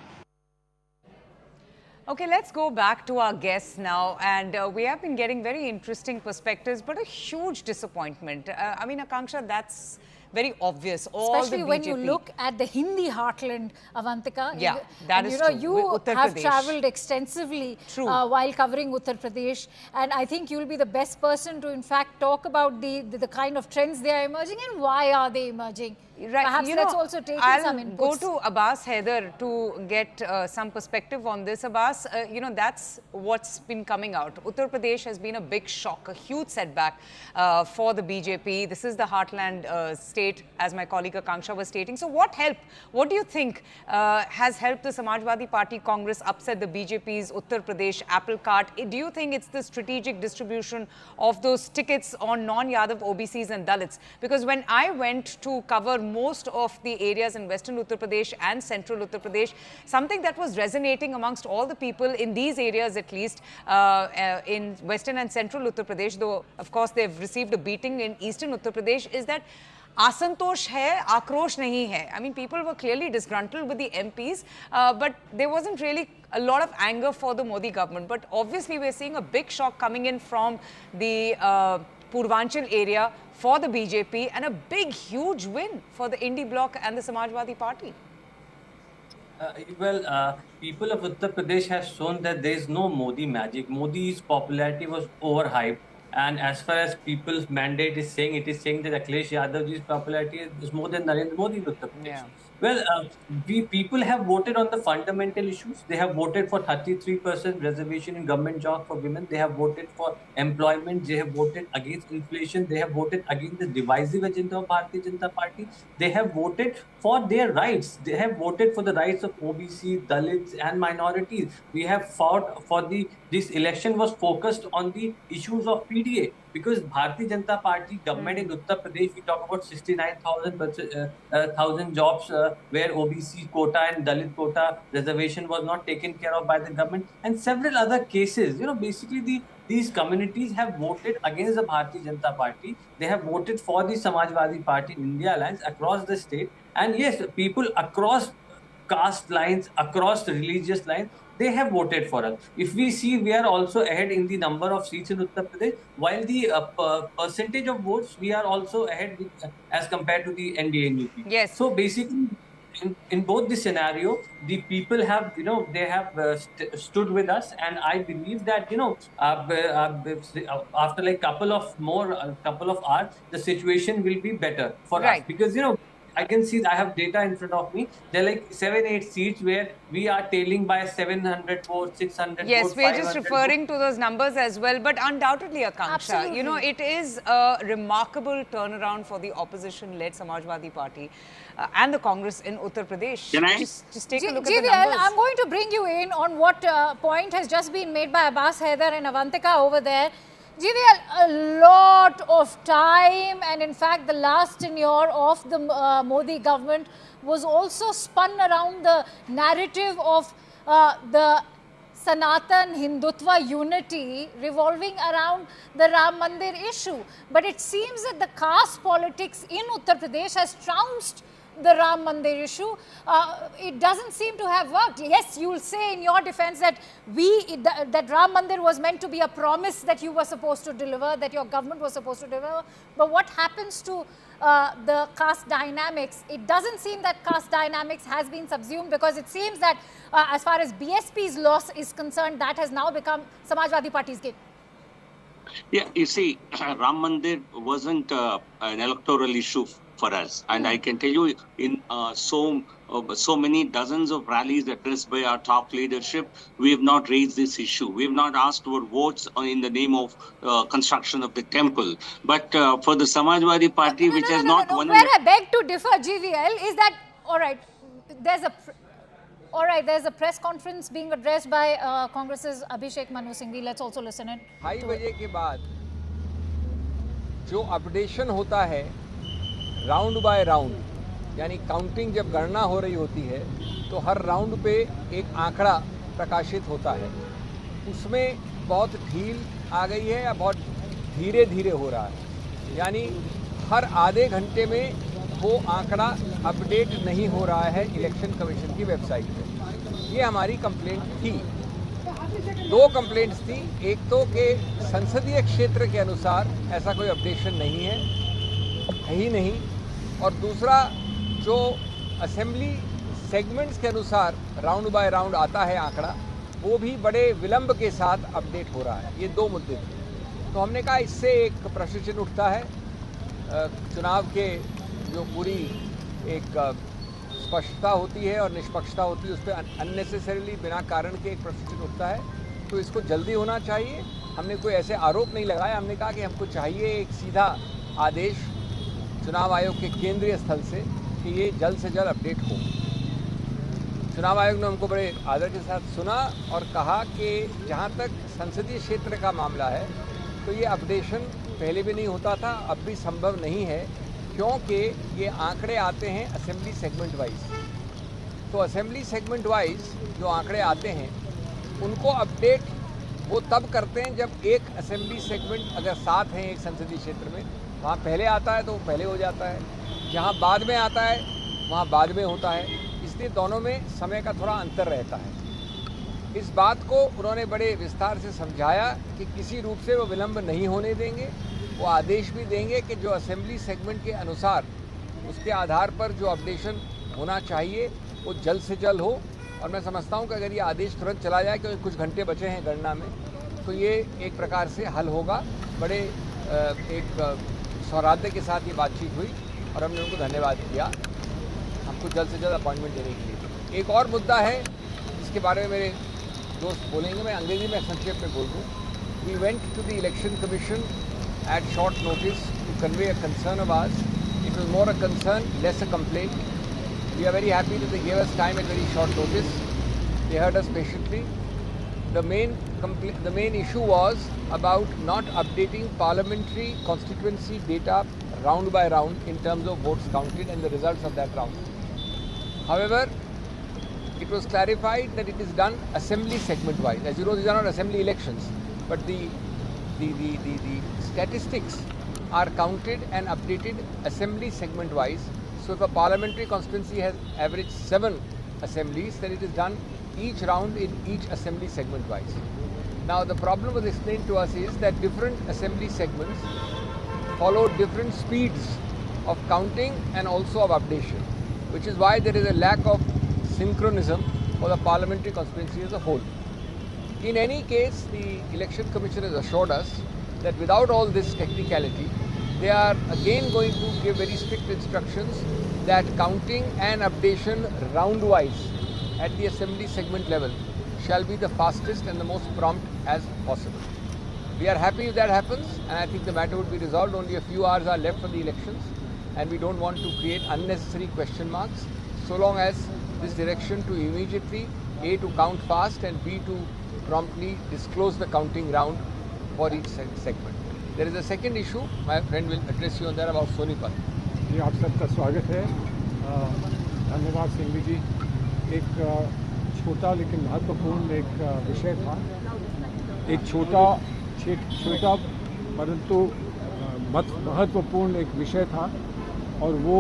S13: Okay, let's go back to our guests now, and we have been getting very interesting perspectives, but a huge disappointment. I mean, Akanksha, that's very obvious.
S7: Especially when you look at the Hindi heartland, Avantika.
S13: Yeah, that is true.
S7: You have travelled extensively while covering Uttar Pradesh, and I think you will be the best person to, in fact, talk about the kind of trends they are emerging and why are they emerging.
S13: Right.
S7: Perhaps let's also take in some inputs.
S13: Go to Abbas Haider to get some perspective on this. Abbas, that's what's been coming out. Uttar Pradesh has been a big shock, a huge setback for the BJP. This is the heartland state, as my colleague Akanksha was stating. So what helped? What do you think has helped the Samajwadi Party Congress upset the BJP's Uttar Pradesh apple cart? Do you think it's the strategic distribution of those tickets on non-Yadav OBCs and Dalits? Because when I went to cover most of the areas in Western Uttar Pradesh and Central Uttar Pradesh, something that was resonating amongst all the people in these areas, at least in Western and Central Uttar Pradesh, though of course they've received a beating in Eastern Uttar Pradesh, is that
S12: असंतोष है, आक्रोश नहीं है. I mean, people were clearly disgruntled with the MPs, but there wasn't really a lot of anger for the Modi government. But obviously, we're seeing a big shock coming in from the Purvanchal area for the BJP and a big, huge win for the Indie Bloc and the Samajwadi Party.
S15: People of Uttar Pradesh have shown that there is no Modi magic. Modi's popularity was overhyped. And as far as people's mandate is saying, it is saying that Akhilesh Yadav's popularity is more than Narendra Modi in Uttar Pradesh.
S12: Yeah.
S15: Well, people have voted on the fundamental issues. They have voted for 33% reservation in government jobs for women. They have voted for employment. They have voted against inflation. They have voted against the divisive agenda of Bharatiya Janata Party. They have voted for their rights. They have voted for the rights of OBC, Dalits and minorities. We have fought for this election was focused on the issues of PDA. Because Bharatiya Janata Party government in Uttar Pradesh, we talk about 69,000 jobs where OBC quota and Dalit quota reservation was not taken care of by the government, and several other cases. Basically these communities have voted against the Bharatiya Janata Party. They have voted for the Samajwadi Party in India Alliance across the state. And yes, people across caste lines, across religious lines, they have voted for us. If we see, we are also ahead in the number of seats in Uttar Pradesh, while the percentage of votes, we are also ahead as compared to the NDA and UP.
S12: Yes.
S15: So basically, in both the scenario, the people have, they have stood with us, and I believe that, after like couple of hours, the situation will be better for us, because I can see, I have data in front of me. There are like 7-8 seats where we are tailing by 700 votes, 600 votes.
S12: Yes, we're just referring to those numbers as well. But undoubtedly, Akanksha, it is a remarkable turnaround for the opposition-led Samajwadi Party and the Congress in Uttar Pradesh.
S11: Can I?
S12: Just take a look at the numbers.
S7: I'm going to bring you in on what point has just been made by Abbas Haider and Avantika over there. GVL, a lot of time, and in fact the last tenure of the Modi government was also spun around the narrative of the Sanatan Hindutva unity revolving around the Ram Mandir issue. But it seems that the caste politics in Uttar Pradesh has trounced the Ram Mandir issue. It doesn't seem to have worked. Yes, you will say in your defense that that Ram Mandir was meant to be a promise that you were supposed to deliver, that your government was supposed to deliver. But what happens to the caste dynamics? It doesn't seem that caste dynamics has been subsumed, because it seems that as far as BSP's loss is concerned, that has now become Samajwadi Party's gain.
S11: Yeah, you see, Ram Mandir wasn't an electoral issue for us, and I can tell you, in so many dozens of rallies addressed by our top leadership, we have not raised this issue. We have not asked for votes in the name of construction of the temple. But for the Samajwadi Party, which has not won.
S7: Where I beg to differ, GVL, is that there's a press conference being addressed by Congress's Abhishek Manu Singhvi. Let's also listen in.
S8: 2:30 बजे के बाद जो updation होता है round bye round, यानी counting जब गणना हो रही होती है तो हर राउंड पे एक आंकड़ा प्रकाशित होता है। उसमें बहुत ढील आ गई है या बहुत धीरे धीरे हो रहा है, यानी हर आधे घंटे में वो आंकड़ा अपडेट नहीं हो रहा है इलेक्शन कमीशन की वेबसाइट पे। ये हमारी कंप्लेंट थी। 2 कंप्लेंट्स थी, एक तो कि संसदीय क्षेत्र के अनुसार ऐसा कोई अपडेशन नहीं है ही नहीं, और दूसरा जो असेंबली सेगमेंट्स के अनुसार राउंड बाय राउंड आता है आंकड़ा, वो भी बड़े विलंब के साथ अपडेट हो रहा है। ये 2 मुद्दे थे। तो हमने कहा इससे एक प्रश्न चिन्ह उठता है, चुनाव के जो पूरी एक स्पष्टता होती है और निष्पक्षता होती है, उस पर अननेसेसरीली बिना कारण के एक प्रश्न चिन्ह उठता है। तो इसको जल्दी होना चाहिए। हमने कोई ऐसे आरोप नहीं लगाया, हमने कहा कि हमको चाहिए एक सीधा आदेश चुनाव आयोग के केंद्रीय स्थल से कि ये जल्द से जल्द अपडेट हो। चुनाव आयोग ने हमको बड़े आदर के साथ सुना और कहा कि जहाँ तक संसदीय क्षेत्र का मामला है तो ये अपडेशन पहले भी नहीं होता था, अब भी संभव नहीं है, क्योंकि ये आंकड़े आते हैं असेंबली सेगमेंट वाइज। तो असेंबली सेगमेंट वाइज जो आंकड़े आते हैं उनको अपडेट वो तब करते हैं जब एक असेंबली सेगमेंट अगर 7 हैं एक संसदीय क्षेत्र में, वहाँ पहले आता है तो वो पहले हो जाता है,
S18: जहाँ बाद में आता है वहाँ बाद में होता है, इसलिए दोनों में समय का थोड़ा अंतर रहता है। इस बात को उन्होंने बड़े विस्तार से समझाया कि किसी रूप से वो विलंब नहीं होने देंगे। वो आदेश भी देंगे कि जो असेंबली सेगमेंट के अनुसार उसके आधार पर जो अपडेशन होना चाहिए वो जल्द से जल्द हो। और मैं समझता हूँ कि अगर ये आदेश तुरंत चला जाए, क्योंकि कुछ घंटे बचे हैं गणना में, तो ये एक प्रकार से हल होगा। बड़े एक सौहार्द के साथ ये बातचीत हुई और हमने उनको धन्यवाद किया हमको जल्द से जल्द अपॉइंटमेंट देने के लिए। एक और मुद्दा है जिसके बारे में मेरे दोस्त बोलेंगे, मैं अंग्रेजी में संक्षेप में बोल दूँ। We went to the election commission at short notice to convey a concern of ours. It was more a concern, less a complaint. We are very happy that they gave us time at very short notice. They heard us patiently. The main issue was about not updating parliamentary constituency data round by round in terms of votes counted and the results of that round. However, it was clarified that it is done assembly segment wise. As you know, these are not assembly elections, but the statistics are counted and updated assembly segment wise. So if a parliamentary constituency has averaged 7 assemblies, then it is done each round in each assembly segment wise. Now the problem was explained to us is that different assembly segments follow different speeds of counting and also of updation, which is why there is a lack of synchronism for the parliamentary constituency as a whole. In any case, the Election Commission has assured us that without all this technicality, they are again going to give very strict instructions that counting and updation round-wise at the assembly segment level shall be the fastest and the most prompt as possible. We are happy if that happens, and I think the matter would be resolved. Only a few hours are left for the elections, and we don't want to create unnecessary question marks, so long as this direction to immediately A, to count fast, and B, to promptly disclose the counting round for each segment. There is a second issue, my friend will address you on that, about Sonipat.
S3: जी आप सबका स्वागत है। धन्यवाद सिंघवी जी। एक छोटा लेकिन महत्वपूर्ण एक विषय था, एक छोटा परंतु महत्वपूर्ण एक विषय था, और वो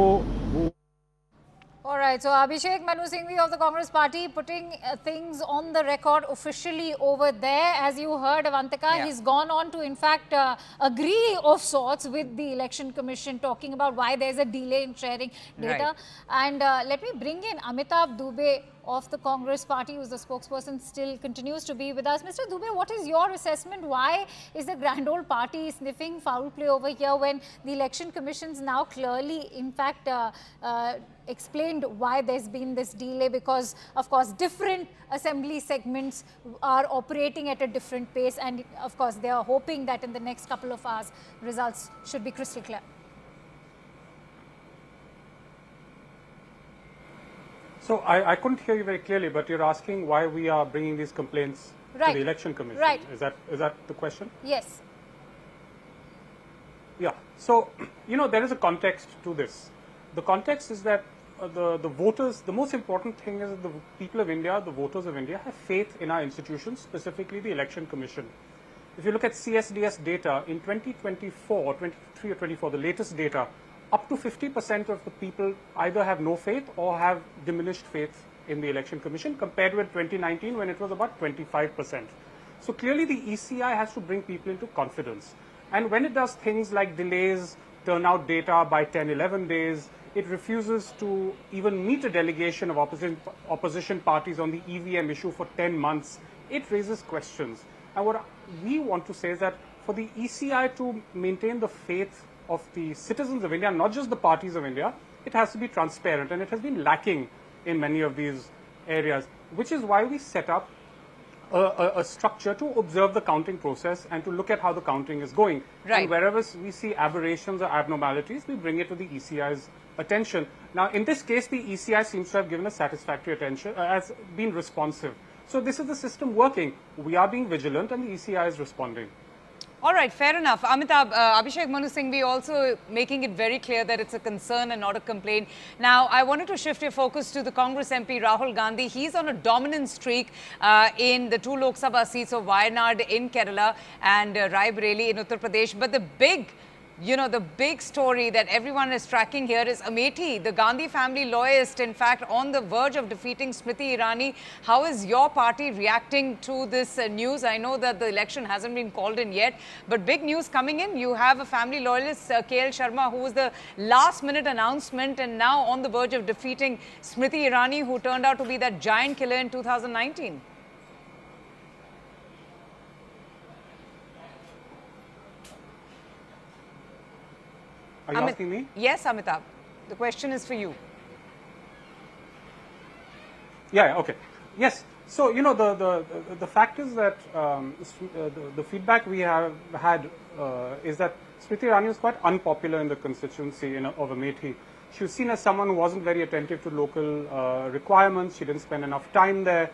S7: All right, so Abhishek Manu Singhvi of the Congress Party putting things on the record officially over there. As you heard, Avantika, he's gone on to in fact agree of sorts with the Election Commission, talking about why there's a delay in sharing data. Right. And let me bring in Amitabh Dubey of the Congress Party, who's the spokesperson, still continues to be with us. Mr. Dubey, what is your assessment? Why is the grand old party sniffing foul play over here when the Election Commission's now clearly, in fact, explained why there's been this delay? Because, of course, different assembly segments are operating at a different pace, and, of course, they are hoping that in the next couple of hours, results should be crystal clear.
S3: So I couldn't hear you very clearly, but you're asking why we are bringing these complaints to the Election Commission.
S7: Right.
S3: Is that the question?
S7: Yes.
S3: Yeah. So, you know, there is a context to this. The context is that the voters, the most important thing is that the people of India, the voters of India, have faith in our institutions, specifically the Election Commission. If you look at CSDS data in 2024, 23 or 24, the latest data, up to 50% of the people either have no faith or have diminished faith in the Election Commission, compared with 2019 when it was about 25%. So clearly the ECI has to bring people into confidence. And when it does things like delays turnout data by 10, 11 days, it refuses to even meet a delegation of opposition parties on the EVM issue for 10 months, it raises questions. And what we want to say is that for the ECI to maintain the faith of the citizens of India, not just the parties of India, it has to be transparent, and it has been lacking in many of these areas, which is why we set up a structure to observe the counting process and to look at how the counting is going. Right. And wherever we see aberrations or abnormalities, we bring it to the ECI's attention. Now, in this case, the ECI seems to have given a satisfactory attention, has been responsive. So this is the system working. We are being vigilant, and the ECI is responding.
S12: All right, fair enough. Amitabh, Abhishek Manu Singhvi also making it very clear that it's a concern and not a complaint. Now, I wanted to shift your focus to the Congress MP Rahul Gandhi. He's on a dominant streak in the 2 Lok Sabha seats of Wayanad in Kerala and Rai Bareli in Uttar Pradesh. But the big you know, the big story that everyone is tracking here is Amethi, the Gandhi family loyalist, in fact, on the verge of defeating Smriti Irani. How is your party reacting to this news? I know that the election hasn't been called in yet, but big news coming in. You have a family loyalist, KL Sharma, who was the last-minute announcement and now on the verge of defeating Smriti Irani, who turned out to be that giant killer in 2019.
S3: Are you asking me?
S12: Yes, Amitabh. The question is for you.
S3: Yeah, okay. Yes. So, you know, the fact is that the feedback we have had is that Smriti Irani was quite unpopular in the constituency of Amethi. She was seen as someone who wasn't very attentive to local requirements. She didn't spend enough time there.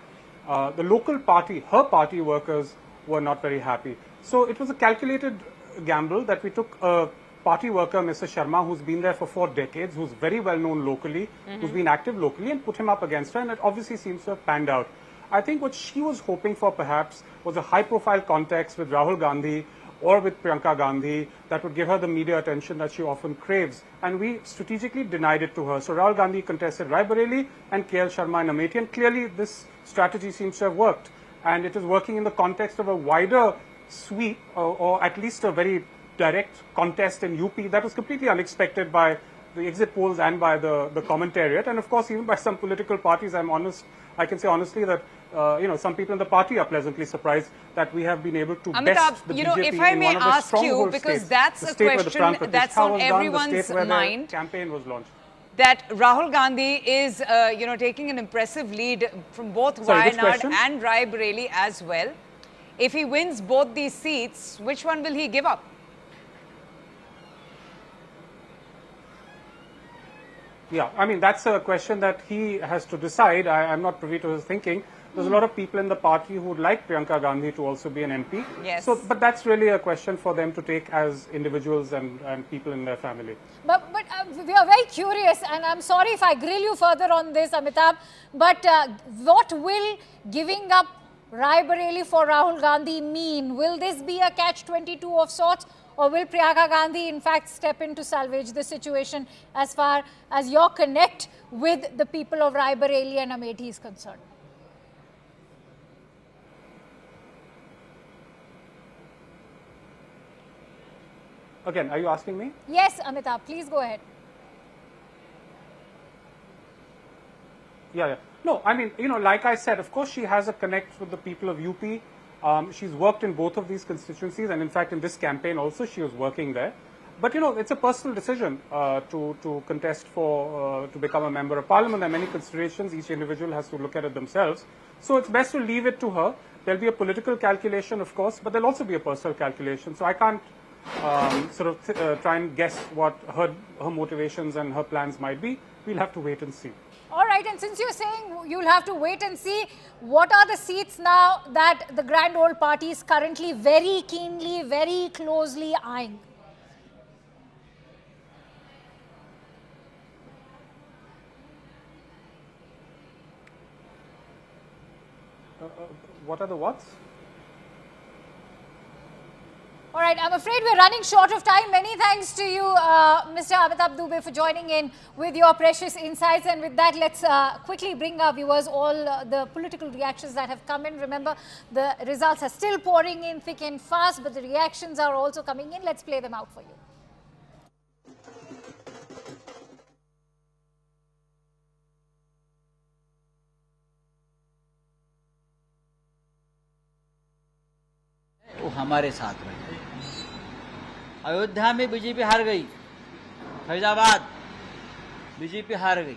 S3: The local party, her party workers were not very happy. So it was a calculated gamble that we took a party worker, Mr. Sharma, who's been there for 4 decades, who's very well known locally, who's been active locally, and put him up against her, and it obviously seems to have panned out. I think what she was hoping for perhaps was a high-profile context with Rahul Gandhi or with Priyanka Gandhi that would give her the media attention that she often craves, and we strategically denied it to her. So Rahul Gandhi contested Raebareli and KL Sharma in Amethi, and clearly this strategy seems to have worked, and it is working in the context of a wider sweep or at least a very direct contest in UP that was completely unexpected by the exit polls and by the commentariat, and of course even by some political parties. I can say honestly that you know, some people in the party are pleasantly surprised that we have been able to best the BJP
S12: if I may
S3: in one of the
S12: ask you,
S3: stronghold
S12: because
S3: states,
S12: that's a question that's on everyone's mind.
S3: Campaign was launched.
S12: That Rahul Gandhi is, you know, taking an impressive lead from both Wayanad and Raebareli as well. If he wins both these seats, which one will he give up?
S3: Yeah, I mean, that's a question that he has to decide. I'm not privy to his thinking. There's a lot of people in the party who would like Priyanka Gandhi to also be an MP.
S12: Yes.
S3: So, but that's really a question for them to take as individuals and people in their family.
S7: But we are very curious, and I'm sorry if I grill you further on this, Amitabh, but what will giving up Raebareli for Rahul Gandhi mean? Will this be a catch-22 of sorts? Or will Priyanka Gandhi in fact step in to salvage the situation as far as your connect with the people of Raebareli and Amethi is concerned?
S3: Again, are you asking me?
S7: Yes, Amitabh, please go ahead.
S3: Yeah. No, I mean, you know, like I said, of course she has a connect with the people of UP. She's worked in both of these constituencies, and in fact in this campaign also she was working there. But you know, it's a personal decision to contest for, to become a member of parliament. There are many considerations, each individual has to look at it themselves. So it's best to leave it to her. There'll be a political calculation, of course, but there'll also be a personal calculation. So I can't try and guess what her motivations and her plans might be. We'll have to wait and see.
S7: All right, and since you're saying you'll have to wait and see, what are the seats now that the grand old party is currently very keenly, very closely eyeing?
S3: What are the whats?
S7: All right, I'm afraid we're running short of time. Many thanks to you, Mr. Amitabh Dubey, for joining in with your precious insights. And with that, let's quickly bring our viewers all the political reactions that have come in. Remember, the results are still pouring in thick and fast, but the reactions are also coming in. Let's play them out for you.
S10: वो हमारे साथ रहे। अयोध्या में BJP हार गई, Faizabad BJP हार गई,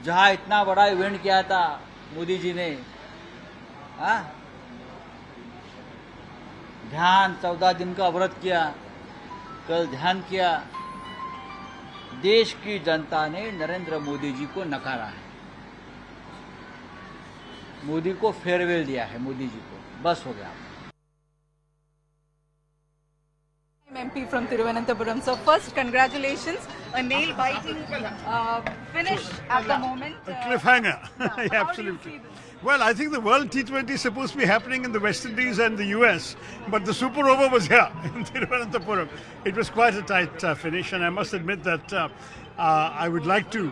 S10: जहां इतना बड़ा इवेंट किया था मोदी जी ने, ध्यान 14 दिन का व्रत किया, कल ध्यान किया, देश की जनता ने नरेंद्र मोदी जी को नकारा है, मोदी को फेयरवेल दिया है, मोदी जी को बस हो गया।
S20: MP from Thiruvananthapuram. So first, congratulations, a nail-biting finish at the moment.
S23: A cliffhanger, yeah, absolutely.
S5: Well, I think the World T20 is supposed to be happening in the West Indies and the US, but the super over was here in Thiruvananthapuram. It was quite a tight finish, and I must admit that I would like to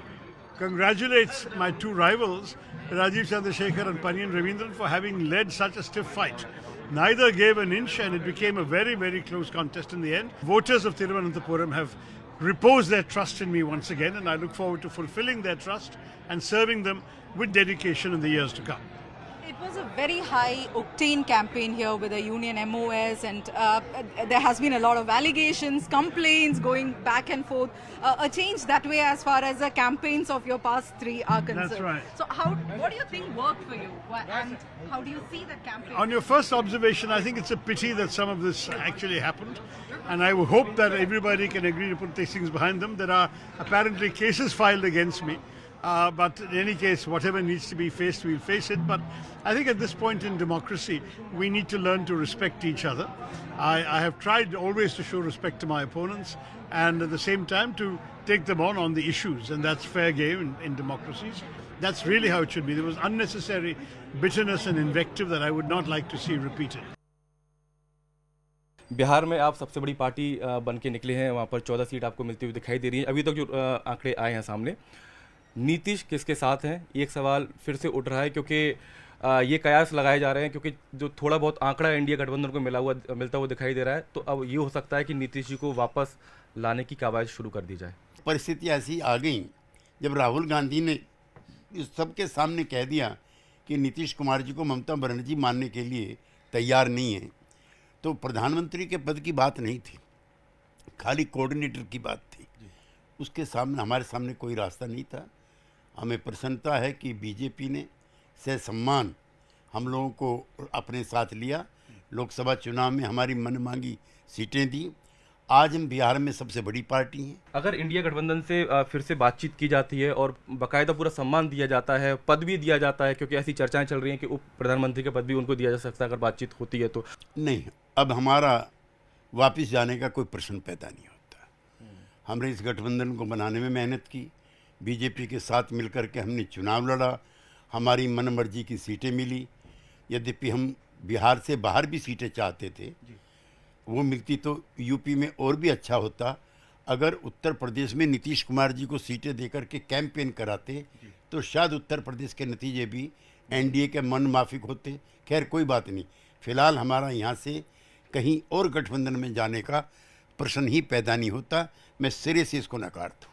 S5: congratulate my two rivals, Rajiv Chandrasekhar and Pannian Ravindran, for having led such a stiff fight. Neither gave an inch, and it became a very, very close contest in the end. Voters of Thiruvananthapuram have reposed their trust in me once again, and I look forward to fulfilling their trust and serving them with dedication in the years to come.
S20: It was a very high octane campaign here with the union MOS, and there has been a lot of allegations, complaints going back and forth. A change that way as far as the campaigns of your past three are concerned.
S5: That's right.
S20: So what do you think worked for you, and how do you see that campaign?
S5: On your first observation, I think it's a pity that some of this actually happened, and I hope that everybody can agree to put these things behind them. There are apparently cases filed against me. But in any case, whatever needs to be faced, we'll face it. But I think at this point in democracy, we need to learn to respect each other. I have tried always to show respect to my opponents, and at the same time to take them on the issues, and that's fair game in democracies. That's really how it should be. There was unnecessary bitterness and invective that I would not like to see repeated.
S17: Bihar में आप सबसे बड़ी party बन के निकले हैं, वहाँ पर 14 सीट आपको मिलती हुई दिखाई दे रही है। अभी तक जो आंकड़े आए हैं सामने, नीतीश किसके साथ हैं, एक सवाल फिर से उठ रहा है, क्योंकि ये कयास लगाए जा रहे हैं, क्योंकि जो थोड़ा बहुत आंकड़ा इंडिया गठबंधन को मिलता हुआ दिखाई दे रहा है, तो अब ये हो सकता है कि नीतीश जी को वापस लाने की कवायद शुरू कर दी जाए।
S23: परिस्थिति ऐसी आ गई जब राहुल गांधी ने इस सबके सामने कह दिया कि नीतीश कुमार जी को ममता बनर्जी मानने के लिए तैयार नहीं है, तो प्रधानमंत्री के पद की बात नहीं थी, खाली कोऑर्डिनेटर की बात थी। उसके सामने हमारे सामने कोई रास्ता नहीं था। हमें प्रसन्नता है कि बीजेपी ने सम्मान हम लोगों को अपने साथ लिया, लोकसभा चुनाव में हमारी मनमांगी सीटें दी। आज हम बिहार में सबसे बड़ी पार्टी हैं।
S17: अगर इंडिया गठबंधन से फिर से बातचीत की जाती है और बाकायदा पूरा सम्मान दिया जाता है, पद भी दिया जाता है, क्योंकि ऐसी चर्चाएं चल रही हैं कि उप प्रधानमंत्री का पद भी उनको दिया जा सकता है अगर बातचीत होती है तो।
S23: नहीं, अब हमारा वापस जाने का कोई प्रश्न पैदा नहीं होता। हमने इस गठबंधन को बनाने में मेहनत की, बीजेपी के साथ मिलकर के हमने चुनाव लड़ा, हमारी मनमर्जी की सीटें मिली। यद्यपि हम बिहार से बाहर भी सीटें चाहते थे, वो मिलती तो यूपी में और भी अच्छा होता। अगर उत्तर प्रदेश में नीतीश कुमार जी को सीटें देकर के कैंपेन कराते तो शायद उत्तर प्रदेश के नतीजे भी एनडीए के मन माफिक होते। खैर कोई बात नहीं, फिलहाल हमारा यहाँ से कहीं और गठबंधन में जाने का प्रश्न ही पैदा नहीं होता। मैं सिरे से इसको नकारता हूँ।